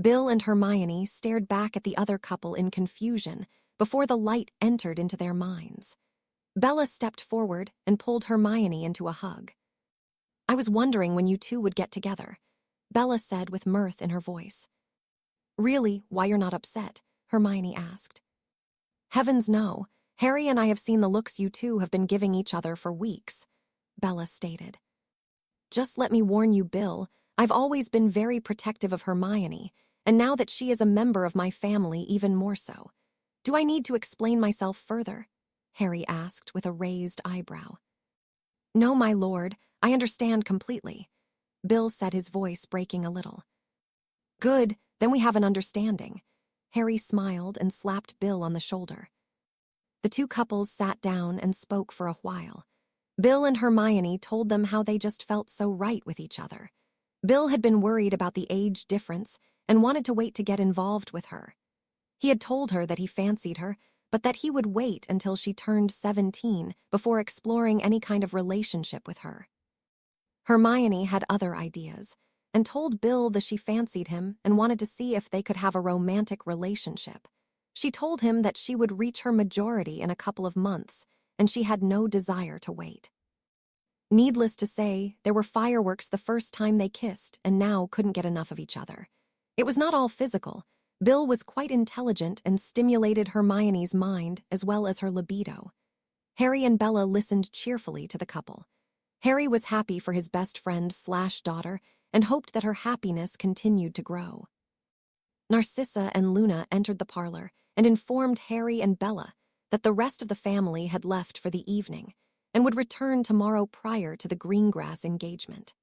Bill and Hermione stared back at the other couple in confusion before the light entered into their minds. Bella stepped forward and pulled Hermione into a hug. I was wondering when you two would get together, Bella said with mirth in her voice. Really, why you're not upset? Hermione asked. Heavens no, Harry and I have seen the looks you two have been giving each other for weeks, Bella stated. Just let me warn you, Bill, I've always been very protective of Hermione, and now that she is a member of my family, even more so. Do I need to explain myself further? Harry asked with a raised eyebrow. No, my lord, I understand completely, Bill said, his voice breaking a little. Good, then we have an understanding. Harry smiled and slapped Bill on the shoulder. The two couples sat down and spoke for a while. Bill and Hermione told them how they just felt so right with each other. Bill had been worried about the age difference and wanted to wait to get involved with her. He had told her that he fancied her, but that he would wait until she turned 17 before exploring any kind of relationship with her. Hermione had other ideas and told Bill that she fancied him and wanted to see if they could have a romantic relationship. She told him that she would reach her majority in a couple of months, and she had no desire to wait. Needless to say, there were fireworks the first time they kissed and now couldn't get enough of each other. It was not all physical. Bill was quite intelligent and stimulated Hermione's mind as well as her libido. Harry and Bella listened cheerfully to the couple. Harry was happy for his best friend/daughter and hoped that her happiness continued to grow. Narcissa and Luna entered the parlor and informed Harry and Bella that the rest of the family had left for the evening and would return tomorrow prior to the Greengrass engagement.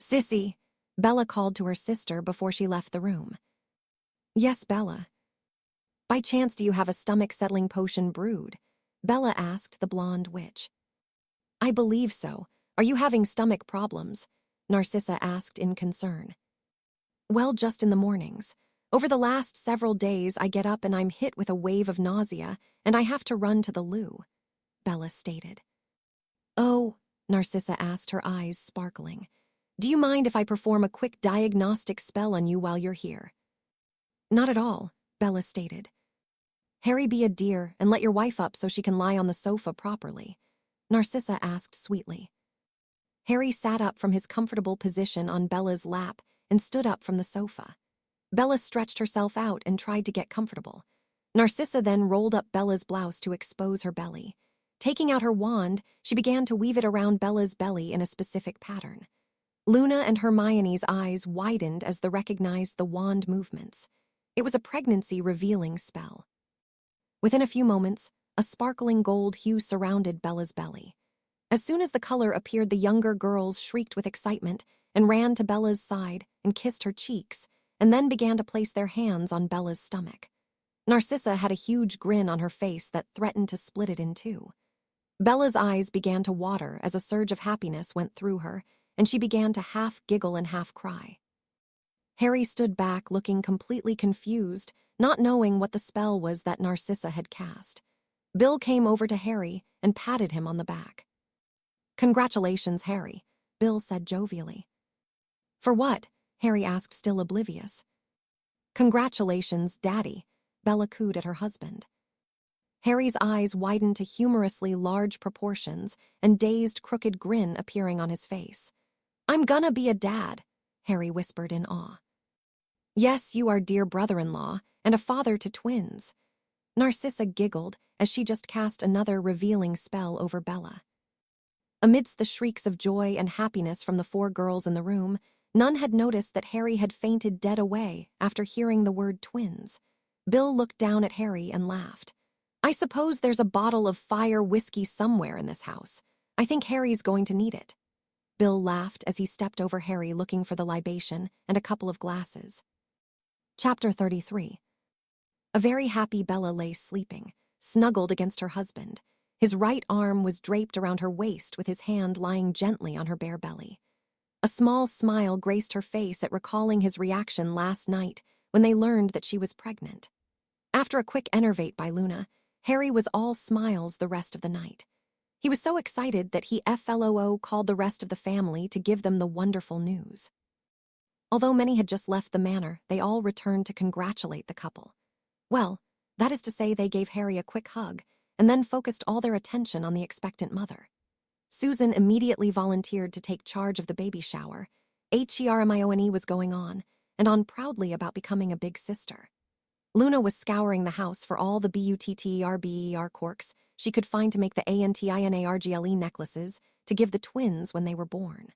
Sissy, Bella called to her sister before she left the room. Yes, Bella. By chance do you have a stomach-settling potion brewed? Bella asked the blonde witch. I believe so. Are you having stomach problems? Narcissa asked in concern. Well, just in the mornings. Over the last several days, I get up and I'm hit with a wave of nausea, and I have to run to the loo, Bella stated. Oh, Narcissa asked, her eyes sparkling. Do you mind if I perform a quick diagnostic spell on you while you're here? Not at all, Bella stated. Harry, be a dear and let your wife up so she can lie on the sofa properly, Narcissa asked sweetly. Harry sat up from his comfortable position on Bella's lap and stood up from the sofa. Bella stretched herself out and tried to get comfortable. Narcissa then rolled up Bella's blouse to expose her belly. Taking out her wand, she began to weave it around Bella's belly in a specific pattern. Luna and Hermione's eyes widened as they recognized the wand movements. It was a pregnancy-revealing spell. Within a few moments, a sparkling gold hue surrounded Bella's belly. As soon as the color appeared, the younger girls shrieked with excitement and ran to Bella's side and kissed her cheeks, and then began to place their hands on Bella's stomach. Narcissa had a huge grin on her face that threatened to split it in two. Bella's eyes began to water as a surge of happiness went through her, and she began to half giggle and half cry. Harry stood back looking completely confused, not knowing what the spell was that Narcissa had cast. Bill came over to Harry and patted him on the back. Congratulations, Harry, Bill said jovially. For what? Harry asked, still oblivious. Congratulations, Daddy, Bella cooed at her husband. Harry's eyes widened to humorously large proportions and dazed, crooked grin appearing on his face. I'm gonna be a dad, Harry whispered in awe. Yes, you are dear brother-in-law and a father to twins. Narcissa giggled as she just cast another revealing spell over Bella. Amidst the shrieks of joy and happiness from the four girls in the room, none had noticed that Harry had fainted dead away after hearing the word twins. Bill looked down at Harry and laughed. I suppose there's a bottle of fire whiskey somewhere in this house. I think Harry's going to need it. Bill laughed as he stepped over Harry looking for the libation and a couple of glasses. Chapter 33. A very happy Bella lay sleeping, snuggled against her husband. His right arm was draped around her waist with his hand lying gently on her bare belly. A small smile graced her face at recalling his reaction last night when they learned that she was pregnant. After a quick enervate by Luna, Harry was all smiles the rest of the night. He was so excited that he called the rest of the family to give them the wonderful news. Although many had just left the manor, they all returned to congratulate the couple. Well, that is to say, they gave Harry a quick hug and then focused all their attention on the expectant mother. Susan immediately volunteered to take charge of the baby shower. Hermione was going on proudly about becoming a big sister. Luna was scouring the house for all the BUTTERBER corks she could find to make the ANTINARGLE necklaces to give the twins when they were born.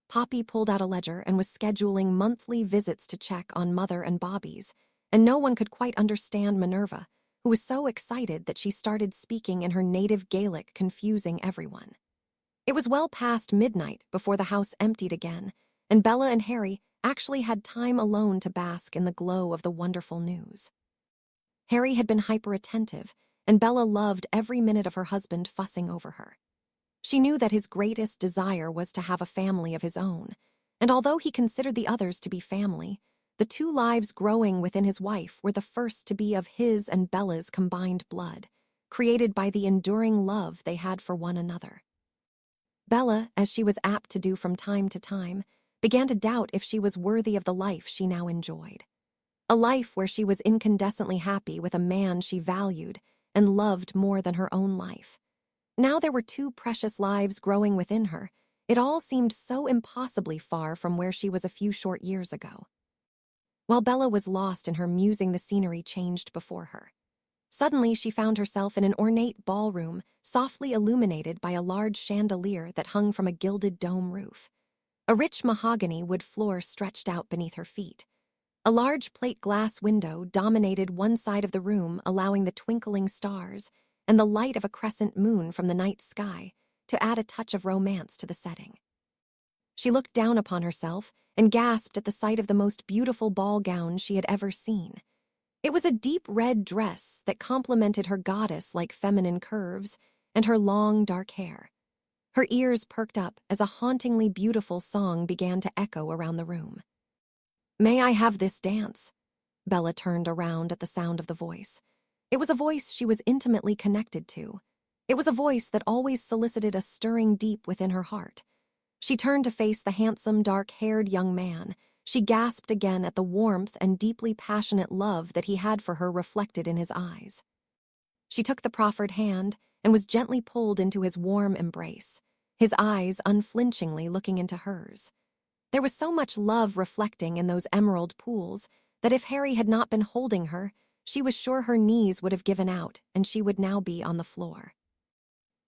Poppy pulled out a ledger and was scheduling monthly visits to check on Mother and Bobby's, and no one could quite understand Minerva, who was so excited that she started speaking in her native Gaelic, confusing everyone. It was well past midnight before the house emptied again, and Bella and Harry actually had time alone to bask in the glow of the wonderful news. Harry had been hyper-attentive, and Bella loved every minute of her husband fussing over her. She knew that his greatest desire was to have a family of his own, and although he considered the others to be family, the two lives growing within his wife were the first to be of his and Bella's combined blood, created by the enduring love they had for one another. Bella, as she was apt to do from time to time, began to doubt if she was worthy of the life she now enjoyed. A life where she was incandescently happy with a man she valued and loved more than her own life. Now there were two precious lives growing within her. It all seemed so impossibly far from where she was a few short years ago. While Bella was lost in her musing, the scenery changed before her. Suddenly she found herself in an ornate ballroom, softly illuminated by a large chandelier that hung from a gilded dome roof. A rich mahogany wood floor stretched out beneath her feet. A large plate glass window dominated one side of the room, allowing the twinkling stars and the light of a crescent moon from the night sky to add a touch of romance to the setting. She looked down upon herself and gasped at the sight of the most beautiful ball gown she had ever seen. It was a deep red dress that complemented her goddess-like feminine curves and her long, dark hair. Her ears perked up as a hauntingly beautiful song began to echo around the room. "May I have this dance?" Bella turned around at the sound of the voice. It was a voice she was intimately connected to. It was a voice that always solicited a stirring deep within her heart. She turned to face the handsome, dark-haired young man. She gasped again at the warmth and deeply passionate love that he had for her reflected in his eyes. She took the proffered hand and was gently pulled into his warm embrace, his eyes unflinchingly looking into hers. There was so much love reflecting in those emerald pools that if Harry had not been holding her, she was sure her knees would have given out and she would now be on the floor.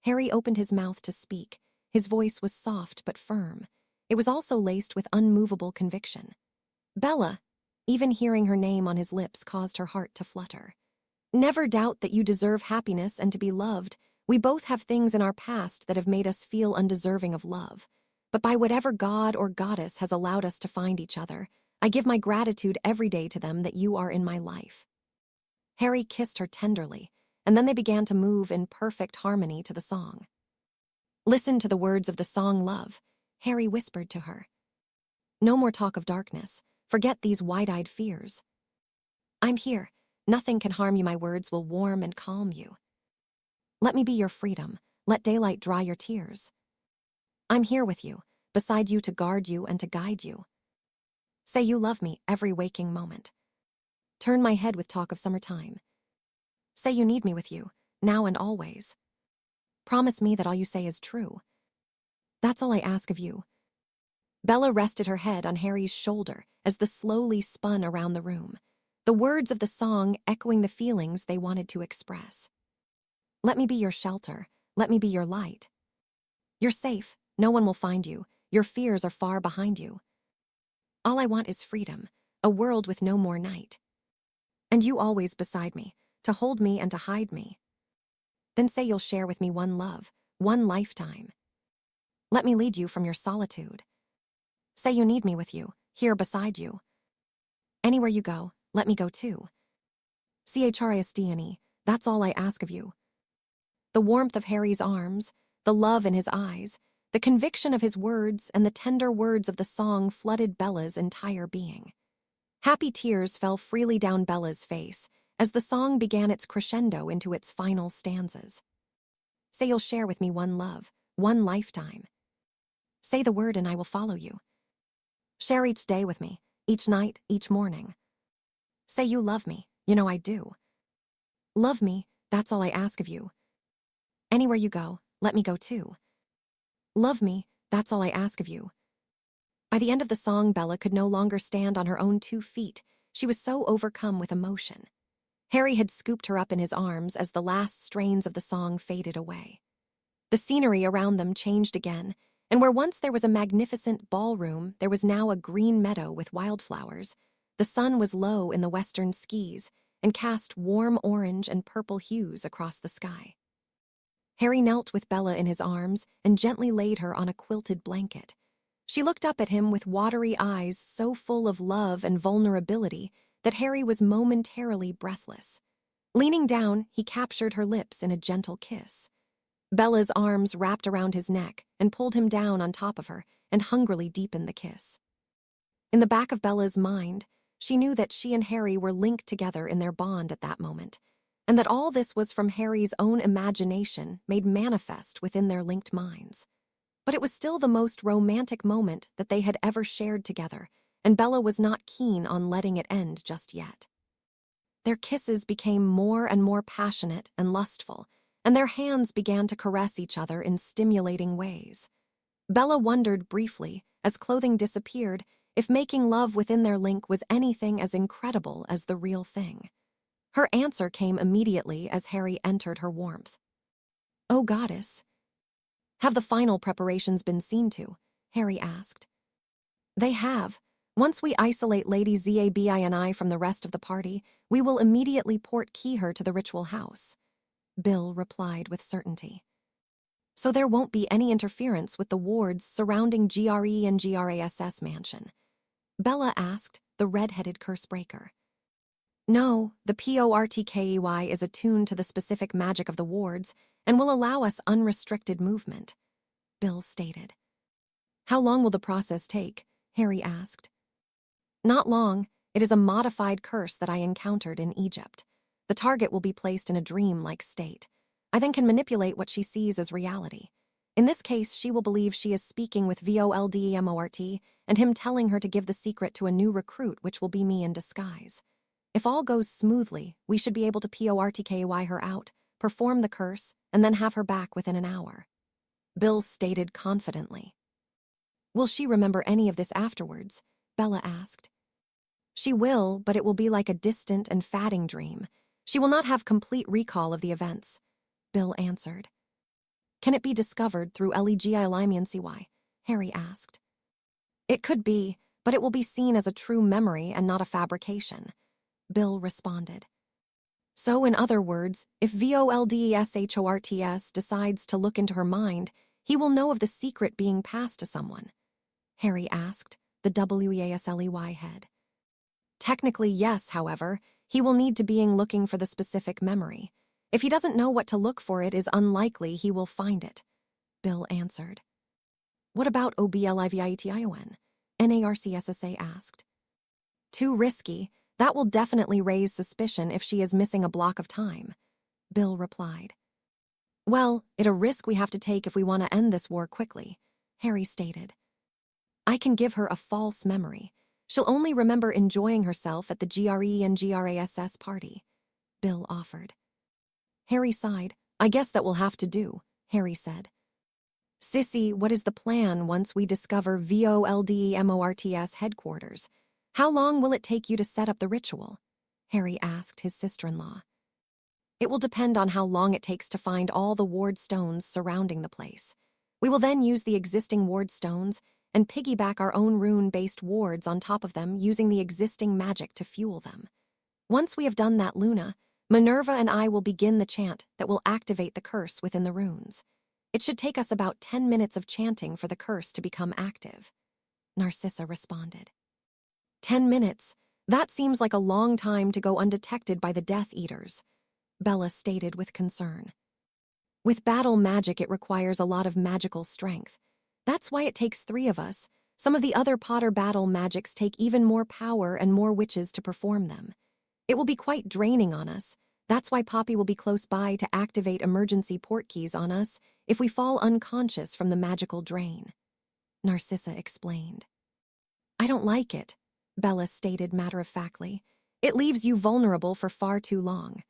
Harry opened his mouth to speak. His voice was soft but firm. It was also laced with unmovable conviction. "Bella," even hearing her name on his lips caused her heart to flutter. "Never doubt that you deserve happiness and to be loved. We both have things in our past that have made us feel undeserving of love. But by whatever god or goddess has allowed us to find each other, I give my gratitude every day to them that you are in my life." Harry kissed her tenderly, and then they began to move in perfect harmony to the song. "Listen to the words of the song, love," Harry whispered to her. "No more talk of darkness. Forget these wide-eyed fears. I'm here. Nothing can harm you. My words will warm and calm you. Let me be your freedom. Let daylight dry your tears. I'm here with you, beside you to guard you and to guide you. Say you love me every waking moment. Turn my head with talk of summertime. Say you need me with you, now and always. Promise me that all you say is true. That's all I ask of you." Bella rested her head on Harry's shoulder as the slowly spun around the room, the words of the song echoing the feelings they wanted to express. "Let me be your shelter. Let me be your light. You're safe. No one will find you. Your fears are far behind you. All I want is freedom, a world with no more night. And you always beside me, to hold me and to hide me. Then say you'll share with me one love, one lifetime. Let me lead you from your solitude. Say you need me with you, here beside you. Anywhere you go, let me go too. CHRISDNE, that's all I ask of you. The warmth of Harry's arms, the love in his eyes, the conviction of his words, and the tender words of the song flooded Bella's entire being. Happy tears fell freely down Bella's face as the song began its crescendo into its final stanzas. Say you'll share with me one love, one lifetime. Say the word and I will follow you. Share each day with me, each night, each morning. Say you love me, you know I do. Love me, that's all I ask of you. Anywhere you go, let me go too. Love me, that's all I ask of you. By the end of the song, Bella could no longer stand on her own 2 feet. She was so overcome with emotion. Harry had scooped her up in his arms as the last strains of the song faded away. The scenery around them changed again, and where once there was a magnificent ballroom, there was now a green meadow with wildflowers. The sun was low in the western skies and cast warm orange and purple hues across the sky. Harry knelt with Bella in his arms and gently laid her on a quilted blanket. She looked up at him with watery eyes so full of love and vulnerability that Harry was momentarily breathless. Leaning down, he captured her lips in a gentle kiss. Bella's arms wrapped around his neck and pulled him down on top of her and hungrily deepened the kiss. In the back of Bella's mind, she knew that she and Harry were linked together in their bond at that moment, and that all this was from Harry's own imagination made manifest within their linked minds. But it was still the most romantic moment that they had ever shared together, and Bella was not keen on letting it end just yet. Their kisses became more and more passionate and lustful, and their hands began to caress each other in stimulating ways. Bella wondered briefly, as clothing disappeared, if making love within their link was anything as incredible as the real thing. Her answer came immediately as Harry entered her warmth. "Oh, goddess. Have the final preparations been seen to?" Harry asked. "They have. Once we isolate Lady Zabi and I from the rest of the party, we will immediately port key her to the ritual house," Bill replied with certainty. "So there won't be any interference with the wards surrounding GRE and GRASS mansion?" Bella asked, the red-headed cursebreaker. "No, the PORTKEY is attuned to the specific magic of the wards and will allow us unrestricted movement," Bill stated. "How long will the process take?" Harry asked. "Not long. It is a modified curse that I encountered in Egypt. The target will be placed in a dream-like state. I then can manipulate what she sees as reality. In this case, she will believe she is speaking with VOLDEMORT and him telling her to give the secret to a new recruit, which will be me in disguise. If all goes smoothly, we should be able to PORTKY her out, perform the curse, and then have her back within an hour," Bill stated confidently. "Will she remember any of this afterwards?" Bella asked. "She will, but it will be like a distant and fatting dream. She will not have complete recall of the events," Bill answered. "Can it be discovered through LEGI-LIMENCY?" Harry asked. "It could be, but it will be seen as a true memory and not a fabrication," Bill responded. "So, in other words, if VOLDESHORTS decides to look into her mind, he will know of the secret being passed to someone?" Harry asked, the WEASLEY head. "Technically, yes, however, he will need to be looking for the specific memory. If he doesn't know what to look for, it is unlikely he will find it," Bill answered. "What about OBLIVITION?" NARCSSA asked. "Too risky. That will definitely raise suspicion if she is missing a block of time," Bill replied. "Well, it's a risk we have to take if we want to end this war quickly," Harry stated. "I can give her a false memory. She'll only remember enjoying herself at the GRE and GRASS party," Bill offered. Harry sighed. "I guess that will have to do," Harry said. "Sissy, what is the plan once we discover VOLDEMORTS headquarters? How long will it take you to set up the ritual?" Harry asked his sister-in-law. "It will depend on how long it takes to find all the ward stones surrounding the place. We will then use the existing ward stones and piggyback our own rune-based wards on top of them using the existing magic to fuel them. Once we have done that, Luna, Minerva and I will begin the chant that will activate the curse within the runes. It should take us about 10 minutes of chanting for the curse to become active. Narcissa responded. 10 minutes? That seems like a long time to go undetected by the Death Eaters, Bella stated with concern. With battle magic, it requires a lot of magical strength. That's why it takes 3 of us. Some of the other Potter battle magics take even more power and more witches to perform them. It will be quite draining on us. That's why Poppy will be close by to activate emergency port keys on us if we fall unconscious from the magical drain. Narcissa explained. I don't like it, Bella stated matter-of-factly. It leaves you vulnerable for far too long.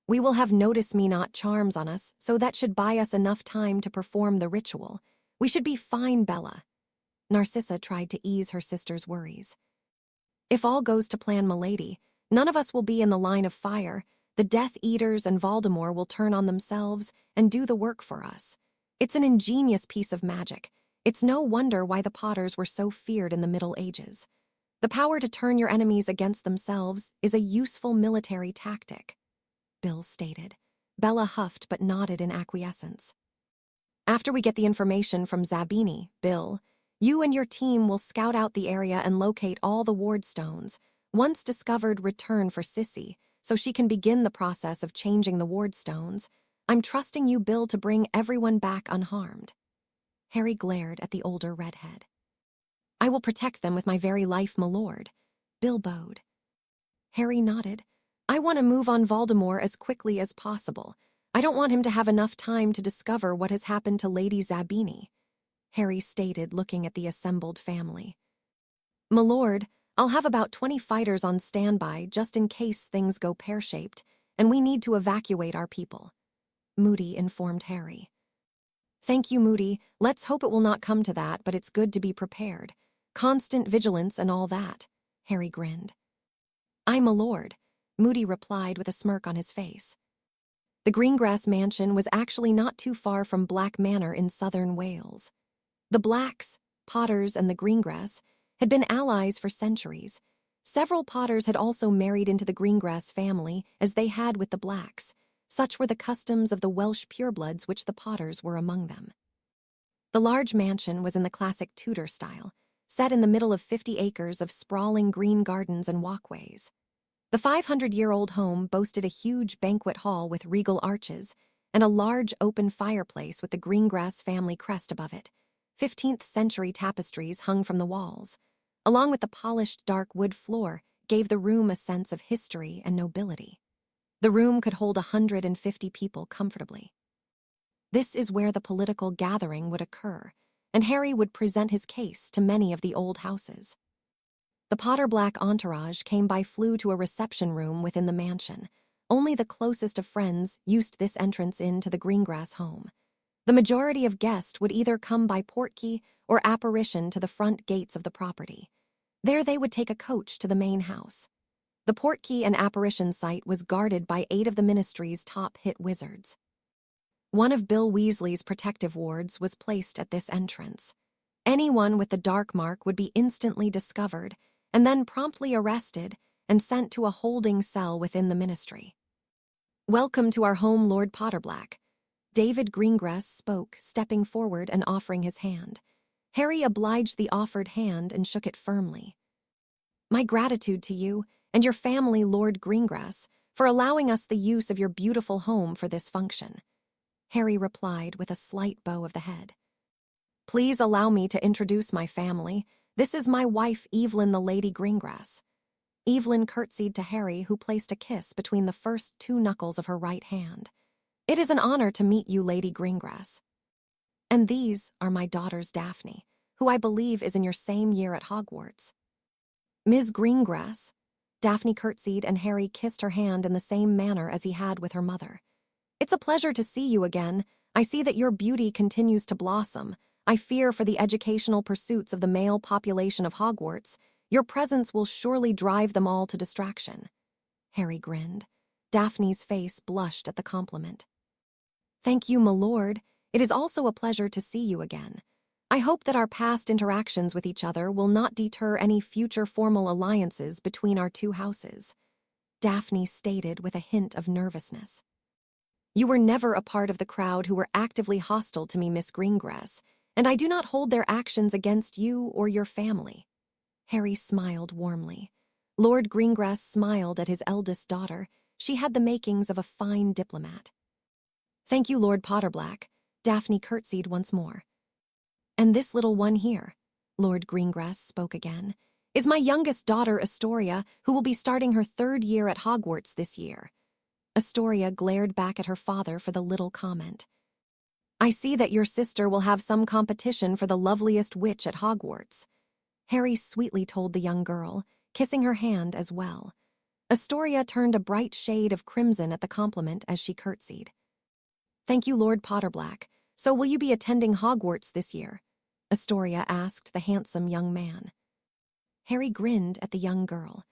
We will have notice-me-not charms on us, so that should buy us enough time to perform the ritual. We should be fine, Bella. Narcissa tried to ease her sister's worries. If all goes to plan, milady, none of us will be in the line of fire. The Death Eaters and Voldemort will turn on themselves and do the work for us. It's an ingenious piece of magic. It's no wonder why the Potters were so feared in the Middle Ages. The power to turn your enemies against themselves is a useful military tactic, Bill stated. Bella huffed but nodded in acquiescence. After we get the information from Zabini, Bill, you and your team will scout out the area and locate all the ward stones. Once discovered, return for Sissy, so she can begin the process of changing the ward stones. I'm trusting you, Bill, to bring everyone back unharmed. Harry glared at the older redhead. I will protect them with my very life, my lord. Bill bowed. Harry nodded. I want to move on Voldemort as quickly as possible. I don't want him to have enough time to discover what has happened to Lady Zabini, Harry stated, looking at the assembled family. My lord, I'll have about 20 fighters on standby just in case things go pear-shaped, and we need to evacuate our people, Moody informed Harry. Thank you, Moody. Let's hope it will not come to that, but it's good to be prepared. Constant vigilance and all that, Harry grinned. Aye, my lord, Moody replied with a smirk on his face. The Greengrass mansion was actually not too far from Black Manor in southern Wales. The Blacks, Potters, and the Greengrass had been allies for centuries. Several Potters had also married into the Greengrass family, as they had with the Blacks. Such were the customs of the Welsh purebloods, which the Potters were among them. The large mansion was in the classic Tudor style, set in the middle of 50 acres of sprawling green gardens and walkways. The 500-year-old home boasted a huge banquet hall with regal arches and a large open fireplace with the Greengrass family crest above it. 15th-century tapestries hung from the walls, along with the polished dark wood floor, gave the room a sense of history and nobility. The room could hold 150 people comfortably. This is where the political gathering would occur, and Harry would present his case to many of the old houses. The Potter Black entourage came by flew to a reception room within the mansion. Only the closest of friends used this entrance into the Greengrass home. The majority of guests would either come by portkey or apparition to the front gates of the property. There they would take a coach to the main house. The portkey and apparition site was guarded by 8 of the Ministry's top hit wizards. One of Bill Weasley's protective wards was placed at this entrance. Anyone with the dark mark would be instantly discovered and then promptly arrested and sent to a holding cell within the Ministry. Welcome to our home, Lord Potterblack. David Greengrass spoke, stepping forward and offering his hand. Harry obliged the offered hand and shook it firmly. My gratitude to you and your family, Lord Greengrass, for allowing us the use of your beautiful home for this function, Harry replied with a slight bow of the head. Please allow me to introduce my family. This is my wife, Evelyn the Lady Greengrass. Evelyn curtsied to Harry, who placed a kiss between the first 2 knuckles of her right hand. It is an honor to meet you, Lady Greengrass. And these are my daughters, Daphne, who I believe is in your same year at Hogwarts. Ms. Greengrass. Daphne curtsied and Harry kissed her hand in the same manner as he had with her mother. It's a pleasure to see you again. I see that your beauty continues to blossom. I fear for the educational pursuits of the male population of Hogwarts. Your presence will surely drive them all to distraction. Harry grinned. Daphne's face blushed at the compliment. Thank you, my lord. It is also a pleasure to see you again. I hope that our past interactions with each other will not deter any future formal alliances between our 2 houses, Daphne stated with a hint of nervousness. You were never a part of the crowd who were actively hostile to me, Miss Greengrass, and I do not hold their actions against you or your family." Harry smiled warmly. Lord Greengrass smiled at his eldest daughter. She had the makings of a fine diplomat. "Thank you, Lord Potterblack." Daphne curtsied once more. "And this little one here," Lord Greengrass spoke again, "is my youngest daughter, Astoria, who will be starting her 3rd year at Hogwarts this year." Astoria glared back at her father for the little comment. "I see that your sister will have some competition for the loveliest witch at Hogwarts," Harry sweetly told the young girl, kissing her hand as well. Astoria turned a bright shade of crimson at the compliment as she curtsied. "Thank you, Lord Potterblack. So will you be attending Hogwarts this year?" Astoria asked the handsome young man. Harry grinned at the young girl.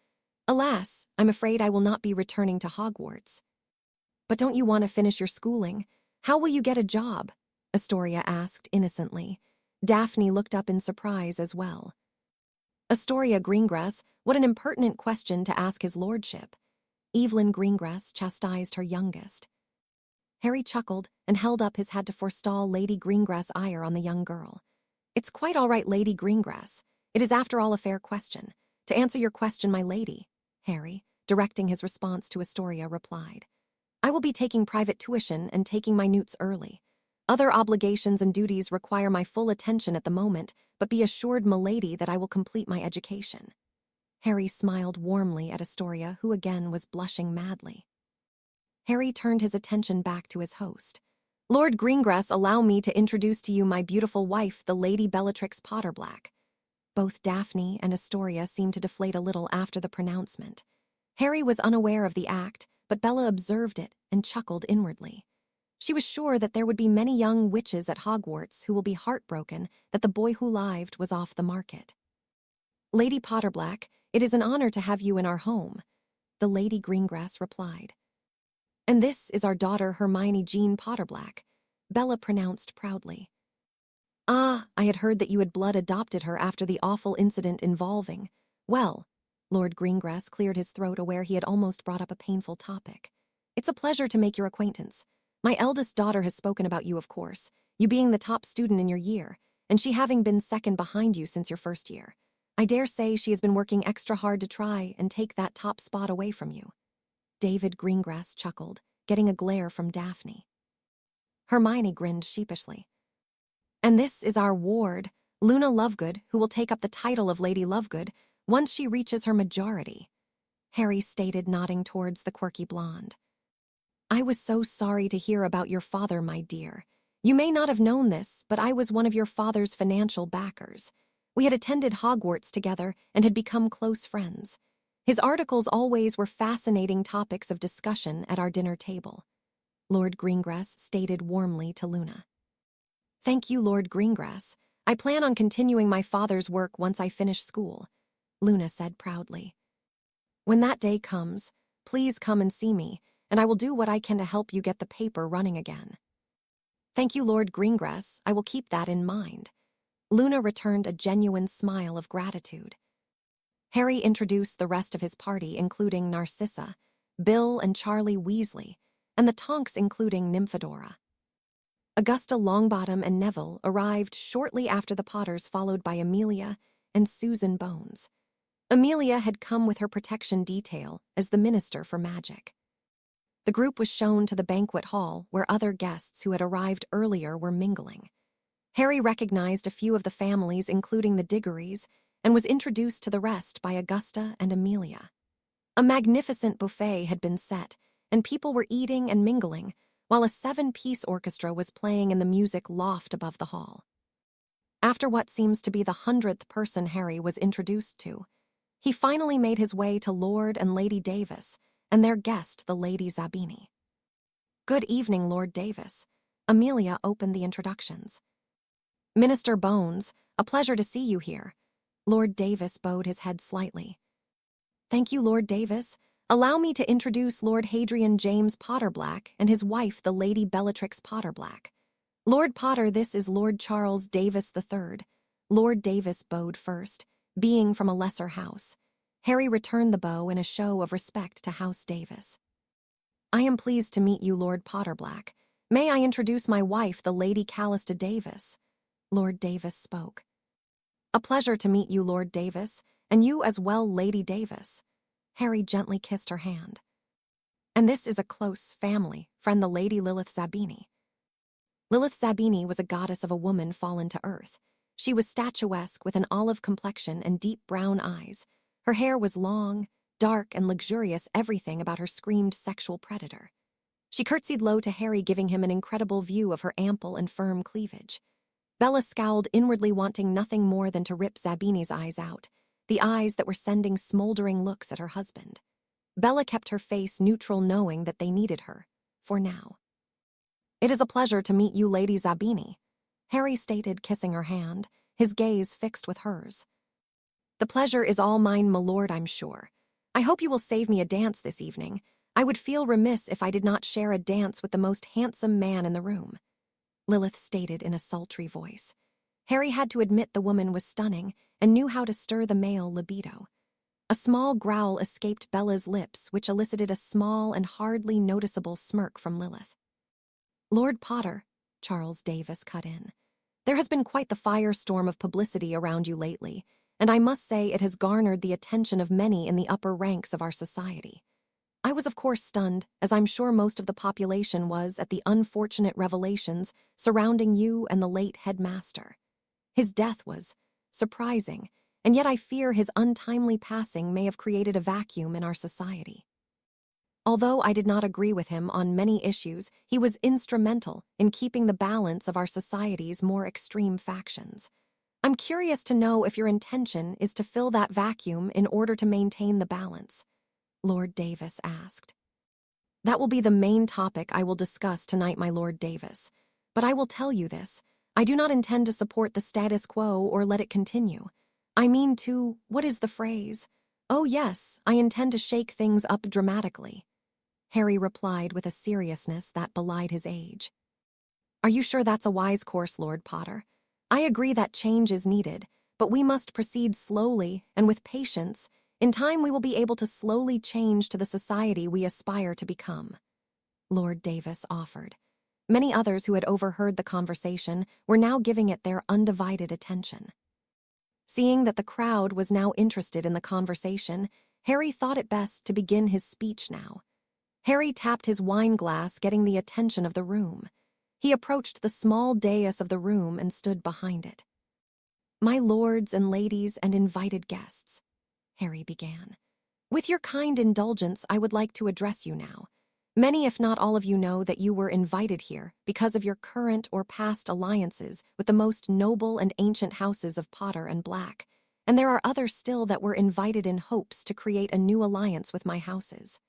"Alas, I'm afraid I will not be returning to Hogwarts." "But don't you want to finish your schooling? How will you get a job?" Astoria asked innocently. Daphne looked up in surprise as well. "Astoria Greengrass, what an impertinent question to ask his lordship." Evelyn Greengrass chastised her youngest. Harry chuckled and held up his hand to forestall Lady Greengrass' ire on the young girl. "It's quite all right, Lady Greengrass. It is after all a fair question. To answer your question, my lady," Harry, directing his response to Astoria, replied. "I will be taking private tuition and taking my newts early. Other obligations and duties require my full attention at the moment, but be assured, milady, that I will complete my education." Harry smiled warmly at Astoria, who again was blushing madly. Harry turned his attention back to his host. "Lord Greengrass, allow me to introduce to you my beautiful wife, the Lady Bellatrix Potterblack." Both Daphne and Astoria seemed to deflate a little after the pronouncement. Harry was unaware of the act, but Bella observed it and chuckled inwardly. She was sure that there would be many young witches at Hogwarts who will be heartbroken that the boy who lived was off the market. "Lady Potterblack, it is an honor to have you in our home," the Lady Greengrass replied. "And this is our daughter Hermione Jean Potterblack," Bella pronounced proudly. "Ah, I had heard that you had blood adopted her after the awful incident involving—" "Well," Lord Greengrass cleared his throat, aware he had almost brought up a painful topic. "It's a pleasure to make your acquaintance. My eldest daughter has spoken about you, of course, you being the top student in your year, and she having been second behind you since your 1st year. I dare say she has been working extra hard to try and take that top spot away from you." David Greengrass chuckled, getting a glare from Daphne. Hermione grinned sheepishly. "And this is our ward, Luna Lovegood, who will take up the title of Lady Lovegood once she reaches her majority," Harry stated, nodding towards the quirky blonde. "I was so sorry to hear about your father, my dear. You may not have known this, but I was one of your father's financial backers. We had attended Hogwarts together and had become close friends. His articles always were fascinating topics of discussion at our dinner table," Lord Greengrass stated warmly to Luna. "Thank you, Lord Greengrass. I plan on continuing my father's work once I finish school," Luna said proudly. "When that day comes, please come and see me, and I will do what I can to help you get the paper running again." "Thank you, Lord Greengrass. I will keep that in mind." Luna returned a genuine smile of gratitude. Harry introduced the rest of his party, including Narcissa, Bill and Charlie Weasley, and the Tonks, including Nymphadora. Augusta Longbottom and Neville arrived shortly after the Potters, followed by Amelia and Susan Bones. Amelia had come with her protection detail as the Minister for Magic. The group was shown to the banquet hall, where other guests who had arrived earlier were mingling. Harry recognized a few of the families, including the Diggorys, and was introduced to the rest by Augusta and Amelia. A magnificent buffet had been set, and people were eating and mingling, while a 7-piece orchestra was playing in the music loft above the hall. After what seems to be the 100th person Harry was introduced to, he finally made his way to Lord and Lady Davis and their guest, the Lady Zabini. "Good evening, Lord Davis." Amelia opened the introductions. "Minister Bones, a pleasure to see you here." Lord Davis bowed his head slightly. "Thank you, Lord Davis. Allow me to introduce Lord Hadrian James Potterblack and his wife, the Lady Bellatrix Potterblack. Lord Potter, this is Lord Charles Davis III. Lord Davis bowed first, being from a lesser house. Harry returned the bow in a show of respect to House Davis. I am pleased to meet you, Lord Potterblack. May I introduce my wife, the Lady Callista Davis? Lord Davis spoke. A pleasure to meet you, Lord Davis, and you as well, Lady Davis. Harry gently kissed her hand. And this is a close family friend, the Lady Lilith Zabini. Lilith Zabini was a goddess of a woman fallen to earth. She was statuesque with an olive complexion and deep brown eyes. Her hair was long, dark, and luxurious. Everything about her screamed sexual predator. She curtsied low to Harry, giving him an incredible view of her ample and firm cleavage. Bella scowled, inwardly wanting nothing more than to rip Zabini's eyes out, the eyes that were sending smoldering looks at her husband. Bella kept her face neutral, knowing that they needed her, for now. It is a pleasure to meet you, Lady Zabini, Harry stated, kissing her hand, his gaze fixed with hers. The pleasure is all mine, my lord, I'm sure. I hope you will save me a dance this evening. I would feel remiss if I did not share a dance with the most handsome man in the room, Lilith stated in a sultry voice. Harry had to admit the woman was stunning and knew how to stir the male libido. A small growl escaped Bella's lips, which elicited a small and hardly noticeable smirk from Lilith. Lord Potter, Charles Davis cut in. There has been quite the firestorm of publicity around you lately, and I must say it has garnered the attention of many in the upper ranks of our society. I was of course stunned, as I'm sure most of the population was, at the unfortunate revelations surrounding you and the late headmaster. His death was surprising, and yet I fear his untimely passing may have created a vacuum in our society. Although I did not agree with him on many issues, he was instrumental in keeping the balance of our society's more extreme factions. I'm curious to know if your intention is to fill that vacuum in order to maintain the balance, Lord Davis asked. That will be the main topic I will discuss tonight, my Lord Davis. But I will tell you this, I do not intend to support the status quo or let it continue. I mean to, what is the phrase? Oh yes, I intend to shake things up dramatically, Harry replied with a seriousness that belied his age. Are you sure that's a wise course, Lord Potter? I agree that change is needed, but we must proceed slowly and with patience. In time we will be able to slowly change to the society we aspire to become, Lord Davis offered. Many others who had overheard the conversation were now giving it their undivided attention. Seeing that the crowd was now interested in the conversation, Harry thought it best to begin his speech now. Harry tapped his wine glass, getting the attention of the room. He approached the small dais of the room and stood behind it. My lords and ladies and invited guests, Harry began. With your kind indulgence, I would like to address you now. Many, if not all of you, know that you were invited here because of your current or past alliances with the most noble and ancient houses of Potter and Black, and there are others still that were invited in hopes to create a new alliance with my houses.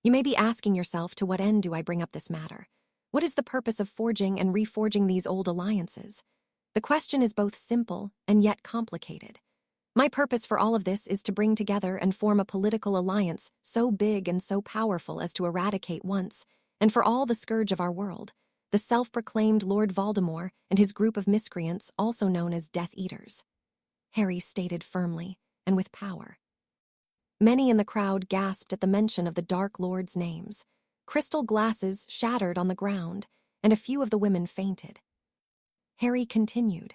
You may be asking yourself, to what end do I bring up this matter? What is the purpose of forging and reforging these old alliances? The question is both simple and yet complicated. My purpose for all of this is to bring together and form a political alliance so big and so powerful as to eradicate once and for all the scourge of our world, the self-proclaimed Lord Voldemort and his group of miscreants, also known as Death Eaters, Harry stated firmly and with power. Many in the crowd gasped at the mention of the Dark Lord's names. Crystal glasses shattered on the ground, and a few of the women fainted. Harry continued,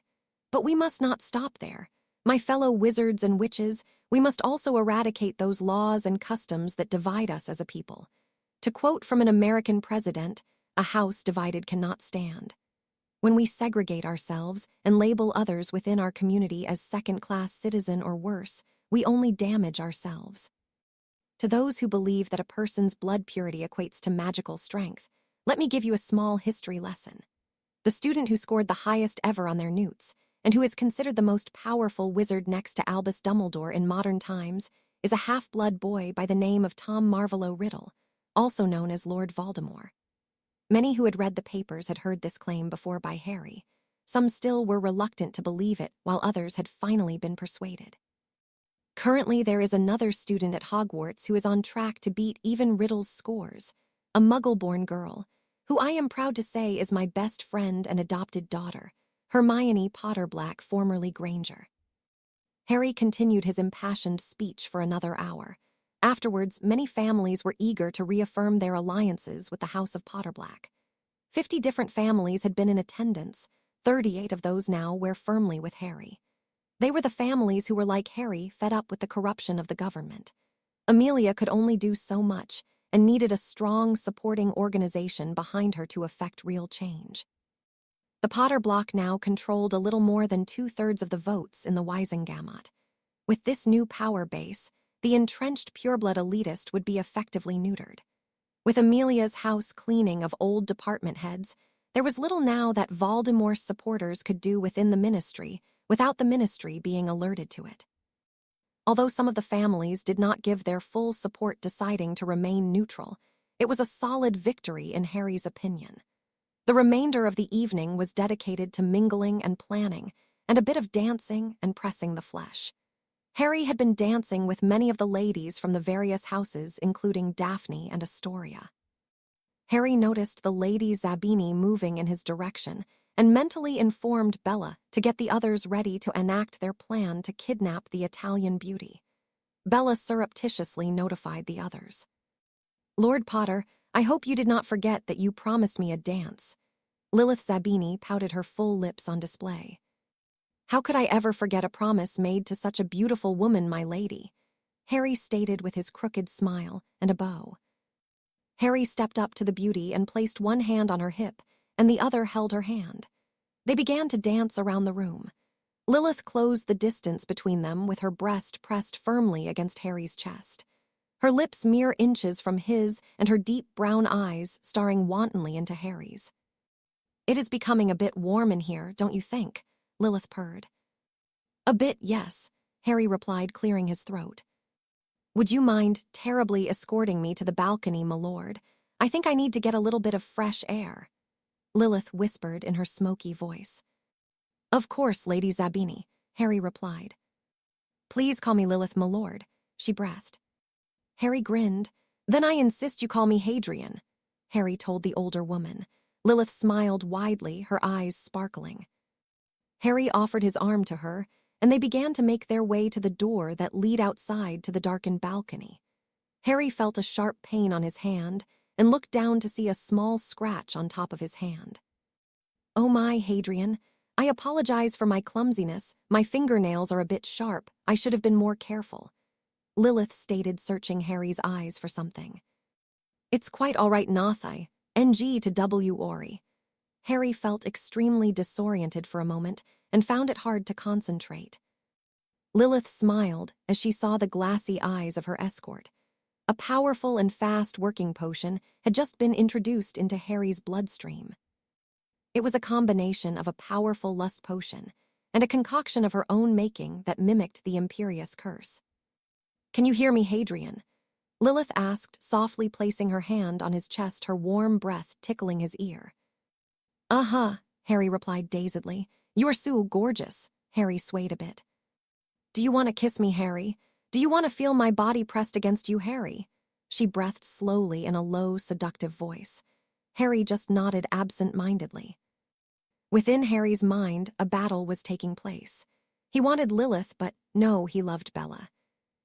But we must not stop there. My fellow wizards and witches, we must also eradicate those laws and customs that divide us as a people. To quote from an American president, a house divided cannot stand. When we segregate ourselves and label others within our community as second-class citizen or worse, we only damage ourselves. To those who believe that a person's blood purity equates to magical strength, let me give you a small history lesson. The student who scored the highest ever on their newts, and who is considered the most powerful wizard next to Albus Dumbledore in modern times, is a half-blood boy by the name of Tom Marvolo Riddle, also known as Lord Voldemort. Many who had read the papers had heard this claim before by Harry. Some still were reluctant to believe it, while others had finally been persuaded. Currently, there is another student at Hogwarts who is on track to beat even Riddle's scores, a Muggle-born girl, who I am proud to say is my best friend and adopted daughter, Hermione Potterblack, formerly Granger. Harry continued his impassioned speech for another hour. Afterwards, many families were eager to reaffirm their alliances with the House of Potterblack. 50 different families had been in attendance. 38 of those now were firmly with Harry. They were the families who were like Harry, fed up with the corruption of the government. Amelia could only do so much and needed a strong, supporting organization behind her to effect real change. The Potter bloc now controlled a little more than 2/3 of the votes in the Wisengamot. With this new power base, the entrenched pureblood elitist would be effectively neutered. With Amelia's house cleaning of old department heads, there was little now that Voldemort's supporters could do within the ministry without the ministry being alerted to it. Although some of the families did not give their full support deciding to remain neutral, it was a solid victory in Harry's opinion. The remainder of the evening was dedicated to mingling and planning, and a bit of dancing and pressing the flesh. Harry had been dancing with many of the ladies from the various houses, including Daphne and Astoria. Harry noticed the Lady Zabini moving in his direction and mentally informed Bella to get the others ready to enact their plan to kidnap the Italian beauty. Bella surreptitiously notified the others. "Lord Potter, I hope you did not forget that you promised me a dance." Lilith Zabini pouted her full lips on display. "How could I ever forget a promise made to such a beautiful woman, my lady?" Harry stated with his crooked smile and a bow. Harry stepped up to the beauty and placed one hand on her hip, and the other held her hand. They began to dance around the room. Lilith closed the distance between them with her breast pressed firmly against Harry's chest. Her lips mere inches from his and her deep brown eyes staring wantonly into Harry's. "It is becoming a bit warm in here, don't you think?" Lilith purred. "A bit, yes," Harry replied, clearing his throat. "Would you mind terribly escorting me to the balcony, my lord? I think I need to get a little bit of fresh air," Lilith whispered in her smoky voice. "Of course, Lady Zabini," Harry replied. "Please call me Lilith, my lord," she breathed. Harry grinned. "Then I insist you call me Hadrian," Harry told the older woman. Lilith smiled widely, her eyes sparkling. Harry offered his arm to her, and they began to make their way to the door that led outside to the darkened balcony. Harry felt a sharp pain on his hand and looked down to see a small scratch on top of his hand. "Oh my, Hadrian, I apologize for my clumsiness. My fingernails are a bit sharp. I should have been more careful," Lilith stated, searching Harry's eyes for something. "It's quite all right, Nathai. NG to W. Ori." Harry felt extremely disoriented for a moment and found it hard to concentrate. Lilith smiled as she saw the glassy eyes of her escort. A powerful and fast working potion had just been introduced into Harry's bloodstream. It was a combination of a powerful lust potion and a concoction of her own making that mimicked the Imperious curse. "Can you hear me, Hadrian?" Lilith asked, softly placing her hand on his chest, her warm breath tickling his ear. "Uh-huh," Harry replied dazedly. "You are so gorgeous." Harry swayed a bit. "Do you want to kiss me, Harry? Do you want to feel my body pressed against you, Harry?" She breathed slowly in a low, seductive voice. Harry just nodded absent-mindedly. Within Harry's mind, a battle was taking place. He wanted Lilith, but no, he loved Bella.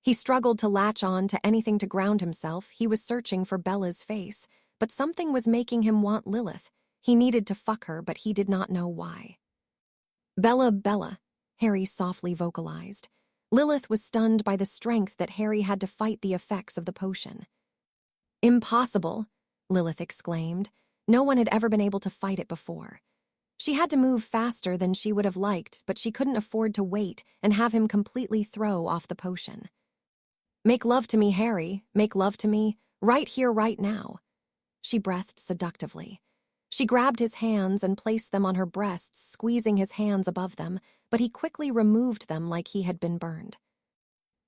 He struggled to latch on to anything to ground himself. He was searching for Bella's face, but something was making him want Lilith. He needed to fuck her, but he did not know why. "Bella, Bella," Harry softly vocalized. Lilith was stunned by the strength that Harry had to fight the effects of the potion. "Impossible," Lilith exclaimed. No one had ever been able to fight it before. She had to move faster than she would have liked, but she couldn't afford to wait and have him completely throw off the potion. "Make love to me, Harry. Make love to me. Right here, right now." She breathed seductively. She grabbed his hands and placed them on her breasts, squeezing his hands above them, but he quickly removed them like he had been burned.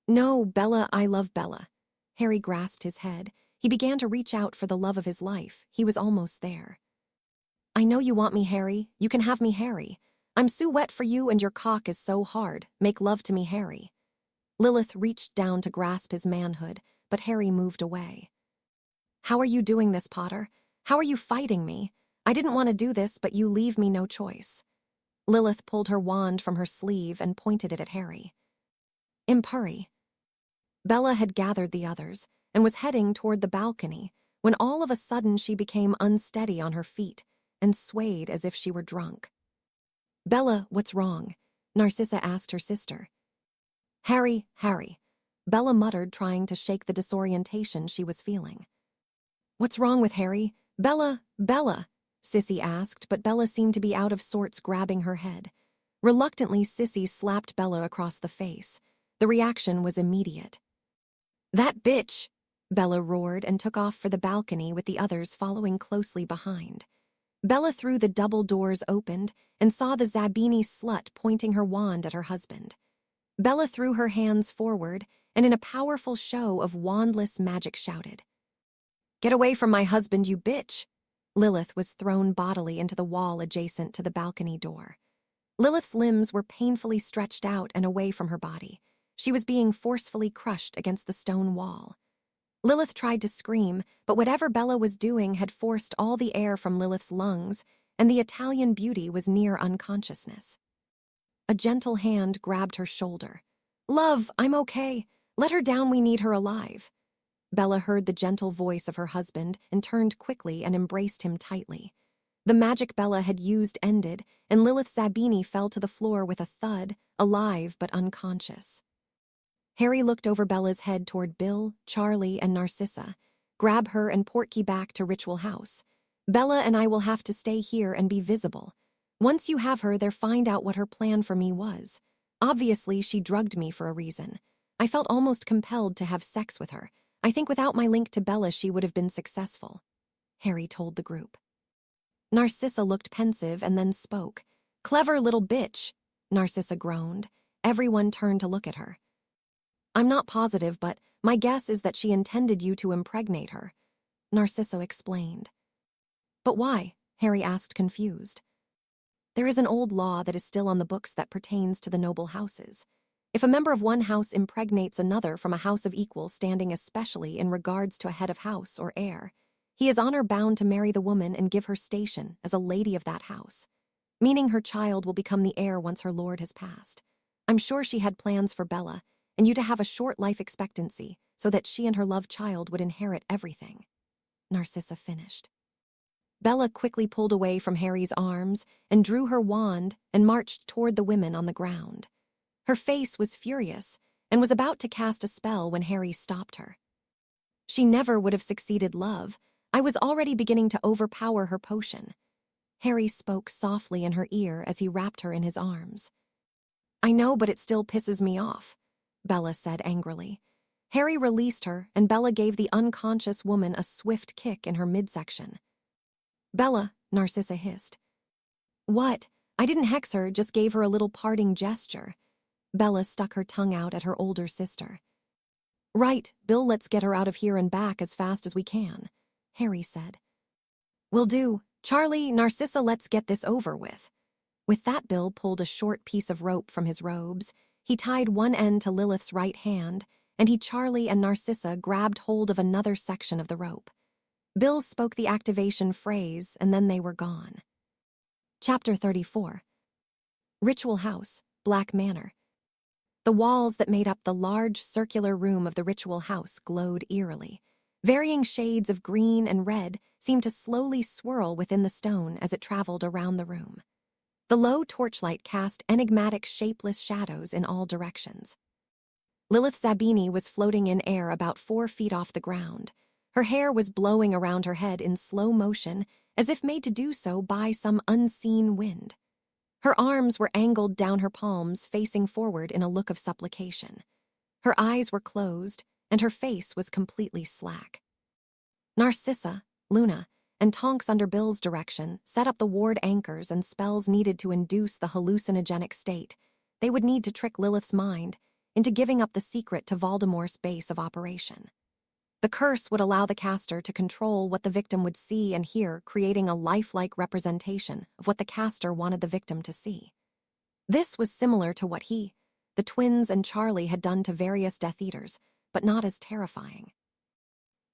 "No, Bella, I love Bella." Harry grasped his head. He began to reach out for the love of his life. He was almost there. "I know you want me, Harry. You can have me, Harry. I'm so wet for you and your cock is so hard. Make love to me, Harry." Lilith reached down to grasp his manhood, but Harry moved away. "How are you doing this, Potter? How are you fighting me? I didn't want to do this, but you leave me no choice." Lilith pulled her wand from her sleeve and pointed it at Harry. "Impuri." Bella had gathered the others and was heading toward the balcony when all of a sudden she became unsteady on her feet and swayed as if she were drunk. "Bella, what's wrong?" Narcissa asked her sister. Harry, Bella muttered, trying to shake the disorientation she was feeling. "What's wrong with Harry? Bella, Sissy asked, but Bella seemed to be out of sorts, grabbing her head. Reluctantly, Sissy slapped Bella across the face. The reaction was immediate. "That bitch!" Bella roared and took off for the balcony with the others following closely behind. Bella threw the double doors opened and saw the Zabini slut pointing her wand at her husband. Bella threw her hands forward and in a powerful show of wandless magic shouted, "Get away from my husband, you bitch!" Lilith was thrown bodily into the wall adjacent to the balcony door. Lilith's limbs were painfully stretched out and away from her body. She was being forcefully crushed against the stone wall. Lilith tried to scream, but whatever Bella was doing had forced all the air from Lilith's lungs, and the Italian beauty was near unconsciousness. A gentle hand grabbed her shoulder. "Love, I'm okay. Let her down, we need her alive." Bella heard the gentle voice of her husband and turned quickly and embraced him tightly. The magic Bella had used ended, and Lilith Zabini fell to the floor with a thud, alive but unconscious. Harry looked over Bella's head toward Bill, Charlie, and Narcissa. "Grab her and Portkey back to Ritual House. Bella and I will have to stay here and be visible. Once you have her there, find out what her plan for me was. Obviously, she drugged me for a reason. I felt almost compelled to have sex with her. I think without my link to Bella she would have been successful," Harry told the group. Narcissa looked pensive and then spoke. "Clever little bitch," Narcissa groaned. Everyone turned to look at her. "I'm not positive, but my guess is that she intended you to impregnate her," Narcissa explained. "But why?" Harry asked, confused. "There is an old law that is still on the books that pertains to the noble houses. If a member of one house impregnates another from a house of equal standing, especially in regards to a head of house or heir, he is honor-bound to marry the woman and give her station as a lady of that house, meaning her child will become the heir once her lord has passed. I'm sure she had plans for Bella and you to have a short life expectancy so that she and her loved child would inherit everything," Narcissa finished. Bella quickly pulled away from Harry's arms and drew her wand and marched toward the women on the ground. Her face was furious and was about to cast a spell when Harry stopped her. "She never would have succeeded, love. I was already beginning to overpower her potion." Harry spoke softly in her ear as he wrapped her in his arms. "I know, but it still pisses me off," Bella said angrily. Harry released her, and Bella gave the unconscious woman a swift kick in her midsection. "Bella," Narcissa hissed. "What? I didn't hex her, just gave her a little parting gesture." Bella stuck her tongue out at her older sister. "Right, Bill, let's get her out of here and back as fast as we can," Harry said. "Will do. Charlie, Narcissa, let's get this over with." With that, Bill pulled a short piece of rope from his robes. He tied one end to Lilith's right hand, and Charlie and Narcissa grabbed hold of another section of the rope. Bill spoke the activation phrase, and then they were gone. Chapter 34. Ritual House, Black Manor. The walls that made up the large circular room of the Ritual House glowed eerily. Varying shades of green and red seemed to slowly swirl within the stone as it traveled around the room. The low torchlight cast enigmatic, shapeless shadows in all directions. Lilith Zabini was floating in air about 4 feet off the ground. Her hair was blowing around her head in slow motion, as if made to do so by some unseen wind. Her arms were angled down her palms, facing forward in a look of supplication. Her eyes were closed, and her face was completely slack. Narcissa, Luna, and Tonks, under Bill's direction, set up the ward anchors and spells needed to induce the hallucinogenic state. They would need to trick Lilith's mind into giving up the secret to Voldemort's base of operation. The curse would allow the caster to control what the victim would see and hear, creating a lifelike representation of what the caster wanted the victim to see. This was similar to what the twins, and Charlie had done to various Death Eaters, but not as terrifying.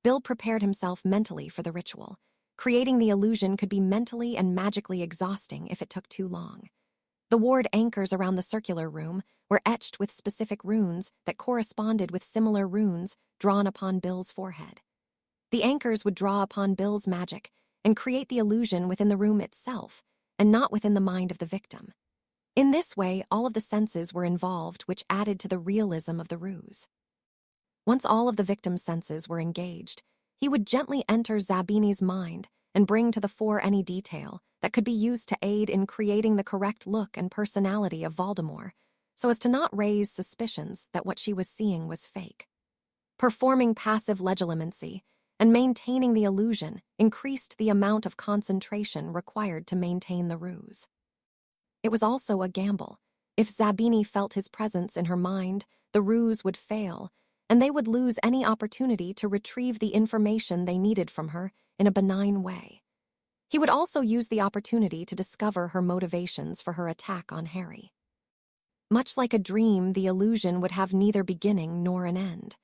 Bill prepared himself mentally for the ritual. Creating the illusion could be mentally and magically exhausting if it took too long. The ward anchors around the circular room were etched with specific runes that corresponded with similar runes drawn upon Bill's forehead. The anchors would draw upon Bill's magic and create the illusion within the room itself, and not within the mind of the victim. In this way, all of the senses were involved, which added to the realism of the ruse. Once all of the victim's senses were engaged, he would gently enter Zabini's mind and bring to the fore any detail that could be used to aid in creating the correct look and personality of Voldemort, so as to not raise suspicions that what she was seeing was fake. Performing passive legilimency and maintaining the illusion increased the amount of concentration required to maintain the ruse. It was also a gamble. If Zabini felt his presence in her mind, the ruse would fail, and they would lose any opportunity to retrieve the information they needed from her in a benign way. He would also use the opportunity to discover her motivations for her attack on Harry. Much like a dream, the illusion would have neither beginning nor an end.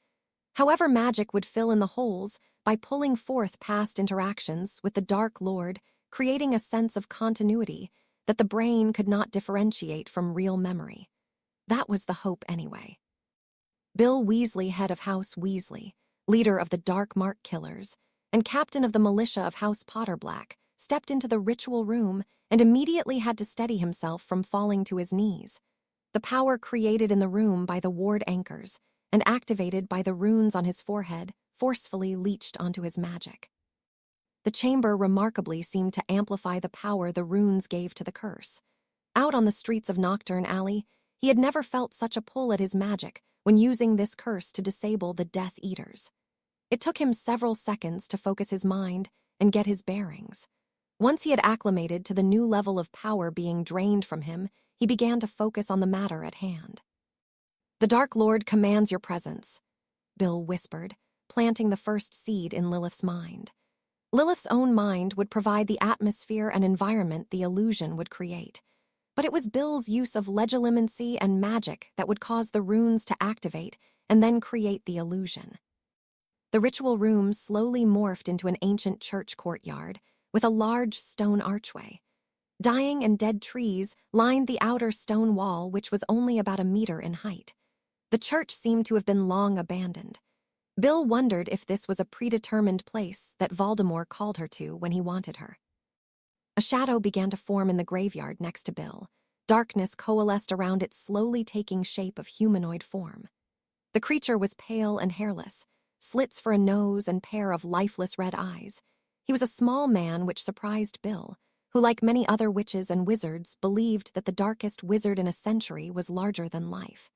However, magic would fill in the holes by pulling forth past interactions with the Dark Lord, creating a sense of continuity that the brain could not differentiate from real memory. That was the hope anyway. Bill Weasley, head of House Weasley, leader of the Dark Mark Killers, and captain of the militia of House Potterblack, stepped into the ritual room and immediately had to steady himself from falling to his knees. The power created in the room by the ward anchors and activated by the runes on his forehead forcefully leached onto his magic. The chamber remarkably seemed to amplify the power the runes gave to the curse. Out on the streets of Nocturne Alley, he had never felt such a pull at his magic when using this curse to disable the Death Eaters. It took him several seconds to focus his mind and get his bearings. Once he had acclimated to the new level of power being drained from him, he began to focus on the matter at hand. "The Dark Lord commands your presence," Bill whispered, planting the first seed in Lilith's mind. Lilith's own mind would provide the atmosphere and environment the illusion would create, but it was Bill's use of legilimency and magic that would cause the runes to activate and then create the illusion. The ritual room slowly morphed into an ancient church courtyard with a large stone archway. Dying and dead trees lined the outer stone wall, which was only about a meter in height. The church seemed to have been long abandoned. Bill wondered if this was a predetermined place that Voldemort called her to when he wanted her. A shadow began to form in the graveyard next to Bill. Darkness coalesced around it, slowly taking shape of humanoid form. The creature was pale and hairless, slits for a nose and pair of lifeless red eyes. He was a small man, which surprised Bill, who, like many other witches and wizards, believed that the darkest wizard in a century was larger than life.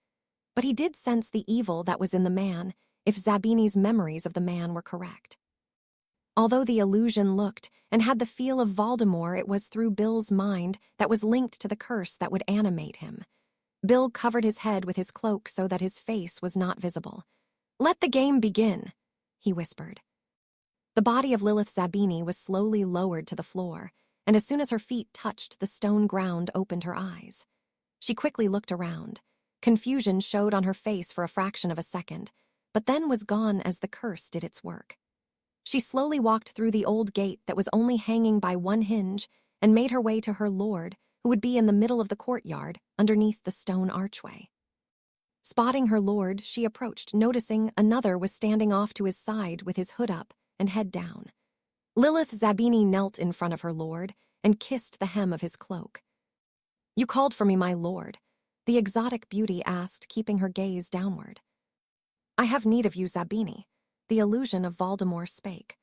But he did sense the evil that was in the man, if Zabini's memories of the man were correct. Although the illusion looked and had the feel of Voldemort, it was through Bill's mind that was linked to the curse that would animate him. Bill covered his head with his cloak so that his face was not visible. "Let the game begin," he whispered. The body of Lilith Zabini was slowly lowered to the floor, and as soon as her feet touched the stone ground, opened her eyes. She quickly looked around. Confusion showed on her face for a fraction of a second, but then was gone as the curse did its work. She slowly walked through the old gate that was only hanging by one hinge and made her way to her lord, who would be in the middle of the courtyard underneath the stone archway. Spotting her lord, she approached, noticing another was standing off to his side with his hood up and head down. Lilith Zabini knelt in front of her lord and kissed the hem of his cloak. "You called for me, my lord," the exotic beauty asked, keeping her gaze downward. "I have need of you, Zabini," the illusion of Voldemort spake.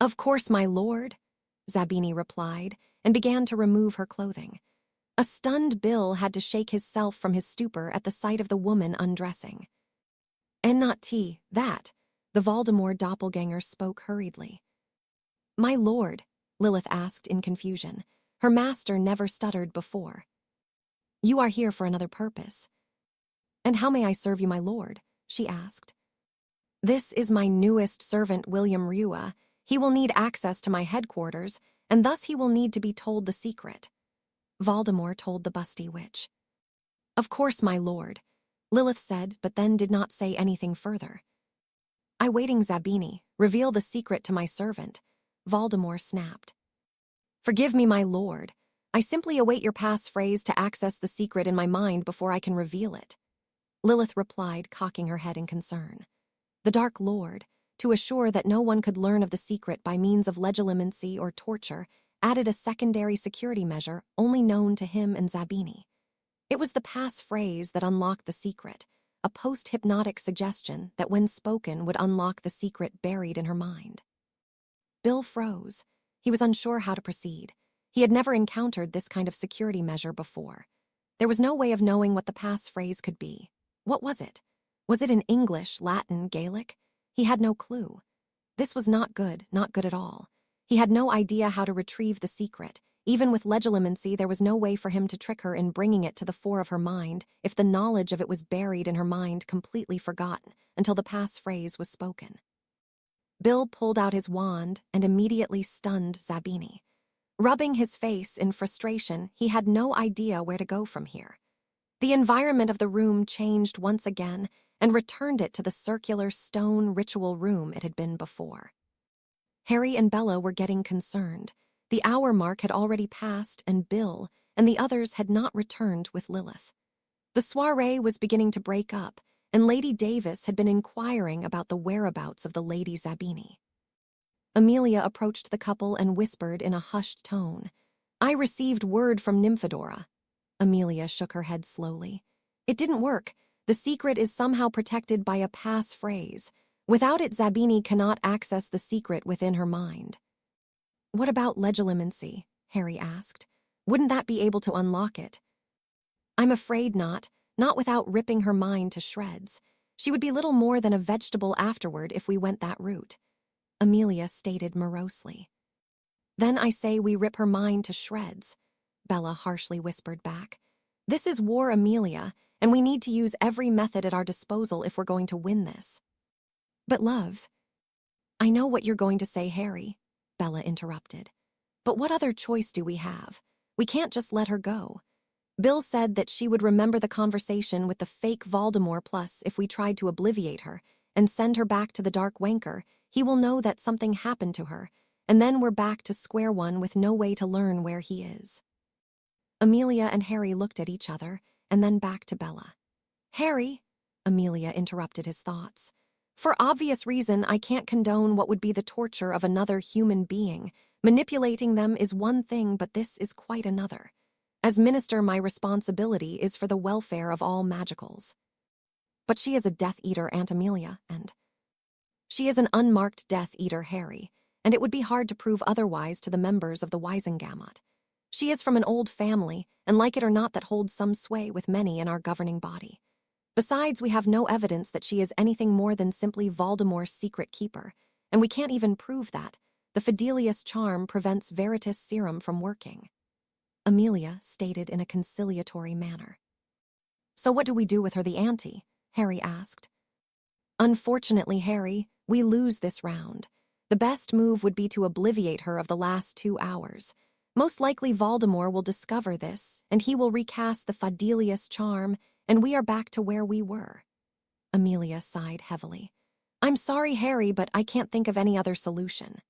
"Of course, my lord," Zabini replied, and began to remove her clothing. A stunned Bill had to shake himself from his stupor at the sight of the woman undressing. "And not tea, that," the Voldemort doppelganger spoke hurriedly. "My lord," Lilith asked in confusion. Her master never stuttered before. "You are here for another purpose." "And how may I serve you, my lord?" she asked. "This is my newest servant, William Rua. He will need access to my headquarters, and thus he will need to be told the secret," Voldemort told the busty witch. "Of course, my lord," Lilith said, but then did not say anything further. "I waiting, Zabini. Reveal the secret to my servant," Voldemort snapped. "Forgive me, my lord," I simply await your passphrase to access the secret in my mind before I can reveal it. Lilith replied, cocking her head in concern. The Dark Lord, to assure that no one could learn of the secret by means of legilimency or torture, added a secondary security measure only known to him and Zabini. It was the passphrase that unlocked the secret, a post-hypnotic suggestion that when spoken would unlock the secret buried in her mind. Bill froze. He was unsure how to proceed. He had never encountered this kind of security measure before. There was no way of knowing what the passphrase could be. What was it? Was it in English, Latin, Gaelic? He had no clue. This was not good at all. He had no idea how to retrieve the secret. Even with legilimency, there was no way for him to trick her in bringing it to the fore of her mind if the knowledge of it was buried in her mind, completely forgotten, until the passphrase was spoken. Bill pulled out his wand and immediately stunned Zabini. Rubbing his face in frustration, he had no idea where to go from here. The environment of the room changed once again and returned it to the circular stone ritual room it had been before. Harry and Bella were getting concerned. The hour mark had already passed, and Bill and the others had not returned with Lilith. The soiree was beginning to break up, and Lady Davis had been inquiring about the whereabouts of the Lady Zabini. Amelia approached the couple and whispered in a hushed tone, "I received word from Nymphadora." Amelia shook her head slowly. "It didn't work. The secret is somehow protected by a passphrase. Without it, Zabini cannot access the secret within her mind." "What about legilimency?" Harry asked. "Wouldn't that be able to unlock it?" "I'm afraid not without ripping her mind to shreds. She would be little more than a vegetable afterward if we went that route," Amelia stated morosely. "Then I say we rip her mind to shreds," Bella harshly whispered back. "This is war, Amelia, and we need to use every method at our disposal if we're going to win this." "But loves—" "I know what you're going to say, Harry," Bella interrupted. "But what other choice do we have? We can't just let her go. Bill said that she would remember the conversation with the fake Voldemort, plus if we tried to obliviate her and send her back to the Dark Wanker, he will know that something happened to her, and then we're back to square one with no way to learn where he is." Amelia and Harry looked at each other, and then back to Bella. "Harry," Amelia interrupted his thoughts, "for obvious reason, I can't condone what would be the torture of another human being. Manipulating them is one thing, but this is quite another. As minister, my responsibility is for the welfare of all magicals." "But she is a Death Eater, Aunt Amelia, and—" "She is an unmarked Death Eater, Harry, and it would be hard to prove otherwise to the members of the Wisengamot. She is from an old family, and like it or not, that holds some sway with many in our governing body. Besides, we have no evidence that she is anything more than simply Voldemort's secret keeper, and we can't even prove that. The Fidelius charm prevents Veritas serum from working," Amelia stated in a conciliatory manner. "So what do we do with her, the auntie?" Harry asked. "Unfortunately, Harry, we lose this round. The best move would be to obliviate her of the last 2 hours. Most likely Voldemort will discover this, and he will recast the Fidelius charm, and we are back to where we were." Amelia sighed heavily. "I'm sorry, Harry, but I can't think of any other solution."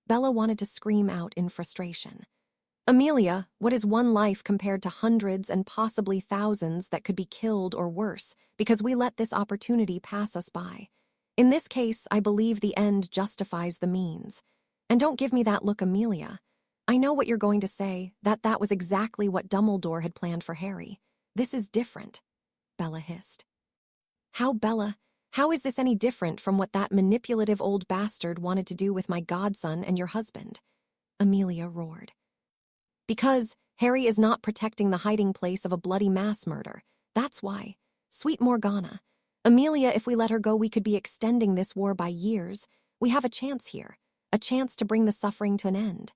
Bella wanted to scream out in frustration. "Amelia, what is one life compared to hundreds and possibly thousands that could be killed or worse because we let this opportunity pass us by? In this case, I believe the end justifies the means. And don't give me that look, Amelia. I know what you're going to say, that was exactly what Dumbledore had planned for Harry. This is different," Bella hissed. "How, Bella? How is this any different from what that manipulative old bastard wanted to do with my godson and your husband?" Amelia roared. "Because Harry is not protecting the hiding place of a bloody mass murder. That's why. Sweet Morgana. Amelia, if we let her go, we could be extending this war by years. We have a chance here. A chance to bring the suffering to an end.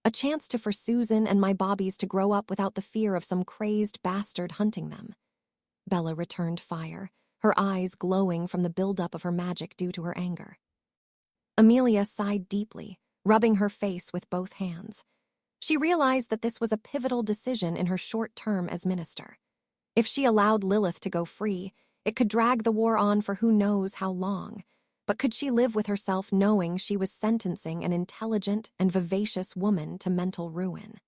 A chance for Susan and my Bobbies to grow up without the fear of some crazed bastard hunting them." Bella returned fire, her eyes glowing from the buildup of her magic due to her anger. Amelia sighed deeply, rubbing her face with both hands. She realized that this was a pivotal decision in her short term as minister. If she allowed Lilith to go free, it could drag the war on for who knows how long. But could she live with herself knowing she was sentencing an intelligent and vivacious woman to mental ruin?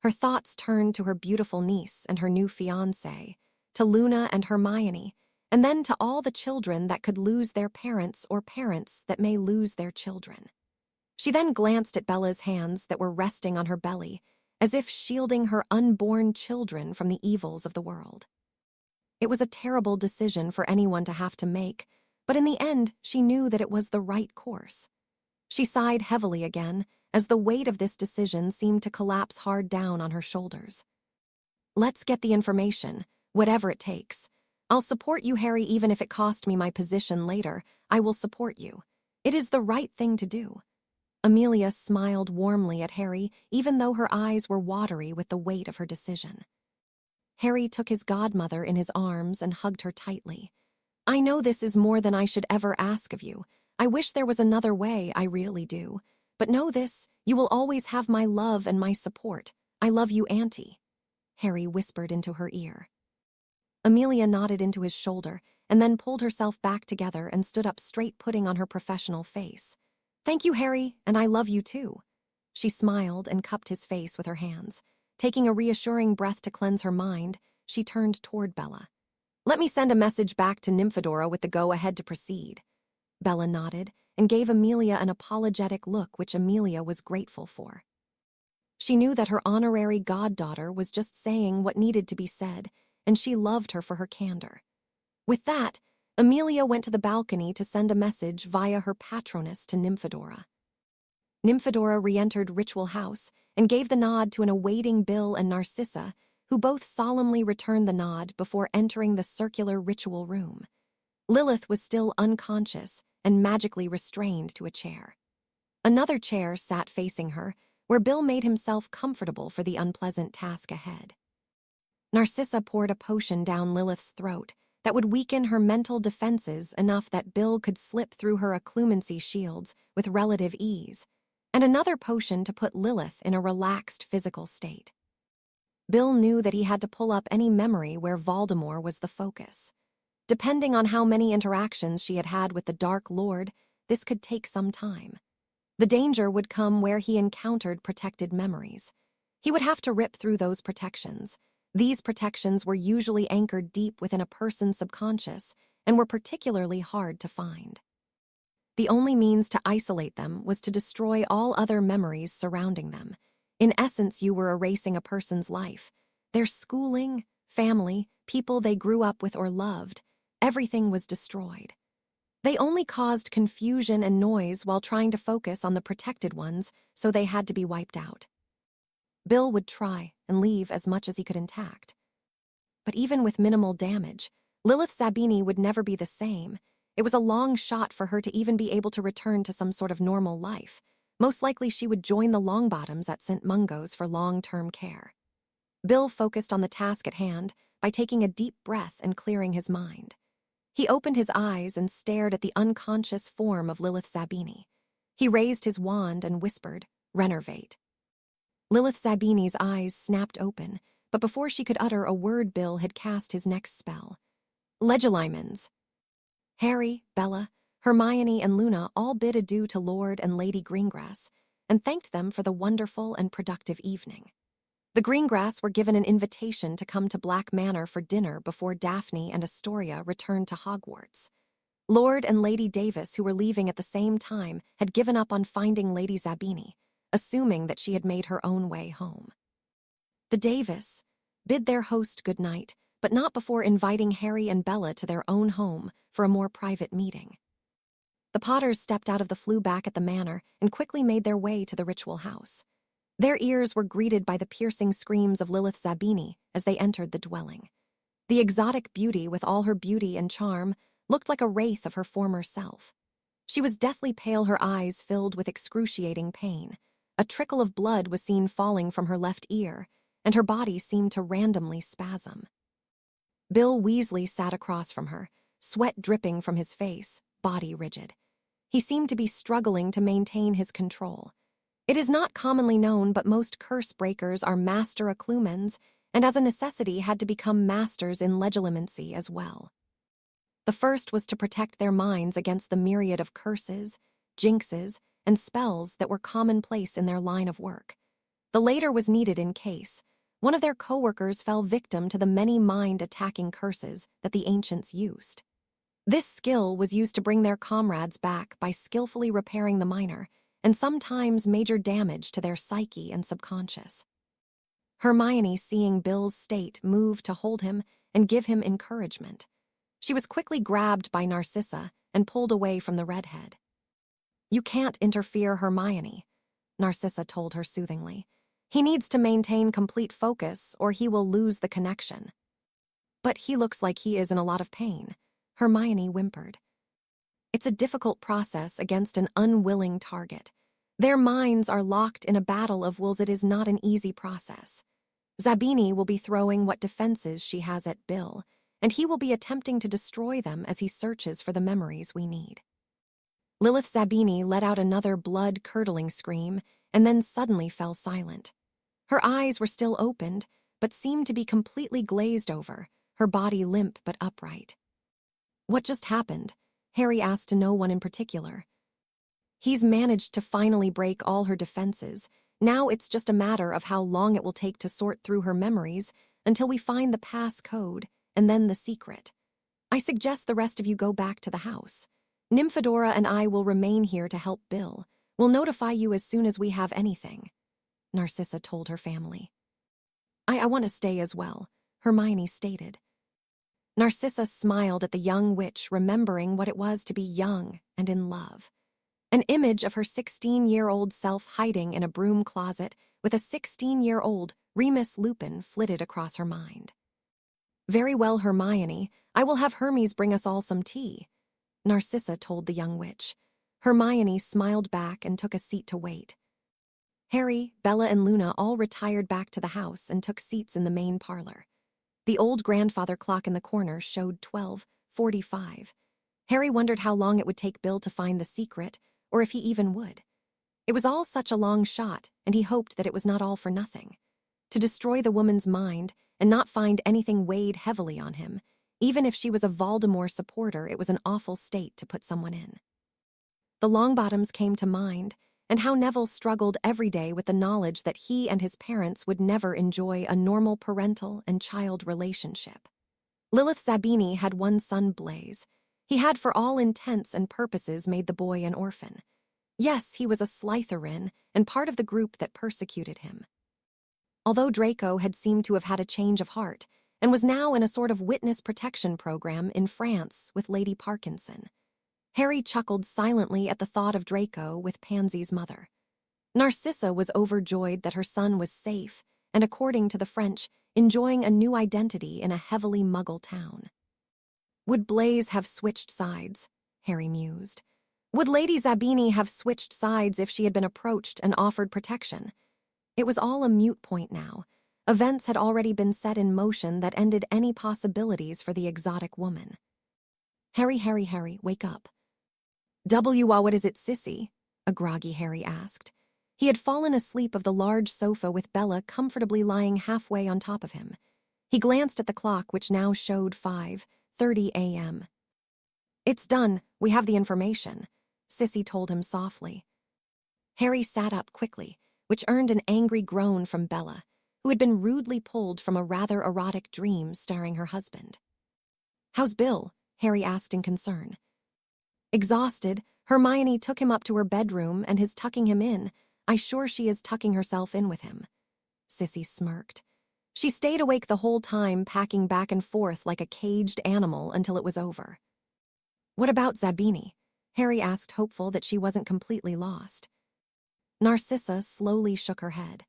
Her thoughts turned to her beautiful niece and her new fiancé, to Luna and Hermione, and then to all the children that could lose their parents or parents that may lose their children. She then glanced at Bella's hands that were resting on her belly, as if shielding her unborn children from the evils of the world. It was a terrible decision for anyone to have to make, but in the end, she knew that it was the right course. She sighed heavily again, as the weight of this decision seemed to collapse hard down on her shoulders. Let's get the information, whatever it takes. I'll support you, Harry, even if it cost me my position later. I will support you. It is the right thing to do. Amelia smiled warmly at Harry, even though her eyes were watery with the weight of her decision. Harry took his godmother in his arms and hugged her tightly. I know this is more than I should ever ask of you. I wish there was another way, I really do. But know this, you will always have my love and my support. I love you, Auntie, Harry whispered into her ear. Amelia nodded into his shoulder and then pulled herself back together and stood up straight, putting on her professional face. Thank you, Harry, and I love you too. She smiled and cupped his face with her hands. Taking a reassuring breath to cleanse her mind, she turned toward Bella. Let me send a message back to Nymphadora with the go-ahead to proceed. Bella nodded and gave Amelia an apologetic look, which Amelia was grateful for. She knew that her honorary goddaughter was just saying what needed to be said, and she loved her for her candor. With that, Amelia went to the balcony to send a message via her patroness to Nymphadora. Nymphadora re-entered Ritual House and gave the nod to an awaiting Bill and Narcissa, who both solemnly returned the nod before entering the circular ritual room. Lilith was still unconscious and magically restrained to a chair. Another chair sat facing her, where Bill made himself comfortable for the unpleasant task ahead. Narcissa poured a potion down Lilith's throat that would weaken her mental defenses enough that Bill could slip through her occlumency shields with relative ease, and another potion to put Lilith in a relaxed physical state. Bill knew that he had to pull up any memory where Voldemort was the focus. Depending on how many interactions she had had with the Dark Lord, this could take some time. The danger would come where he encountered protected memories. He would have to rip through those protections. These protections were usually anchored deep within a person's subconscious and were particularly hard to find. The only means to isolate them was to destroy all other memories surrounding them. In essence, you were erasing a person's life. Their schooling, family, people they grew up with or loved, everything was destroyed. They only caused confusion and noise while trying to focus on the protected ones, so they had to be wiped out. Bill would try and leave as much as he could intact. But even with minimal damage, Lilith Zabini would never be the same. It was a long shot for her to even be able to return to some sort of normal life. Most likely she would join the Longbottoms at St. Mungo's for long-term care. Bill focused on the task at hand by taking a deep breath and clearing his mind. He opened his eyes and stared at the unconscious form of Lilith Zabini. He raised his wand and whispered, "Renervate." Lilith Zabini's eyes snapped open, but before she could utter a word, Bill had cast his next spell. Legilimens. Harry, Bella, Hermione, and Luna all bid adieu to Lord and Lady Greengrass and thanked them for the wonderful and productive evening. The Greengrass were given an invitation to come to Black Manor for dinner before Daphne and Astoria returned to Hogwarts. Lord and Lady Davis, who were leaving at the same time, had given up on finding Lady Zabini, assuming that she had made her own way home. The Davis bid their host good night, but not before inviting Harry and Bella to their own home for a more private meeting. The Potters stepped out of the Floo back at the manor and quickly made their way to the Ritual House. Their ears were greeted by the piercing screams of Lilith Zabini as they entered the dwelling. The exotic beauty, with all her beauty and charm, looked like a wraith of her former self. She was deathly pale, her eyes filled with excruciating pain. A trickle of blood was seen falling from her left ear, and her body seemed to randomly spasm. Bill Weasley sat across from her, sweat dripping from his face, body rigid. He seemed to be struggling to maintain his control. It is not commonly known, but most curse breakers are master occlumens, and as a necessity had to become masters in legilimency as well. The first was to protect their minds against the myriad of curses, jinxes, and spells that were commonplace in their line of work. The later was needed in case one of their co-workers fell victim to the many mind-attacking curses that the ancients used. This skill was used to bring their comrades back by skillfully repairing the minor and sometimes major damage to their psyche and subconscious. Hermione, seeing Bill's state, moved to hold him and give him encouragement. She was quickly grabbed by Narcissa and pulled away from the redhead. "You can't interfere, Hermione," Narcissa told her soothingly. "He needs to maintain complete focus or he will lose the connection." "But he looks like he is in a lot of pain," Hermione whimpered. "It's a difficult process against an unwilling target. Their minds are locked in a battle of wills. It is not an easy process. Zabini will be throwing what defenses she has at Bill, and he will be attempting to destroy them as he searches for the memories we need." Lilith Zabini let out another blood-curdling scream and then suddenly fell silent. Her eyes were still opened, but seemed to be completely glazed over, her body limp but upright. "What just happened?" Harry asked to no one in particular. "He's managed to finally break all her defenses. Now it's just a matter of how long it will take to sort through her memories until we find the pass code and then the secret. I suggest the rest of you go back to the house. Nymphadora and I will remain here to help Bill. We'll notify you as soon as we have anything," Narcissa told her family. I want to stay as well," Hermione stated. Narcissa smiled at the young witch, remembering what it was to be young and in love. An image of her 16-year-old self hiding in a broom closet with a 16-year-old Remus Lupin flitted across her mind. "Very well, Hermione. I will have Hermes bring us all some tea," Narcissa told the young witch. Hermione smiled back and took a seat to wait. Harry, Bella, and Luna all retired back to the house and took seats in the main parlor. The old grandfather clock in the corner showed 12:45. Harry wondered how long it would take Bill to find the secret, or if he even would. It was all such a long shot, and he hoped that it was not all for nothing. To destroy the woman's mind and not find anything weighed heavily on him, even if she was a Voldemort supporter, it was an awful state to put someone in. The Longbottoms came to mind, and how Neville struggled every day with the knowledge that he and his parents would never enjoy a normal parental and child relationship. Lilith Zabini had one son, Blaise. He had for all intents and purposes made the boy an orphan. Yes, he was a Slytherin and part of the group that persecuted him. Although Draco had seemed to have had a change of heart and was now in a sort of witness protection program in France with Lady Parkinson, Harry chuckled silently at the thought of Draco with Pansy's mother. Narcissa was overjoyed that her son was safe and, according to the French, enjoying a new identity in a heavily Muggle town. Would Blaise have switched sides? Harry mused. Would Lady Zabini have switched sides if she had been approached and offered protection? It was all a moot point now. Events had already been set in motion that ended any possibilities for the exotic woman. Harry, wake up. What is it, sissy? A groggy Harry asked. He had fallen asleep of the large sofa with Bella comfortably lying halfway on top of him. He glanced at the clock, which now showed 5:30 a.m. It's done, we have the information, Sissy told him softly. Harry sat up quickly, which earned an angry groan from Bella, who had been rudely pulled from a rather erotic dream starring her husband. How's Bill? Harry asked in concern. Exhausted, Hermione took him up to her bedroom and is tucking him in. I'm sure she is tucking herself in with him. Sissy smirked. She stayed awake the whole time, packing back and forth like a caged animal until it was over. What about Zabini? Harry asked, hopeful that she wasn't completely lost. Narcissa slowly shook her head.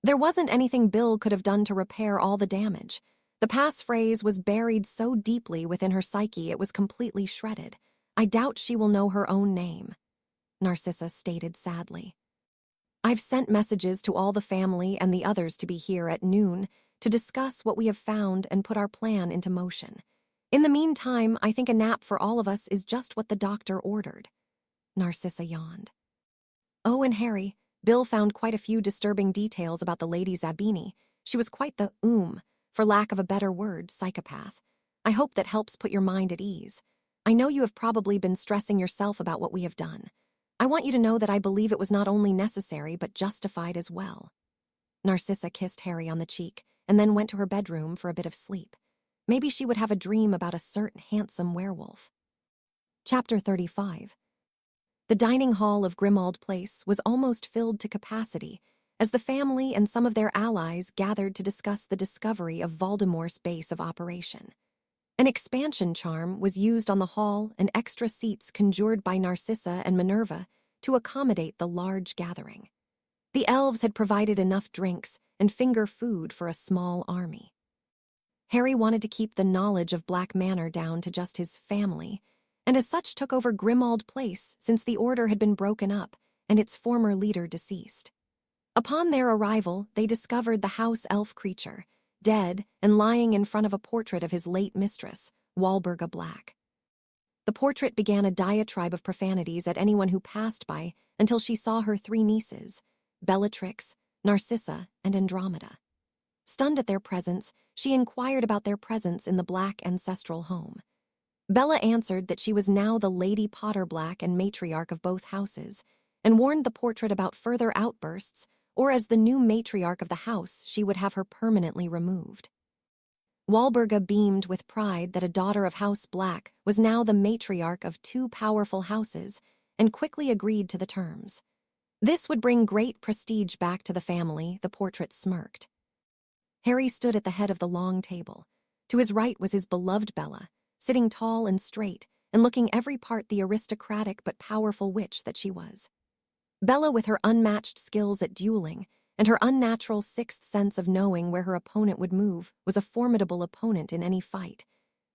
There wasn't anything Bill could have done to repair all the damage. The passphrase was buried so deeply within her psyche it was completely shredded. I doubt she will know her own name, Narcissa stated sadly. I've sent messages to all the family and the others to be here at noon to discuss what we have found and put our plan into motion. In the meantime, I think a nap for all of us is just what the doctor ordered. Narcissa yawned. Oh, and Harry, Bill found quite a few disturbing details about the Lady Zabini. She was quite the, for lack of a better word, psychopath. I hope that helps put your mind at ease. I know you have probably been stressing yourself about what we have done. I want you to know that I believe it was not only necessary but justified as well. Narcissa kissed Harry on the cheek and then went to her bedroom for a bit of sleep. Maybe she would have a dream about a certain handsome werewolf. Chapter 35. The dining hall of Grimmauld Place was almost filled to capacity as the family and some of their allies gathered to discuss the discovery of Voldemort's base of operation. An expansion charm was used on the hall and extra seats conjured by Narcissa and Minerva to accommodate the large gathering. The elves had provided enough drinks and finger food for a small army. Harry wanted to keep the knowledge of Black Manor down to just his family, and as such took over Grimmauld Place since the order had been broken up and its former leader deceased. Upon their arrival, they discovered the house elf creature, dead and lying in front of a portrait of his late mistress, Walburga Black. The portrait began a diatribe of profanities at anyone who passed by until she saw her three nieces, Bellatrix, Narcissa, and Andromeda. Stunned at their presence, she inquired about their presence in the Black ancestral home. Bella answered that she was now the Lady Potter Black and matriarch of both houses, and warned the portrait about further outbursts, or as the new matriarch of the house, she would have her permanently removed. Walburga beamed with pride that a daughter of House Black was now the matriarch of two powerful houses, and quickly agreed to the terms. This would bring great prestige back to the family, the portrait smirked. Harry stood at the head of the long table. To his right was his beloved Bella, sitting tall and straight, and looking every part the aristocratic but powerful witch that she was. Bella, with her unmatched skills at dueling and her unnatural sixth sense of knowing where her opponent would move, was a formidable opponent in any fight,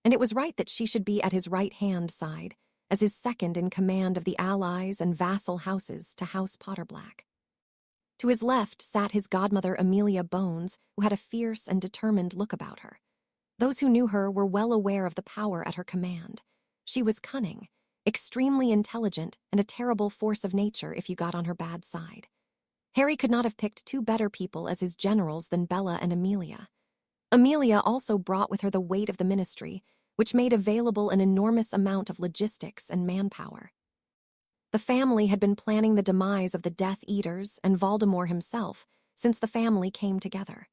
and it was right that she should be at his right-hand side, as his second in command of the allies and vassal houses to House Potterblack. To his left sat his godmother Amelia Bones, who had a fierce and determined look about her. Those who knew her were well aware of the power at her command. She was cunning, extremely intelligent, and a terrible force of nature if you got on her bad side. Harry could not have picked two better people as his generals than Bella and Amelia. Amelia also brought with her the weight of the ministry, which made available an enormous amount of logistics and manpower. The family had been planning the demise of the Death Eaters and Voldemort himself since the family came together.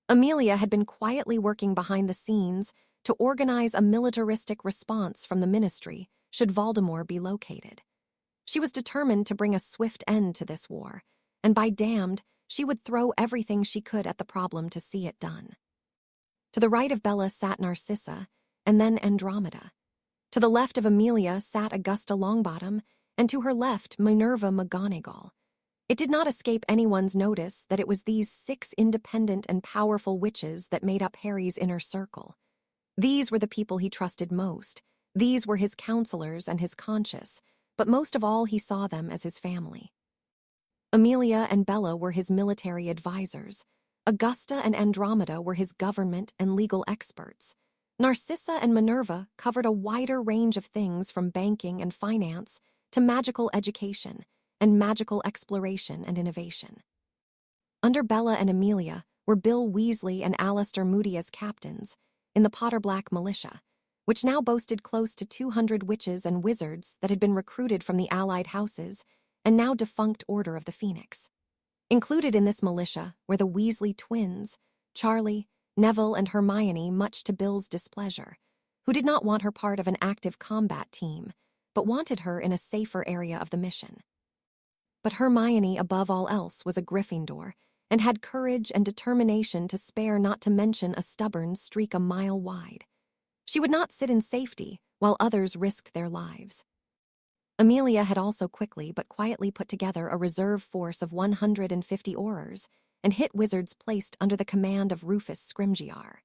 Amelia had been quietly working behind the scenes to organize a militaristic response from the ministry should Voldemort be located. She was determined to bring a swift end to this war, and by damned, she would throw everything she could at the problem to see it done. To the right of Bella sat Narcissa, and then Andromeda. To the left of Amelia sat Augusta Longbottom, and to her left Minerva McGonagall. It did not escape anyone's notice that it was these 6 independent and powerful witches that made up Harry's inner circle. These were the people he trusted most. These were his counselors and his conscience, but most of all he saw them as his family. Amelia and Bella were his military advisors. Augusta and Andromeda were his government and legal experts. Narcissa and Minerva covered a wider range of things from banking and finance to magical education and magical exploration and innovation. Under Bella and Amelia were Bill Weasley and Alistair Moody as captains in the Potterblack militia, which now boasted close to 200 witches and wizards that had been recruited from the allied houses and now defunct Order of the Phoenix. Included in this militia were the Weasley twins, Charlie, Neville, and Hermione, much to Bill's displeasure, who did not want her part of an active combat team, but wanted her in a safer area of the mission. But Hermione, above all else, was a Gryffindor, and had courage and determination to spare, not to mention a stubborn streak a mile wide. She would not sit in safety while others risked their lives. Amelia had also quickly but quietly put together a reserve force of 150 Aurors and hit wizards placed under the command of Rufus Scrimgeour.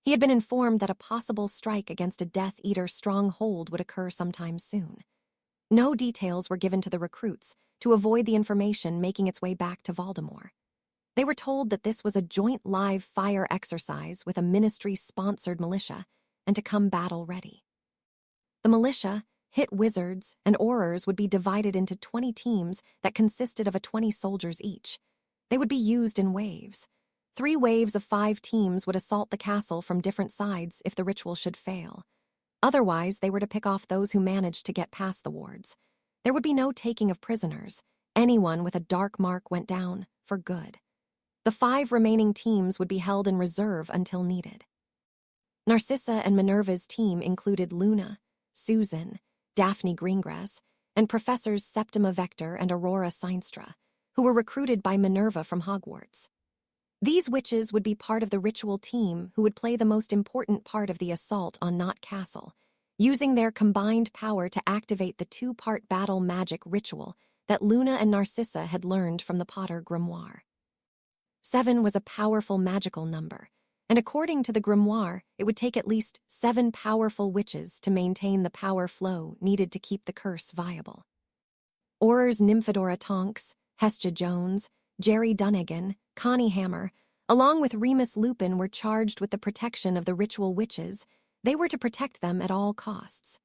He had been informed that a possible strike against a Death Eater stronghold would occur sometime soon. No details were given to the recruits to avoid the information making its way back to Voldemort. They were told that this was a joint live fire exercise with a ministry-sponsored militia and to come battle-ready. The militia, hit wizards, and Aurors would be divided into 20 teams that consisted of 20 soldiers each. They would be used in waves. 3 waves of 5 teams would assault the castle from different sides if the ritual should fail. Otherwise, they were to pick off those who managed to get past the wards. There would be no taking of prisoners. Anyone with a dark mark went down, for good. The 5 remaining teams would be held in reserve until needed. Narcissa and Minerva's team included Luna, Susan, Daphne Greengrass, and Professors Septima Vector and Aurora Seinstra, who were recruited by Minerva from Hogwarts. These witches would be part of the ritual team who would play the most important part of the assault on Knot Castle, using their combined power to activate the 2-part battle magic ritual that Luna and Narcissa had learned from the Potter Grimoire. 7 was a powerful magical number, and according to the grimoire, it would take at least 7 powerful witches to maintain the power flow needed to keep the curse viable. Aurors Nymphadora Tonks, Hestia Jones, Jerry Dunnigan, Connie Hammer, along with Remus Lupin were charged with the protection of the ritual witches. They were to protect them at all costs.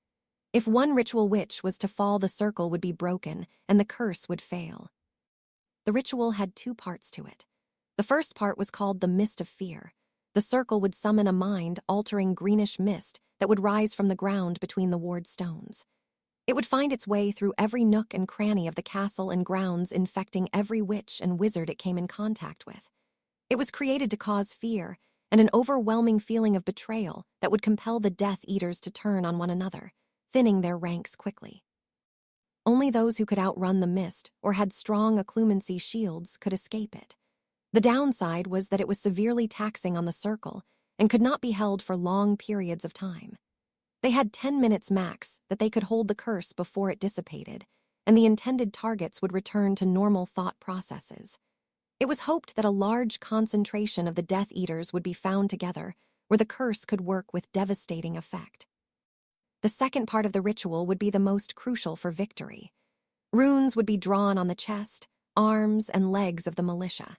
If one ritual witch was to fall, the circle would be broken and the curse would fail. The ritual had 2 parts to it. The first part was called the Mist of Fear. The circle would summon a mind-altering greenish mist that would rise from the ground between the ward stones. It would find its way through every nook and cranny of the castle and grounds, infecting every witch and wizard it came in contact with. It was created to cause fear and an overwhelming feeling of betrayal that would compel the Death Eaters to turn on one another, thinning their ranks quickly. Only those who could outrun the mist or had strong occlumency shields could escape it. The downside was that it was severely taxing on the circle and could not be held for long periods of time. They had 10 minutes max that they could hold the curse before it dissipated, and the intended targets would return to normal thought processes. It was hoped that a large concentration of the Death Eaters would be found together, where the curse could work with devastating effect. The second part of the ritual would be the most crucial for victory. Runes would be drawn on the chest, arms, and legs of the militia.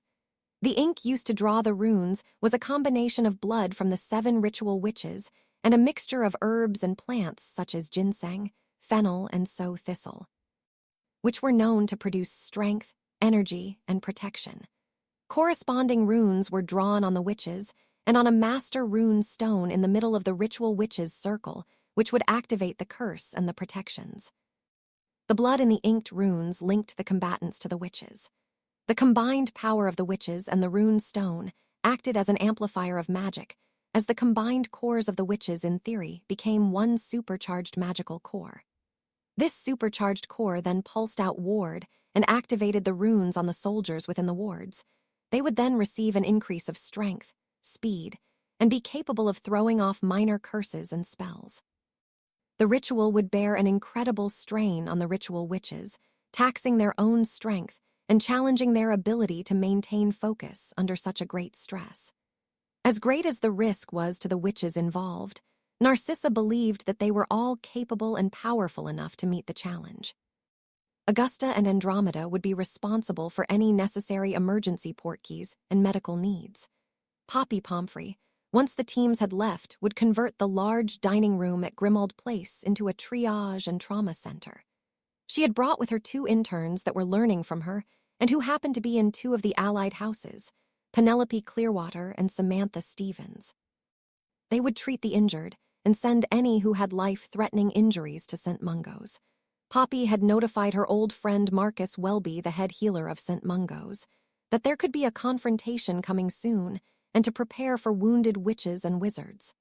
The ink used to draw the runes was a combination of blood from the 7 ritual witches and a mixture of herbs and plants such as ginseng, fennel, and sow thistle, which were known to produce strength, energy, and protection. Corresponding runes were drawn on the witches and on a master rune stone in the middle of the ritual witches' circle, which would activate the curse and the protections. The blood in the inked runes linked the combatants to the witches. The combined power of the witches and the rune stone acted as an amplifier of magic, as the combined cores of the witches, in theory, became one supercharged magical core. This supercharged core then pulsed out ward and activated the runes on the soldiers within the wards. They would then receive an increase of strength, speed, and be capable of throwing off minor curses and spells. The ritual would bear an incredible strain on the ritual witches, taxing their own strength and challenging their ability to maintain focus under such a great stress. As great as the risk was to the witches involved, Narcissa believed that they were all capable and powerful enough to meet the challenge. Augusta and Andromeda would be responsible for any necessary emergency portkeys and medical needs. Poppy Pomfrey, once the teams had left, would convert the large dining room at Grimmauld Place into a triage and trauma center. She had brought with her 2 interns that were learning from her and who happened to be in 2 of the allied houses, Penelope Clearwater and Samantha Stevens. They would treat the injured and send any who had life-threatening injuries to St. Mungo's. Poppy had notified her old friend Marcus Welby, the head healer of St. Mungo's, that there could be a confrontation coming soon and to prepare for wounded witches and wizards.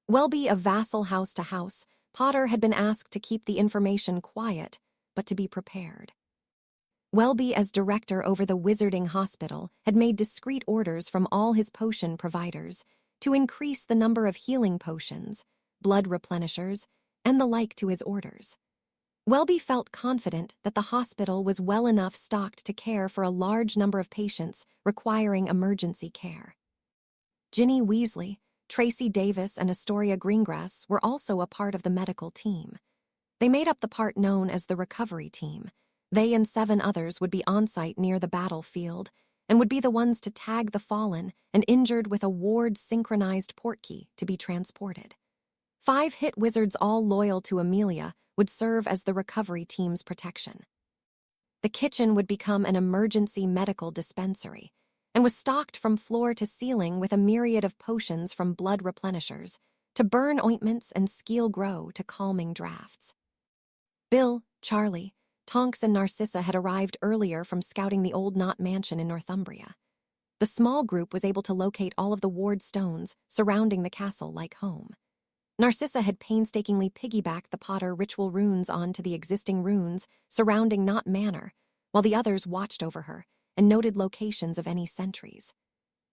Welby a vassal house to house, Potter had been asked to keep the information quiet, but to be prepared. Welby, as director over the Wizarding Hospital, had made discreet orders from all his potion providers to increase the number of healing potions, blood replenishers, and the like to his orders. Welby felt confident that the hospital was well enough stocked to care for a large number of patients requiring emergency care. Ginny Weasley, Tracy Davis, and Astoria Greengrass were also a part of the medical team. They made up the part known as the recovery team. They and 7 others would be on site near the battlefield and would be the ones to tag the fallen and injured with a ward-synchronized portkey to be transported. 5 hit wizards, all loyal to Amelia, would serve as the recovery team's protection. The kitchen would become an emergency medical dispensary and was stocked from floor to ceiling with a myriad of potions, from blood replenishers to burn ointments and Skeel Grow to calming drafts. Bill, Charlie, Tonks, and Narcissa had arrived earlier from scouting the old Knot mansion in Northumbria. the small group was able to locate all of the ward stones surrounding the castle like home. Narcissa had painstakingly piggybacked the Potter ritual runes onto the existing runes surrounding Knot Manor, while the others watched over her and noted locations of any sentries.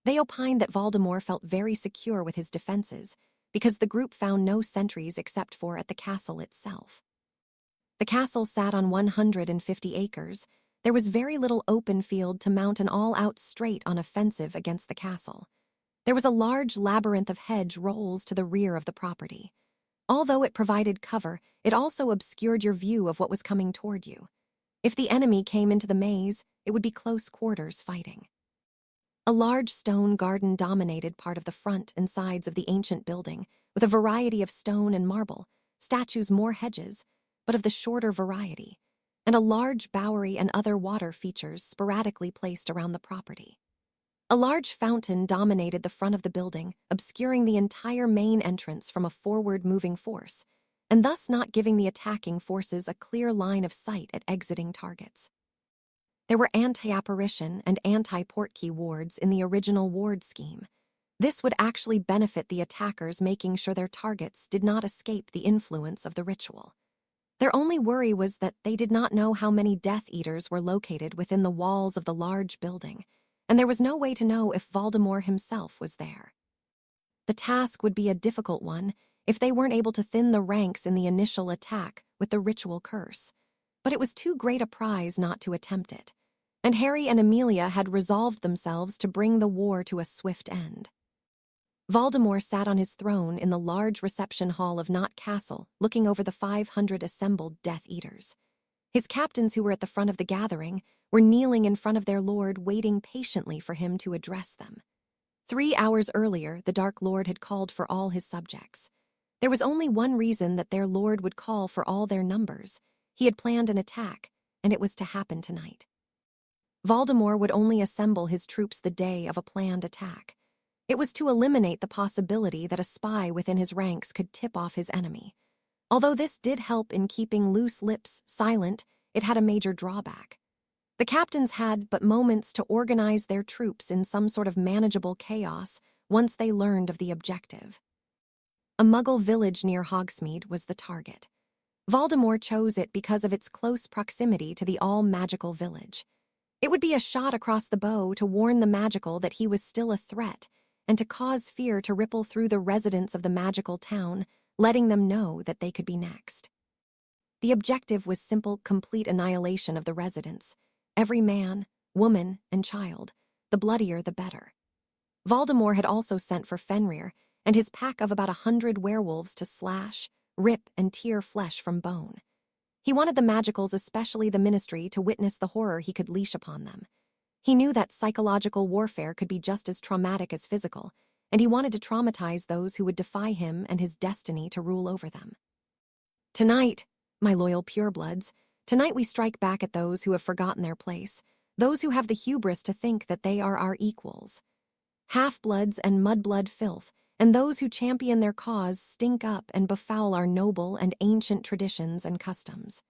They opined that Voldemort felt very secure with his defenses because the group found no sentries except for at the castle itself. The castle sat on 150 acres. There was very little open field to mount an all-out straight-on offensive against the castle. There was a large labyrinth of hedge rolls to the rear of the property. Although it provided cover, it also obscured your view of what was coming toward you. If the enemy came into the maze, it would be close quarters fighting. A large stone garden dominated part of the front and sides of the ancient building, with a variety of stone and marble, statues more hedges, but of the shorter variety, and a large bowery and other water features sporadically placed around the property. A large fountain dominated the front of the building, obscuring the entire main entrance from a forward-moving force, and thus not giving the attacking forces a clear line of sight at exiting targets. There were anti-apparition and anti-portkey wards in the original ward scheme. This would actually benefit the attackers, making sure their targets did not escape the influence of the ritual. Their only worry was that they did not know how many Death Eaters were located within the walls of the large building, and there was no way to know if Voldemort himself was there. The task would be a difficult one if they weren't able to thin the ranks in the initial attack with the ritual curse, but it was too great a prize not to attempt it, and Harry and Amelia had resolved themselves to bring the war to a swift end. Voldemort sat on his throne in the large reception hall of Knot Castle, looking over the 500 assembled Death Eaters. His captains, who were at the front of the gathering, were kneeling in front of their lord, waiting patiently for him to address them. 3 hours earlier, the Dark Lord had called for all his subjects. There was only one reason that their lord would call for all their numbers. He had planned an attack, and it was to happen tonight. Voldemort would only assemble his troops the day of a planned attack. It was to eliminate the possibility that a spy within his ranks could tip off his enemy. Although this did help in keeping loose lips silent, it had a major drawback. The captains had but moments to organize their troops in some sort of manageable chaos once they learned of the objective. A Muggle village near Hogsmeade was the target. Voldemort chose it because of its close proximity to the all-magical village. It would be a shot across the bow to warn the magical that he was still a threat, and to cause fear to ripple through the residents of the magical town, letting them know that they could be next. The objective was simple, complete annihilation of the residents. Every man, woman, and child, the bloodier the better. Voldemort had also sent for Fenrir and his pack of about 100 werewolves to slash, rip, and tear flesh from bone. He wanted the magicals, especially the Ministry, to witness the horror he could leash upon them. He knew that psychological warfare could be just as traumatic as physical, and he wanted to traumatize those who would defy him and his destiny to rule over them. Tonight, my loyal purebloods, tonight we strike back at those who have forgotten their place, those who have the hubris to think that they are our equals. Half-bloods and mudblood filth, and those who champion their cause stink up and befoul our noble and ancient traditions and customs.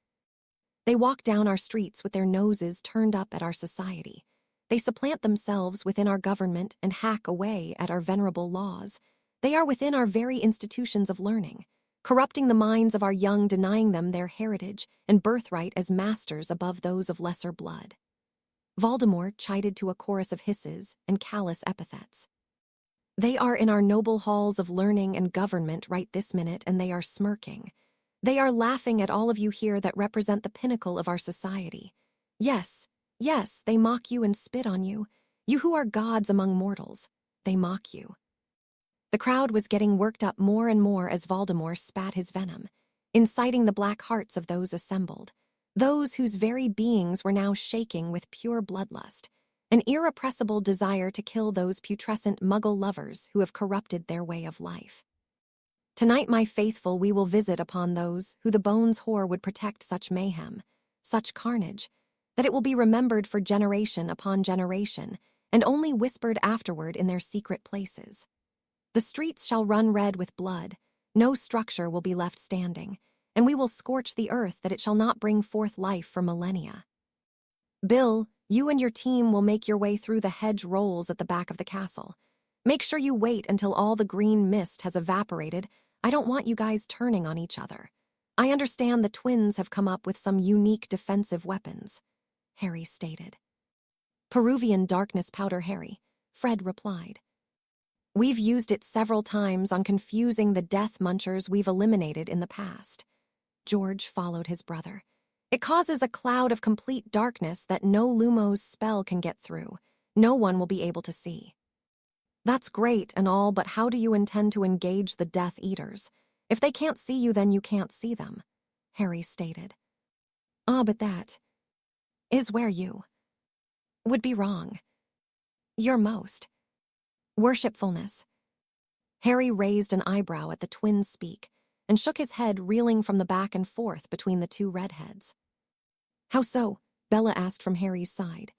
They walk down our streets with their noses turned up at our society. They supplant themselves within our government and hack away at our venerable laws. They are within our very institutions of learning, corrupting the minds of our young, denying them their heritage and birthright as masters above those of lesser blood. Voldemort chided to a chorus of hisses and callous epithets. They are in our noble halls of learning and government right this minute, and they are smirking. They are laughing at all of you here that represent the pinnacle of our society. Yes, yes, they mock you and spit on you. You who are gods among mortals, they mock you. The crowd was getting worked up more and more as Voldemort spat his venom, inciting the black hearts of those assembled, those whose very beings were now shaking with pure bloodlust, an irrepressible desire to kill those putrescent Muggle lovers who have corrupted their way of life. Tonight, my faithful, we will visit upon those who the Bones Whore would protect such mayhem, such carnage, that it will be remembered for generation upon generation, and only whispered afterward in their secret places. The streets shall run red with blood, no structure will be left standing, and we will scorch the earth that it shall not bring forth life for millennia. Bill, You and your team will make your way through the hedge rolls at the back of the castle. Make sure you wait until all the green mist has evaporated. I don't want you guys turning on each other. I understand the twins have come up with some unique defensive weapons," Harry stated. "Peruvian darkness powder, Harry," Fred replied. "We've used it several times on confusing the death munchers we've eliminated in the past." George followed his brother. "It causes a cloud of complete darkness that no Lumos spell can get through. No one will be able to see." "That's great and all, but how do you intend to engage the Death Eaters? If they can't see you, then you can't see them," Harry stated. But that is where you would be wrong. Your most worshipfulness." Harry raised an eyebrow at the twins' speak and shook his head, reeling from the back and forth between the two redheads. "How so?" Bella asked from Harry's side.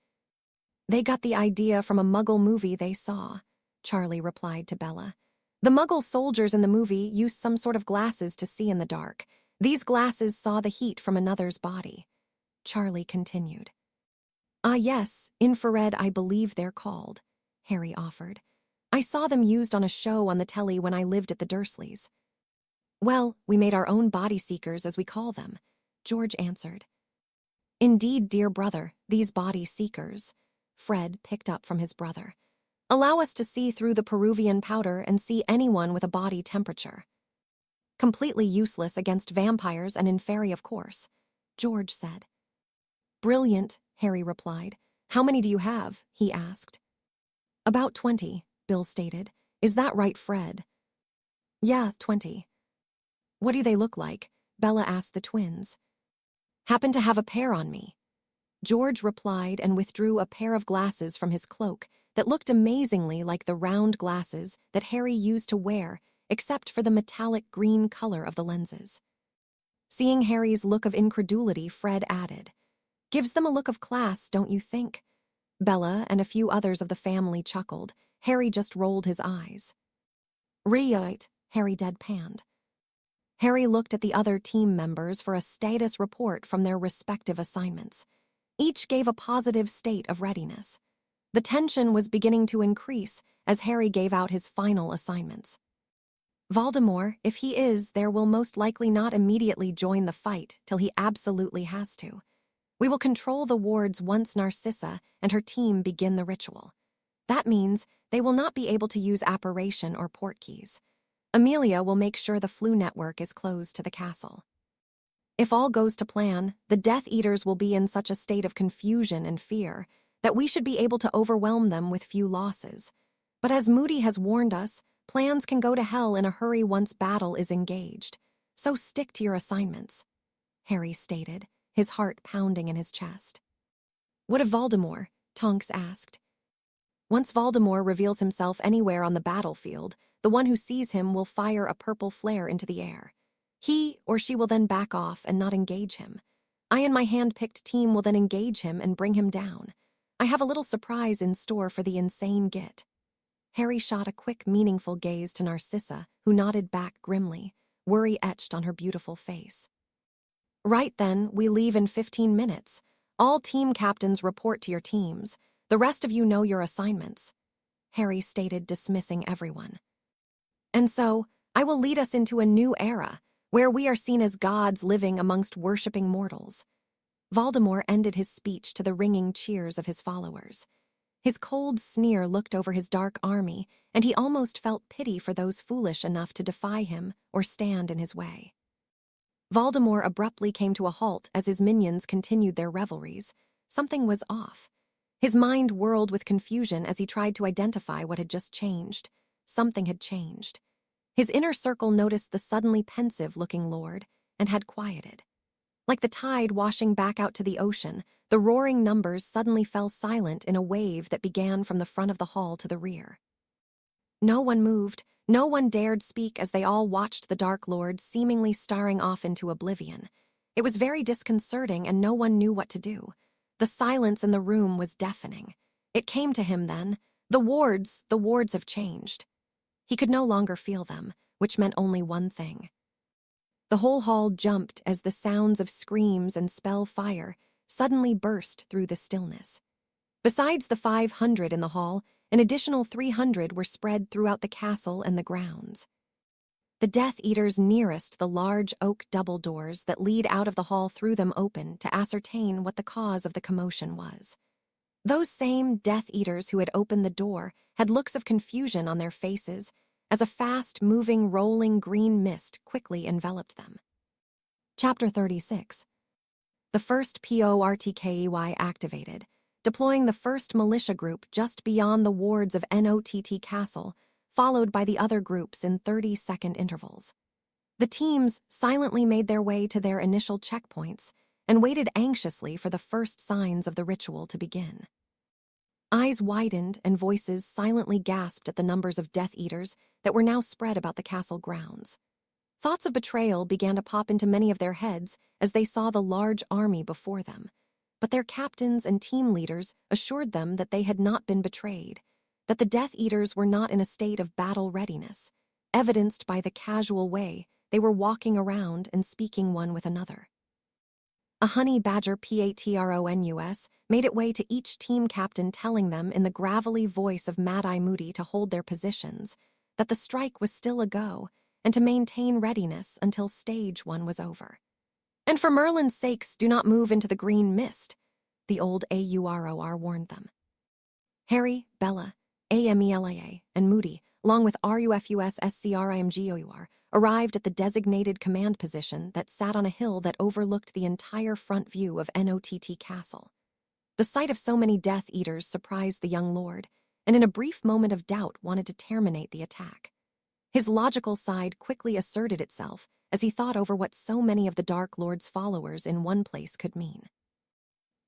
"They got the idea from a Muggle movie they saw," Charlie replied to Bella. "The Muggle soldiers in the movie used some sort of glasses to see in the dark. These glasses saw the heat from another's body." Charlie continued. Yes, infrared I believe they're called," Harry offered. "I saw them used on a show on the telly when I lived at the Dursleys." "Well, we made our own body seekers, as we call them," George answered. "Indeed, dear brother, these body seekers," Fred picked up from his brother, "allow us to see through the Peruvian powder and see anyone with a body temperature." "Completely useless against vampires and inferi, of course," George said. "Brilliant," Harry replied. "How many do you have?" he asked. "About 20, Bill stated. "Is that right, Fred?" "Yeah, 20. "What do they look like?" Bella asked the twins. "Happen to have a pair on me," George replied, and withdrew a pair of glasses from his cloak that looked amazingly like the round glasses that Harry used to wear, except for the metallic green color of the lenses. Seeing Harry's look of incredulity, Fred added, "Gives them a look of class, don't you think?" Bella and a few others of the family chuckled. Harry just rolled his eyes. "Right," Harry deadpanned. Harry looked at the other team members for a status report from their respective assignments. Each gave a positive state of readiness. The tension was beginning to increase as Harry gave out his final assignments. "Voldemort, if he is there, will most likely not immediately join the fight till he absolutely has to. We will control the wards once Narcissa and her team begin the ritual. That means they will not be able to use apparition or portkeys. Amelia will make sure the flu network is closed to the castle. If all goes to plan, the Death Eaters will be in such a state of confusion and fear that we should be able to overwhelm them with few losses. But as Moody has warned us, plans can go to hell in a hurry once battle is engaged. So stick to your assignments," Harry stated, his heart pounding in his chest. "What of Voldemort?" Tonks asked. "Once Voldemort reveals himself anywhere on the battlefield, the one who sees him will fire a purple flare into the air. He or she will then back off and not engage him. I and my hand-picked team will then engage him and bring him down. I have a little surprise in store for the insane git." Harry shot a quick, meaningful gaze to Narcissa, who nodded back grimly, worry etched on her beautiful face. "Right then, we leave in 15 minutes. All team captains report to your teams. The rest of you know your assignments," Harry stated, dismissing everyone. "And so, I will lead us into a new era, where we are seen as gods living amongst worshipping mortals." Voldemort ended his speech to the ringing cheers of his followers. His cold sneer looked over his dark army, and he almost felt pity for those foolish enough to defy him or stand in his way. Voldemort abruptly came to a halt as his minions continued their revelries. Something was off. His mind whirled with confusion as he tried to identify what had just changed. Something had changed. His inner circle noticed the suddenly pensive-looking lord and had quieted. Like the tide washing back out to the ocean, the roaring numbers suddenly fell silent in a wave that began from the front of the hall to the rear. No one moved, no one dared speak as they all watched the Dark Lord seemingly staring off into oblivion. It was very disconcerting and no one knew what to do. The silence in the room was deafening. It came to him then. The wards have changed. He could no longer feel them, which meant only one thing. The whole hall jumped as the sounds of screams and spell fire suddenly burst through the stillness. Besides the 500 in the hall, an additional 300 were spread throughout the castle and the grounds. The Death Eaters nearest the large oak double doors that lead out of the hall threw them open to ascertain what the cause of the commotion was. Those same Death Eaters who had opened the door had looks of confusion on their faces as a fast-moving, rolling green mist quickly enveloped them. Chapter 36. The first PORTKEY activated, deploying the first militia group just beyond the wards of NOTT Castle, followed by the other groups in 30-second intervals. The teams silently made their way to their initial checkpoints and waited anxiously for the first signs of the ritual to begin. Eyes widened and voices silently gasped at the numbers of Death Eaters that were now spread about the castle grounds. Thoughts of betrayal began to pop into many of their heads as they saw the large army before them, but their captains and team leaders assured them that they had not been betrayed, that the Death Eaters were not in a state of battle readiness, evidenced by the casual way they were walking around and speaking one with another. A honey badger patronus made its way to each team captain, telling them in the gravelly voice of Mad-Eye Moody to hold their positions, that the strike was still a go, and to maintain readiness until stage 1 was over. "And for Merlin's sakes, do not move into the green mist," the old AUROR warned them. Harry, Bella, AMELIA, and Moody, along with RUFUS arrived at the designated command position that sat on a hill that overlooked the entire front view of NOTT Castle. The sight of so many Death Eaters surprised the young lord, and in a brief moment of doubt wanted to terminate the attack. His logical side quickly asserted itself as he thought over what so many of the Dark Lord's followers in one place could mean.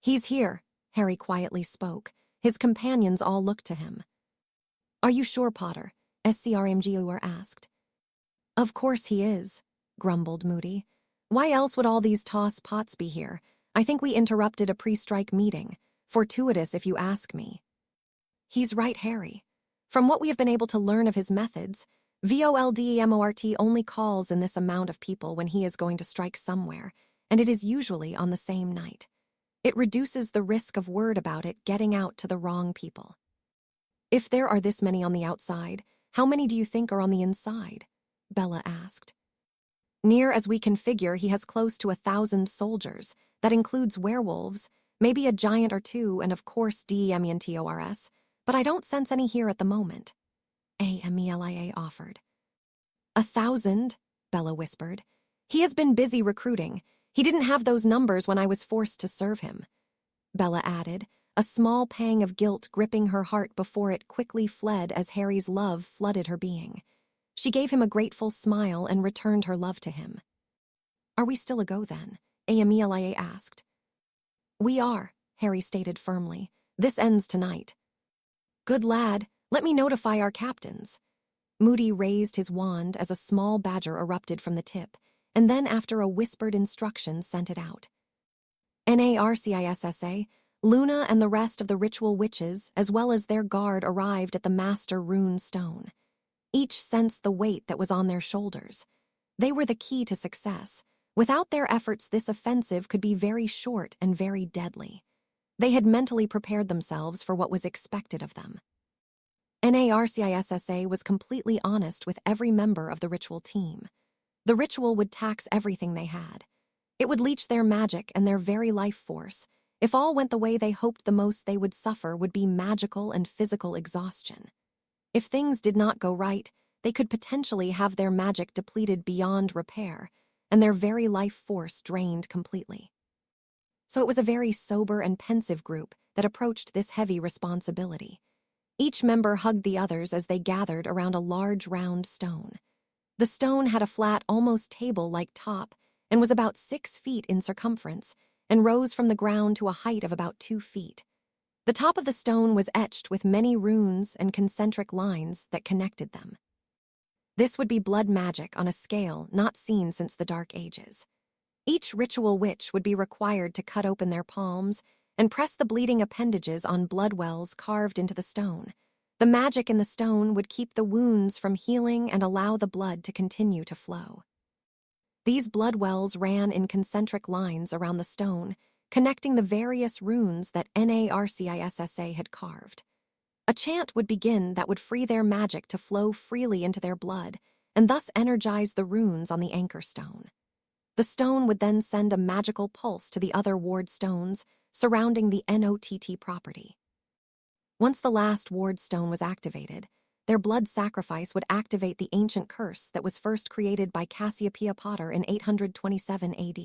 "He's here," Harry quietly spoke. His companions all looked to him. "Are you sure, Potter?" SCRMGOR asked. "Of course he is," grumbled Moody. "Why else would all these toss-pots be here? I think we interrupted a pre-strike meeting. Fortuitous, if you ask me." "He's right, Harry. From what we have been able to learn of his methods, VOLDEMORT only calls in this amount of people when he is going to strike somewhere, and it is usually on the same night. It reduces the risk of word about it getting out to the wrong people." "If there are this many on the outside, how many do you think are on the inside?" Bella asked. "Near as we can figure, he has close to 1,000 soldiers. That includes werewolves, maybe a giant or two, and of course DEMENTORS, but I don't sense any here at the moment," AMELIA offered. 1,000, Bella whispered. "He has been busy recruiting. He didn't have those numbers when I was forced to serve him," Bella added, a small pang of guilt gripping her heart before it quickly fled as Harry's love flooded her being. She gave him a grateful smile and returned her love to him. "Are we still a go then?" AMELIA asked. "We are," Harry stated firmly. "This ends tonight." "Good lad, let me notify our captains." Moody raised his wand as a small badger erupted from the tip, and then after a whispered instruction sent it out. NARCISSA, Luna and the rest of the ritual witches, as well as their guard, arrived at the Master Rune Stone. Each sensed the weight that was on their shoulders. They were the key to success. Without their efforts, this offensive could be very short and very deadly. They had mentally prepared themselves for what was expected of them. NARCISSA was completely honest with every member of the ritual team. The ritual would tax everything they had. It would leech their magic and their very life force. If all went the way they hoped, the most they would suffer would be magical and physical exhaustion. If things did not go right, they could potentially have their magic depleted beyond repair, and their very life force drained completely. So it was a very sober and pensive group that approached this heavy responsibility. Each member hugged the others as they gathered around a large round stone. The stone had a flat, almost table-like top and was about 6 feet in circumference and rose from the ground to a height of about 2 feet. The top of the stone was etched with many runes and concentric lines that connected them. This would be blood magic on a scale not seen since the Dark Ages. Each ritual witch would be required to cut open their palms and press the bleeding appendages on blood wells carved into the stone. The magic in the stone would keep the wounds from healing and allow the blood to continue to flow. These blood wells ran in concentric lines around the stone, connecting the various runes that NARCISSA had carved. A chant would begin that would free their magic to flow freely into their blood and thus energize the runes on the anchor stone. The stone would then send a magical pulse to the other ward stones surrounding the NOTT property. Once the last ward stone was activated, their blood sacrifice would activate the ancient curse that was first created by Cassiopeia Potter in 827 AD.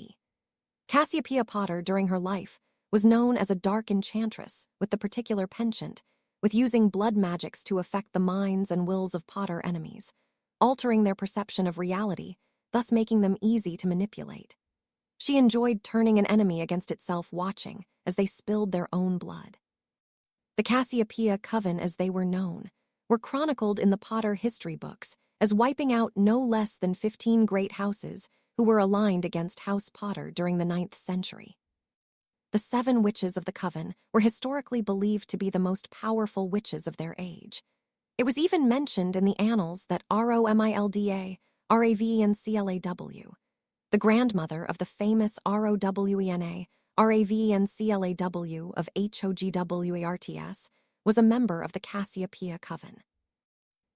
Cassiopeia Potter, during her life, was known as a dark enchantress with the particular penchant, with using blood magics to affect the minds and wills of Potter enemies, altering their perception of reality, thus making them easy to manipulate. She enjoyed turning an enemy against itself watching as they spilled their own blood. The Cassiopeia Coven, as they were known, were chronicled in the Potter history books as wiping out no less than 15 great houses who were aligned against House Potter during the 9th century. The 7 witches of the Coven were historically believed to be the most powerful witches of their age. It was even mentioned in the annals that Romilda, Rav, and Claw, the grandmother of the famous Rowena, Rav, and Claw of Hogwarts, was a member of the Cassiopeia Coven.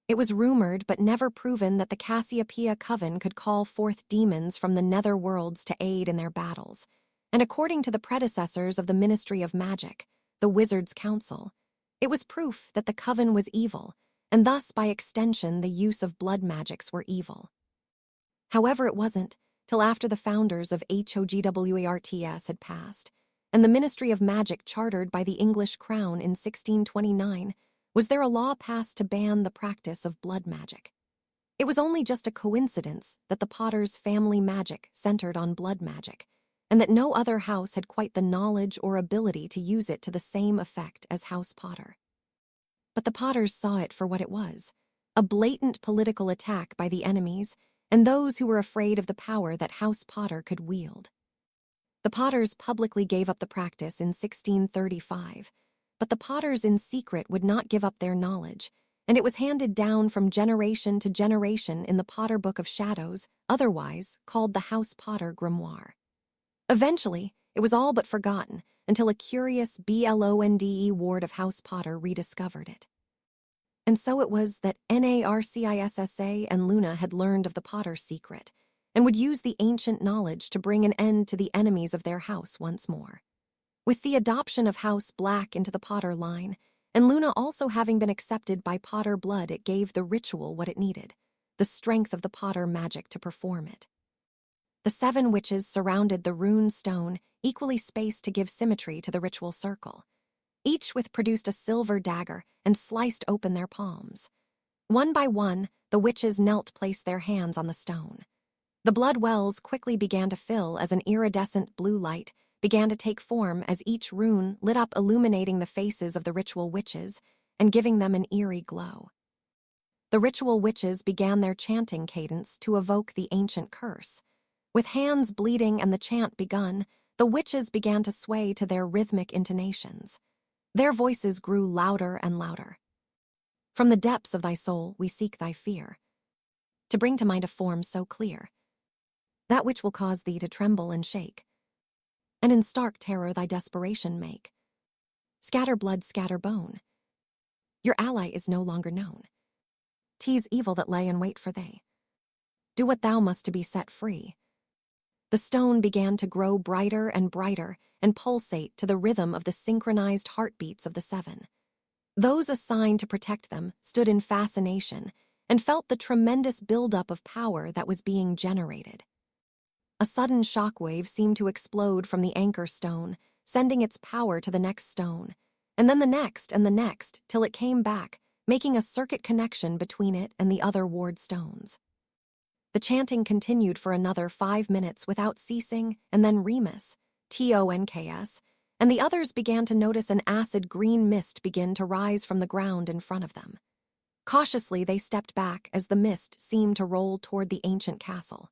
It was rumored but never proven that the Cassiopeia Coven could call forth demons from the nether worlds to aid in their battles, and according to the predecessors of the Ministry of Magic, the Wizards' Council, it was proof that the Coven was evil, and thus, by extension, the use of blood magics were evil. However, it wasn't till after the founders of Hogwarts had passed, and the Ministry of Magic chartered by the English Crown in 1629, was there a law passed to ban the practice of blood magic. It was only just a coincidence that the Potters' family magic centered on blood magic, and that no other house had quite the knowledge or ability to use it to the same effect as House Potter. But the Potters saw it for what it was, a blatant political attack by the enemies and those who were afraid of the power that House Potter could wield. The Potters publicly gave up the practice in 1635, but the Potters in secret would not give up their knowledge, and it was handed down from generation to generation in the Potter Book of Shadows, otherwise called the House Potter Grimoire. Eventually, it was all but forgotten until a curious Blonde ward of House Potter rediscovered it. And so it was that NARCISSA and Luna had learned of the Potter's secret, and would use the ancient knowledge to bring an end to the enemies of their house once more. With the adoption of House Black into the Potter line, and Luna also having been accepted by Potter blood, it gave the ritual what it needed, the strength of the Potter magic to perform it. The 7 witches surrounded the rune stone, equally spaced to give symmetry to the ritual circle. Each with produced a silver dagger and sliced open their palms. One by one, the witches knelt, placed their hands on the stone. The blood wells quickly began to fill as an iridescent blue light began to take form as each rune lit up, illuminating the faces of the ritual witches and giving them an eerie glow. The ritual witches began their chanting cadence to evoke the ancient curse. With hands bleeding and the chant begun, the witches began to sway to their rhythmic intonations. Their voices grew louder and louder. From the depths of thy soul we seek thy fear, to bring to mind a form so clear, that which will cause thee to tremble and shake, and in stark terror thy desperation make. Scatter blood, scatter bone. Your ally is no longer known. 'Tis evil that lay in wait for thee. Do what thou must to be set free. The stone began to grow brighter and brighter and pulsate to the rhythm of the synchronized heartbeats of the 7. Those assigned to protect them stood in fascination and felt the tremendous buildup of power that was being generated. A sudden shockwave seemed to explode from the anchor stone, sending its power to the next stone, and then the next and the next, till it came back, making a circuit connection between it and the other ward stones. The chanting continued for another 5 minutes without ceasing, and then Remus, Tonks, and the others began to notice an acid green mist begin to rise from the ground in front of them. Cautiously, they stepped back as the mist seemed to roll toward the ancient castle.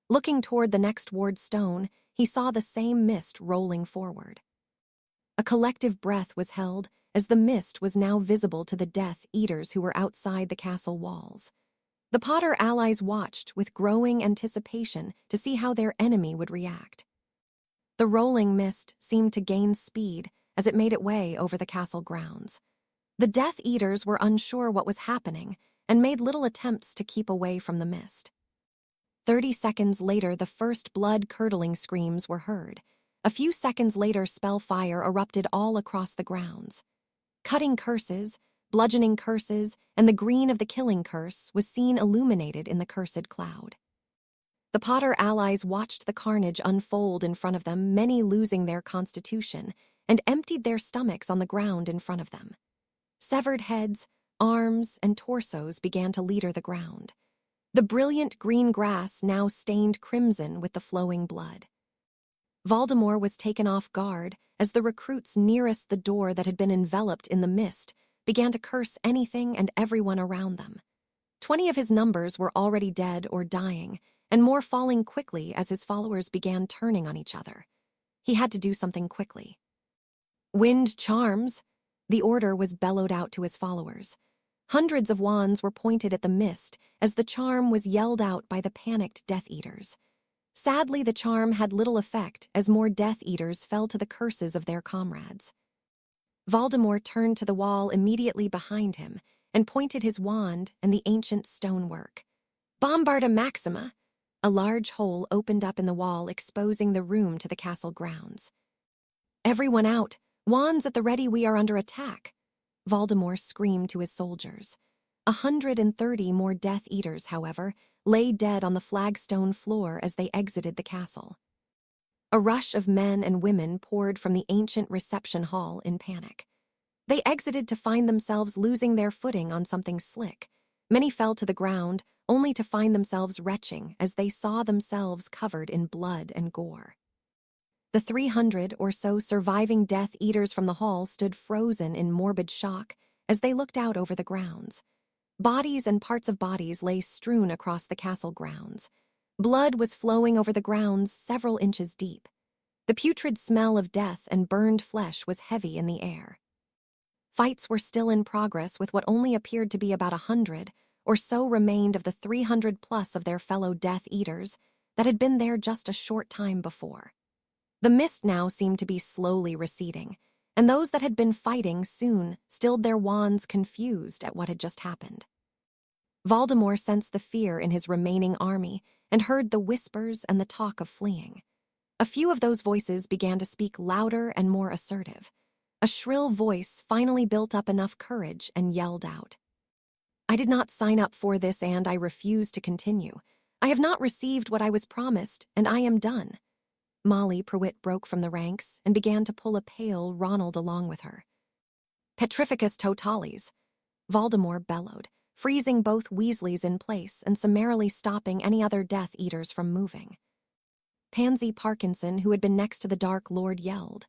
Looking toward the next ward stone, he saw the same mist rolling forward. A collective breath was held as the mist was now visible to the Death Eaters who were outside the castle walls. The Potter allies watched with growing anticipation to see how their enemy would react. The rolling mist seemed to gain speed as it made its way over the castle grounds. The Death Eaters were unsure what was happening and made little attempts to keep away from the mist. 30 seconds later, the first blood-curdling screams were heard. A few seconds later, spell fire erupted all across the grounds. Cutting curses, bludgeoning curses, and the green of the killing curse was seen illuminated in the cursed cloud. The Potter allies watched the carnage unfold in front of them, many losing their constitution, and emptied their stomachs on the ground in front of them. Severed heads, arms, and torsos began to litter the ground. The brilliant green grass now stained crimson with the flowing blood. Voldemort was taken off guard as the recruits nearest the door that had been enveloped in the mist began to curse anything and everyone around them. 20 of his numbers were already dead or dying, and more falling quickly as his followers began turning on each other. He had to do something quickly. "Wind charms!" The order was bellowed out to his followers. Hundreds of wands were pointed at the mist as the charm was yelled out by the panicked Death Eaters. Sadly, the charm had little effect as more Death Eaters fell to the curses of their comrades. Voldemort turned to the wall immediately behind him and pointed his wand and the ancient stonework. "Bombarda Maxima!" A large hole opened up in the wall, exposing the room to the castle grounds. "Everyone out! Wands at the ready, we are under attack!" Voldemort screamed to his soldiers. 130 more Death Eaters, however, lay dead on the flagstone floor as they exited the castle. A rush of men and women poured from the ancient reception hall in panic. They exited to find themselves losing their footing on something slick. Many fell to the ground, only to find themselves retching as they saw themselves covered in blood and gore. The 300 or so surviving Death Eaters from the hall stood frozen in morbid shock as they looked out over the grounds. Bodies and parts of bodies lay strewn across the castle grounds. Blood was flowing over the grounds several inches deep. The putrid smell of death and burned flesh was heavy in the air. Fights were still in progress with what only appeared to be about 100 or so remained of the 300 plus of their fellow Death Eaters that had been there just a short time before. The mist now seemed to be slowly receding, and those that had been fighting soon stilled their wands, confused at what had just happened. Voldemort sensed the fear in his remaining army and heard the whispers and the talk of fleeing. A few of those voices began to speak louder and more assertive. A shrill voice finally built up enough courage and yelled out, "I did not sign up for this and I refuse to continue. I have not received what I was promised and I am done." Molly Pruitt broke from the ranks and began to pull a pale Ronald along with her. "Petrificus totalis," Voldemort bellowed, freezing both Weasleys in place and summarily stopping any other Death Eaters from moving. Pansy Parkinson, who had been next to the Dark Lord, yelled.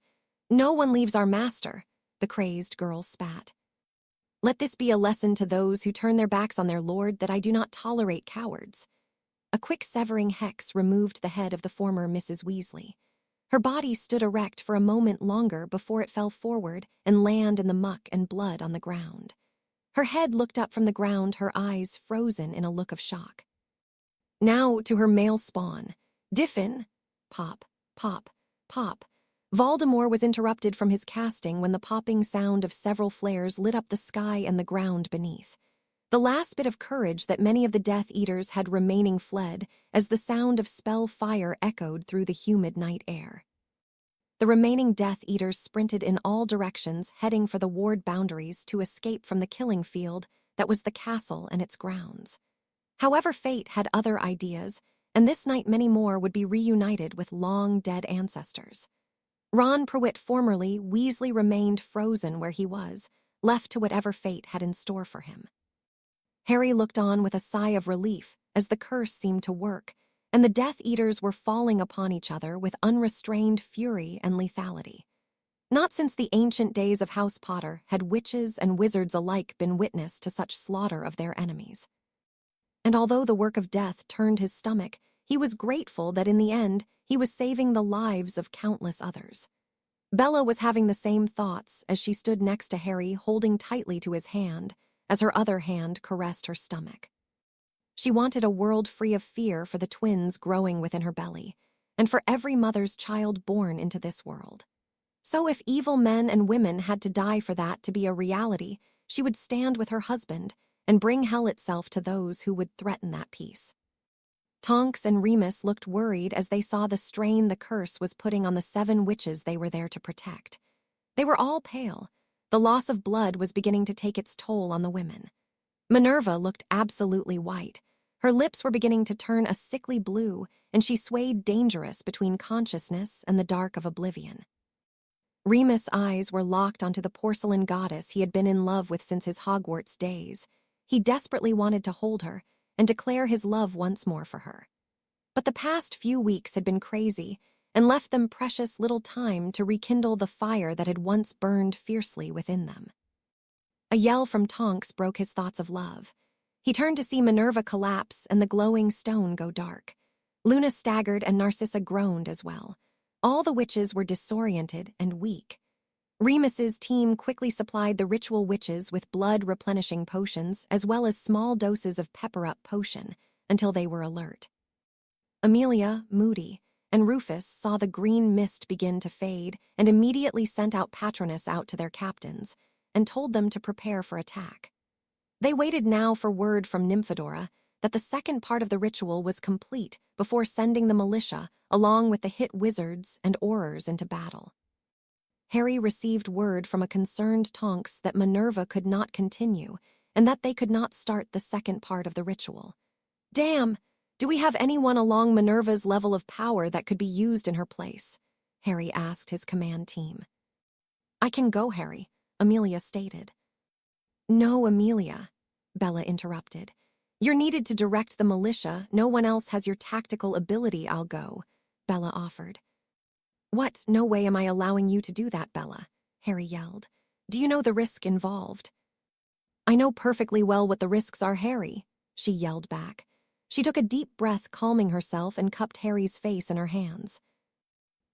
"No one leaves our master," the crazed girl spat. "Let this be a lesson to those who turn their backs on their lord that I do not tolerate cowards." A quick severing hex removed the head of the former Mrs. Weasley. Her body stood erect for a moment longer before it fell forward and landed in the muck and blood on the ground. Her head looked up from the ground, her eyes frozen in a look of shock. Now to her male spawn. "Diffin!" Pop, pop, pop. Voldemort was interrupted from his casting when the popping sound of several flares lit up the sky and the ground beneath. The last bit of courage that many of the Death Eaters had remaining fled as the sound of spell fire echoed through the humid night air. The remaining Death Eaters sprinted in all directions, heading for the ward boundaries to escape from the killing field that was the castle and its grounds. However, fate had other ideas, and this night many more would be reunited with long-dead ancestors. Ron Pruitt, formerly Weasley, remained frozen where he was, left to whatever fate had in store for him. Harry looked on with a sigh of relief as the curse seemed to work, and the Death Eaters were falling upon each other with unrestrained fury and lethality. Not since the ancient days of House Potter had witches and wizards alike been witness to such slaughter of their enemies. And although the work of death turned his stomach, he was grateful that in the end he was saving the lives of countless others. Bella was having the same thoughts as she stood next to Harry, holding tightly to his hand as her other hand caressed her stomach. She wanted a world free of fear for the twins growing within her belly. and for every mother's child born into this world. So if evil men and women had to die for that to be a reality, she would stand with her husband and bring hell itself to those who would threaten that peace. Tonks and Remus looked worried as they saw the strain the curse was putting on the 7 witches they were there to protect. They were all pale. The loss of blood was beginning to take its toll on the women. Minerva looked absolutely white. Her lips were beginning to turn a sickly blue, and she swayed dangerous between consciousness and the dark of oblivion. Remus' eyes were locked onto the porcelain goddess he had been in love with since his Hogwarts days. He desperately wanted to hold her and declare his love once more for her. But the past few weeks had been crazy and left them precious little time to rekindle the fire that had once burned fiercely within them. A yell from Tonks broke his thoughts of love. He turned to see Minerva collapse and the glowing stone go dark. Luna staggered and Narcissa groaned as well. All the witches were disoriented and weak. Remus's team quickly supplied the ritual witches with blood-replenishing potions as well as small doses of pepper-up potion until they were alert. Amelia, Moody, and Rufus saw the green mist begin to fade and immediately sent out Patronus out to their captains and told them to prepare for attack. They waited now for word from Nymphadora that the second part of the ritual was complete before sending the militia along with the hit wizards and aurors into battle. Harry received word from a concerned Tonks that Minerva could not continue and that they could not start the second part of the ritual. Damn! Do we have anyone along Minerva's level of power that could be used in her place? Harry asked his command team. I can go, Harry, Amelia stated. No, Amelia, Bella interrupted. You're needed to direct the militia. No one else has your tactical ability. I'll go, Bella offered. What? No way am I allowing you to do that, Bella, Harry yelled. Do you know the risk involved? I know perfectly well what the risks are, Harry, she yelled back. She took a deep breath, calming herself, and cupped Harry's face in her hands.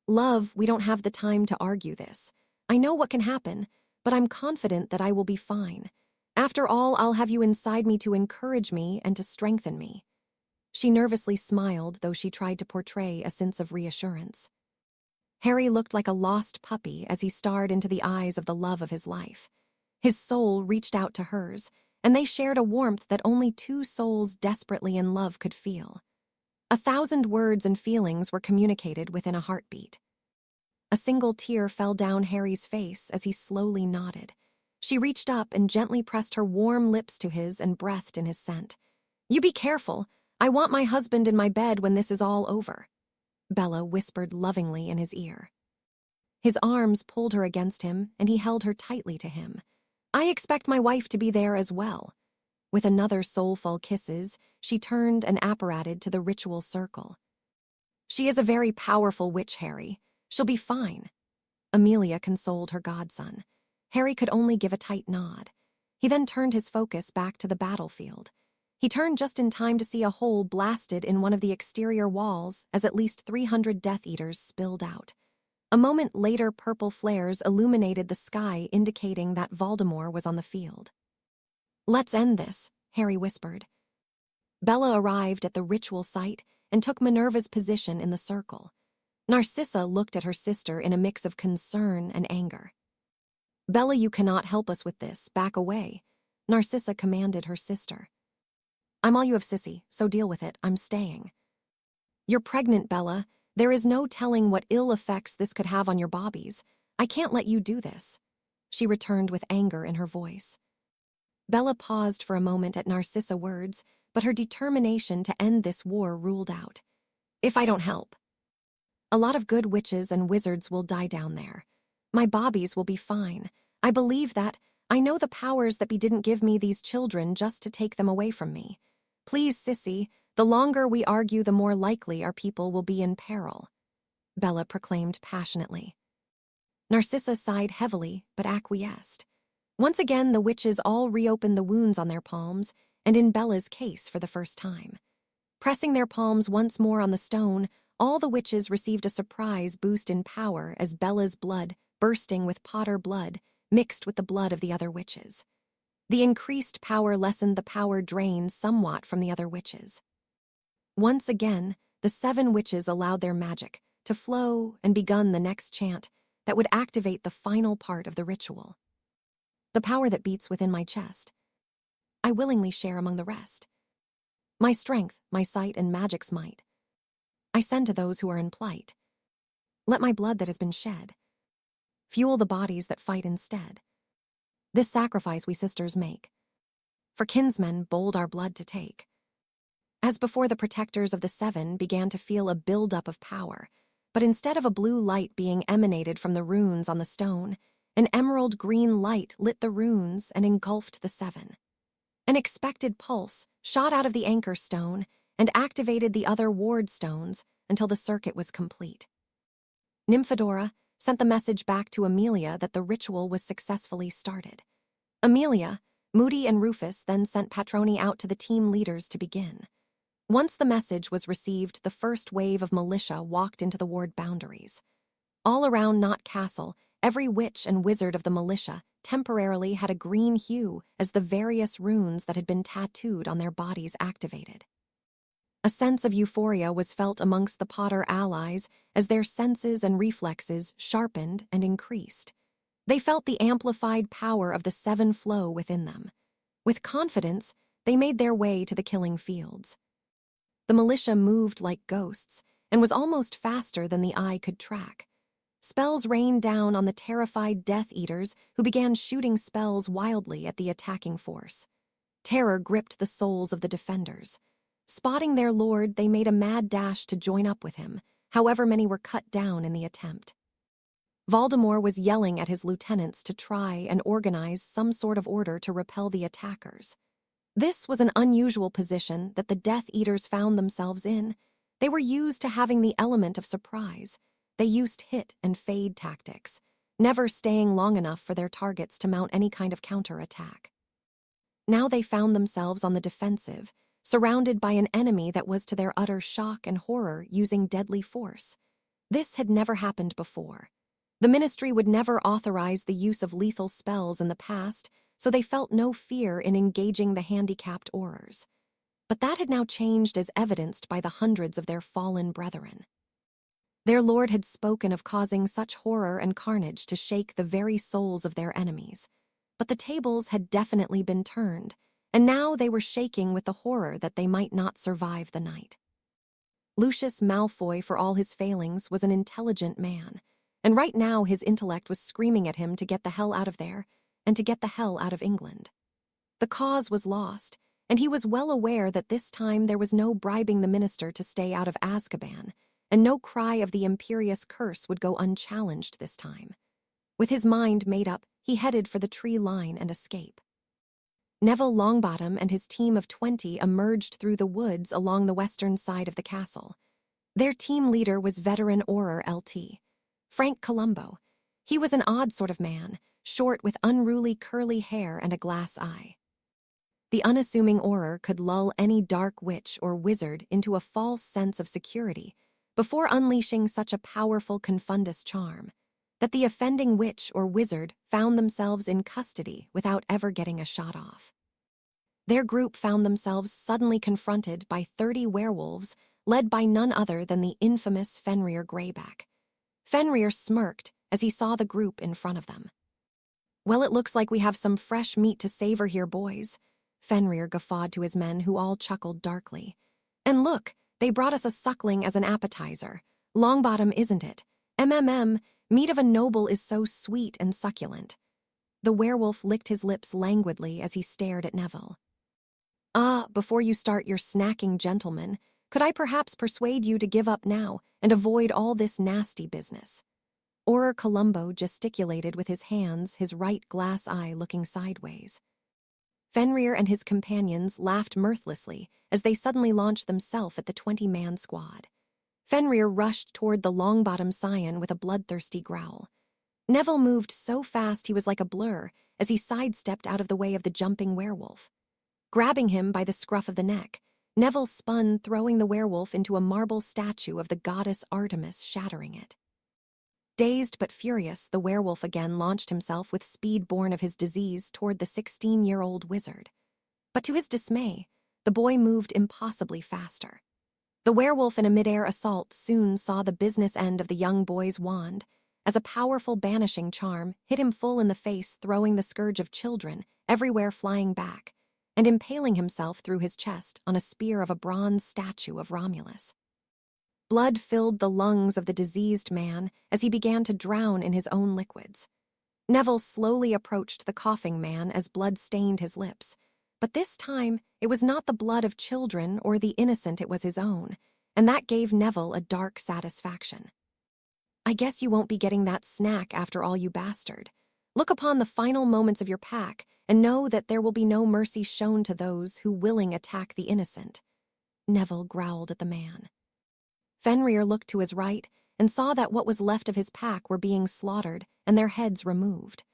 Love, we don't have the time to argue this. I know what can happen, but I'm confident that I will be fine. After all, I'll have you inside me to encourage me and to strengthen me. She nervously smiled, though she tried to portray a sense of reassurance. Harry looked like a lost puppy as he stared into the eyes of the love of his life. His soul reached out to hers, and they shared a warmth that only 2 souls desperately in love could feel. 1,000 words and feelings were communicated within a heartbeat. A single tear fell down Harry's face as he slowly nodded. She reached up and gently pressed her warm lips to his and breathed in his scent. You be careful. I want my husband in my bed when this is all over, Bella whispered lovingly in his ear. His arms pulled her against him, and he held her tightly to him. I expect my wife to be there as well. With another soulful kisses, she turned and apparated to the ritual circle. She is a very powerful witch, Harry. She'll be fine, Amelia consoled her godson. Harry could only give a tight nod. He then turned his focus back to the battlefield. He turned just in time to see a hole blasted in one of the exterior walls as at least 300 Death Eaters spilled out. A moment later, purple flares illuminated the sky, indicating that Voldemort was on the field. Let's end this, Harry whispered. Bella arrived at the ritual site and took Minerva's position in the circle. Narcissa looked at her sister in a mix of concern and anger. Bella, you cannot help us with this. Back away, Narcissa commanded her sister. I'm all you have, sissy, so deal with it. I'm staying. You're pregnant, Bella. There is no telling what ill effects this could have on your bobbies. I can't let you do this, she returned with anger in her voice. Bella paused for a moment at Narcissa words, but her determination to end this war ruled out. If I don't help, a lot of good witches and wizards will die down there. My bobbies will be fine. I believe that. I know the powers that be didn't give me these children just to take them away from me. Please, sissy, the longer we argue, the more likely our people will be in peril, Bella proclaimed passionately. Narcissa sighed heavily, but acquiesced. Once again, the witches all reopened the wounds on their palms, and in Bella's case for the first time. Pressing their palms once more on the stone, all the witches received a surprise boost in power as Bella's blood, bursting with Potter blood, mixed with the blood of the other witches. The increased power lessened the power drain somewhat from the other witches. Once again, the 7 witches allowed their magic to flow and begun the next chant that would activate the final part of the ritual. The power that beats within my chest, I willingly share among the rest. My strength, my sight, and magic's might, I send to those who are in plight. Let my blood that has been shed fuel the bodies that fight instead. This sacrifice we sisters make, for kinsmen bold our blood to take. As before, the protectors of the 7 began to feel a buildup of power, but instead of a blue light being emanated from the runes on the stone, an emerald green light lit the runes and engulfed the 7. An expected pulse shot out of the anchor stone and activated the other ward stones until the circuit was complete. Nymphadora sent the message back to Amelia that the ritual was successfully started. Amelia, Moody, and Rufus then sent Patroni out to the team leaders to begin. Once the message was received, the first wave of militia walked into the ward boundaries. All around Knot Castle, every witch and wizard of the militia temporarily had a green hue as the various runes that had been tattooed on their bodies activated. A sense of euphoria was felt amongst the Potter allies as their senses and reflexes sharpened and increased. They felt the amplified power of the 7 flow within them. With confidence, they made their way to the killing fields. The militia moved like ghosts and was almost faster than the eye could track. Spells rained down on the terrified Death Eaters who began shooting spells wildly at the attacking force. Terror gripped the souls of the defenders. Spotting their lord, they made a mad dash to join up with him, however many were cut down in the attempt. Voldemort was yelling at his lieutenants to try and organize some sort of order to repel the attackers. This was an unusual position that the Death Eaters found themselves in. They were used to having the element of surprise. They used hit and fade tactics, never staying long enough for their targets to mount any kind of counterattack. Now they found themselves on the defensive, surrounded by an enemy that was to their utter shock and horror using deadly force. This had never happened before. The Ministry would never authorize the use of lethal spells in the past, so they felt no fear in engaging the handicapped Aurors. But that had now changed as evidenced by the hundreds of their fallen brethren. Their lord had spoken of causing such horror and carnage to shake the very souls of their enemies. But the tables had definitely been turned, and now they were shaking with the horror that they might not survive the night. Lucius Malfoy, for all his failings, was an intelligent man, and right now his intellect was screaming at him to get the hell out of there, and to get the hell out of England. The cause was lost, and he was well aware that this time there was no bribing the minister to stay out of Azkaban, and no cry of the imperious curse would go unchallenged this time. With his mind made up, he headed for the tree line and escape. Neville Longbottom and his team of 20 emerged through the woods along the western side of the castle. Their team leader was veteran Auror LT, Frank Columbo. He was an odd sort of man, short with unruly curly hair and a glass eye. The unassuming Auror could lull any dark witch or wizard into a false sense of security before unleashing such a powerful confundus charm that the offending witch or wizard found themselves in custody without ever getting a shot off. Their group found themselves suddenly confronted by 30 werewolves led by none other than the infamous Fenrir Greyback. Fenrir smirked as he saw the group in front of them. "Well, it looks like we have some fresh meat to savor here, boys," Fenrir guffawed to his men, who all chuckled darkly. "And look, they brought us a suckling as an appetizer. Longbottom, isn't it? Meat of a noble is so sweet and succulent." The werewolf licked his lips languidly as he stared at Neville. Before you start your snacking, gentlemen, could I perhaps persuade you to give up now and avoid all this nasty business?" Auror Columbo gesticulated with his hands, his right glass eye looking sideways. Fenrir and his companions laughed mirthlessly as they suddenly launched themselves at the 20-man squad. Fenrir rushed toward the Longbottom scion with a bloodthirsty growl. Neville moved so fast he was like a blur as he sidestepped out of the way of the jumping werewolf. Grabbing him by the scruff of the neck, Neville spun, throwing the werewolf into a marble statue of the goddess Artemis, shattering it. Dazed but furious, the werewolf again launched himself with speed born of his disease toward the 16-year-old wizard. But to his dismay, the boy moved impossibly faster. The werewolf in a midair assault soon saw the business end of the young boy's wand, as a powerful banishing charm hit him full in the face, throwing the scourge of children everywhere flying back, and impaling himself through his chest on a spear of a bronze statue of Romulus. Blood filled the lungs of the diseased man as he began to drown in his own liquids. Neville slowly approached the coughing man as blood stained his lips, but this time it was not the blood of children or the innocent, it was his own, and that gave Neville a dark satisfaction. I guess you won't be getting that snack after all, you bastard. Look upon the final moments of your pack and know that there will be no mercy shown to those who willing attack the innocent. Neville growled at the man. Fenrir looked to his right and saw that what was left of his pack were being slaughtered and their heads removed.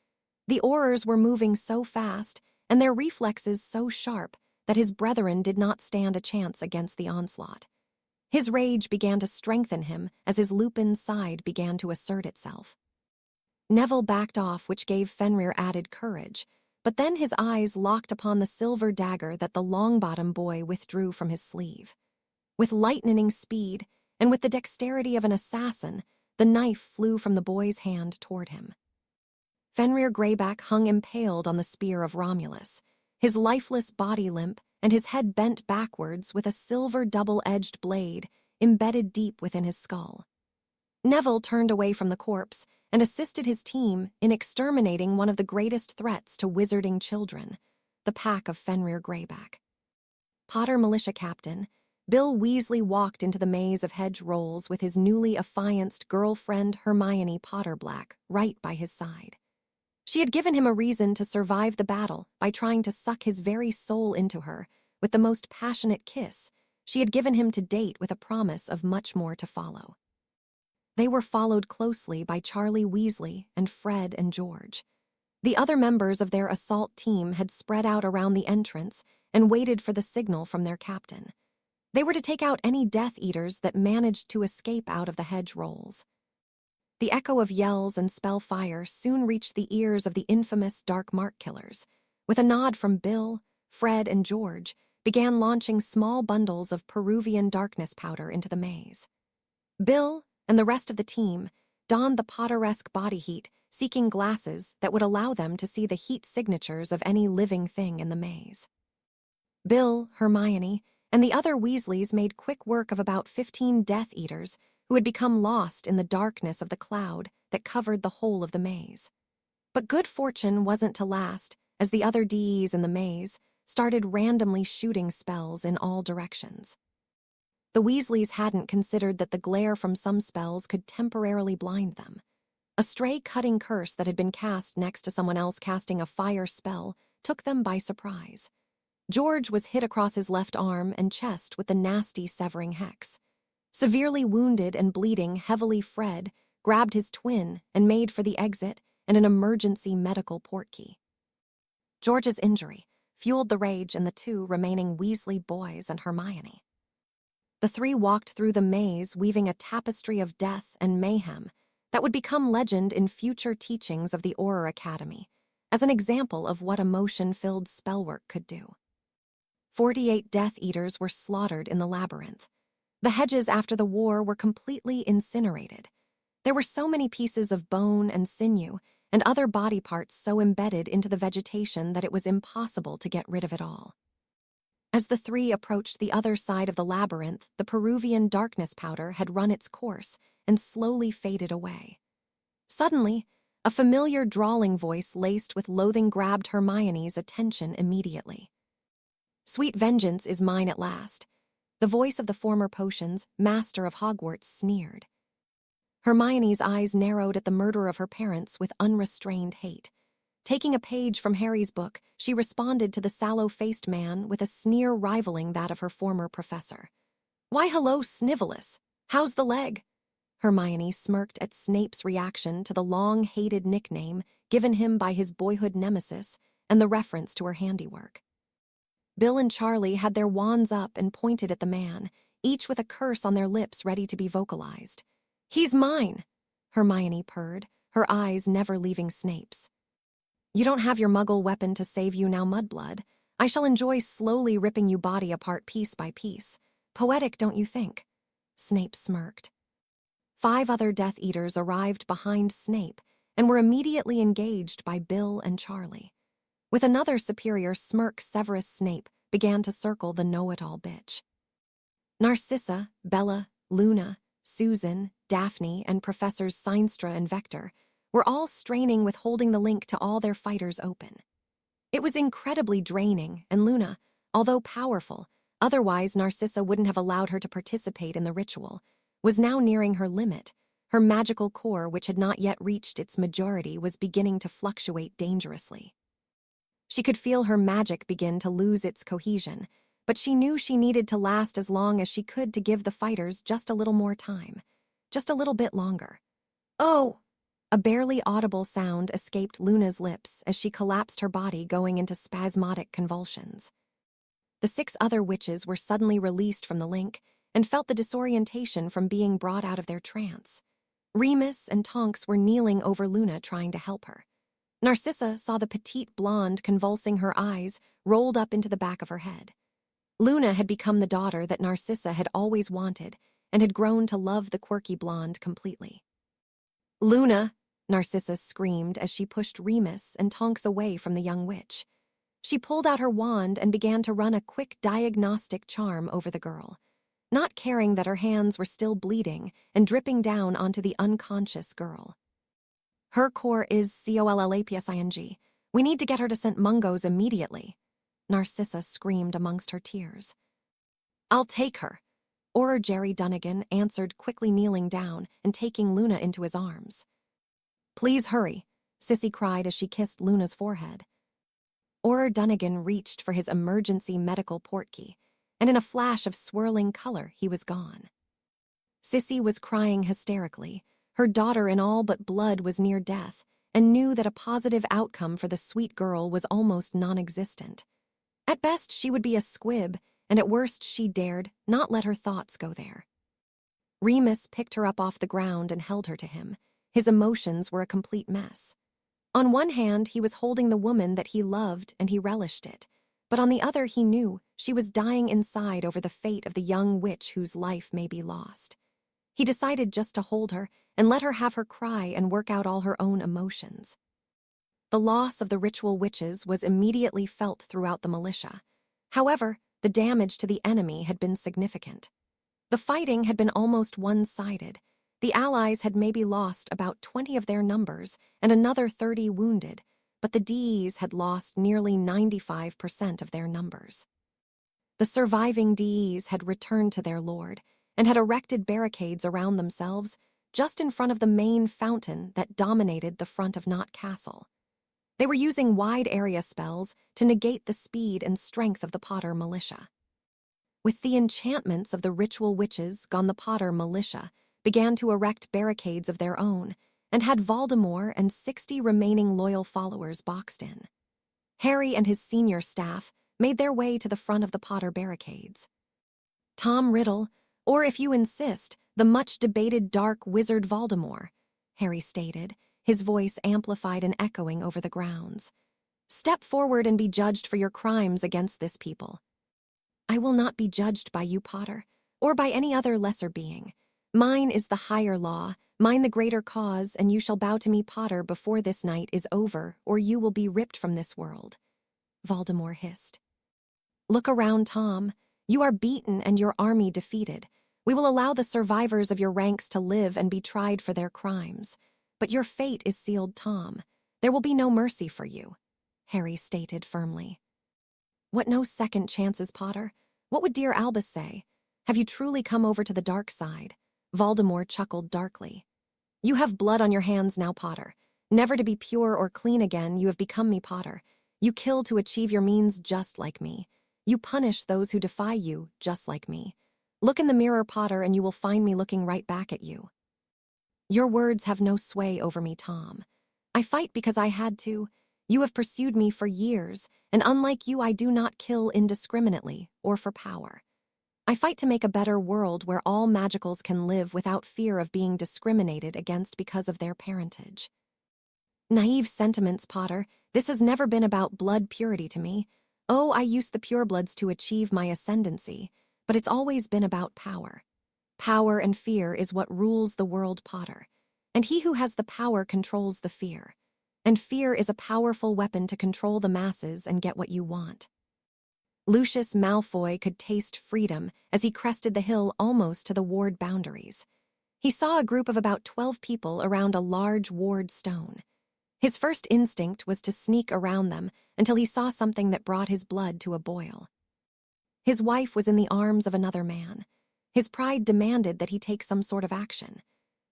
The Aurors were moving so fast and their reflexes so sharp that his brethren did not stand a chance against the onslaught. His rage began to strengthen him as his lupin side began to assert itself. Neville backed off, which gave Fenrir added courage, but then his eyes locked upon the silver dagger that the Longbottom boy withdrew from his sleeve. With lightning speed, and with the dexterity of an assassin, the knife flew from the boy's hand toward him. Fenrir Greyback hung impaled on the spear of Romulus, his lifeless body limp and his head bent backwards with a silver double-edged blade embedded deep within his skull. Neville turned away from the corpse and assisted his team in exterminating one of the greatest threats to wizarding children, the pack of Fenrir Greyback. Potter Militia Captain Bill Weasley walked into the maze of hedge rolls with his newly affianced girlfriend Hermione Potterblack right by his side. She had given him a reason to survive the battle by trying to suck his very soul into her with the most passionate kiss she had given him to date, with a promise of much more to follow. They were followed closely by Charlie Weasley and Fred and George. The other members of their assault team had spread out around the entrance and waited for the signal from their captain. They were to take out any Death Eaters that managed to escape out of the hedge rolls. The echo of yells and spellfire soon reached the ears of the infamous Dark Mark Killers. With a nod from Bill, Fred, and George, began launching small bundles of Peruvian darkness powder into the maze. Bill and the rest of the team donned the Potteresque body heat, seeking glasses that would allow them to see the heat signatures of any living thing in the maze. Bill, Hermione, and the other Weasleys made quick work of about 15 Death Eaters who had become lost in the darkness of the cloud that covered the whole of the maze. But good fortune wasn't to last, as the other DEs in the maze started randomly shooting spells in all directions. The Weasleys hadn't considered that the glare from some spells could temporarily blind them. A stray cutting curse that had been cast next to someone else casting a fire spell took them by surprise. George was hit across his left arm and chest with the nasty severing hex. Severely wounded and bleeding heavily, Fred grabbed his twin and made for the exit and an emergency medical portkey. George's injury fueled the rage in the two remaining Weasley boys and Hermione. The three walked through the maze, weaving a tapestry of death and mayhem that would become legend in future teachings of the Auror Academy, as an example of what emotion-filled spellwork could do. 48 Death Eaters were slaughtered in the labyrinth. The hedges after the war were completely incinerated. There were so many pieces of bone and sinew and other body parts so embedded into the vegetation that it was impossible to get rid of it all. As the three approached the other side of the labyrinth, the Peruvian darkness powder had run its course and slowly faded away. Suddenly, a familiar drawling voice laced with loathing grabbed Hermione's attention immediately. "Sweet vengeance is mine at last," the voice of the former potions master of Hogwarts sneered. Hermione's eyes narrowed at the murder of her parents with unrestrained hate. Taking a page from Harry's book, she responded to the sallow-faced man with a sneer rivaling that of her former professor. "Why, hello, Snivelus. How's the leg?" Hermione smirked at Snape's reaction to the long-hated nickname given him by his boyhood nemesis and the reference to her handiwork. Bill and Charlie had their wands up and pointed at the man, each with a curse on their lips ready to be vocalized. "He's mine," Hermione purred, her eyes never leaving Snape's. "You don't have your muggle weapon to save you now, Mudblood. I shall enjoy slowly ripping you body apart piece by piece. Poetic, don't you think? Snape smirked. 5 other Death Eaters arrived behind Snape and were immediately engaged by Bill and Charlie. With another superior smirk, Severus Snape began to circle the know-it-all bitch. Narcissa, Bella, Luna, Susan, Daphne, and Professors Seinstra and Vector were all straining with holding the link to all their fighters open. It was incredibly draining, and Luna, although powerful, otherwise Narcissa wouldn't have allowed her to participate in the ritual, was now nearing her limit. Her magical core, which had not yet reached its majority, was beginning to fluctuate dangerously. She could feel her magic begin to lose its cohesion, but she knew she needed to last as long as she could to give the fighters just a little more time. Just a little bit longer. Oh! A barely audible sound escaped Luna's lips as she collapsed, her body going into spasmodic convulsions. The 6 other witches were suddenly released from the link and felt the disorientation from being brought out of their trance. Remus and Tonks were kneeling over Luna trying to help her. Narcissa saw the petite blonde convulsing, her eyes rolled up into the back of her head. Luna had become the daughter that Narcissa had always wanted and had grown to love the quirky blonde completely. "Luna!" Narcissa screamed as she pushed Remus and Tonks away from the young witch. She pulled out her wand and began to run a quick diagnostic charm over the girl, not caring that her hands were still bleeding and dripping down onto the unconscious girl. "Her core is COLLAPSING. We need to get her to St. Mungo's immediately," Narcissa screamed amongst her tears. "I'll take her," Or Jerry Dunnigan answered, quickly kneeling down and taking Luna into his arms. "Please hurry," Sissy cried as she kissed Luna's forehead. Or Dunnigan reached for his emergency medical portkey, and in a flash of swirling color, he was gone. Sissy was crying hysterically. Her daughter in all but blood was near death, and knew that a positive outcome for the sweet girl was almost non-existent. At best, she would be a squib, and at worst, she dared not let her thoughts go there. Remus picked her up off the ground and held her to him. His emotions were a complete mess. On one hand, he was holding the woman that he loved and he relished it, but on the other, he knew she was dying inside over the fate of the young witch whose life may be lost. He decided just to hold her and let her have her cry and work out all her own emotions. The loss of the ritual witches was immediately felt throughout the militia. However, the damage to the enemy had been significant. The fighting had been almost one-sided. The Allies had maybe lost about 20 of their numbers and another 30 wounded, but the DEs had lost nearly 95% of their numbers. The surviving DEs had returned to their lord and had erected barricades around themselves just in front of the main fountain that dominated the front of Knot Castle. They were using wide area spells to negate the speed and strength of the Potter militia. With the enchantments of the ritual witches gone, the Potter militia began to erect barricades of their own and had Voldemort and 60 remaining loyal followers boxed in. Harry and his senior staff made their way to the front of the Potter barricades. Tom Riddle, or if you insist, the much-debated Dark Wizard Voldemort, Harry stated, his voice amplified and echoing over the grounds. "Step forward and be judged for your crimes against this people." "I will not be judged by you, Potter, or by any other lesser being. Mine is the higher law, mine the greater cause, and you shall bow to me, Potter, before this night is over, or you will be ripped from this world," Voldemort hissed. "Look around, Tom. You are beaten and your army defeated. We will allow the survivors of your ranks to live and be tried for their crimes. But your fate is sealed, Tom. There will be no mercy for you," Harry stated firmly. "What, no second chances, Potter? What would dear Albus say? Have you truly come over to the dark side?" Voldemort chuckled darkly. "You have blood on your hands now, Potter. Never to be pure or clean again, you have become me, Potter. You kill to achieve your means just like me. You punish those who defy you just like me. Look in the mirror, Potter, and you will find me looking right back at you." "Your words have no sway over me, Tom. I fight because I had to. You have pursued me for years, and unlike you, I do not kill indiscriminately or for power. I fight to make a better world where all magicals can live without fear of being discriminated against because of their parentage." "Naive sentiments, Potter. This has never been about blood purity to me. Oh, I used the purebloods to achieve my ascendancy. but it's always been about power. Power and fear is what rules the world, Potter. And he who has the power controls the fear. And fear is a powerful weapon to control the masses and get what you want. Lucius Malfoy could taste freedom as he crested the hill almost to the ward boundaries. He saw a group of about 12 people around a large ward stone. His first instinct was to sneak around them until he saw something that brought his blood to a boil. His wife was in the arms of another man. His pride demanded that he take some sort of action.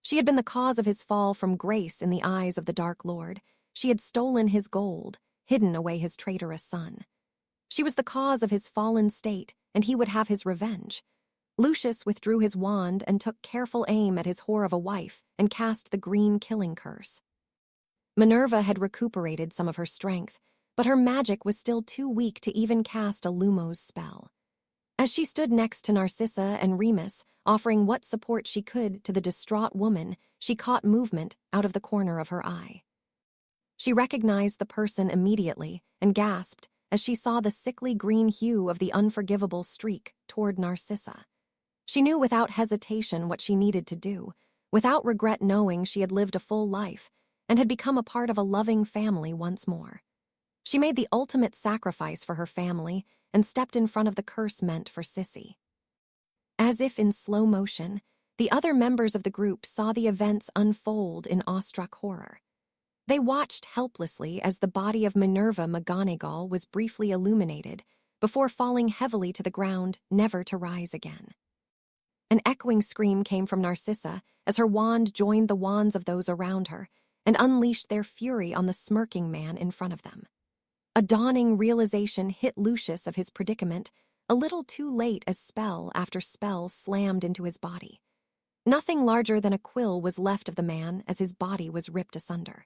She had been the cause of his fall from grace in the eyes of the Dark Lord. She had stolen his gold, hidden away his traitorous son. She was the cause of his fallen state, and he would have his revenge. Lucius withdrew his wand and took careful aim at his whore of a wife and cast the green killing curse. Minerva had recuperated some of her strength, but her magic was still too weak to even cast a Lumos spell. As she stood next to Narcissa and Remus, offering what support she could to the distraught woman, she caught movement out of the corner of her eye. She recognized the person immediately and gasped as she saw the sickly green hue of the unforgivable streak toward Narcissa. She knew without hesitation what she needed to do, without regret, knowing she had lived a full life and had become a part of a loving family once more. She made the ultimate sacrifice for her family and stepped in front of the curse meant for Sissy. As if in slow motion, the other members of the group saw the events unfold in awestruck horror. They watched helplessly as the body of Minerva McGonagall was briefly illuminated before falling heavily to the ground, never to rise again. An echoing scream came from Narcissa as her wand joined the wands of those around her and unleashed their fury on the smirking man in front of them. A dawning realization hit Lucius of his predicament, a little too late as spell after spell slammed into his body. Nothing larger than a quill was left of the man as his body was ripped asunder.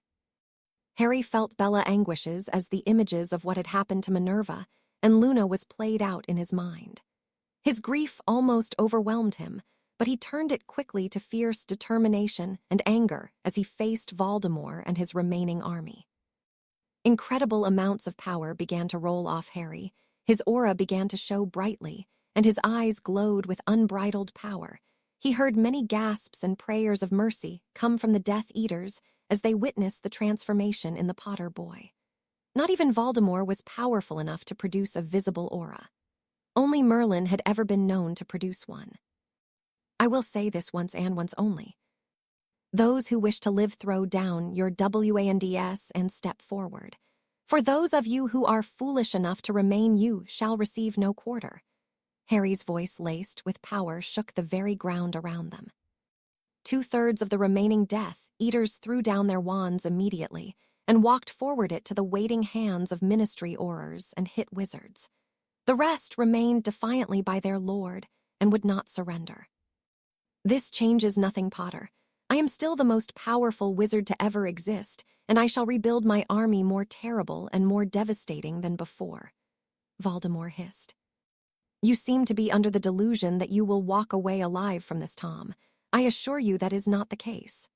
Harry felt Bella anguishes as the images of what had happened to Minerva and Luna was played out in his mind. His grief almost overwhelmed him, but he turned it quickly to fierce determination and anger as he faced Voldemort and his remaining army. Incredible amounts of power began to roll off Harry. His aura began to show brightly, and his eyes glowed with unbridled power. He heard many gasps and prayers of mercy come from the Death Eaters as they witnessed the transformation in the Potter boy. Not even Voldemort was powerful enough to produce a visible aura. Only Merlin had ever been known to produce one. I will say this once and once only. Those who wish to live, throw down your wands and step forward. For those of you who are foolish enough to remain, you shall receive no quarter. Harry's voice, laced with power, shook the very ground around them. 2/3 of the remaining Death Eaters threw down their wands immediately and walked forward it to the waiting hands of Ministry Aurors and Hit Wizards. The rest remained defiantly by their lord and would not surrender. This changes nothing, Potter. I am still the most powerful wizard to ever exist, and I shall rebuild my army more terrible and more devastating than before, Voldemort hissed. You seem to be under the delusion that you will walk away alive from this, Tom. I assure you that is not the case,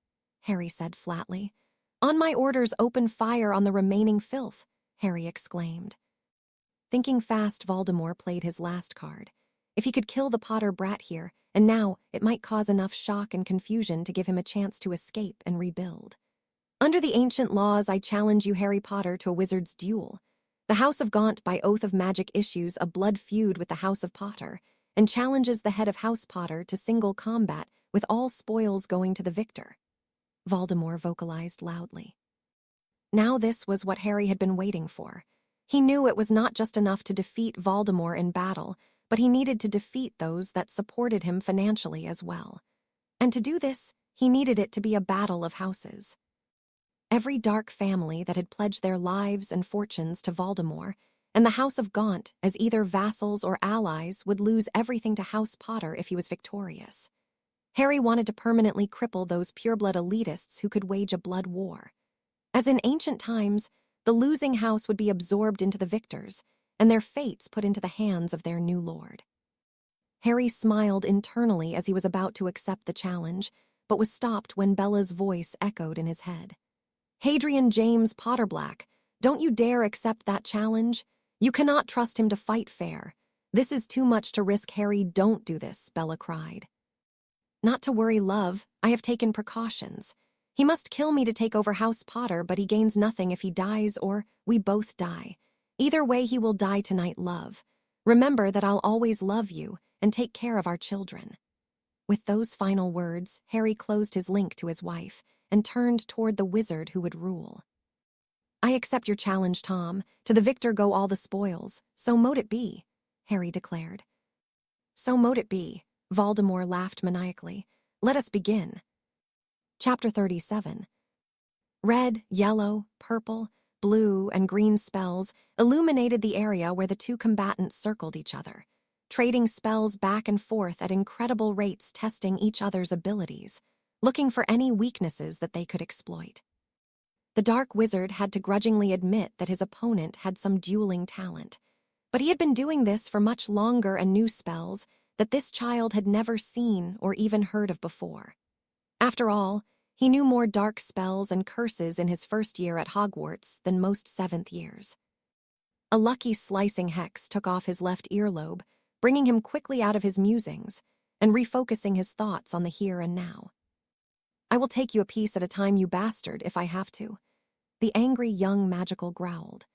Harry said flatly. On my orders, open fire on the remaining filth, Harry exclaimed. Thinking fast, Voldemort played his last card. If he could kill the Potter brat here, and now it might cause enough shock and confusion to give him a chance to escape and rebuild. Under the ancient laws, I challenge you, Harry Potter, to a wizard's duel. The House of Gaunt, by oath of magic, issues a blood feud with the House of Potter and challenges the head of House Potter to single combat with all spoils going to the victor, Voldemort vocalized loudly. Now this was what Harry had been waiting for. He knew it was not just enough to defeat Voldemort in battle, but he needed to defeat those that supported him financially as well. And to do this, he needed it to be a battle of houses. Every dark family that had pledged their lives and fortunes to Voldemort, and the House of Gaunt, as either vassals or allies, would lose everything to House Potter if he was victorious. Harry wanted to permanently cripple those pureblood elitists who could wage a blood war. As in ancient times, the losing house would be absorbed into the victors, and their fates put into the hands of their new lord. Harry smiled internally as he was about to accept the challenge, but was stopped when Bella's voice echoed in his head. Hadrian James Potterblack, don't you dare accept that challenge. You cannot trust him to fight fair. "This is too much to risk, Harry. Don't do this," Bella cried. "Not to worry, love. I have taken precautions. He must kill me to take over House Potter, but he gains nothing if he dies or we both die. Either way, he will die tonight, love. Remember that I'll always love you and take care of our children." With those final words, Harry closed his link to his wife and turned toward the wizard who would rule. "I accept your challenge, Tom. To the victor go all the spoils. So mote it be," Harry declared. "So mote it be," Voldemort laughed maniacally. "Let us begin." Chapter 37. Red, yellow, purple, blue, and green spells illuminated the area where the two combatants circled each other, trading spells back and forth at incredible rates, testing each other's abilities, looking for any weaknesses that they could exploit. The Dark Wizard had to grudgingly admit that his opponent had some dueling talent, but he had been doing this for much longer and knew spells that this child had never seen or even heard of before. After all, he knew more dark spells and curses in his first year at Hogwarts than most seventh years. A lucky slicing hex took off his left earlobe, bringing him quickly out of his musings and refocusing his thoughts on the here and now. "I will take you a piece at a time, you bastard, if I have to," the angry young magical growled.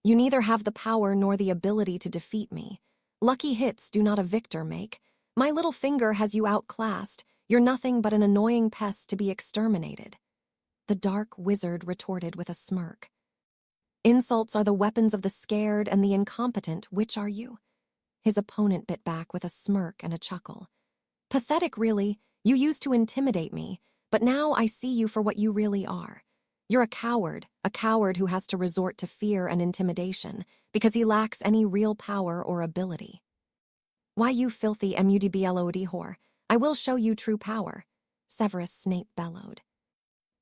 "You neither have the power nor the ability to defeat me. Lucky hits do not a victor make. My little finger has you outclassed. You're nothing but an annoying pest to be exterminated," the Dark Wizard retorted with a smirk. "Insults are the weapons of the scared and the incompetent. Which are you?" His opponent bit back with a smirk and a chuckle. "Pathetic, really. You used to intimidate me, but now I see you for what you really are. You're a coward who has to resort to fear and intimidation because he lacks any real power or ability." "Why, you filthy mudblod whore, I will show you true power," Severus Snape bellowed.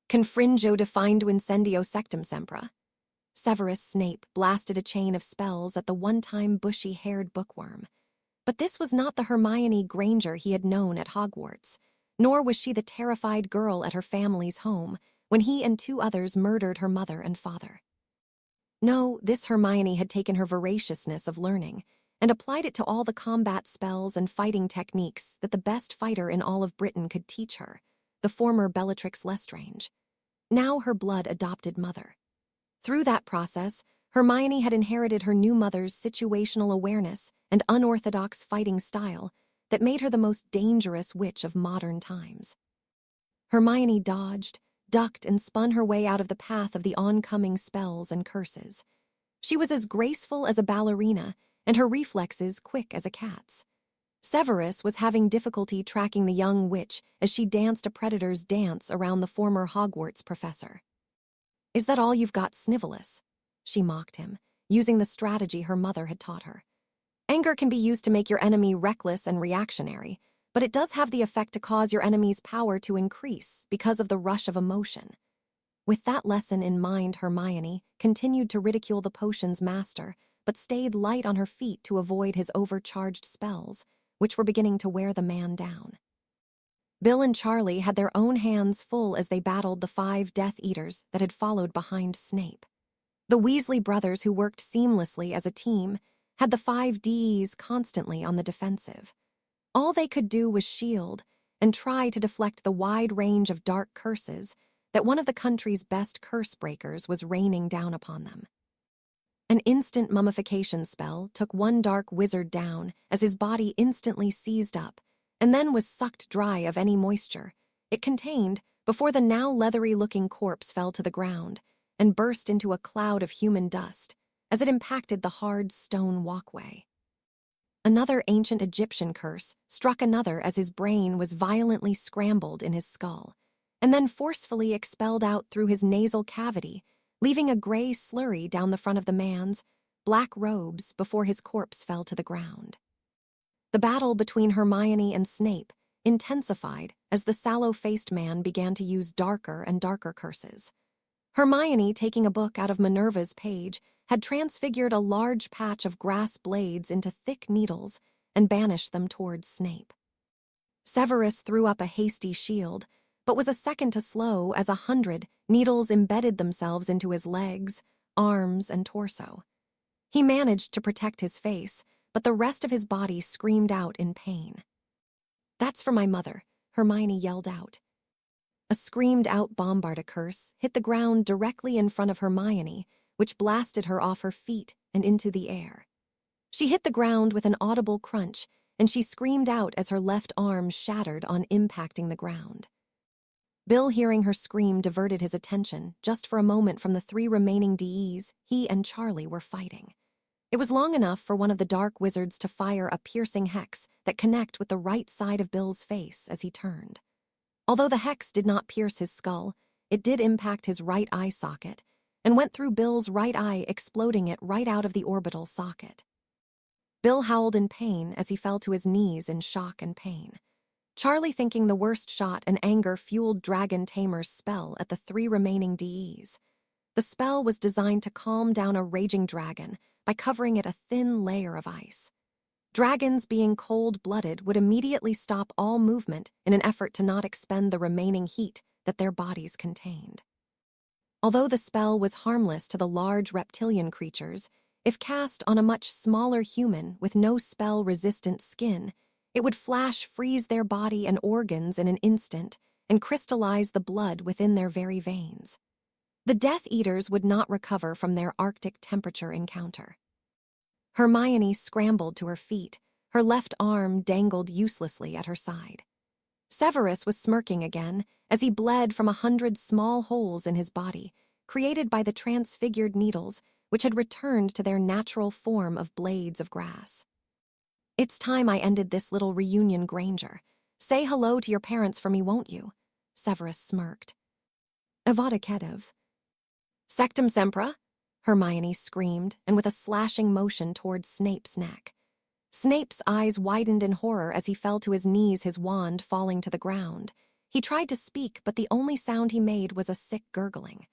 "Confringo defined incendio sectum sempra." Severus Snape blasted a chain of spells at the one-time bushy-haired bookworm. But this was not the Hermione Granger he had known at Hogwarts, nor was she the terrified girl at her family's home when he and two others murdered her mother and father. No, this Hermione had taken her voraciousness of learning and applied it to all the combat spells and fighting techniques that the best fighter in all of Britain could teach her, the former Bellatrix Lestrange, now her blood-adopted mother. Through that process, Hermione had inherited her new mother's situational awareness and unorthodox fighting style that made her the most dangerous witch of modern times. Hermione dodged, ducked, and spun her way out of the path of the oncoming spells and curses. She was as graceful as a ballerina, and her reflexes quick as a cat's. Severus was having difficulty tracking the young witch as she danced a predator's dance around the former Hogwarts professor. "Is that all you've got, Snivelus?" she mocked him, using the strategy her mother had taught her. "Anger can be used to make your enemy reckless and reactionary, but it does have the effect to cause your enemy's power to increase because of the rush of emotion." With that lesson in mind, Hermione continued to ridicule the potion's master, but stayed light on her feet to avoid his overcharged spells, which were beginning to wear the man down. Bill and Charlie had their own hands full as they battled the 5 Death Eaters that had followed behind Snape. The Weasley brothers, who worked seamlessly as a team, had the 5 Ds constantly on the defensive. All they could do was shield and try to deflect the wide range of dark curses that one of the country's best curse breakers was raining down upon them. An instant mummification spell took one dark wizard down as his body instantly seized up and then was sucked dry of any moisture it contained before the now leathery-looking corpse fell to the ground and burst into a cloud of human dust as it impacted the hard stone walkway. Another ancient Egyptian curse struck another as his brain was violently scrambled in his skull, and then forcefully expelled out through his nasal cavity, leaving a gray slurry down the front of the man's black robes before his corpse fell to the ground. The battle between Hermione and Snape intensified as the sallow-faced man began to use darker and darker curses. Hermione, taking a book out of Minerva's page, had transfigured a large patch of grass blades into thick needles and banished them towards Snape. Severus threw up a hasty shield, but was a second too slow as 100 needles embedded themselves into his legs, arms, and torso. He managed to protect his face, but the rest of his body screamed out in pain. "That's for my mother," Hermione yelled out. A screamed-out Bombarda curse hit the ground directly in front of Hermione, which blasted her off her feet and into the air. She hit the ground with an audible crunch, and she screamed out as her left arm shattered on impacting the ground. Bill, hearing her scream, diverted his attention just for a moment from the 3 remaining DEs he and Charlie were fighting. It was long enough for one of the dark wizards to fire a piercing hex that connected with the right side of Bill's face as he turned. Although the hex did not pierce his skull, it did impact his right eye socket and went through Bill's right eye, exploding it right out of the orbital socket. Bill howled in pain as he fell to his knees in shock and pain. Charlie, thinking the worst shot, and anger fueled Dragon Tamer's spell at the 3 remaining DEs. The spell was designed to calm down a raging dragon by covering it a thin layer of ice. Dragons, being cold-blooded, would immediately stop all movement in an effort to not expend the remaining heat that their bodies contained. Although the spell was harmless to the large reptilian creatures, if cast on a much smaller human with no spell-resistant skin, it would flash freeze their body and organs in an instant and crystallize the blood within their very veins. The Death Eaters would not recover from their Arctic temperature encounter. Hermione scrambled to her feet. Her left arm dangled uselessly at her side. Severus was smirking again as he bled from 100 small holes in his body, created by the transfigured needles, which had returned to their natural form of blades of grass. "It's time I ended this little reunion, Granger. Say hello to your parents for me, won't you?" Severus smirked. "Avada Kedavra." "Sectum Sempra?" Hermione screamed, and with a slashing motion towards Snape's neck. Snape's eyes widened in horror as he fell to his knees, his wand falling to the ground. He tried to speak, but the only sound he made was a sick gurgling.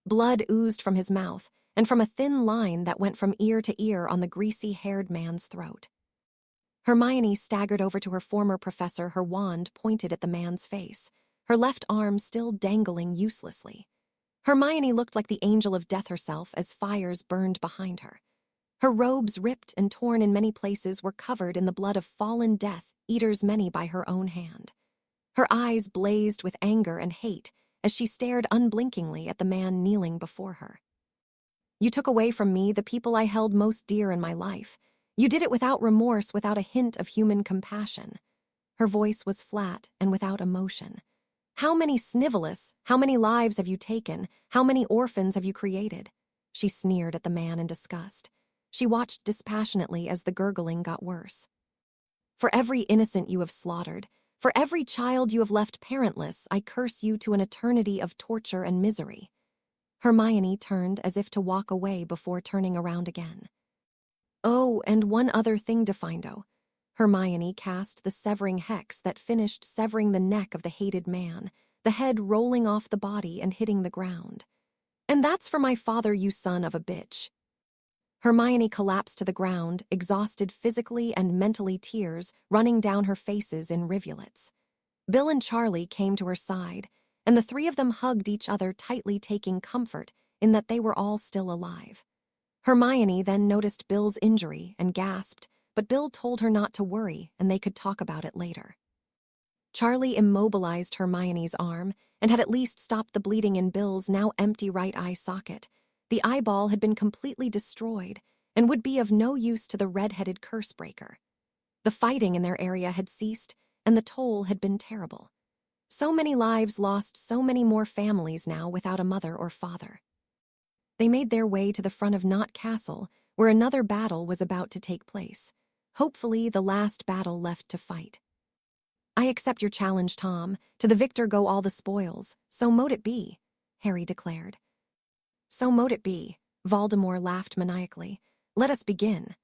Blood oozed from his mouth, and from a thin line that went from ear to ear on the greasy-haired man's throat. Hermione staggered over to her former professor, her wand pointed at the man's face, her left arm still dangling uselessly. Hermione looked like the angel of death herself as fires burned behind her. Her robes, ripped and torn in many places, were covered in the blood of fallen Death Eaters, many by her own hand. Her eyes blazed with anger and hate as she stared unblinkingly at the man kneeling before her. "You took away from me the people I held most dear in my life. You did it without remorse, without a hint of human compassion." Her voice was flat and without emotion. "How many how many lives have you taken? How many orphans have you created?" She sneered at the man in disgust. She watched dispassionately as the gurgling got worse. "For every innocent you have slaughtered, for every child you have left parentless, I curse you to an eternity of torture and misery." Hermione turned as if to walk away before turning around again. "Oh, and one other thing, Defindo." Hermione cast the severing hex that finished severing the neck of the hated man, the head rolling off the body and hitting the ground. "And that's for my father, you son of a bitch." Hermione collapsed to the ground, exhausted physically and mentally, tears running down her faces in rivulets. Bill and Charlie came to her side, and the 3 of them hugged each other tightly, taking comfort in that they were all still alive. Hermione then noticed Bill's injury and gasped, but Bill told her not to worry and they could talk about it later. Charlie immobilized Hermione's arm and had at least stopped the bleeding in Bill's now empty right eye socket. The eyeball had been completely destroyed and would be of no use to the red-headed curse breaker. The fighting in their area had ceased, and the toll had been terrible. So many lives lost, so many more families now without a mother or father. They made their way to the front of Knot Castle, where another battle was about to take place. Hopefully the last battle left to fight. "I accept your challenge, Tom. To the victor go all the spoils. So mote it be," Harry declared. "So mote it be," Voldemort laughed maniacally. "Let us begin."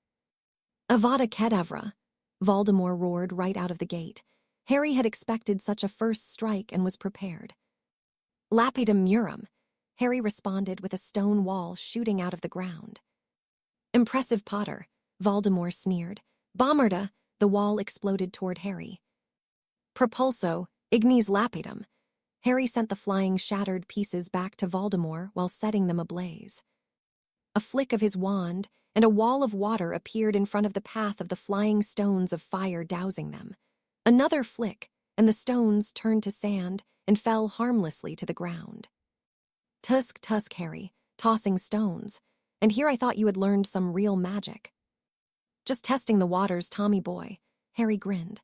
"Avada Kedavra," Voldemort roared right out of the gate. Harry had expected such a first strike and was prepared. "Lapidem murum," Harry responded with a stone wall shooting out of the ground. "Impressive, Potter," Voldemort sneered. "Bombarda," the wall exploded toward Harry. "Propulso, ignis lapidem." Harry sent the flying shattered pieces back to Voldemort while setting them ablaze. A flick of his wand, and a wall of water appeared in front of the path of the flying stones of fire dousing them. Another flick, and the stones turned to sand and fell harmlessly to the ground. Tusk, tusk, Harry, tossing stones. And here I thought you had learned some real magic. Just testing the waters, Tommy boy, Harry grinned.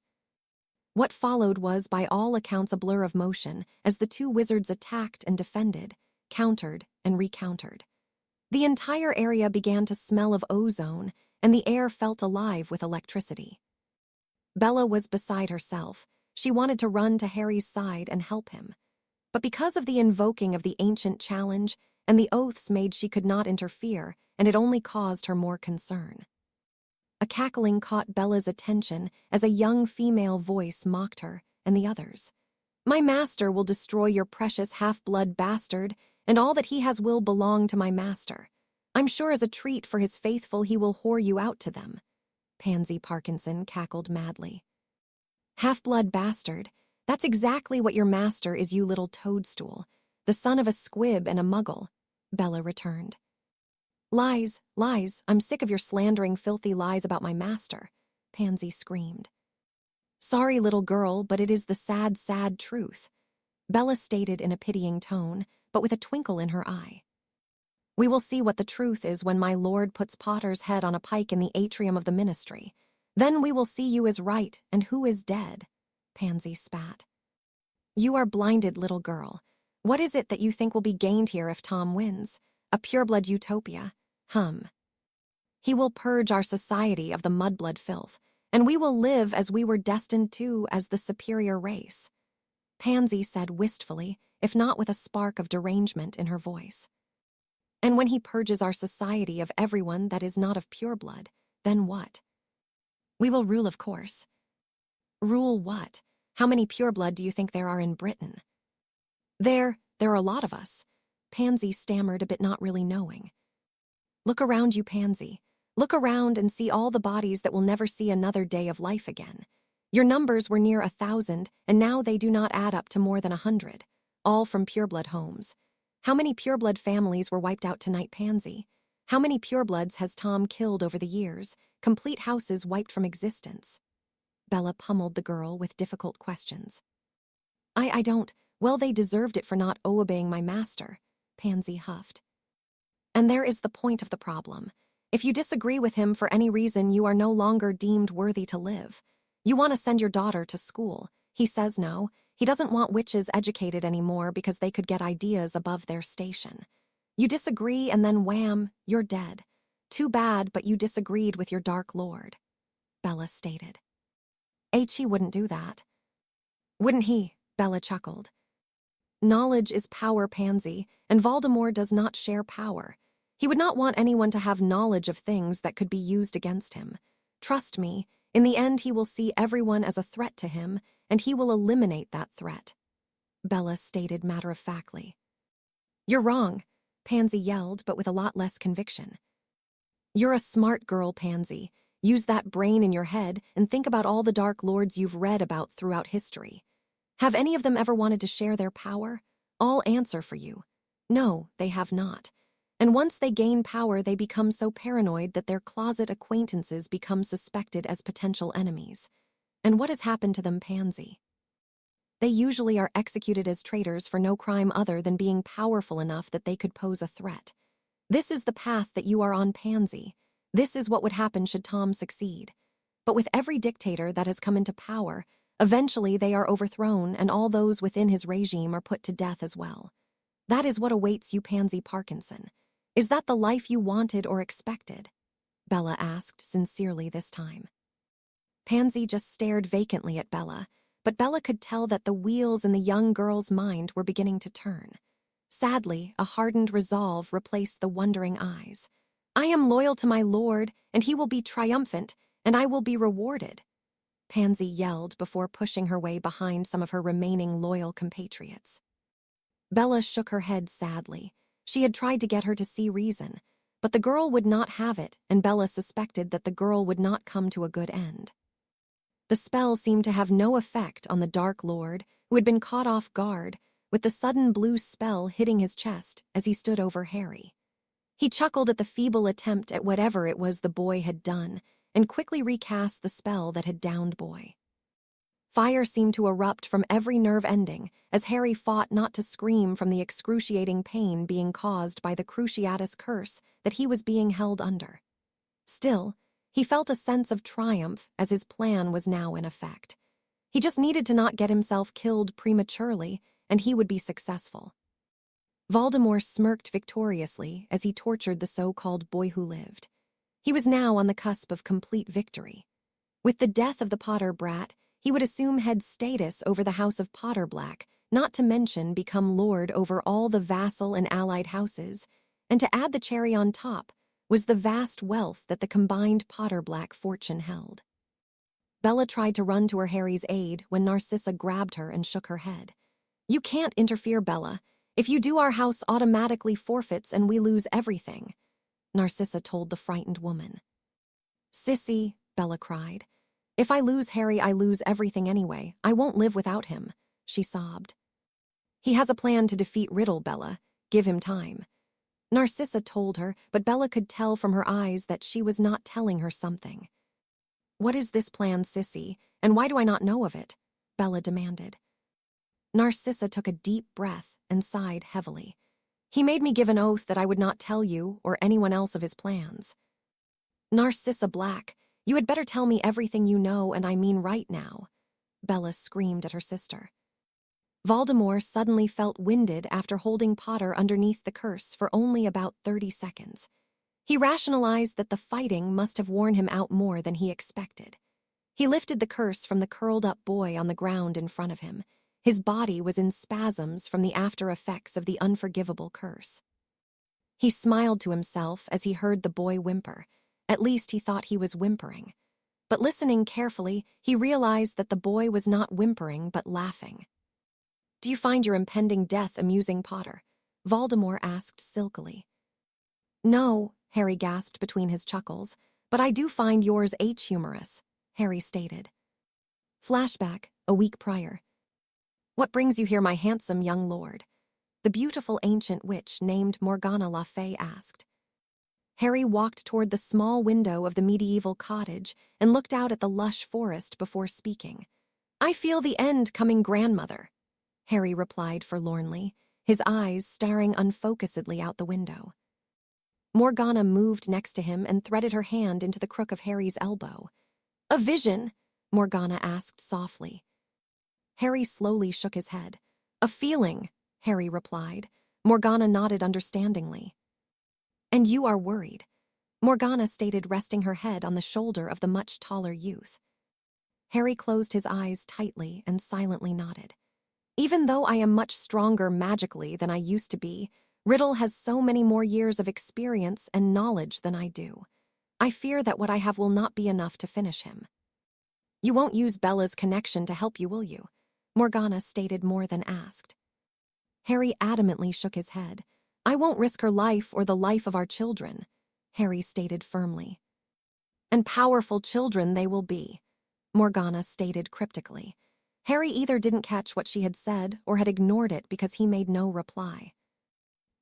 What followed was, by all accounts, a blur of motion as the two wizards attacked and defended, countered and recountered. The entire area began to smell of ozone, and the air felt alive with electricity. Bella was beside herself. She wanted to run to Harry's side and help him. But because of the invoking of the ancient challenge and the oaths made, she could not interfere, and it only caused her more concern. A cackling caught Bella's attention as a young female voice mocked her and the others. My master will destroy your precious half-blood bastard, and all that he has will belong to my master. I'm sure as a treat for his faithful he will whore you out to them. Pansy Parkinson cackled madly. Half-blood bastard, that's exactly what your master is, you little toadstool, the son of a squib and a muggle, Bella returned. Lies, lies, I'm sick of your slandering filthy lies about my master, Pansy screamed. Sorry, little girl, but it is the sad, sad truth, Bella stated in a pitying tone, but with a twinkle in her eye. We will see what the truth is when my lord puts Potter's head on a pike in the atrium of the ministry. Then we will see who is right and who is dead, Pansy spat. You are blinded, little girl. What is it that you think will be gained here if Tom wins? A pureblood utopia? He will purge our society of the mudblood filth, and we will live as we were destined to, as the superior race, Pansy said wistfully, if not with a spark of derangement in her voice. And when he purges our society of everyone that is not of pureblood, then what? We will rule, of course. Rule what? How many pureblood do you think there are in Britain? There are a lot of us, Pansy stammered, a bit not really knowing. Look around you, Pansy. Look around and see all the bodies that will never see another day of life again. Your numbers were near 1,000, and now they do not add up to more than 100, all from pureblood homes. How many pureblood families were wiped out tonight, Pansy? How many purebloods has Tom killed over the years? Complete houses wiped from existence. Bella pummeled the girl with difficult questions. I don't. Well, they deserved it for not obeying my master, Pansy huffed. And there is the point of the problem. If you disagree with him for any reason, you are no longer deemed worthy to live. You want to send your daughter to school. He says no. He doesn't want witches educated anymore because they could get ideas above their station. You disagree and then wham, you're dead. Too bad, but you disagreed with your Dark Lord, Bella stated. He wouldn't do that. Wouldn't he? Bella chuckled. Knowledge is power, Pansy, and Voldemort does not share power. He would not want anyone to have knowledge of things that could be used against him. Trust me, in the end he will see everyone as a threat to him, and he will eliminate that threat, Bella stated matter-of-factly. You're wrong, Pansy yelled, but with a lot less conviction. You're a smart girl, Pansy. Use that brain in your head and think about all the Dark Lords you've read about throughout history. Have any of them ever wanted to share their power? I'll answer for you. No, they have not. And once they gain power, they become so paranoid that their closet acquaintances become suspected as potential enemies. And what has happened to them, Pansy? They usually are executed as traitors for no crime other than being powerful enough that they could pose a threat. This is the path that you are on, Pansy. This is what would happen should Tom succeed. But with every dictator that has come into power, eventually they are overthrown and all those within his regime are put to death as well. That is what awaits you, Pansy Parkinson. Is that the life you wanted or expected? Bella asked sincerely this time. Pansy just stared vacantly at Bella, but Bella could tell that the wheels in the young girl's mind were beginning to turn. Sadly, a hardened resolve replaced the wondering eyes. I am loyal to my lord, and he will be triumphant, and I will be rewarded, Pansy yelled before pushing her way behind some of her remaining loyal compatriots. Bella shook her head sadly. She had tried to get her to see reason, but the girl would not have it, and Bella suspected that the girl would not come to a good end. The spell seemed to have no effect on the Dark Lord, who had been caught off guard, with the sudden blue spell hitting his chest as he stood over Harry. He chuckled at the feeble attempt at whatever it was the boy had done and quickly recast the spell that had downed boy. Fire seemed to erupt from every nerve ending as Harry fought not to scream from the excruciating pain being caused by the Cruciatus curse that he was being held under. Still, he felt a sense of triumph as his plan was now in effect. He just needed to not get himself killed prematurely, and he would be successful. Voldemort smirked victoriously as he tortured the so-called boy who lived. He was now on the cusp of complete victory. With the death of the Potter brat, he would assume head status over the House of Potterblack, not to mention become lord over all the vassal and allied houses, and to add the cherry on top was the vast wealth that the combined Potterblack fortune held. Bella tried to run to her Harry's aid when Narcissa grabbed her and shook her head. "You can't interfere, Bella. If you do, our house automatically forfeits and we lose everything," Narcissa told the frightened woman. "Sissy," Bella cried. "If I lose Harry, I lose everything anyway. I won't live without him," she sobbed. "He has a plan to defeat Riddle, Bella. Give him time," Narcissa told her, but Bella could tell from her eyes that she was not telling her something. "What is this plan, Sissy, and why do I not know of it?" Bella demanded. Narcissa took a deep breath and sighed heavily. "He made me give an oath that I would not tell you or anyone else of his plans." "Narcissa Black, you had better tell me everything you know, and I mean right now," Bella screamed at her sister. Voldemort suddenly felt winded after holding Potter underneath the curse for only about 30 seconds. He rationalized that the fighting must have worn him out more than he expected. He lifted the curse from the curled-up boy on the ground in front of him. His body was in spasms from the after effects of the unforgivable curse. He smiled to himself as he heard the boy whimper. At least he thought he was whimpering. But listening carefully, he realized that the boy was not whimpering but laughing. "Do you find your impending death amusing, Potter?" Voldemort asked silkily. "No," Harry gasped between his chuckles, "but I do find yours humorous," Harry stated. Flashback, a week prior. "What brings you here, my handsome young lord?" the beautiful ancient witch named Morgana Le Fay asked. Harry walked toward the small window of the medieval cottage and looked out at the lush forest before speaking. "I feel the end coming, grandmother," Harry replied forlornly, his eyes staring unfocusedly out the window. Morgana moved next to him and threaded her hand into the crook of Harry's elbow. "A vision?" Morgana asked softly. Harry slowly shook his head. "A feeling," Harry replied. Morgana nodded understandingly. "And you are worried," Morgana stated, resting her head on the shoulder of the much taller youth. Harry closed his eyes tightly and silently nodded. "Even though I am much stronger magically than I used to be, Riddle has so many more years of experience and knowledge than I do. I fear that what I have will not be enough to finish him." "You won't use Bella's connection to help you, will you?" Morgana stated more than asked. Harry adamantly shook his head. "I won't risk her life or the life of our children," Harry stated firmly. "And powerful children they will be," Morgana stated cryptically. Harry either didn't catch what she had said or had ignored it because he made no reply.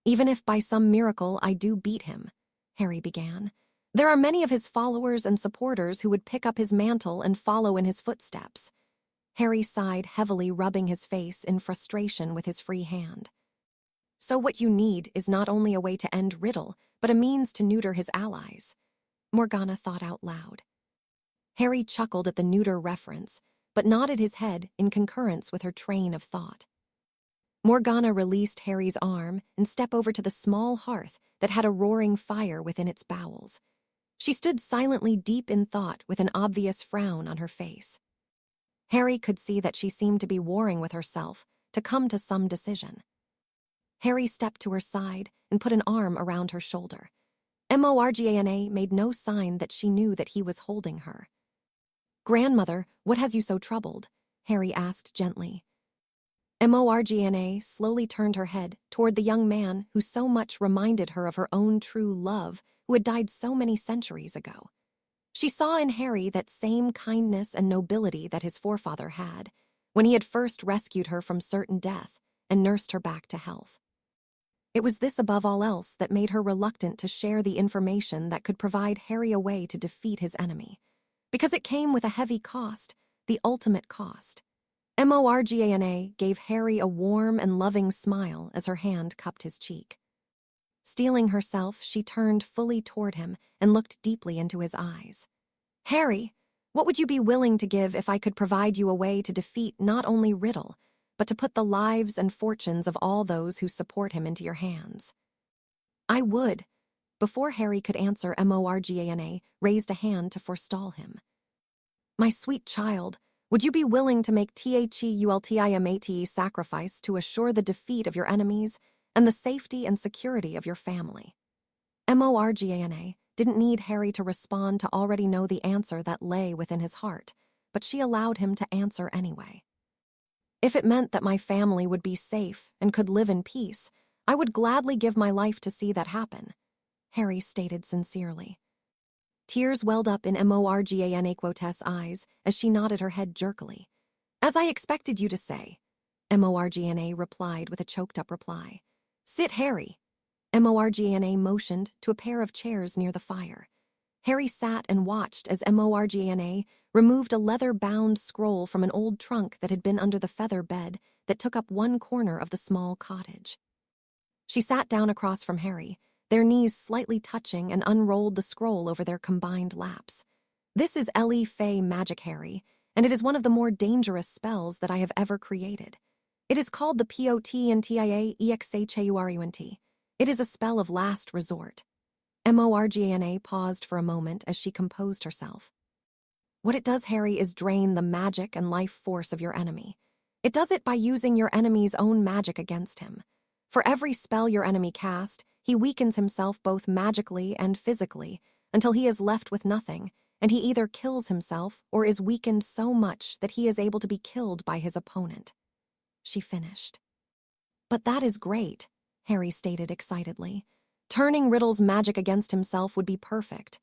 "Even if by some miracle I do beat him," Harry began, "there are many of his followers and supporters who would pick up his mantle and follow in his footsteps." Harry sighed heavily, rubbing his face in frustration with his free hand. "So what you need is not only a way to end Riddle, but a means to neuter his allies," Morgana thought out loud. Harry chuckled at the neuter reference, but nodded his head in concurrence with her train of thought. Morgana released Harry's arm and stepped over to the small hearth that had a roaring fire within its bowels. She stood silently deep in thought with an obvious frown on her face. Harry could see that she seemed to be warring with herself to come to some decision. Harry stepped to her side and put an arm around her shoulder. Morgana made no sign that she knew that he was holding her. "Grandmother, what has you so troubled?" Harry asked gently. Morgana slowly turned her head toward the young man who so much reminded her of her own true love, who had died so many centuries ago. She saw in Harry that same kindness and nobility that his forefather had, when he had first rescued her from certain death and nursed her back to health. It was this above all else that made her reluctant to share the information that could provide Harry a way to defeat his enemy. Because it came with a heavy cost, the ultimate cost. Morgana gave Harry a warm and loving smile as her hand cupped his cheek. Steeling herself, she turned fully toward him and looked deeply into his eyes. Harry, what would you be willing to give if I could provide you a way to defeat not only Riddle, but to put the lives and fortunes of all those who support him into your hands? I would. Before Harry could answer, Morgana raised a hand to forestall him. My sweet child, would you be willing to make THEULTIMATE sacrifice to assure the defeat of your enemies and the safety and security of your family? Morgana didn't need Harry to respond to already know the answer that lay within his heart, but she allowed him to answer anyway. If it meant that my family would be safe and could live in peace, I would gladly give my life to see that happen, Harry stated sincerely. Tears welled up in Morgana's eyes as she nodded her head jerkily. As I expected you to say, Morgana replied with a choked-up reply. Sit, Harry. Morgana motioned to a pair of chairs near the fire. Harry sat and watched as Morgana removed a leather-bound scroll from an old trunk that had been under the feather bed that took up one corner of the small cottage. She sat down across from Harry, their knees slightly touching, and unrolled the scroll over their combined laps. This is Ellie Fey Magic, Harry, and it is one of the more dangerous spells that I have ever created. It is called the POTNTIAEXHAURUNT. It is a spell of last resort. Morgana paused for a moment as she composed herself. What it does, Harry, is drain the magic and life force of your enemy. It does it by using your enemy's own magic against him. For every spell your enemy cast, he weakens himself both magically and physically until he is left with nothing, and he either kills himself or is weakened so much that he is able to be killed by his opponent. She finished. But that is great, Harry stated excitedly. Turning Riddle's magic against himself would be perfect.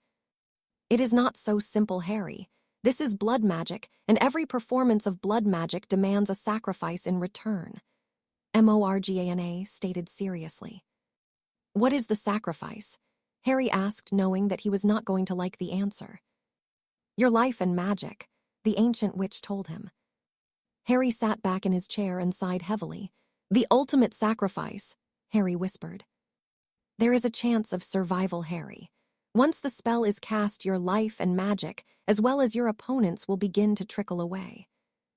It is not so simple, Harry. This is blood magic, and every performance of blood magic demands a sacrifice in return, Morgana stated seriously. What is the sacrifice? Harry asked, knowing that he was not going to like the answer. Your life and magic, the ancient witch told him. Harry sat back in his chair and sighed heavily. The ultimate sacrifice, Harry whispered. There is a chance of survival, Harry. Once the spell is cast, your life and magic, as well as your opponent's, will begin to trickle away.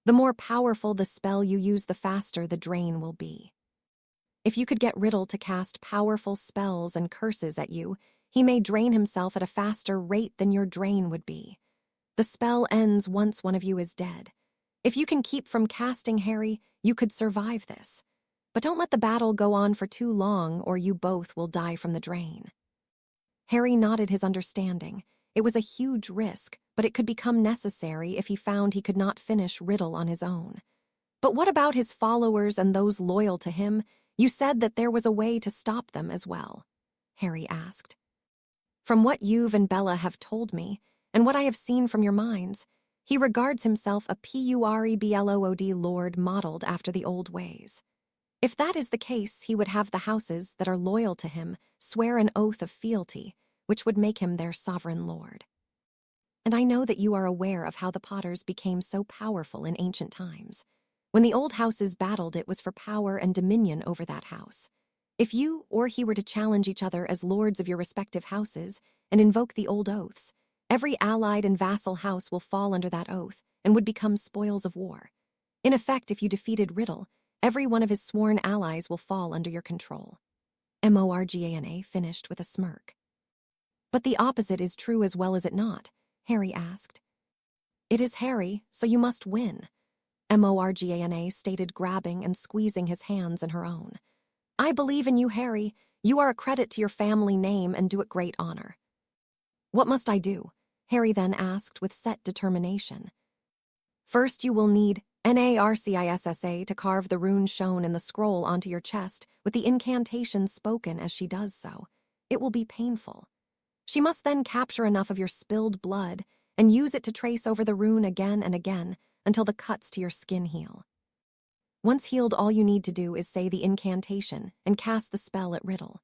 The more powerful the spell you use, the faster the drain will be. If you could get Riddle to cast powerful spells and curses at you, he may drain himself at a faster rate than your drain would be. The spell ends once one of you is dead. If you can keep from casting, Harry, you could survive this. But don't let the battle go on for too long, or you both will die from the drain. Harry nodded his understanding. It was a huge risk, but it could become necessary if he found he could not finish Riddle on his own. But what about his followers and those loyal to him? You said that there was a way to stop them as well, Harry asked. From what you and Bella have told me, and what I have seen from your minds, he regards himself a PUREBLOOD lord modeled after the old ways. If that is the case, he would have the houses that are loyal to him swear an oath of fealty, which would make him their sovereign lord. And I know that you are aware of how the Potters became so powerful in ancient times. When the old houses battled, it was for power and dominion over that house. If you or he were to challenge each other as lords of your respective houses and invoke the old oaths, every allied and vassal house will fall under that oath and would become spoils of war. In effect, if you defeated Riddle, every one of his sworn allies will fall under your control. Morgana finished with a smirk. But the opposite is true as well, is it not? Harry asked. It is, Harry, so you must win, Morgana stated, grabbing and squeezing his hands in her own. I believe in you, Harry. You are a credit to your family name and do it great honor. What must I do? Harry then asked with set determination. First, you will need NARCISSA to carve the rune shown in the scroll onto your chest with the incantation spoken as she does so. It will be painful. She must then capture enough of your spilled blood and use it to trace over the rune again and again until the cuts to your skin heal. Once healed, all you need to do is say the incantation and cast the spell at Riddle.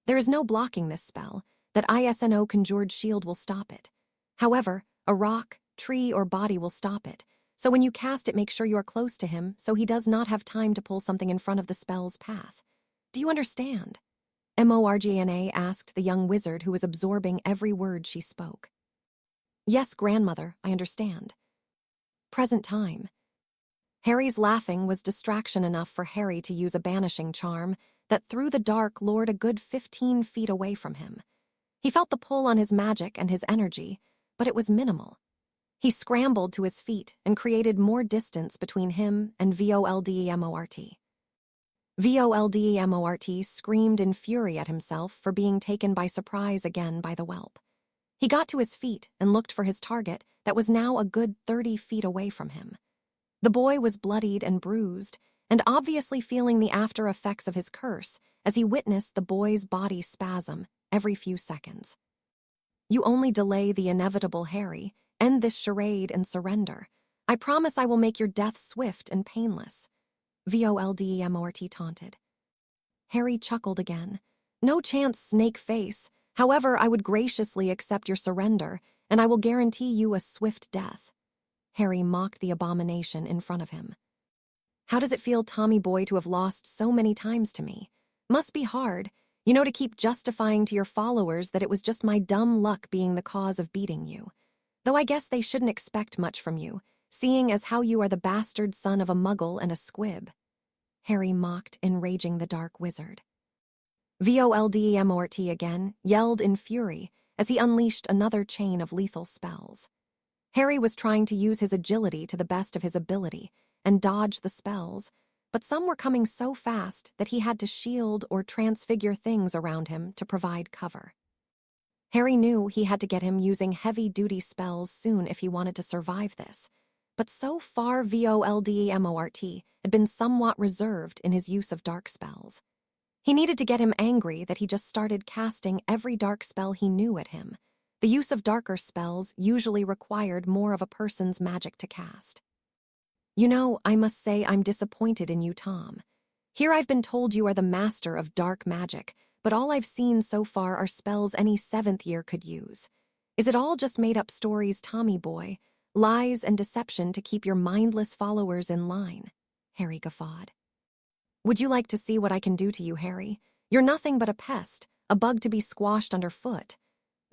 There is no blocking this spell. That ISNO conjured shield will stop it. However, a rock, tree, or body will stop it. So when you cast it, make sure you are close to him so he does not have time to pull something in front of the spell's path. Do you understand? Morgana asked the young wizard who was absorbing every word she spoke. Yes, grandmother, I understand. Present time. Harry's laughing was distraction enough for Harry to use a banishing charm that threw the Dark Lord a good 15 feet away from him. He felt the pull on his magic and his energy, but it was minimal. He scrambled to his feet and created more distance between him and Voldemort. Voldemort screamed in fury at himself for being taken by surprise again by the whelp. He got to his feet and looked for his target that was now a good 30 feet away from him. The boy was bloodied and bruised, and obviously feeling the after effects of his curse as he witnessed the boy's body spasm every few seconds. You only delay the inevitable, Harry. End this charade and surrender. I promise I will make your death swift and painless. Voldemort taunted. Harry chuckled again. No chance, snake face. However, I would graciously accept your surrender, and I will guarantee you a swift death. Harry mocked the abomination in front of him. How does it feel, Tommy boy, to have lost so many times to me? Must be hard, to keep justifying to your followers that it was just my dumb luck being the cause of beating you. Though I guess they shouldn't expect much from you, seeing as how you are the bastard son of a muggle and a squib. Harry mocked, enraging the dark wizard. Voldemort again yelled in fury as he unleashed another chain of lethal spells. Harry was trying to use his agility to the best of his ability and dodge the spells, but some were coming so fast that he had to shield or transfigure things around him to provide cover. Harry knew he had to get him using heavy-duty spells soon if he wanted to survive this, but so far Voldemort had been somewhat reserved in his use of dark spells. He needed to get him angry that he just started casting every dark spell he knew at him. The use of darker spells usually required more of a person's magic to cast. I must say I'm disappointed in you, Tom. Here I've been told you are the master of dark magic, but all I've seen so far are spells any 7th year could use. Is it all just made-up stories, Tommy boy? Lies and deception to keep your mindless followers in line? Harry guffawed. Would you like to see what I can do to you, Harry? You're nothing but a pest, a bug to be squashed underfoot.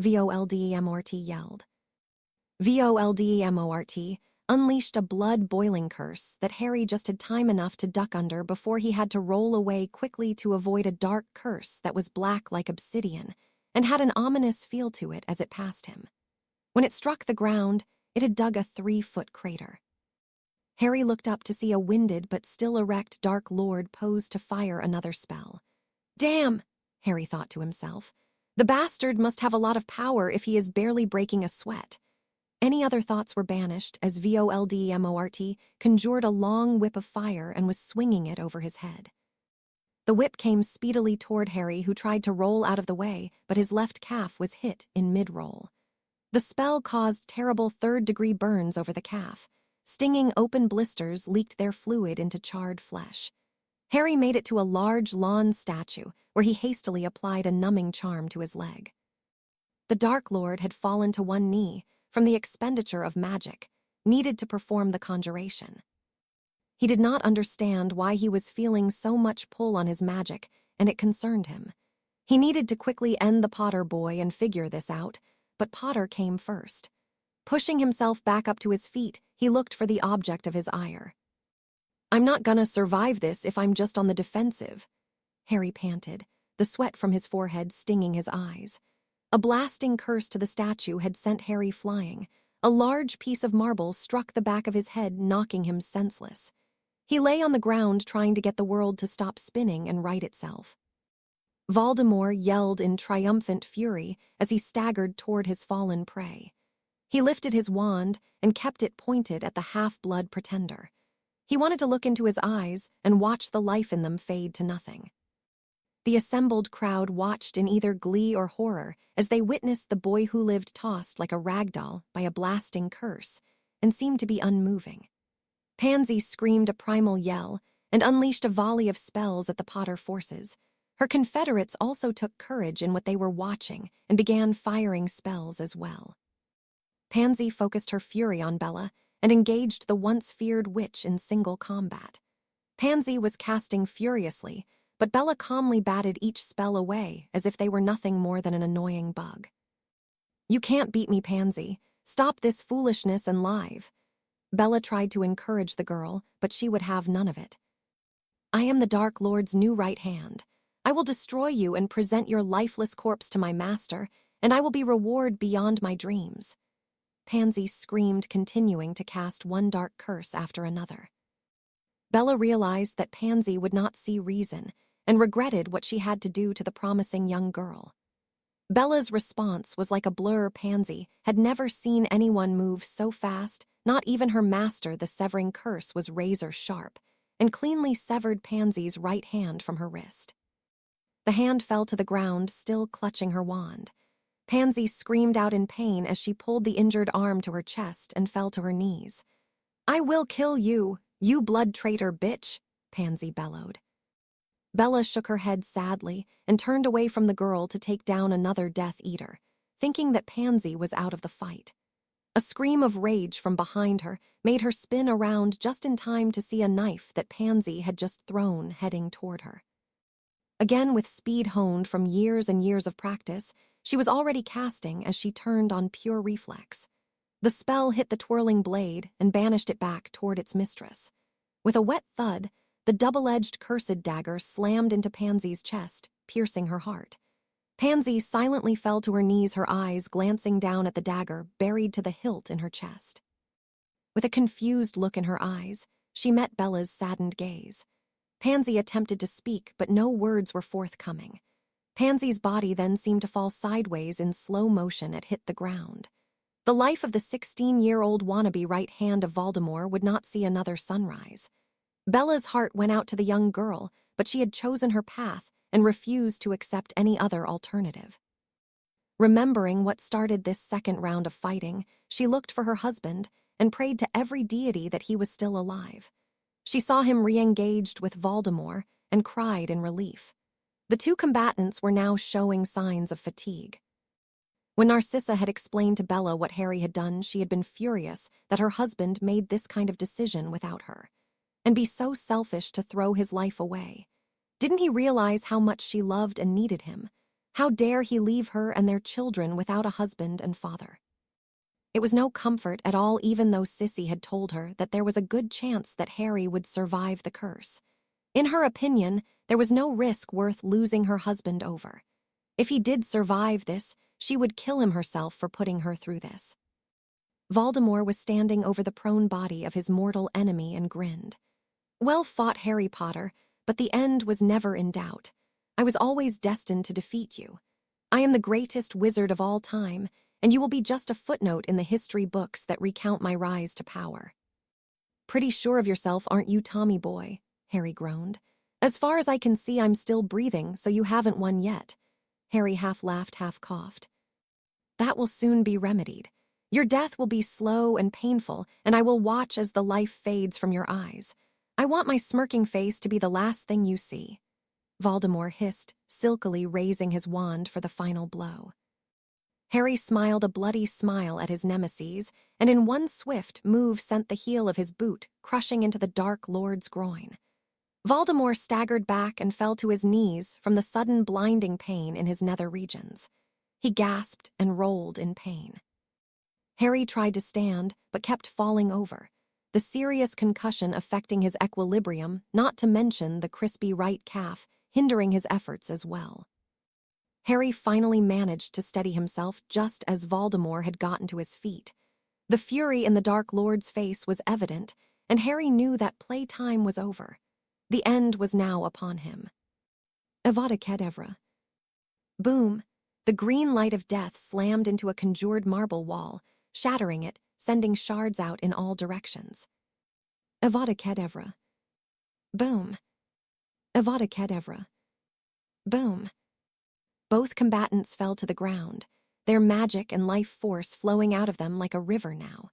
Voldemort yelled. Voldemort unleashed a blood-boiling curse that Harry just had time enough to duck under before he had to roll away quickly to avoid a dark curse that was black like obsidian and had an ominous feel to it as it passed him. When it struck the ground, it had dug a 3-foot crater. Harry looked up to see a winded but still erect Dark Lord pose to fire another spell. Damn, Harry thought to himself. The bastard must have a lot of power if he is barely breaking a sweat. Any other thoughts were banished as Voldemort conjured a long whip of fire and was swinging it over his head. The whip came speedily toward Harry, who tried to roll out of the way, but his left calf was hit in mid-roll. The spell caused terrible 3rd-degree burns over the calf. Stinging open blisters leaked their fluid into charred flesh. Harry made it to a large lawn statue, where he hastily applied a numbing charm to his leg. The Dark Lord had fallen to one knee from the expenditure of magic needed to perform the conjuration. He did not understand why he was feeling so much pull on his magic, and it concerned him. He needed to quickly end the Potter boy and figure this out, but Potter came first. Pushing himself back up to his feet, he looked for the object of his ire. I'm not gonna survive this if I'm just on the defensive, Harry panted, the sweat from his forehead stinging his eyes. A blasting curse to the statue had sent Harry flying. A large piece of marble struck the back of his head, knocking him senseless. He lay on the ground trying to get the world to stop spinning and right itself. Voldemort yelled in triumphant fury as he staggered toward his fallen prey. He lifted his wand and kept it pointed at the half-blood pretender. He wanted to look into his eyes and watch the life in them fade to nothing. The assembled crowd watched in either glee or horror as they witnessed the boy who lived tossed like a rag doll by a blasting curse and seemed to be unmoving. Pansy screamed a primal yell, and unleashed a volley of spells at the Potter forces. Her confederates also took courage in what they were watching and began firing spells as well. Pansy focused her fury on Bella and engaged the once-feared witch in single combat. Pansy was casting furiously, but Bella calmly batted each spell away as if they were nothing more than an annoying bug. "You can't beat me, Pansy. Stop this foolishness and live." Bella tried to encourage the girl, but she would have none of it. "I am the Dark Lord's new right hand. I will destroy you and present your lifeless corpse to my master, and I will be rewarded beyond my dreams." Pansy screamed, continuing to cast one dark curse after another. Bella realized that Pansy would not see reason and regretted what she had to do to the promising young girl. Bella's response was like a blur. Pansy had never seen anyone move so fast, not even her master. The severing curse was razor sharp and cleanly severed Pansy's right hand from her wrist. The hand fell to the ground, still clutching her wand. Pansy screamed out in pain as she pulled the injured arm to her chest and fell to her knees. "I will kill you, you blood traitor bitch," Pansy bellowed. Bella shook her head sadly and turned away from the girl to take down another Death Eater, thinking that Pansy was out of the fight. A scream of rage from behind her made her spin around just in time to see a knife that Pansy had just thrown heading toward her. Again, with speed honed from years and years of practice, she was already casting as she turned on pure reflex. The spell hit the twirling blade and banished it back toward its mistress. With a wet thud, the double-edged cursed dagger slammed into Pansy's chest, piercing her heart. Pansy silently fell to her knees, her eyes glancing down at the dagger buried to the hilt in her chest. With a confused look in her eyes, she met Bella's saddened gaze. Pansy attempted to speak, but no words were forthcoming. Pansy's body then seemed to fall sideways in slow motion. It hit the ground. The life of the 16-year-old wannabe right hand of Voldemort would not see another sunrise. Bella's heart went out to the young girl, but she had chosen her path and refused to accept any other alternative. Remembering what started this second round of fighting, she looked for her husband and prayed to every deity that he was still alive. She saw him re-engaged with Voldemort and cried in relief. The two combatants were now showing signs of fatigue. When Narcissa had explained to Bella what Harry had done, she had been furious that her husband made this kind of decision without her. And be so selfish to throw his life away. Didn't he realize how much she loved and needed him? How dare he leave her and their children without a husband and father? It was no comfort at all, even though Sissy had told her that there was a good chance that Harry would survive the curse. In her opinion, there was no risk worth losing her husband over. If he did survive this, she would kill him herself for putting her through this. Voldemort was standing over the prone body of his mortal enemy and grinned. "Well fought, Harry Potter, but the end was never in doubt. I was always destined to defeat you. I am the greatest wizard of all time, and you will be just a footnote in the history books that recount my rise to power." "Pretty sure of yourself, aren't you, Tommy boy?" Harry groaned. "As far as I can see, I'm still breathing, so you haven't won yet." Harry half laughed, half coughed. "That will soon be remedied. Your death will be slow and painful, and I will watch as the life fades from your eyes. I want my smirking face to be the last thing you see." Voldemort hissed, silkily raising his wand for the final blow. Harry smiled a bloody smile at his nemesis, and in one swift move sent the heel of his boot crushing into the Dark Lord's groin. Voldemort staggered back and fell to his knees from the sudden blinding pain in his nether regions. He gasped and rolled in pain. Harry tried to stand, but kept falling over, the serious concussion affecting his equilibrium, not to mention the crispy right calf, hindering his efforts as well. Harry finally managed to steady himself just as Voldemort had gotten to his feet. The fury in the Dark Lord's face was evident, and Harry knew that playtime was over. The end was now upon him. Avada Kedavra. Boom! The green light of death slammed into a conjured marble wall, shattering it, sending shards out in all directions. Avada Kedavra. Boom! Avada Kedavra. Boom! Both combatants fell to the ground, their magic and life force flowing out of them like a river now.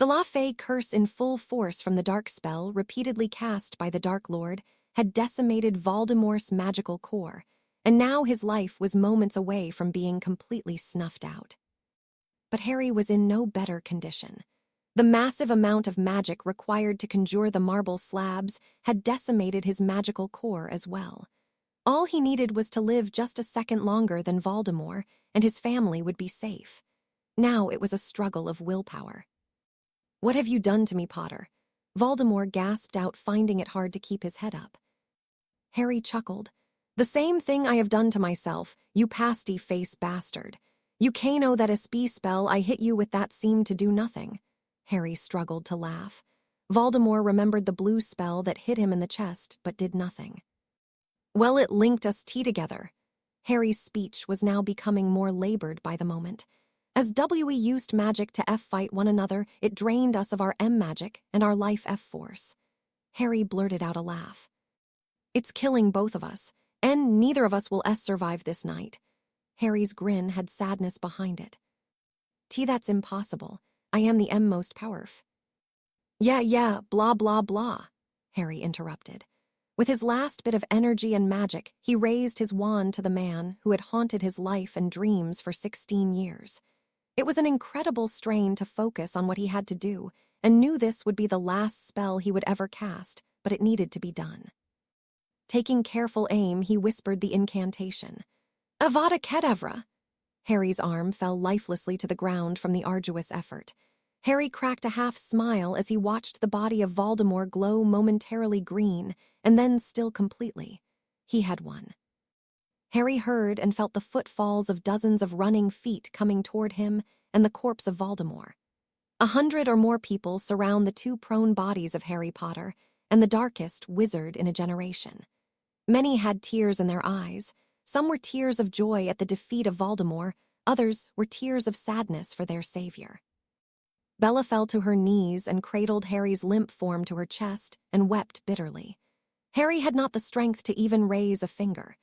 The La Fey curse in full force from the dark spell repeatedly cast by the Dark Lord had decimated Voldemort's magical core, and now his life was moments away from being completely snuffed out. But Harry was in no better condition. The massive amount of magic required to conjure the marble slabs had decimated his magical core as well. All he needed was to live just a second longer than Voldemort, and his family would be safe. Now it was a struggle of willpower. "What have you done to me, Potter?" Voldemort gasped out, finding it hard to keep his head up. Harry chuckled. "The same thing I have done to myself, you pasty-face bastard. You know that spell spell I hit you with that seemed to do nothing." Harry struggled to laugh. Voldemort remembered the blue spell that hit him in the chest, but did nothing. "Well, it linked us together." Harry's speech was now becoming more labored by the moment. "As we used magic to F-fight one another, it drained us of our M-magic and our life F-force." Harry blurted out a laugh. "It's killing both of us, and neither of us will survive this night." Harry's grin had sadness behind it. That's impossible. I am the M-most powerful." Yeah, blah, blah, blah," Harry interrupted. With his last bit of energy and magic, he raised his wand to the man who had haunted his life and dreams for 16 years. It was an incredible strain to focus on what he had to do, and knew this would be the last spell he would ever cast, but it needed to be done. Taking careful aim, he whispered the incantation. "Avada Kedavra!" Harry's arm fell lifelessly to the ground from the arduous effort. Harry cracked a half smile as he watched the body of Voldemort glow momentarily green, and then still completely. He had won. Harry heard and felt the footfalls of dozens of running feet coming toward him and the corpse of Voldemort. 100 or more people surround the two prone bodies of Harry Potter and the darkest wizard in a generation. Many had tears in their eyes. Some were tears of joy at the defeat of Voldemort, others were tears of sadness for their savior. Bella fell to her knees and cradled Harry's limp form to her chest and wept bitterly. Harry had not the strength to even raise a finger.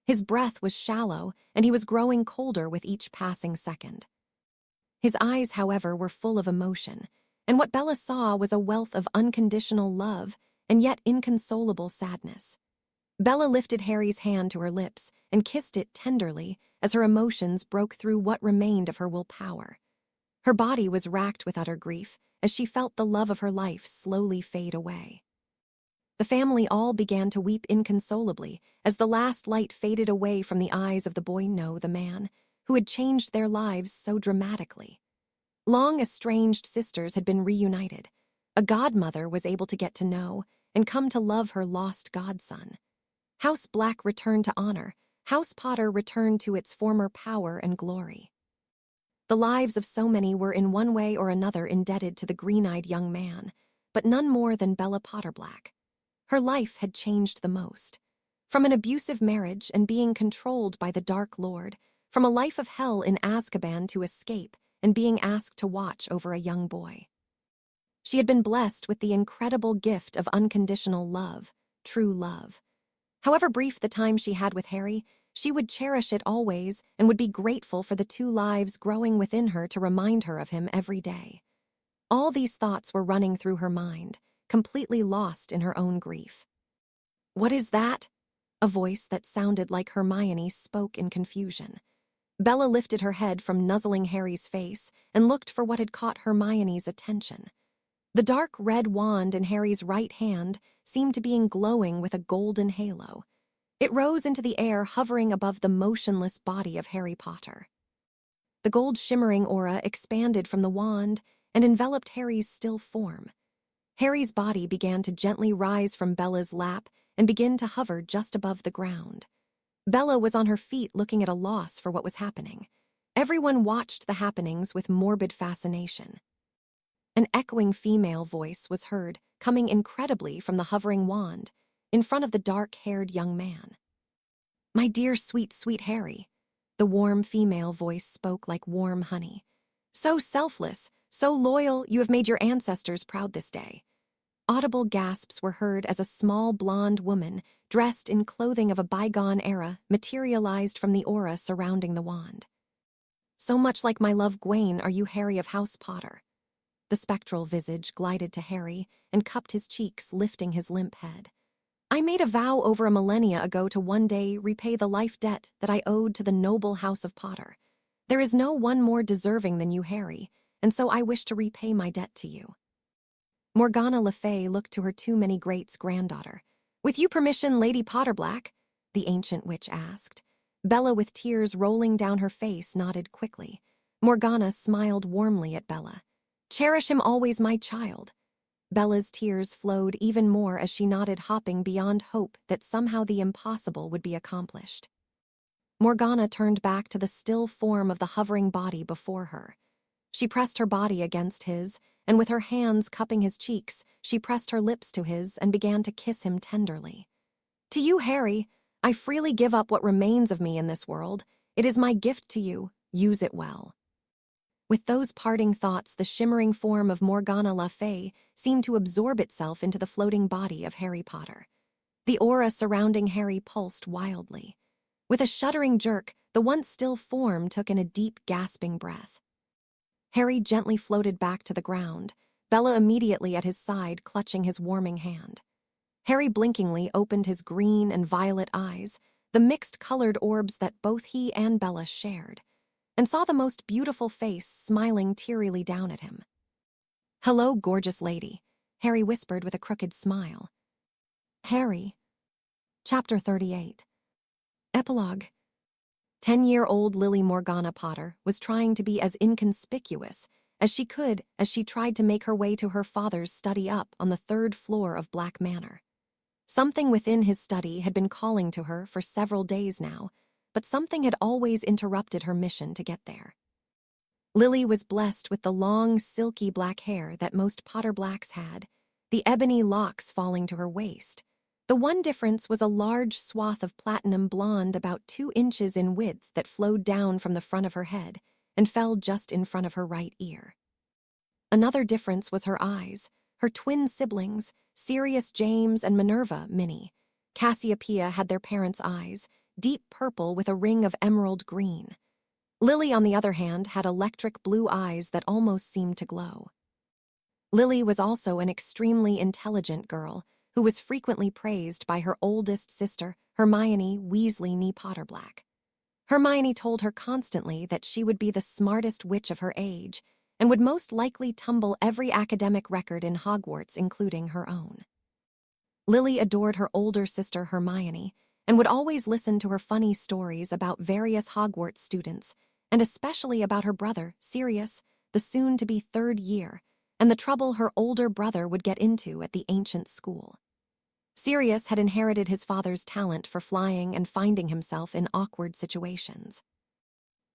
His breath was shallow, and he was growing colder with each passing second. His eyes, however, were full of emotion, and what Bella saw was a wealth of unconditional love and yet inconsolable sadness. Bella lifted Harry's hand to her lips and kissed it tenderly as her emotions broke through what remained of her willpower. Her body was racked with utter grief as she felt the love of her life slowly fade away. The family all began to weep inconsolably as the last light faded away from the eyes of the boy, the man, who had changed their lives so dramatically. Long estranged sisters had been reunited. A godmother was able to get to know and come to love her lost godson. House Black returned to honor. House Potter returned to its former power and glory. The lives of so many were in one way or another indebted to the green-eyed young man, but none more than Bella Potterblack. Her life had changed the most. From an abusive marriage and being controlled by the Dark Lord, from a life of hell in Azkaban to escape and being asked to watch over a young boy. She had been blessed with the incredible gift of unconditional love, true love. However brief the time she had with Harry, she would cherish it always and would be grateful for the two lives growing within her to remind her of him every day. All these thoughts were running through her mind, completely lost in her own grief. "What is that?" A voice that sounded like Hermione spoke in confusion. Bella lifted her head from nuzzling Harry's face and looked for what had caught Hermione's attention. The dark red wand in Harry's right hand seemed to be glowing with a golden halo. It rose into the air, hovering above the motionless body of Harry Potter. The gold shimmering aura expanded from the wand and enveloped Harry's still form. Harry's body began to gently rise from Bella's lap and begin to hover just above the ground. Bella was on her feet looking at a loss for what was happening. Everyone watched the happenings with morbid fascination. An echoing female voice was heard, coming incredibly from the hovering wand, in front of the dark-haired young man. "My dear sweet, sweet Harry," the warm female voice spoke like warm honey. "So selfless, so loyal, you have made your ancestors proud this day." Audible gasps were heard as a small blonde woman, dressed in clothing of a bygone era, materialized from the aura surrounding the wand. "So much like my love Gwaine are you Harry of House Potter." The spectral visage glided to Harry and cupped his cheeks, lifting his limp head. I made a vow over a millennia ago to one day repay the life debt that I owed to the noble house of Potter. There is no one more deserving than you, Harry, and so I wish to repay my debt to you. Morgana Le Fay looked to her too many greats granddaughter. With you permission, Lady Potterblack? The ancient witch asked. Bella, with tears rolling down her face, nodded quickly. Morgana smiled warmly at Bella. Cherish him always, my child. Bella's tears flowed even more as she nodded, hopping beyond hope that somehow the impossible would be accomplished. Morgana turned back to the still form of the hovering body before her. She pressed her body against his, and with her hands cupping his cheeks, she pressed her lips to his and began to kiss him tenderly. To you, Harry, I freely give up what remains of me in this world. It is my gift to you. Use it well. With those parting thoughts, the shimmering form of Morgana Le Fay seemed to absorb itself into the floating body of Harry Potter. The aura surrounding Harry pulsed wildly. With a shuddering jerk, the once still form took in a deep, gasping breath. Harry gently floated back to the ground, Bella immediately at his side, clutching his warming hand. Harry blinkingly opened his green and violet eyes, the mixed-colored orbs that both he and Bella shared, and saw the most beautiful face smiling tearily down at him. Hello, gorgeous lady, Harry whispered with a crooked smile. Harry. Chapter 38. Epilogue. 10-year-old Lily Morgana Potter was trying to be as inconspicuous as she could as she tried to make her way to her father's study up on the 3rd floor of Black Manor. Something within his study had been calling to her for several days now, but something had always interrupted her mission to get there. Lily was blessed with the long, silky black hair that most Potterblacks had, the ebony locks falling to her waist. The one difference was a large swath of platinum blonde about 2 inches in width that flowed down from the front of her head and fell just in front of her right ear. Another difference was her eyes, her twin siblings, Sirius James and Minerva Minnie. Cassiopeia had their parents' eyes, deep purple with a ring of emerald green. Lily, on the other hand, had electric blue eyes that almost seemed to glow. Lily was also an extremely intelligent girl who was frequently praised by her oldest sister, Hermione Weasley nee Potterblack. Hermione told her constantly that she would be the smartest witch of her age and would most likely tumble every academic record in Hogwarts, including her own. Lily adored her older sister Hermione and would always listen to her funny stories about various Hogwarts students, and especially about her brother, Sirius, the soon-to-be 3rd year, and the trouble her older brother would get into at the ancient school. Sirius had inherited his father's talent for flying and finding himself in awkward situations.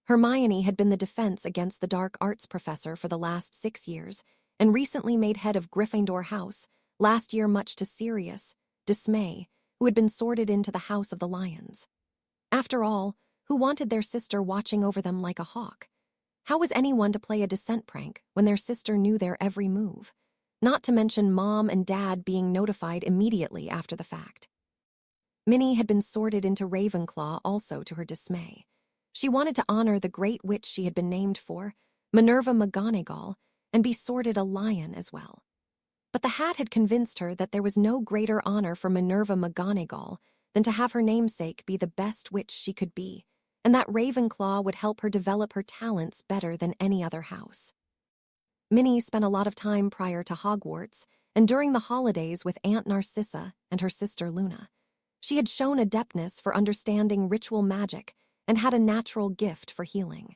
Hermione had been the defense against the dark arts professor for the last 6 years and recently made head of Gryffindor House, last year much to Sirius' dismay, who had been sorted into the House of the Lions. After all, who wanted their sister watching over them like a hawk? How was anyone to play a descent prank when their sister knew their every move? Not to mention Mom and Dad being notified immediately after the fact. Minnie had been sorted into Ravenclaw also to her dismay. She wanted to honor the great witch she had been named for, Minerva McGonagall, and be sorted a lion as well. But the hat had convinced her that there was no greater honor for Minerva McGonagall than to have her namesake be the best witch she could be, and that Ravenclaw would help her develop her talents better than any other house. Minnie spent a lot of time prior to Hogwarts and during the holidays with Aunt Narcissa and her sister Luna. She had shown adeptness for understanding ritual magic and had a natural gift for healing.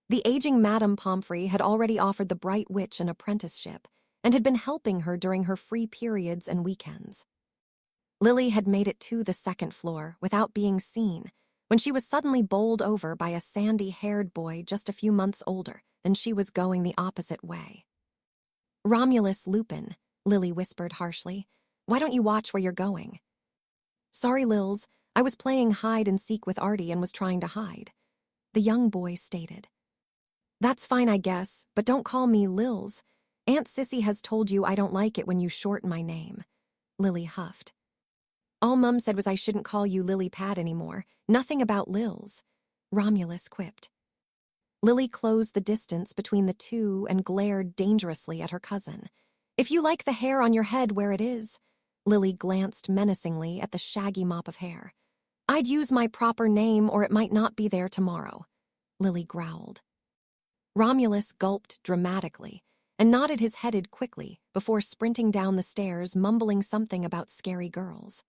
The aging Madame Pomfrey had already offered the bright witch an apprenticeship and had been helping her during her free periods and weekends. Lily had made it to the 2nd floor without being seen when she was suddenly bowled over by a sandy-haired boy just a few months older than she was going the opposite way. Romulus Lupin, Lily whispered harshly. Why don't you watch where you're going? Sorry, Lils. I was playing hide-and-seek with Artie and was trying to hide, the young boy stated. That's fine, I guess, but don't call me Lils. Aunt Sissy has told you I don't like it when you shorten my name, Lily huffed. All Mum said was I shouldn't call you Lily Pad anymore, nothing about Lils, Romulus quipped. Lily closed the distance between the two and glared dangerously at her cousin. If you like the hair on your head where it is, Lily glanced menacingly at the shaggy mop of hair. I'd use my proper name or it might not be there tomorrow, Lily growled. Romulus gulped dramatically and nodded his head quickly before sprinting down the stairs, mumbling something about scary girls.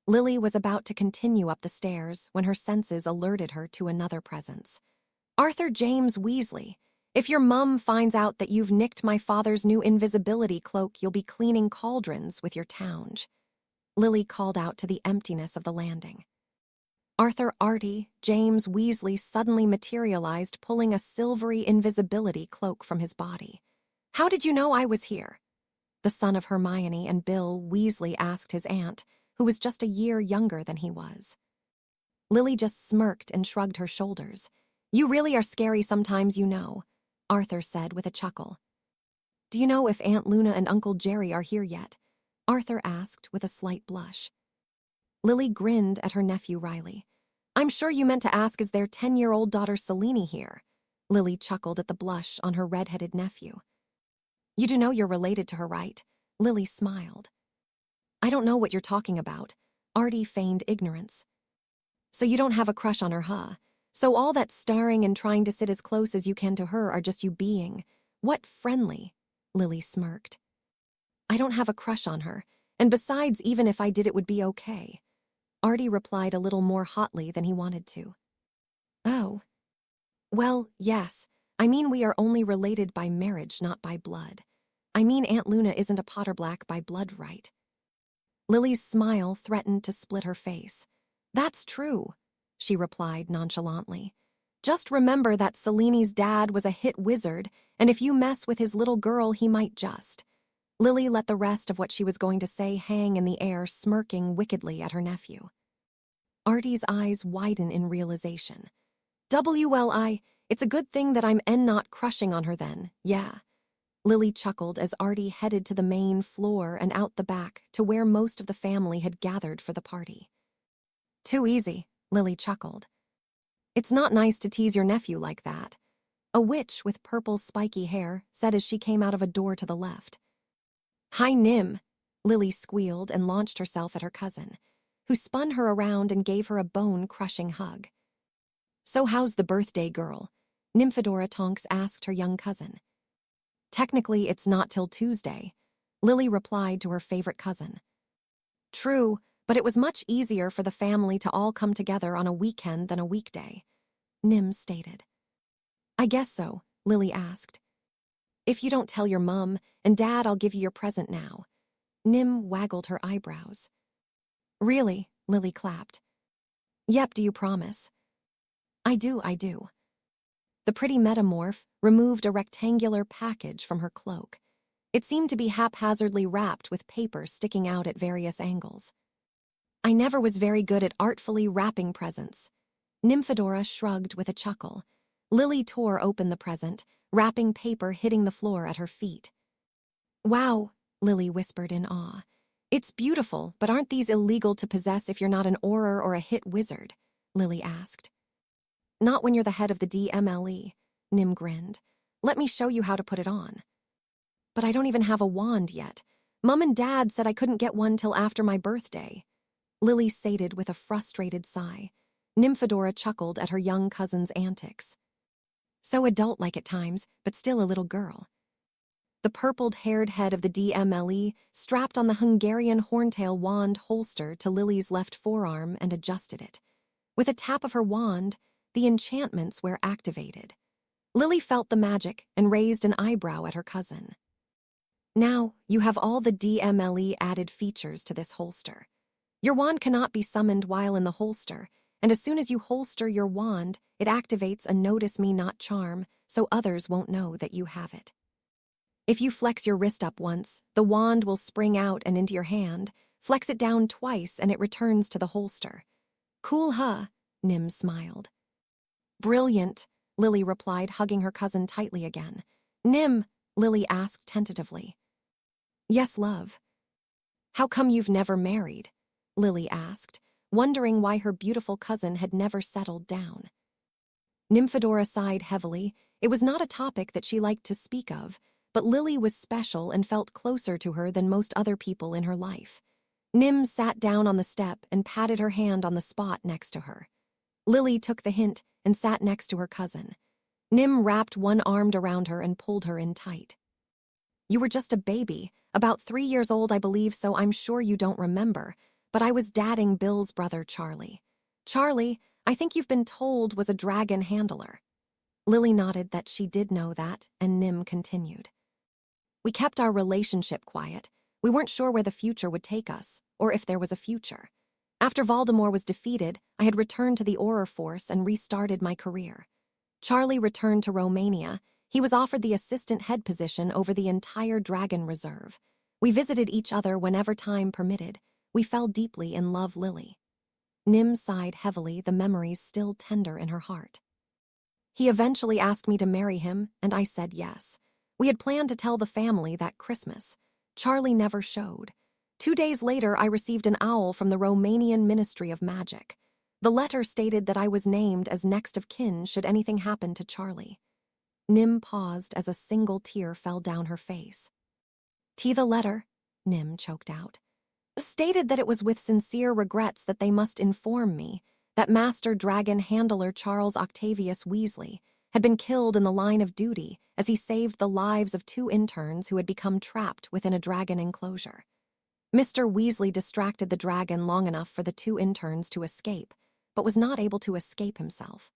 Lily was about to continue up the stairs when her senses alerted her to another presence. Arthur James Weasley, if your mum finds out that you've nicked my father's new invisibility cloak, you'll be cleaning cauldrons with your tounge, Lily called out to the emptiness of the landing. Arthur James Weasley suddenly materialized, pulling a silvery invisibility cloak from his body. How did you know I was here? The son of Hermione and Bill Weasley asked his aunt, who was just a year younger than he was. Lily just smirked and shrugged her shoulders. You really are scary sometimes, you know, Arthur said with a chuckle. Do you know if Aunt Luna and Uncle Jerry are here yet? Arthur asked with a slight blush. Lily grinned at her nephew Riley. I'm sure you meant to ask, is their 10-year-old daughter Selene here? Lily chuckled at the blush on her red-headed nephew. You do know you're related to her, right? Lily smiled. I don't know what you're talking about. Artie feigned ignorance. So you don't have a crush on her, huh? So all that starring and trying to sit as close as you can to her are just you being. What friendly? Lily smirked. I don't have a crush on her, and besides, even if I did, it would be okay. Artie replied a little more hotly than he wanted to. Oh. Well, yes. I mean, we are only related by marriage, not by blood. I mean, Aunt Luna isn't a Potterblack by blood, right? Lily's smile threatened to split her face. That's true, she replied nonchalantly. Just remember that Selene's dad was a hit wizard, and if you mess with his little girl, he might just. Lily let the rest of what she was going to say hang in the air, smirking wickedly at her nephew. Artie's eyes widen in realization. It's a good thing that I'm not crushing on her then, yeah. Lily chuckled as Artie headed to the main floor and out the back to where most of the family had gathered for the party. Too easy, Lily chuckled. It's not nice to tease your nephew like that, a witch with purple spiky hair said as she came out of a door to the left. Hi, Nim, Lily squealed and launched herself at her cousin, who spun her around and gave her a bone-crushing hug. So how's the birthday girl? Nymphadora Tonks asked her young cousin. Technically, it's not till Tuesday, Lily replied to her favorite cousin. True, but it was much easier for the family to all come together on a weekend than a weekday, Nim stated. I guess so, Lily asked. If you don't tell your mum and dad, I'll give you your present now. Nim waggled her eyebrows. Really? Lily clapped. Yep, do you promise? I do. The pretty metamorph removed a rectangular package from her cloak. It seemed to be haphazardly wrapped with paper sticking out at various angles. I never was very good at artfully wrapping presents. Nymphadora shrugged with a chuckle. Lily tore open the present, wrapping paper hitting the floor at her feet. Wow, Lily whispered in awe. It's beautiful, but aren't these illegal to possess if you're not an Auror or a hit wizard? Lily asked. Not when you're the head of the DMLE, Nim grinned. Let me show you how to put it on. But I don't even have a wand yet. Mum and Dad said I couldn't get one till after my birthday. Lily sated with a frustrated sigh. Nymphadora chuckled at her young cousin's antics. So adult-like at times, but still a little girl. The purpled-haired head of the DMLE strapped on the Hungarian horntail wand holster to Lily's left forearm and adjusted it. With a tap of her wand, the enchantments were activated. Lily felt the magic and raised an eyebrow at her cousin. Now, you have all the DMLE added features to this holster. Your wand cannot be summoned while in the holster, and as soon as you holster your wand, it activates a Notice Me Not charm, so others won't know that you have it. If you flex your wrist up once, the wand will spring out and into your hand. Flex it down twice and it returns to the holster. Cool, huh? Nim smiled. Brilliant, Lily replied, hugging her cousin tightly again. Nim, Lily asked tentatively. Yes, love. How come you've never married? Lily asked, wondering why her beautiful cousin had never settled down. Nymphadora sighed heavily. It was not a topic that she liked to speak of, but Lily was special and felt closer to her than most other people in her life. Nym sat down on the step and patted her hand on the spot next to her. Lily took the hint and sat next to her cousin. Nym wrapped one arm around her and pulled her in tight. "You were just a baby, about 3 years old, I believe, so I'm sure you don't remember, but I was dadding Bill's brother, Charlie. Charlie, I think you've been told, was a dragon handler." Lily nodded that she did know that, and Nym continued. "We kept our relationship quiet. We weren't sure where the future would take us, or if there was a future. After Voldemort was defeated, I had returned to the Auror Force and restarted my career. Charlie returned to Romania. He was offered the assistant head position over the entire Dragon Reserve. We visited each other whenever time permitted. We fell deeply in love, Lily." Nym sighed heavily, the memories still tender in her heart. "He eventually asked me to marry him, and I said yes. We had planned to tell the family that Christmas. Charlie never showed. 2 days later, I received an owl from the Romanian Ministry of Magic. The letter stated that I was named as next of kin should anything happen to Charlie." Nym paused as a single tear fell down her face. "The letter," Nym choked out, "stated that it was with sincere regrets that they must inform me that Master Dragon Handler Charles Octavius Weasley had been killed in the line of duty as he saved the lives of 2 interns who had become trapped within a dragon enclosure. Mr. Weasley distracted the dragon long enough for the 2 interns to escape, but was not able to escape himself."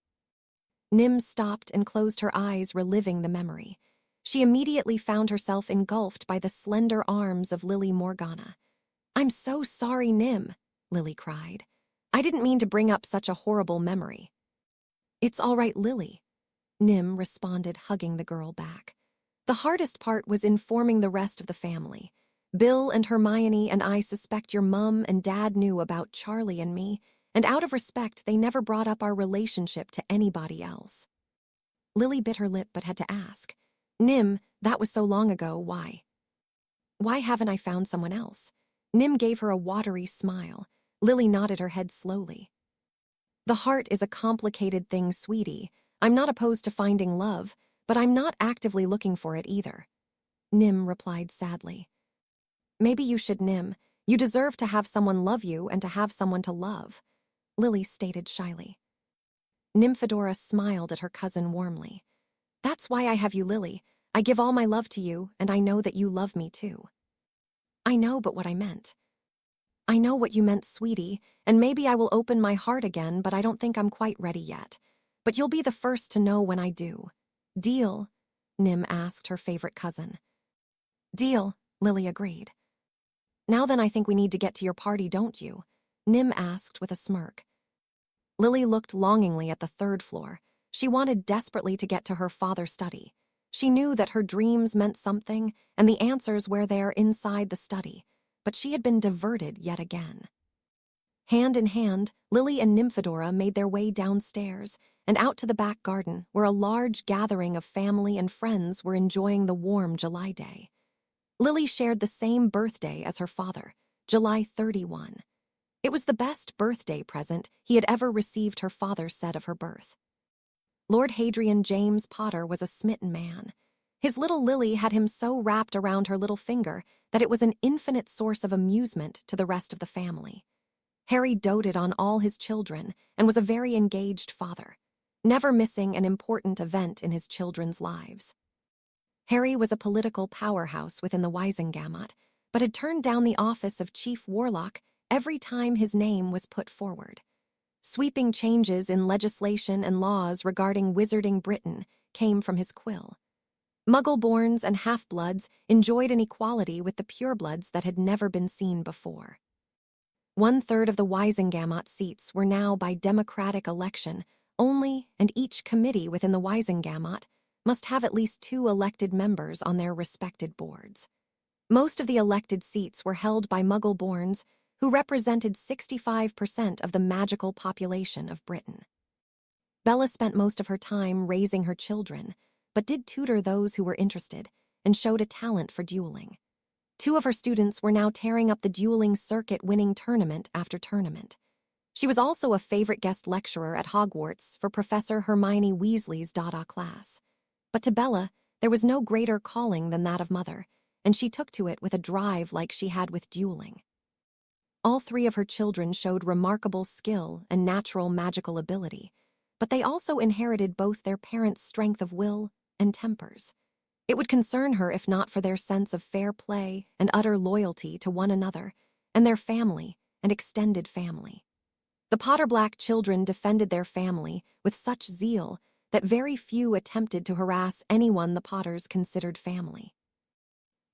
Nym stopped and closed her eyes, reliving the memory. She immediately found herself engulfed by the slender arms of Lily Morgana. "I'm so sorry, Nym," Lily cried. "I didn't mean to bring up such a horrible memory." "It's all right, Lily," Nym responded, hugging the girl back. "The hardest part was informing the rest of the family. Bill and Hermione and I suspect your mum and dad knew about Charlie and me, and out of respect, they never brought up our relationship to anybody else." Lily bit her lip but had to ask, "Nym, that was so long ago, why?" "Why haven't I found someone else?" Nym gave her a watery smile. Lily nodded her head slowly. "The heart is a complicated thing, sweetie. I'm not opposed to finding love, but I'm not actively looking for it either," Nym replied sadly. "Maybe you should, Nym. You deserve to have someone love you and to have someone to love," Lily stated shyly. Nymphadora smiled at her cousin warmly. "That's why I have you, Lily. I give all my love to you, and I know that you love me too." "I know but what I meant." "I know what you meant, sweetie, and maybe I will open my heart again, but I don't think I'm quite ready yet. But you'll be the first to know when I do. Deal?" Nym asked her favorite cousin. "Deal," Lily agreed. "Now then, I think we need to get to your party, don't you?" Nym asked with a smirk. Lily looked longingly at the 3rd floor. She wanted desperately to get to her father's study. She knew that her dreams meant something, and the answers were there inside the study, but she had been diverted yet again. Hand in hand, Lily and Nymphadora made their way downstairs and out to the back garden, where a large gathering of family and friends were enjoying the warm July day. Lily shared the same birthday as her father, July 31. It was the best birthday present he had ever received, her father said of her birth. Lord Hadrian James Potter was a smitten man. His little Lily had him so wrapped around her little finger that it was an infinite source of amusement to the rest of the family. Harry doted on all his children and was a very engaged father, never missing an important event in his children's lives. Harry was a political powerhouse within the Wisengamot, but had turned down the office of Chief Warlock every time his name was put forward. Sweeping changes in legislation and laws regarding wizarding Britain came from his quill. Muggle-borns and half-bloods enjoyed an equality with the purebloods that had never been seen before. 1/3 of the Wisengamot seats were now by democratic election only, and each committee within the Wisengamot must have at least 2 elected members on their respected boards. Most of the elected seats were held by Muggle-borns, who represented 65% of the magical population of Britain. Bella spent most of her time raising her children, but did tutor those who were interested and showed a talent for dueling. 2 of her students were now tearing up the dueling circuit, winning tournament after tournament. She was also a favorite guest lecturer at Hogwarts for Professor Hermione Weasley's Dada class. But to Bella, there was no greater calling than that of mother, and she took to it with a drive like she had with dueling. All three of her children showed remarkable skill and natural magical ability, but they also inherited both their parents' strength of will and tempers. It would concern her if not for their sense of fair play and utter loyalty to one another and their family and extended family. The Potterblack children defended their family with such zeal that very few attempted to harass anyone the Potters considered family.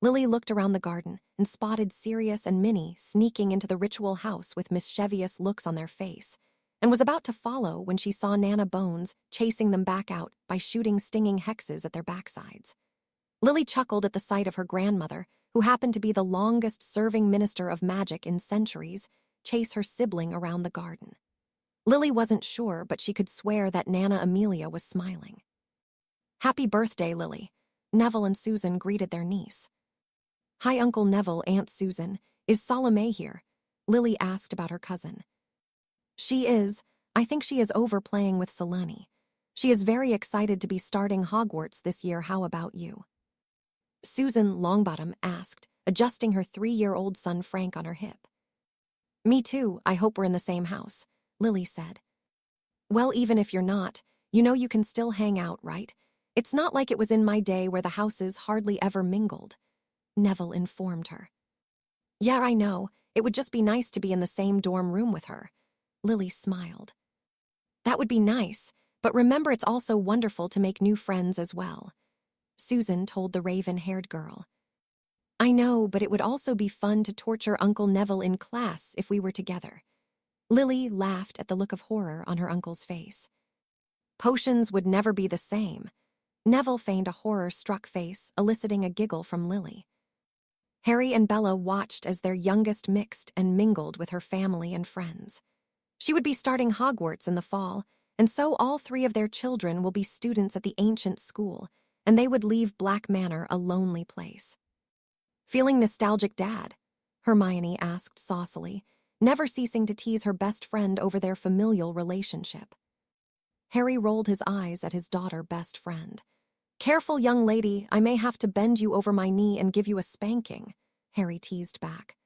Lily looked around the garden and spotted Sirius and Minnie sneaking into the ritual house with mischievous looks on their face, and was about to follow when she saw Nana Bones chasing them back out by shooting stinging hexes at their backsides. Lily chuckled at the sight of her grandmother, who happened to be the longest-serving minister of magic in centuries, chase her sibling around the garden. Lily wasn't sure, but she could swear that Nana Amelia was smiling. "Happy birthday, Lily." Neville and Susan greeted their niece. "Hi, Uncle Neville, Aunt Susan. Is Salome here?" Lily asked about her cousin. "She is. I think she is over playing with Selene. She is very excited to be starting Hogwarts this year. How about you?" Susan Longbottom asked, adjusting her 3-year-old son Frank on her hip. "Me too. I hope we're in the same house," Lily said. "Well, even if you're not, you know you can still hang out, right? It's not like it was in my day where the houses hardly ever mingled," Neville informed her. "Yeah, I know. It would just be nice to be in the same dorm room with her." Lily smiled. "That would be nice, but remember it's also wonderful to make new friends as well," Susan told the raven-haired girl. "I know, but it would also be fun to torture Uncle Neville in class if we were together." Lily laughed at the look of horror on her uncle's face. "Potions would never be the same." Neville feigned a horror-struck face, eliciting a giggle from Lily. Harry and Bella watched as their youngest mixed and mingled with her family and friends. She would be starting Hogwarts in the fall, and so all three of their children will be students at the ancient school, and they would leave Black Manor a lonely place. "Feeling nostalgic, Dad?" Hermione asked saucily, never ceasing to tease her best friend over their familial relationship. Harry rolled his eyes at his daughter best friend. "Careful, young lady, I may have to bend you over my knee and give you a spanking," Harry teased back.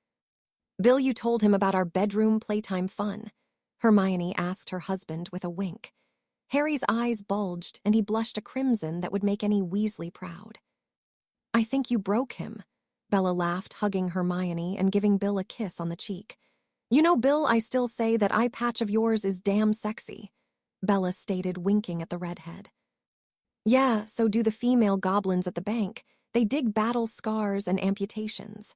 "Bill, you told him about our bedroom playtime fun?" Hermione asked her husband with a wink. Harry's eyes bulged and he blushed a crimson that would make any Weasley proud. "I think you broke him," Bella laughed, hugging Hermione and giving Bill a kiss on the cheek. "You know, Bill, I still say that eye patch of yours is damn sexy," Bella stated, winking at the redhead. "Yeah, so do the female goblins at the bank. They dig battle scars and amputations."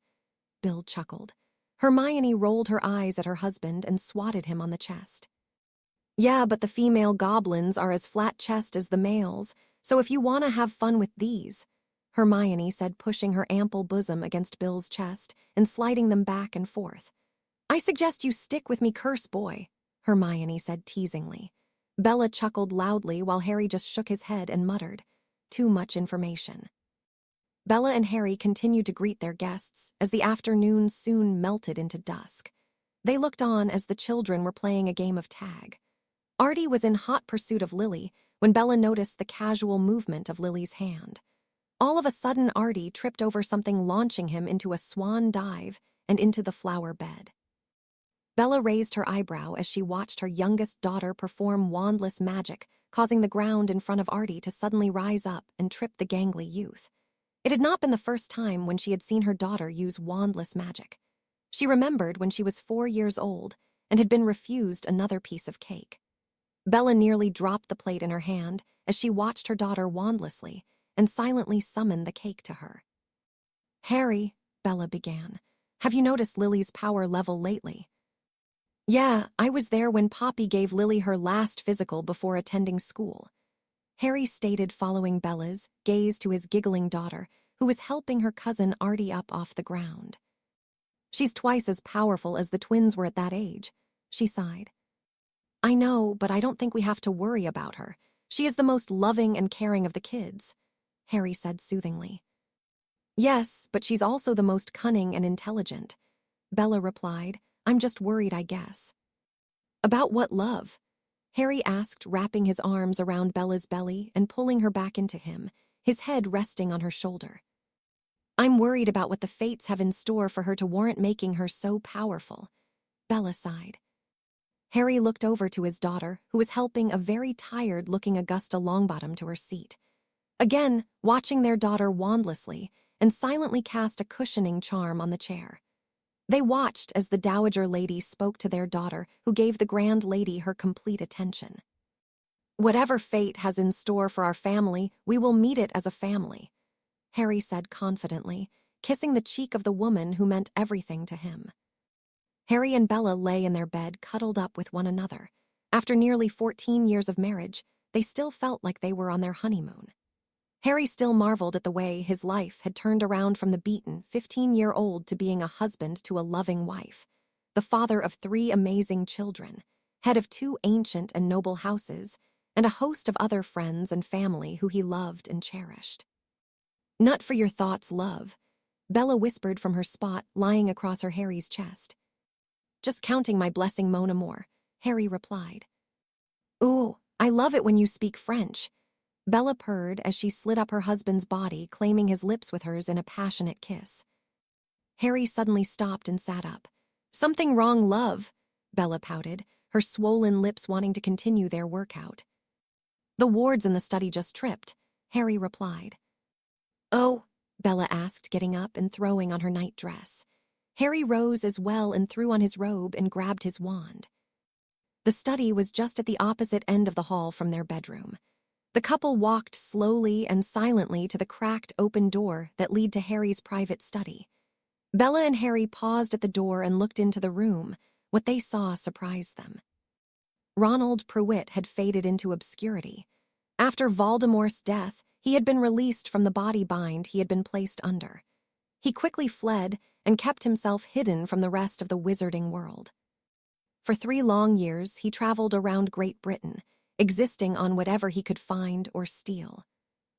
Bill chuckled. Hermione rolled her eyes at her husband and swatted him on the chest. "Yeah, but the female goblins are as flat-chested as the males, so if you want to have fun with these," Hermione said, pushing her ample bosom against Bill's chest and sliding them back and forth. "I suggest you stick with me, curse boy," Hermione said teasingly. Bella chuckled loudly while Harry just shook his head and muttered, "Too much information." Bella and Harry continued to greet their guests as the afternoon soon melted into dusk. They looked on as the children were playing a game of tag. Artie was in hot pursuit of Lily when Bella noticed the casual movement of Lily's hand. All of a sudden, Artie tripped over something, launching him into a swan dive and into the flower bed. Bella raised her eyebrow as she watched her youngest daughter perform wandless magic, causing the ground in front of Artie to suddenly rise up and trip the gangly youth. It had not been the first time when she had seen her daughter use wandless magic. She remembered when she was 4 years old and had been refused another piece of cake. Bella nearly dropped the plate in her hand as she watched her daughter wandlessly and silently summon the cake to her. "Harry," Bella began, "have you noticed Lily's power level lately?" "Yeah, I was there when Poppy gave Lily her last physical before attending school," Harry stated, following Bella's gaze to his giggling daughter, who was helping her cousin Artie up off the ground. "She's twice as powerful as the twins were at that age," she sighed. "I know, but I don't think we have to worry about her. She is the most loving and caring of the kids," Harry said soothingly. "Yes, but she's also the most cunning and intelligent," Bella replied. "I'm just worried, I guess." About what love? Harry asked, wrapping his arms around Bella's belly and pulling her back into him, his head resting on her shoulder. I'm worried about what the fates have in store for her to warrant making her so powerful. Bella sighed. Harry looked over to his daughter, who was helping a very tired-looking Augusta Longbottom to her seat. Again, watching their daughter wandlessly and silently cast a cushioning charm on the chair. They watched as the dowager lady spoke to their daughter, who gave the grand lady her complete attention. Whatever fate has in store for our family, we will meet it as a family, Harry said confidently, kissing the cheek of the woman who meant everything to him. Harry and Bella lay in their bed, cuddled up with one another. After nearly 14 years of marriage, they still felt like they were on their honeymoon. Harry still marveled at the way his life had turned around from the beaten 15-year-old to being a husband to a loving wife, the father of 3 amazing children, head of 2 ancient and noble houses, and a host of other friends and family who he loved and cherished. Nut for your thoughts, love, Bella whispered from her spot lying across her Harry's chest. Just counting my blessing, mon amour, Harry replied. Ooh, I love it when you speak French, Bella purred as she slid up her husband's body, claiming his lips with hers in a passionate kiss. Harry suddenly stopped and sat up. Something wrong, love, Bella pouted, her swollen lips wanting to continue their workout. The wards in the study just tripped, Harry replied. Oh, Bella asked, getting up and throwing on her night dress. Harry rose as well and threw on his robe and grabbed his wand. The study was just at the opposite end of the hall from their bedroom. The couple walked slowly and silently to the cracked open door that led to Harry's private study. Bella and Harry paused at the door and looked into the room. What they saw surprised them. Ronald Pruitt had faded into obscurity. After Voldemort's death, he had been released from the body bind he had been placed under. He quickly fled and kept himself hidden from the rest of the wizarding world. For 3 long years, he traveled around Great Britain, existing on whatever he could find or steal.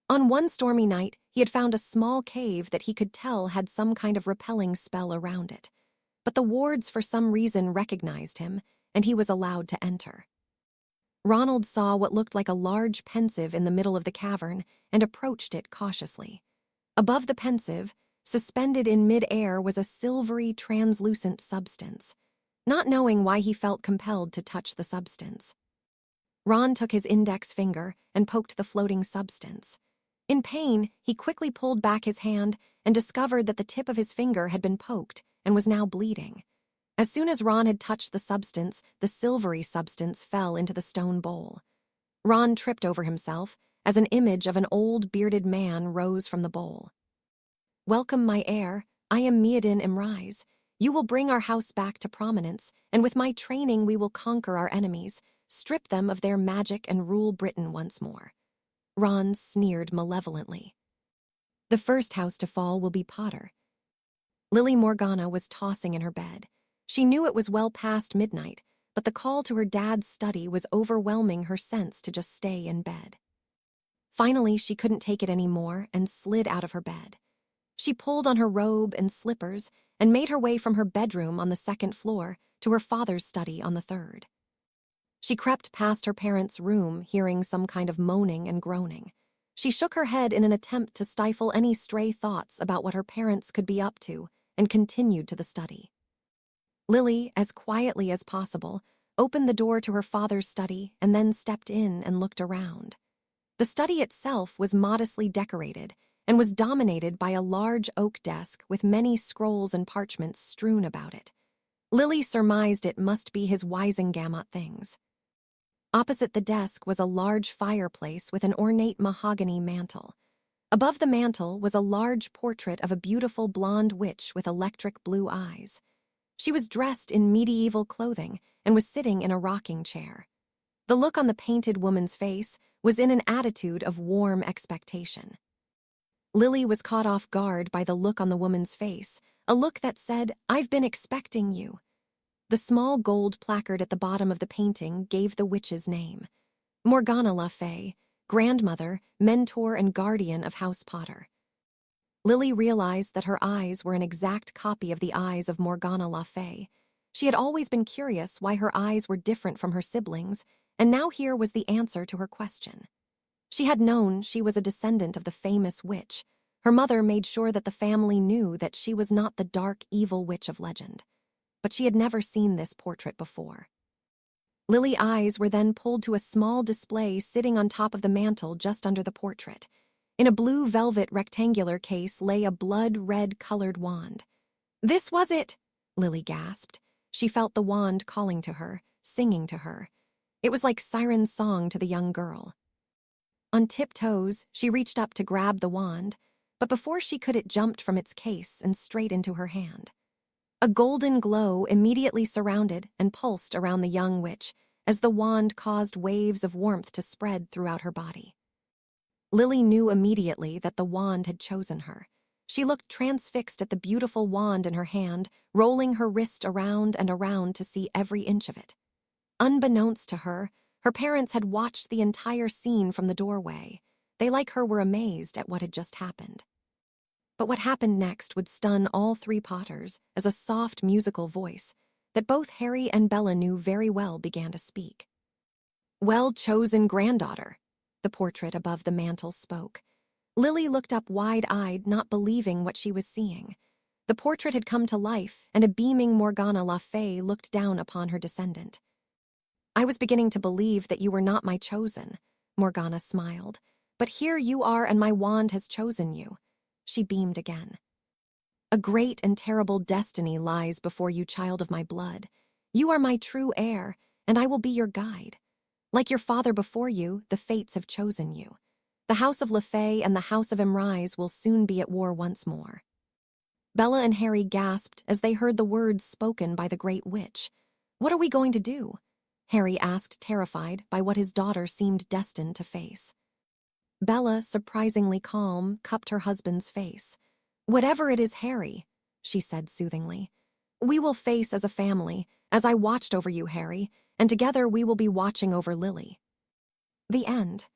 On one stormy night, he had found a small cave that he could tell had some kind of repelling spell around it. But the wards for some reason recognized him, and he was allowed to enter. Ronald saw what looked like a large pensive in the middle of the cavern and approached it cautiously. Above the pensive, suspended in mid-air, was a silvery, translucent substance. Not knowing why he felt compelled to touch the substance. Ron took his index finger and poked the floating substance. In pain, he quickly pulled back his hand and discovered that the tip of his finger had been poked and was now bleeding. As soon as Ron had touched the silvery substance fell into the stone bowl. Ron tripped over himself as an image of an old bearded man rose from the bowl. Welcome, my heir. I am Meodin Imrise. You will bring our house back to prominence, and with my training we will conquer our enemies, strip them of their magic and rule Britain once more. Ron sneered malevolently. The first house to fall will be Potter. Lily Morgana was tossing in her bed. She knew it was well past midnight, but the call to her dad's study was overwhelming her sense to just stay in bed. Finally, she couldn't take it anymore and slid out of her bed. She pulled on her robe and slippers and made her way from her bedroom on the 2nd floor to her father's study on the 3rd. She crept past her parents' room, hearing some kind of moaning and groaning. She shook her head in an attempt to stifle any stray thoughts about what her parents could be up to and continued to the study. Lily, as quietly as possible, opened the door to her father's study and then stepped in and looked around. The study itself was modestly decorated and was dominated by a large oak desk with many scrolls and parchments strewn about it. Lily surmised it must be his Wisengamot things. Opposite the desk was a large fireplace with an ornate mahogany mantel. Above the mantel was a large portrait of a beautiful blonde witch with electric blue eyes. She was dressed in medieval clothing and was sitting in a rocking chair. The look on the painted woman's face was in an attitude of warm expectation. Lily was caught off guard by the look on the woman's face, a look that said, "I've been expecting you." The small gold placard at the bottom of the painting gave the witch's name. Morgana Le Fay, grandmother, mentor, and guardian of House Potter. Lily realized that her eyes were an exact copy of the eyes of Morgana Le Fay. She had always been curious why her eyes were different from her siblings, and now here was the answer to her question. She had known she was a descendant of the famous witch. Her mother made sure that the family knew that she was not the dark, evil witch of legend. But she had never seen this portrait before. Lily's eyes were then pulled to a small display sitting on top of the mantel just under the portrait. In a blue velvet rectangular case lay a blood-red colored wand. "This was it!" Lily gasped. She felt the wand calling to her, singing to her. It was like siren's song to the young girl. On tiptoes, she reached up to grab the wand, but before she could, it jumped from its case and straight into her hand. A golden glow immediately surrounded and pulsed around the young witch as the wand caused waves of warmth to spread throughout her body. Lily knew immediately that the wand had chosen her. She looked transfixed at the beautiful wand in her hand, rolling her wrist around and around to see every inch of it. Unbeknownst to her, her parents had watched the entire scene from the doorway. They, like her, were amazed at what had just happened. But what happened next would stun all three Potters as a soft musical voice that both Harry and Bella knew very well began to speak. "Well-chosen granddaughter," the portrait above the mantel spoke. Lily looked up wide-eyed, not believing what she was seeing. The portrait had come to life, and a beaming Morgana Le Fay looked down upon her descendant. "I was beginning to believe that you were not my chosen," Morgana smiled. "But here you are, and my wand has chosen you." She beamed again. "A great and terrible destiny lies before you, child of my blood. You are my true heir, and I will be your guide. Like your father before you, the fates have chosen you. The House of Le Fay and the House of Emrys will soon be at war once more." Bella and Harry gasped as they heard the words spoken by the Great Witch. "What are we going to do?" Harry asked, terrified by what his daughter seemed destined to face. Bella, surprisingly calm, cupped her husband's face. "Whatever it is, Harry," she said soothingly, "we will face as a family, as I watched over you, Harry, and together we will be watching over Lily." The end.